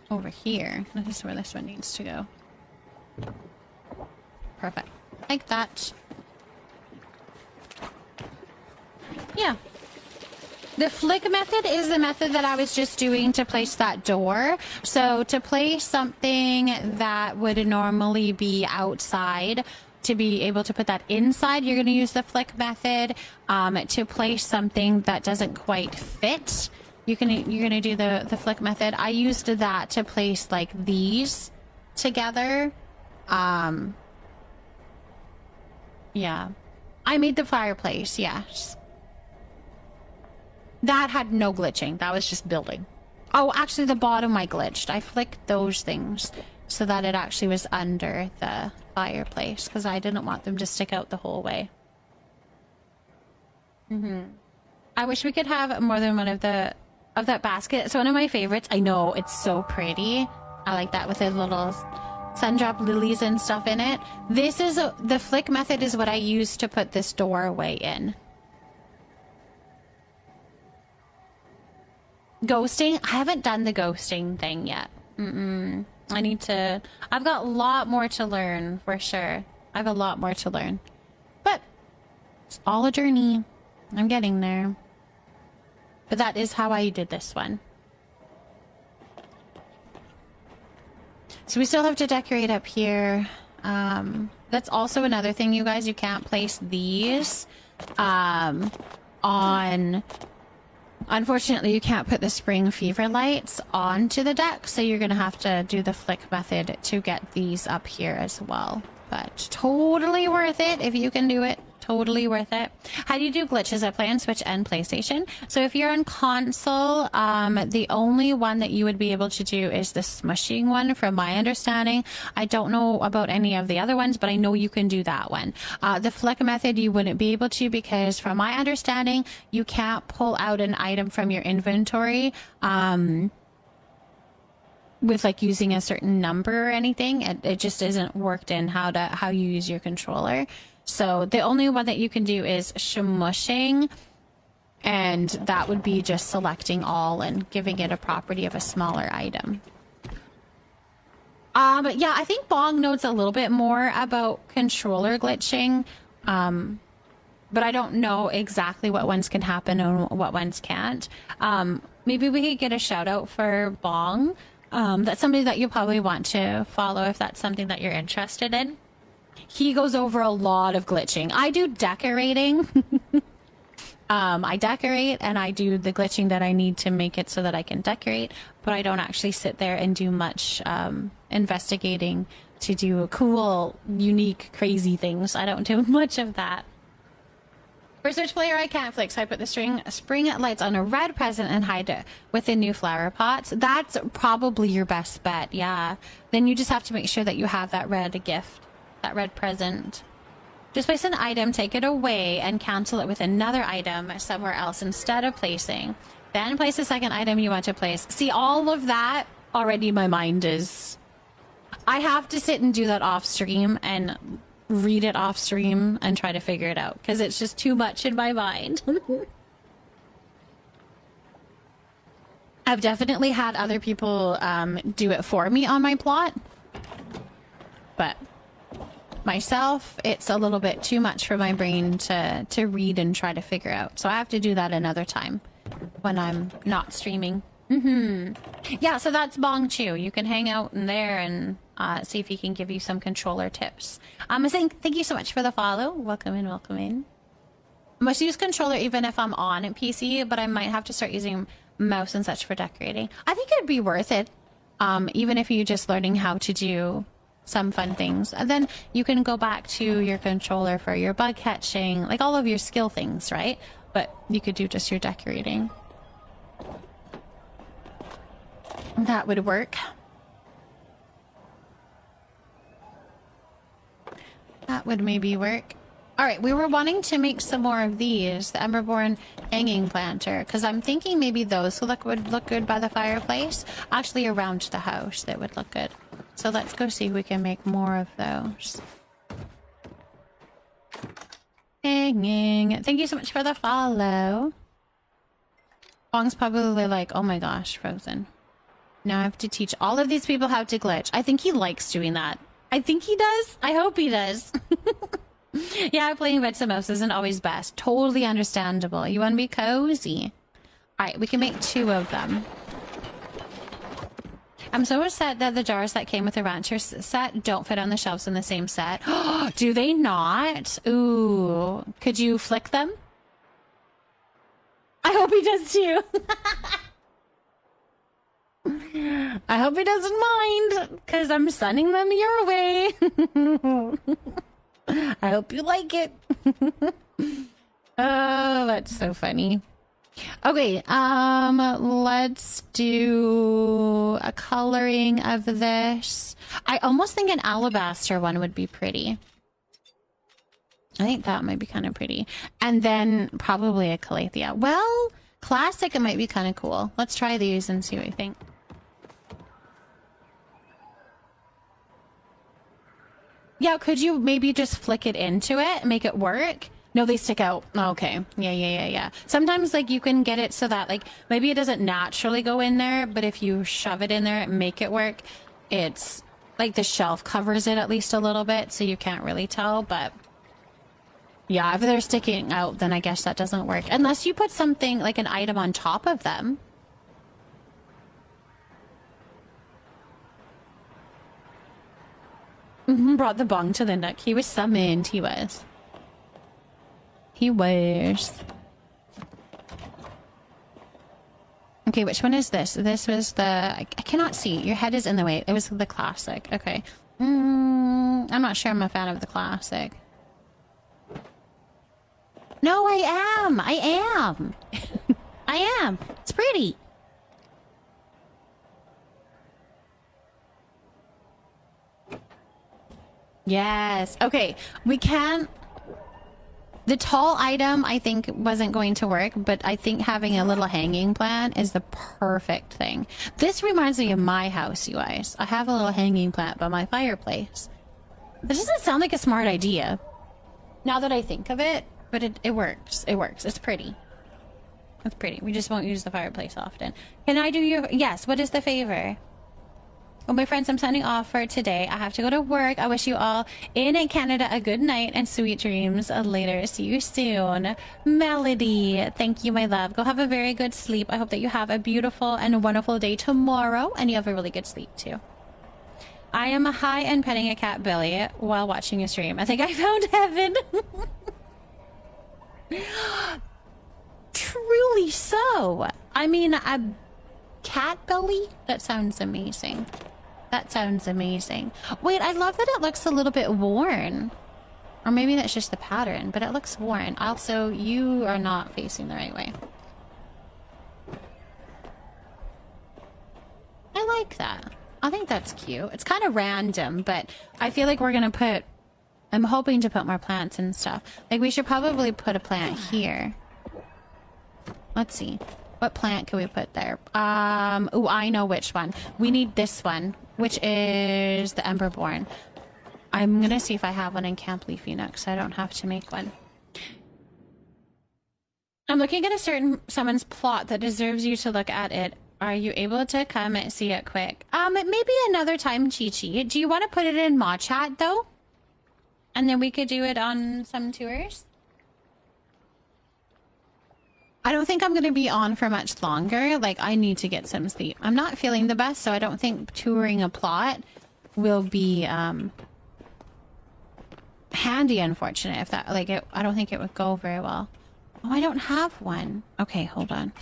over here. This is where this one needs to go. Perfect, like that. Yeah. The flick method is the method that I was just doing to place that door. So to place something that would normally be outside, to be able to put that inside, you're going to use the flick method. To place something that doesn't quite fit, you're going to do the flick method. I used that to place like these together. Yeah. I made the fireplace, yes. That had no glitching. That was just building. Oh, actually the bottom I glitched. I flicked those things so that it actually was under the fireplace because I didn't want them to stick out the whole way. I wish we could have more than one of that basket. It's one of my favorites. I know, it's so pretty. I like that with the little sundrop lilies and stuff in it. This is the flick method is what I use to put this doorway in. Ghosting? I haven't done the ghosting thing yet. I need to. I've got a lot more to learn, for sure. I have a lot more to learn. But it's all a journey. I'm getting there. But that is how I did this one. So we still have to decorate up here. That's also another thing, you guys. You can't place these on... Unfortunately, you can't put the spring fever lights onto the deck, so you're going to have to do the flick method to get these up here as well. But totally worth it if you can do it. Totally worth it. How do you do glitches? I play on Switch and PlayStation. So if you're on console, the only one that you would be able to do is the smushing one, from my understanding. I don't know about any of the other ones, but I know you can do that one. The flick method, you wouldn't be able to because, from my understanding, you can't pull out an item from your inventory with like using a certain number or anything. It just isn't worked in how you use your controller. So the only one that you can do is smushing, and that would be just selecting all and giving it a property of a smaller item. Yeah, I think Bong knows a little bit more about controller glitching, but I don't know exactly what ones can happen and what ones can't. Maybe we could get a shout out for Bong. That's somebody that you'll probably want to follow if that's something that you're interested in. He goes over a lot of glitching. I do decorating. I decorate and I do the glitching that I need to make it so that I can decorate, but I don't actually sit there and do much investigating to do cool, unique, crazy things. I don't do much of that. For Switch player, I can't flick, so I put the spring lights on a red present and hide it within new flower pots. That's probably your best bet, yeah. Then you just have to make sure that you have that red gift, that red present. Just place an item, take it away, and cancel it with another item somewhere else instead of placing. Then place the second item you want to place. See, all of that, already my mind is... I have to sit and do that off stream and read it off stream and try to figure it out, because it's just too much in my mind. I've definitely had other people do it for me on my plot, but... myself, it's a little bit too much for my brain to read and try to figure out. So I have to do that another time when I'm not streaming. Yeah, so that's Bong Chu. You can hang out in there and see if he can give you some controller tips. I'm saying thank you so much for the follow. Welcome in, welcome in. I must use controller even if I'm on a PC, but I might have to start using mouse and such for decorating. I think it'd be worth it, even if you're just learning how to do some fun things, and then you can go back to your controller for your bug catching, like all of your skill things, right? But you could do just your decorating. That would work. That would maybe work. All right, we were wanting to make some more of these, the Emberborn hanging planter, because I'm thinking maybe those would look good by the fireplace. Actually, around the house, that would look good. So let's go see if we can make more of those. Hanging. Thank you so much for the follow. Bong's probably like, oh my gosh, Frozen. Now I have to teach all of these people how to glitch. I think he likes doing that. I think he does. I hope he does. Yeah, playing with some mouse isn't always best. Totally understandable. You want to be cozy. Alright, we can make 2 of them. I'm so upset that the jars that came with the Rancher set don't fit on the shelves in the same set. Do they not? Ooh. Could you flick them? I hope he does too. I hope he doesn't mind, because I'm sending them your way. I hope you like it. Oh, that's so funny. Okay, let's do a coloring of this. I almost think an alabaster one would be pretty. I think that might be kind of pretty. And then probably a calathea. Well, classic, it might be kind of cool. Let's try these and see what we think. Yeah, could you maybe just flick it into it and make it work? No, they stick out. Okay. Yeah. Sometimes, like, you can get it so that, like, maybe it doesn't naturally go in there, but if you shove it in there and make it work, it's, like, the shelf covers it at least a little bit, so you can't really tell, but... yeah, if they're sticking out, then I guess that doesn't work. Unless you put something, like an item on top of them. Brought the bong to the nook. He was summoned, he was. He was. Okay, which one is this? This was the... I cannot see. Your head is in the way. It was the classic. Okay. I'm not sure I'm a fan of the classic. No, I am. I am. It's pretty. Yes. Okay. We can't The tall item, I think, wasn't going to work, but I think having a little hanging plant is the perfect thing. This reminds me of my house, you guys. I have a little hanging plant by my fireplace. This doesn't sound like a smart idea, now that I think of it, but it works. It works. It's pretty. It's pretty. We just won't use the fireplace often. Can I do your... Yes, what is the favor? Well, my friends, I'm signing off for today. I have to go to work. I wish you all in Canada a good night and sweet dreams later. See you soon. Melody, thank you, my love. Go have a very good sleep. I hope that you have a beautiful and wonderful day tomorrow, and you have a really good sleep too. I am high and petting a cat, Billy, while watching a stream. I think I found heaven. Truly so. I mean, a cat belly? That sounds amazing. That sounds amazing. Wait, I love that it looks a little bit worn. Or maybe that's just the pattern, but it looks worn. Also, you are not facing the right way. I like that. I think that's cute. It's kind of random, but I feel like we're gonna put... I'm hoping to put more plants and stuff. Like, we should probably put a plant here. Let's see. What plant can we put there? Oh, I know which one. We need this one, which is the Emberborn. I'm gonna see if I have one in Camp Leafy Nook, so I don't have to make one. I'm looking at a certain someone's plot that deserves you to look at it. Are you able to come and see it quick? Maybe another time, Chi-Chi. Do you want to put it in Mod Chat, though? And then we could do it on some tours? I don't think I'm going to be on for much longer. Like, I need to get some sleep. I'm not feeling the best, so I don't think touring a plot will be handy, unfortunate. If that, like, I don't think it would go very well. Oh, I don't have one. Okay, hold on.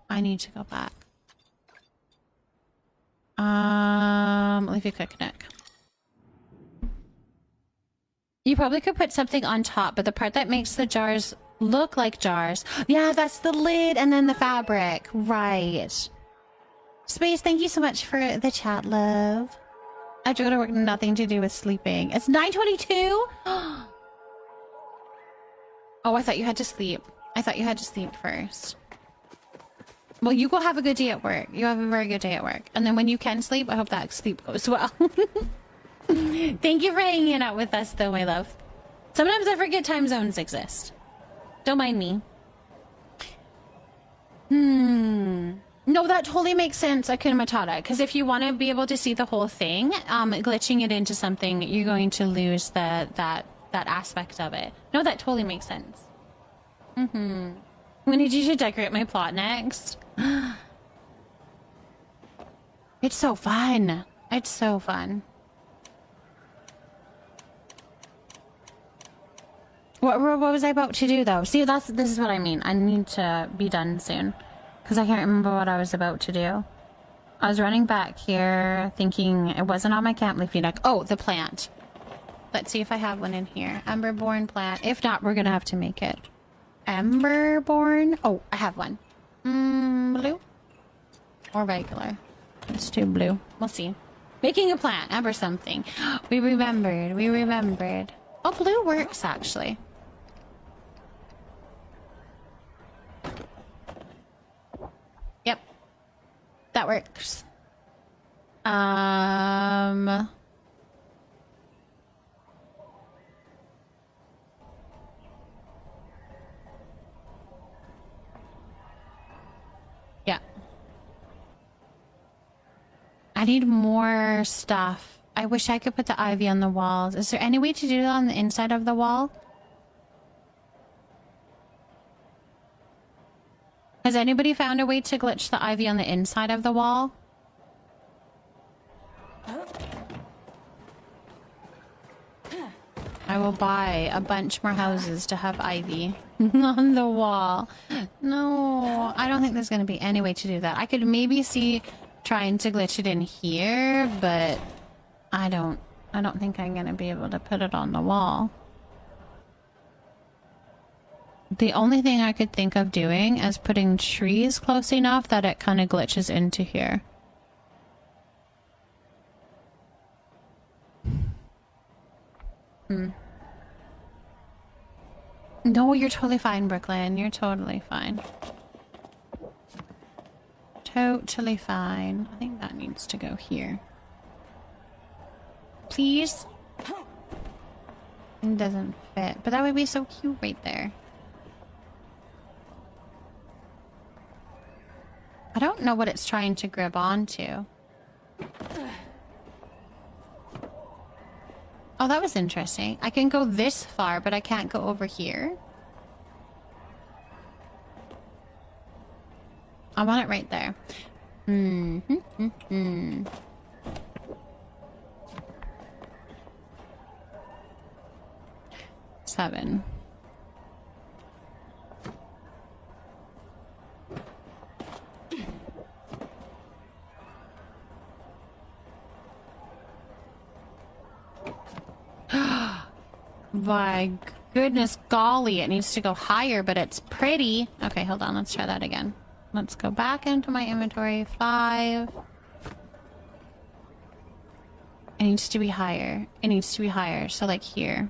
I need to go back. Leafy Cooknook. You probably could put something on top, but the part that makes the jars look like jars. Yeah, that's the lid and then the fabric. Right. Space, thank you so much for the chat, love. I have to go to work, nothing to do with sleeping. It's 9:22? Oh, I thought you had to sleep. I thought you had to sleep first. Well, you go have a good day at work. You have a very good day at work. And then when you can sleep, I hope that sleep goes well. Thank you for hanging out with us, though, my love. Sometimes I forget time zones exist. Don't mind me. No, that totally makes sense, Akuna Matata. Because if you want to be able to see the whole thing, glitching it into something, you're going to lose that aspect of it. No, that totally makes sense. I'm gonna need you to decorate my plot next. It's so fun. It's so fun. What was I about to do, though? See, this is what I mean. I need to be done soon. Because I can't remember what I was about to do. I was running back here, thinking it wasn't on my Camp Leafy Nook. Oh, the plant. Let's see if I have one in here. Emberborn plant. If not, we're gonna have to make it. Emberborn? Oh, I have one. Blue? Or regular? Let's do blue. We'll see. Making a plant. Ember something. We remembered. We remembered. Oh, blue works, actually. Yep. That works. Yeah. I need more stuff. I wish I could put the ivy on the walls. Is there any way to do that on the inside of the wall? Has anybody found a way to glitch the ivy on the inside of the wall? I will buy a bunch more houses to have ivy on the wall. No, I don't think there's going to be any way to do that. I could maybe see trying to glitch it in here, but I don't think I'm going to be able to put it on the wall. The only thing I could think of doing is putting trees close enough that it kind of glitches into here. No, you're totally fine, Brooklyn. You're totally fine. Totally fine. I think that needs to go here. Please? It doesn't fit, but that would be so cute right there. I don't know what it's trying to grab onto. Oh, that was interesting. I can go this far, but I can't go over here. I want it right there. Seven. My goodness golly, it needs to go higher, but it's pretty. Okay, hold on, let's try that again. Let's go back into my inventory. 5. It needs to be higher. It needs to be higher, so like here.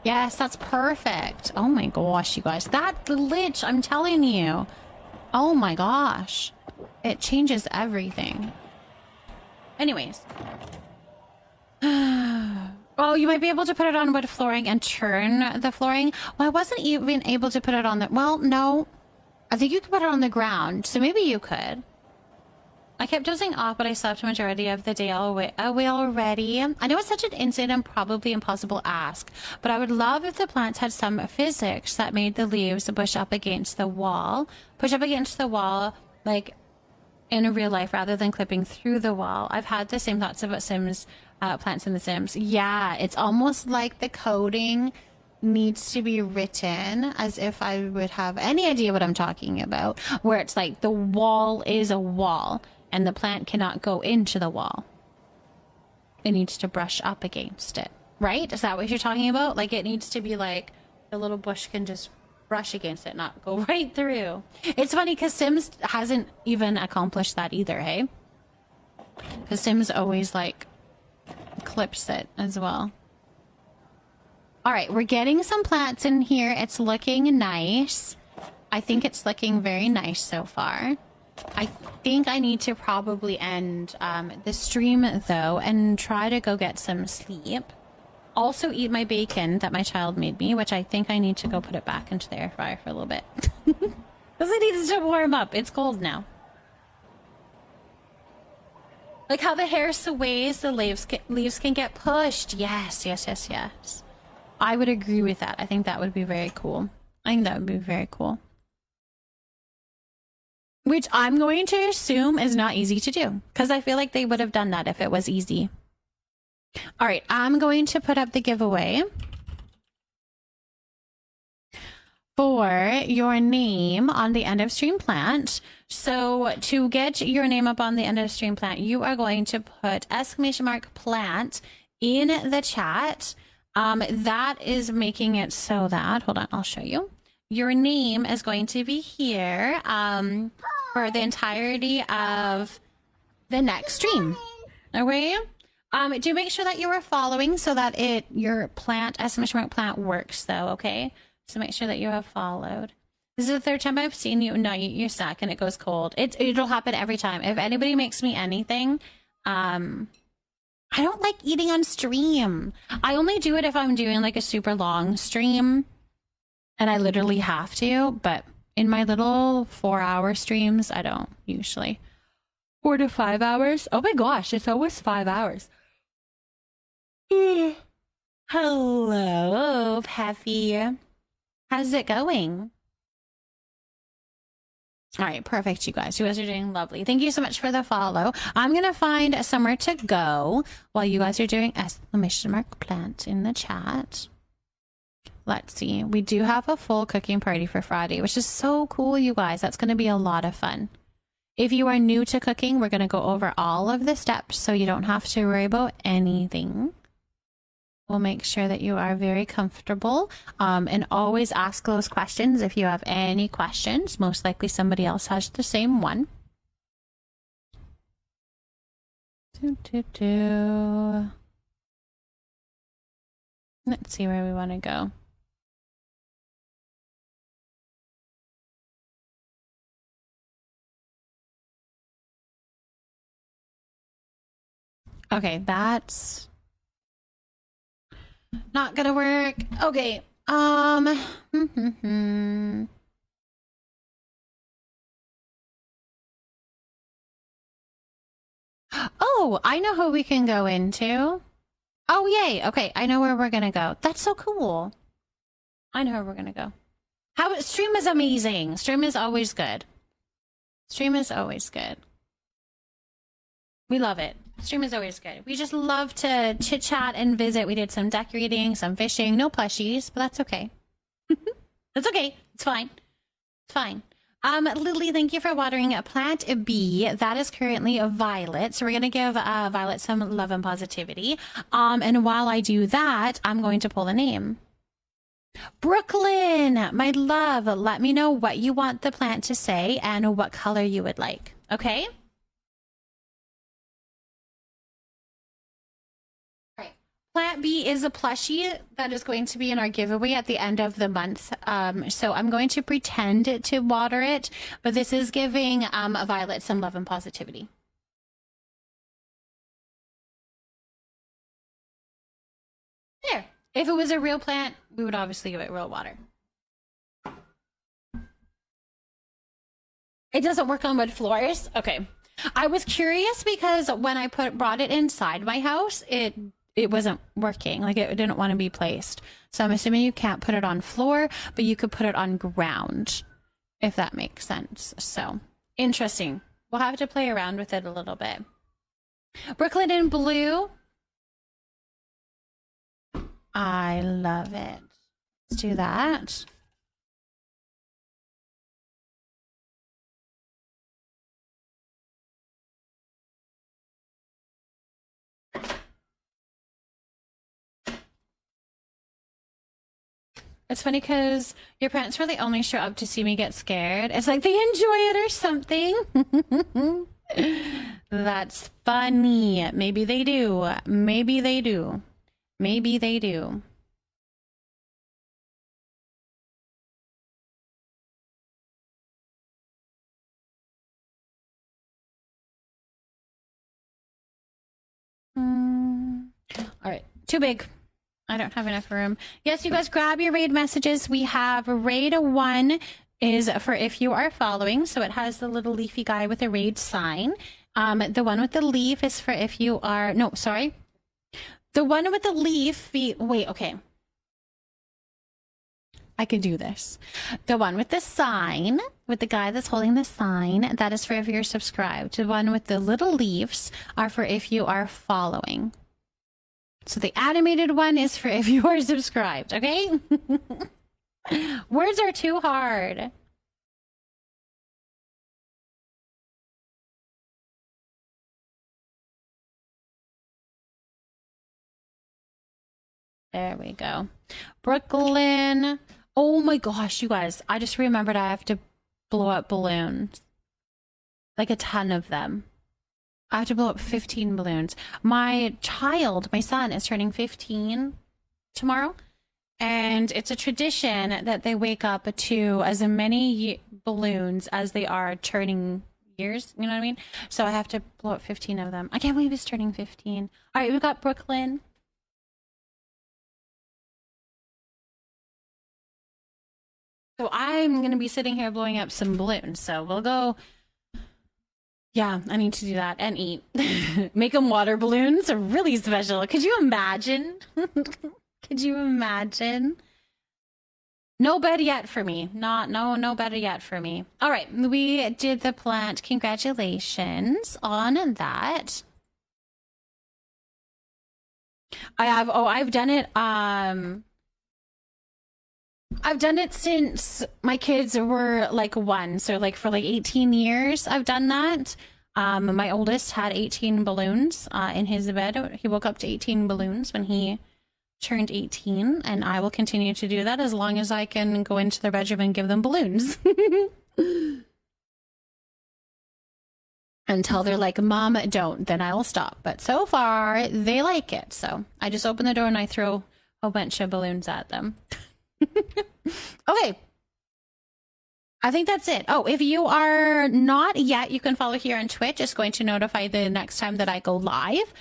Yes, that's perfect. Oh my gosh, you guys. That glitch, I'm telling you. Oh my gosh. It changes everything. Anyways. Oh, you might be able to put it on wood flooring and turn the flooring. Well, I wasn't even able to put it on the... Well, no. I think you could put it on the ground. So maybe you could. I kept dozing off, but I slept the majority of the day away already. I know it's such an insane and probably impossible ask, but I would love if the plants had some physics that made the leaves push up against the wall. Push up against the wall, like in real life, rather than clipping through the wall. I've had the same thoughts about Sims, plants in The Sims. Yeah, it's almost like the coding needs to be written as if I would have any idea what I'm talking about, where it's like the wall is a wall and the plant cannot go into the wall. It needs to brush up against it, right? Is that what you're talking about? Like it needs to be like the little bush can just brush against it, not go right through. It's funny because Sims hasn't even accomplished that either, hey? Because Sims always like clips it as well. All right, we're getting some plants in here. It's looking nice. I think it's looking very nice so far. I think I need to probably end the stream though and try to go get some sleep. Also eat my bacon that my child made me, which I think I need to go put it back into the air fryer for a little bit. Because it needs to warm up. It's cold now. Like how the hair sways, the leaves can get pushed. Yes, yes, yes, yes. I would agree with that. I think that would be very cool. I think that would be very cool. Which I'm going to assume is not easy to do. Because I feel like they would have done that if it was easy. Alright, I'm going to put up the giveaway for your name on the end of stream plant. So to get your name up on the end of stream plant, you are going to put !plant in the chat. That is making it so that, hold on, I'll show you. Your name is going to be here for the entirety of the next stream. Okay? Do make sure that you are following so that your plant, !plant works though, okay? So make sure that you have followed. This is the third time I've seen you not eat your snack and it goes cold. It'll happen every time. If anybody makes me anything, I don't like eating on stream. I only do it if I'm doing like a super long stream and I literally have to, but in my little 4-hour streams, I don't usually. 4 to 5 hours? Oh my gosh, it's almost 5 hours. Hello, Peffy. How's it going? All right, perfect, you guys. You guys are doing lovely. Thank you so much for the follow. I'm going to find somewhere to go while you guys are doing !plant in the chat. Let's see. We do have a full cooking party for Friday, which is so cool, you guys. That's going to be a lot of fun. If you are new to cooking, we're going to go over all of the steps so you don't have to worry about anything. We'll make sure that you are very comfortable and always ask those questions if you have any questions. Most likely somebody else has the same one. Let's see where we want to go. Okay, that's not gonna work. Okay. Oh, I know who we can go into. Oh, yay. Okay, I know where we're gonna go. That's so cool. I know where we're gonna go. Stream is amazing. Stream is always good. Stream is always good. We love it. Stream is always good. We just love to chit chat and visit. We did some decorating, some fishing, no plushies, but that's okay. That's okay. It's fine. It's fine. Lily, thank you for watering plant B. That is currently a Violet. So we're going to give Violet some love and positivity. And while I do that, I'm going to pull the name. Brooklyn, my love, let me know what you want the plant to say and what color you would like. Okay? Plant B is a plushie that is going to be in our giveaway at the end of the month. So I'm going to pretend to water it, but this is giving Violet some love and positivity. There. If it was a real plant, we would obviously give it real water. It doesn't work on wood floors? Okay. I was curious because when I brought it inside my house, it wasn't working. Like, it didn't want to be placed. So I'm assuming you can't put it on floor, but you could put it on ground, if that makes sense. So, interesting. We'll have to play around with it a little bit. Brooklyn in blue. I love it. Let's do that. It's funny because your parents really only show up to see me get scared. It's like they enjoy it or something. That's funny. Maybe they do. Maybe they do. Maybe they do. All right, too big. I don't have enough room. Yes, you guys grab your raid messages. We have raid 1 is for if you are following. So it has the little leafy guy with a raid sign. The one with the leaf is for if you are, no, sorry. The one with the leaf, wait, okay. I could do this. The one with the sign, with the guy that's holding the sign, that is for if you're subscribed. The one with the little leaves are for if you are following. So the animated one is for if you are subscribed, okay? Words are too hard. There we go. Brooklyn. Oh my gosh, you guys. I just remembered I have to blow up balloons. Like a ton of them. I have to blow up 15 balloons. My child, my son, is turning 15 tomorrow. And it's a tradition that they wake up to as many balloons as they are turning years. You know what I mean? So I have to blow up 15 of them. I can't believe he's turning 15. All right, we've got Brooklyn. So I'm going to be sitting here blowing up some balloons. So we'll go... Yeah, I need to do that and eat. Make them water balloons are really special. Could you imagine? Could you imagine? No bed yet for me. No better yet for me. All right, we did the plant. Congratulations on that. I've done it. I've done it since my kids were like 1. So like for like 18 years, I've done that. My oldest had 18 balloons in his bed. He woke up to 18 balloons when he turned 18. And I will continue to do that as long as I can go into their bedroom and give them balloons. Until they're like, Mom, don't. Then I will stop. But so far, they like it. So I just open the door and I throw a bunch of balloons at them. Okay. I think that's it. Oh, if you are not yet, you can follow here on Twitch. It's going to notify the next time that I go live.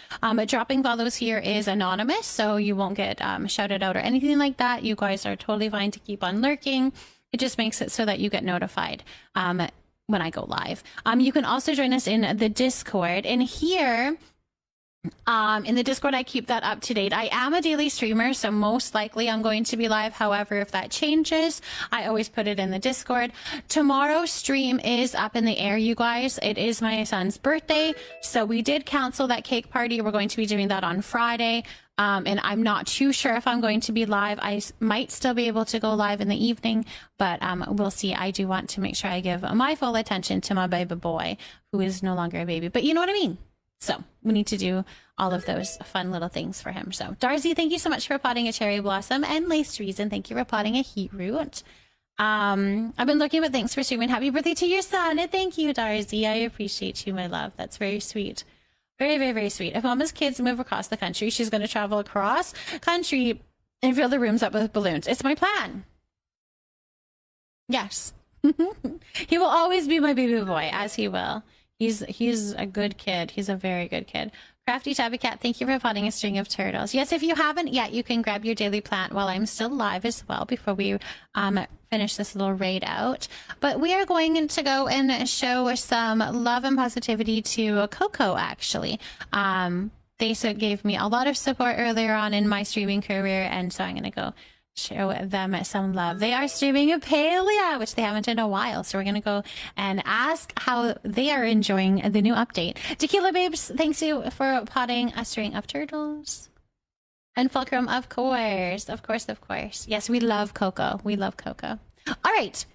Dropping follows here is anonymous, so you won't get shouted out or anything like that. You guys are totally fine to keep on lurking. It just makes it so that you get notified when I go live. You can also join us in the Discord. And here, in the Discord, I keep that up to date. I am a daily streamer, so most likely I'm going to be live. However, if that changes, I always put it in the Discord. Tomorrow's stream is up in the air, you guys. It is my son's birthday, so we did cancel that cake party. We're going to be doing that on Friday. And I'm not too sure if I'm going to be live. I might still be able to go live in the evening, but we'll see. I do want to make sure I give my full attention to my baby boy, who is no longer a baby, but you know what I mean. So we need to do all of those fun little things for him. So Darcy, thank you so much for potting a cherry blossom, and Lace Reason, thank you for potting a heat root. I've been looking, but thanks for streaming. Happy birthday to your son, and thank you, Darcy. I appreciate you, my love. That's very sweet. Very, very, very sweet. If Mama's kids move across the country, she's going to travel across country and fill the rooms up with balloons. It's my plan. Yes. He will always be my baby boy, as he will. He's a good kid. He's a very good kid. Crafty Tabby Cat, thank you for potting a string of turtles. Yes, if you haven't yet, you can grab your daily plant while I'm still live as well before we finish this little raid out. But we are going to go and show some love and positivity to Coco, actually. They gave me a lot of support earlier on in my streaming career, and so I'm going to go show them some love. They are streaming Palia, which they haven't in a while, so we're going to go and ask how they are enjoying the new update. Tequila Babes, thanks you for potting a string of turtles. And Fulcrum, of course. Yes, we love Coco. We love Coco. All right,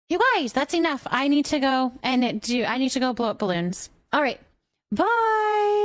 you guys, that's enough. I need to go and blow up balloons. All right, bye.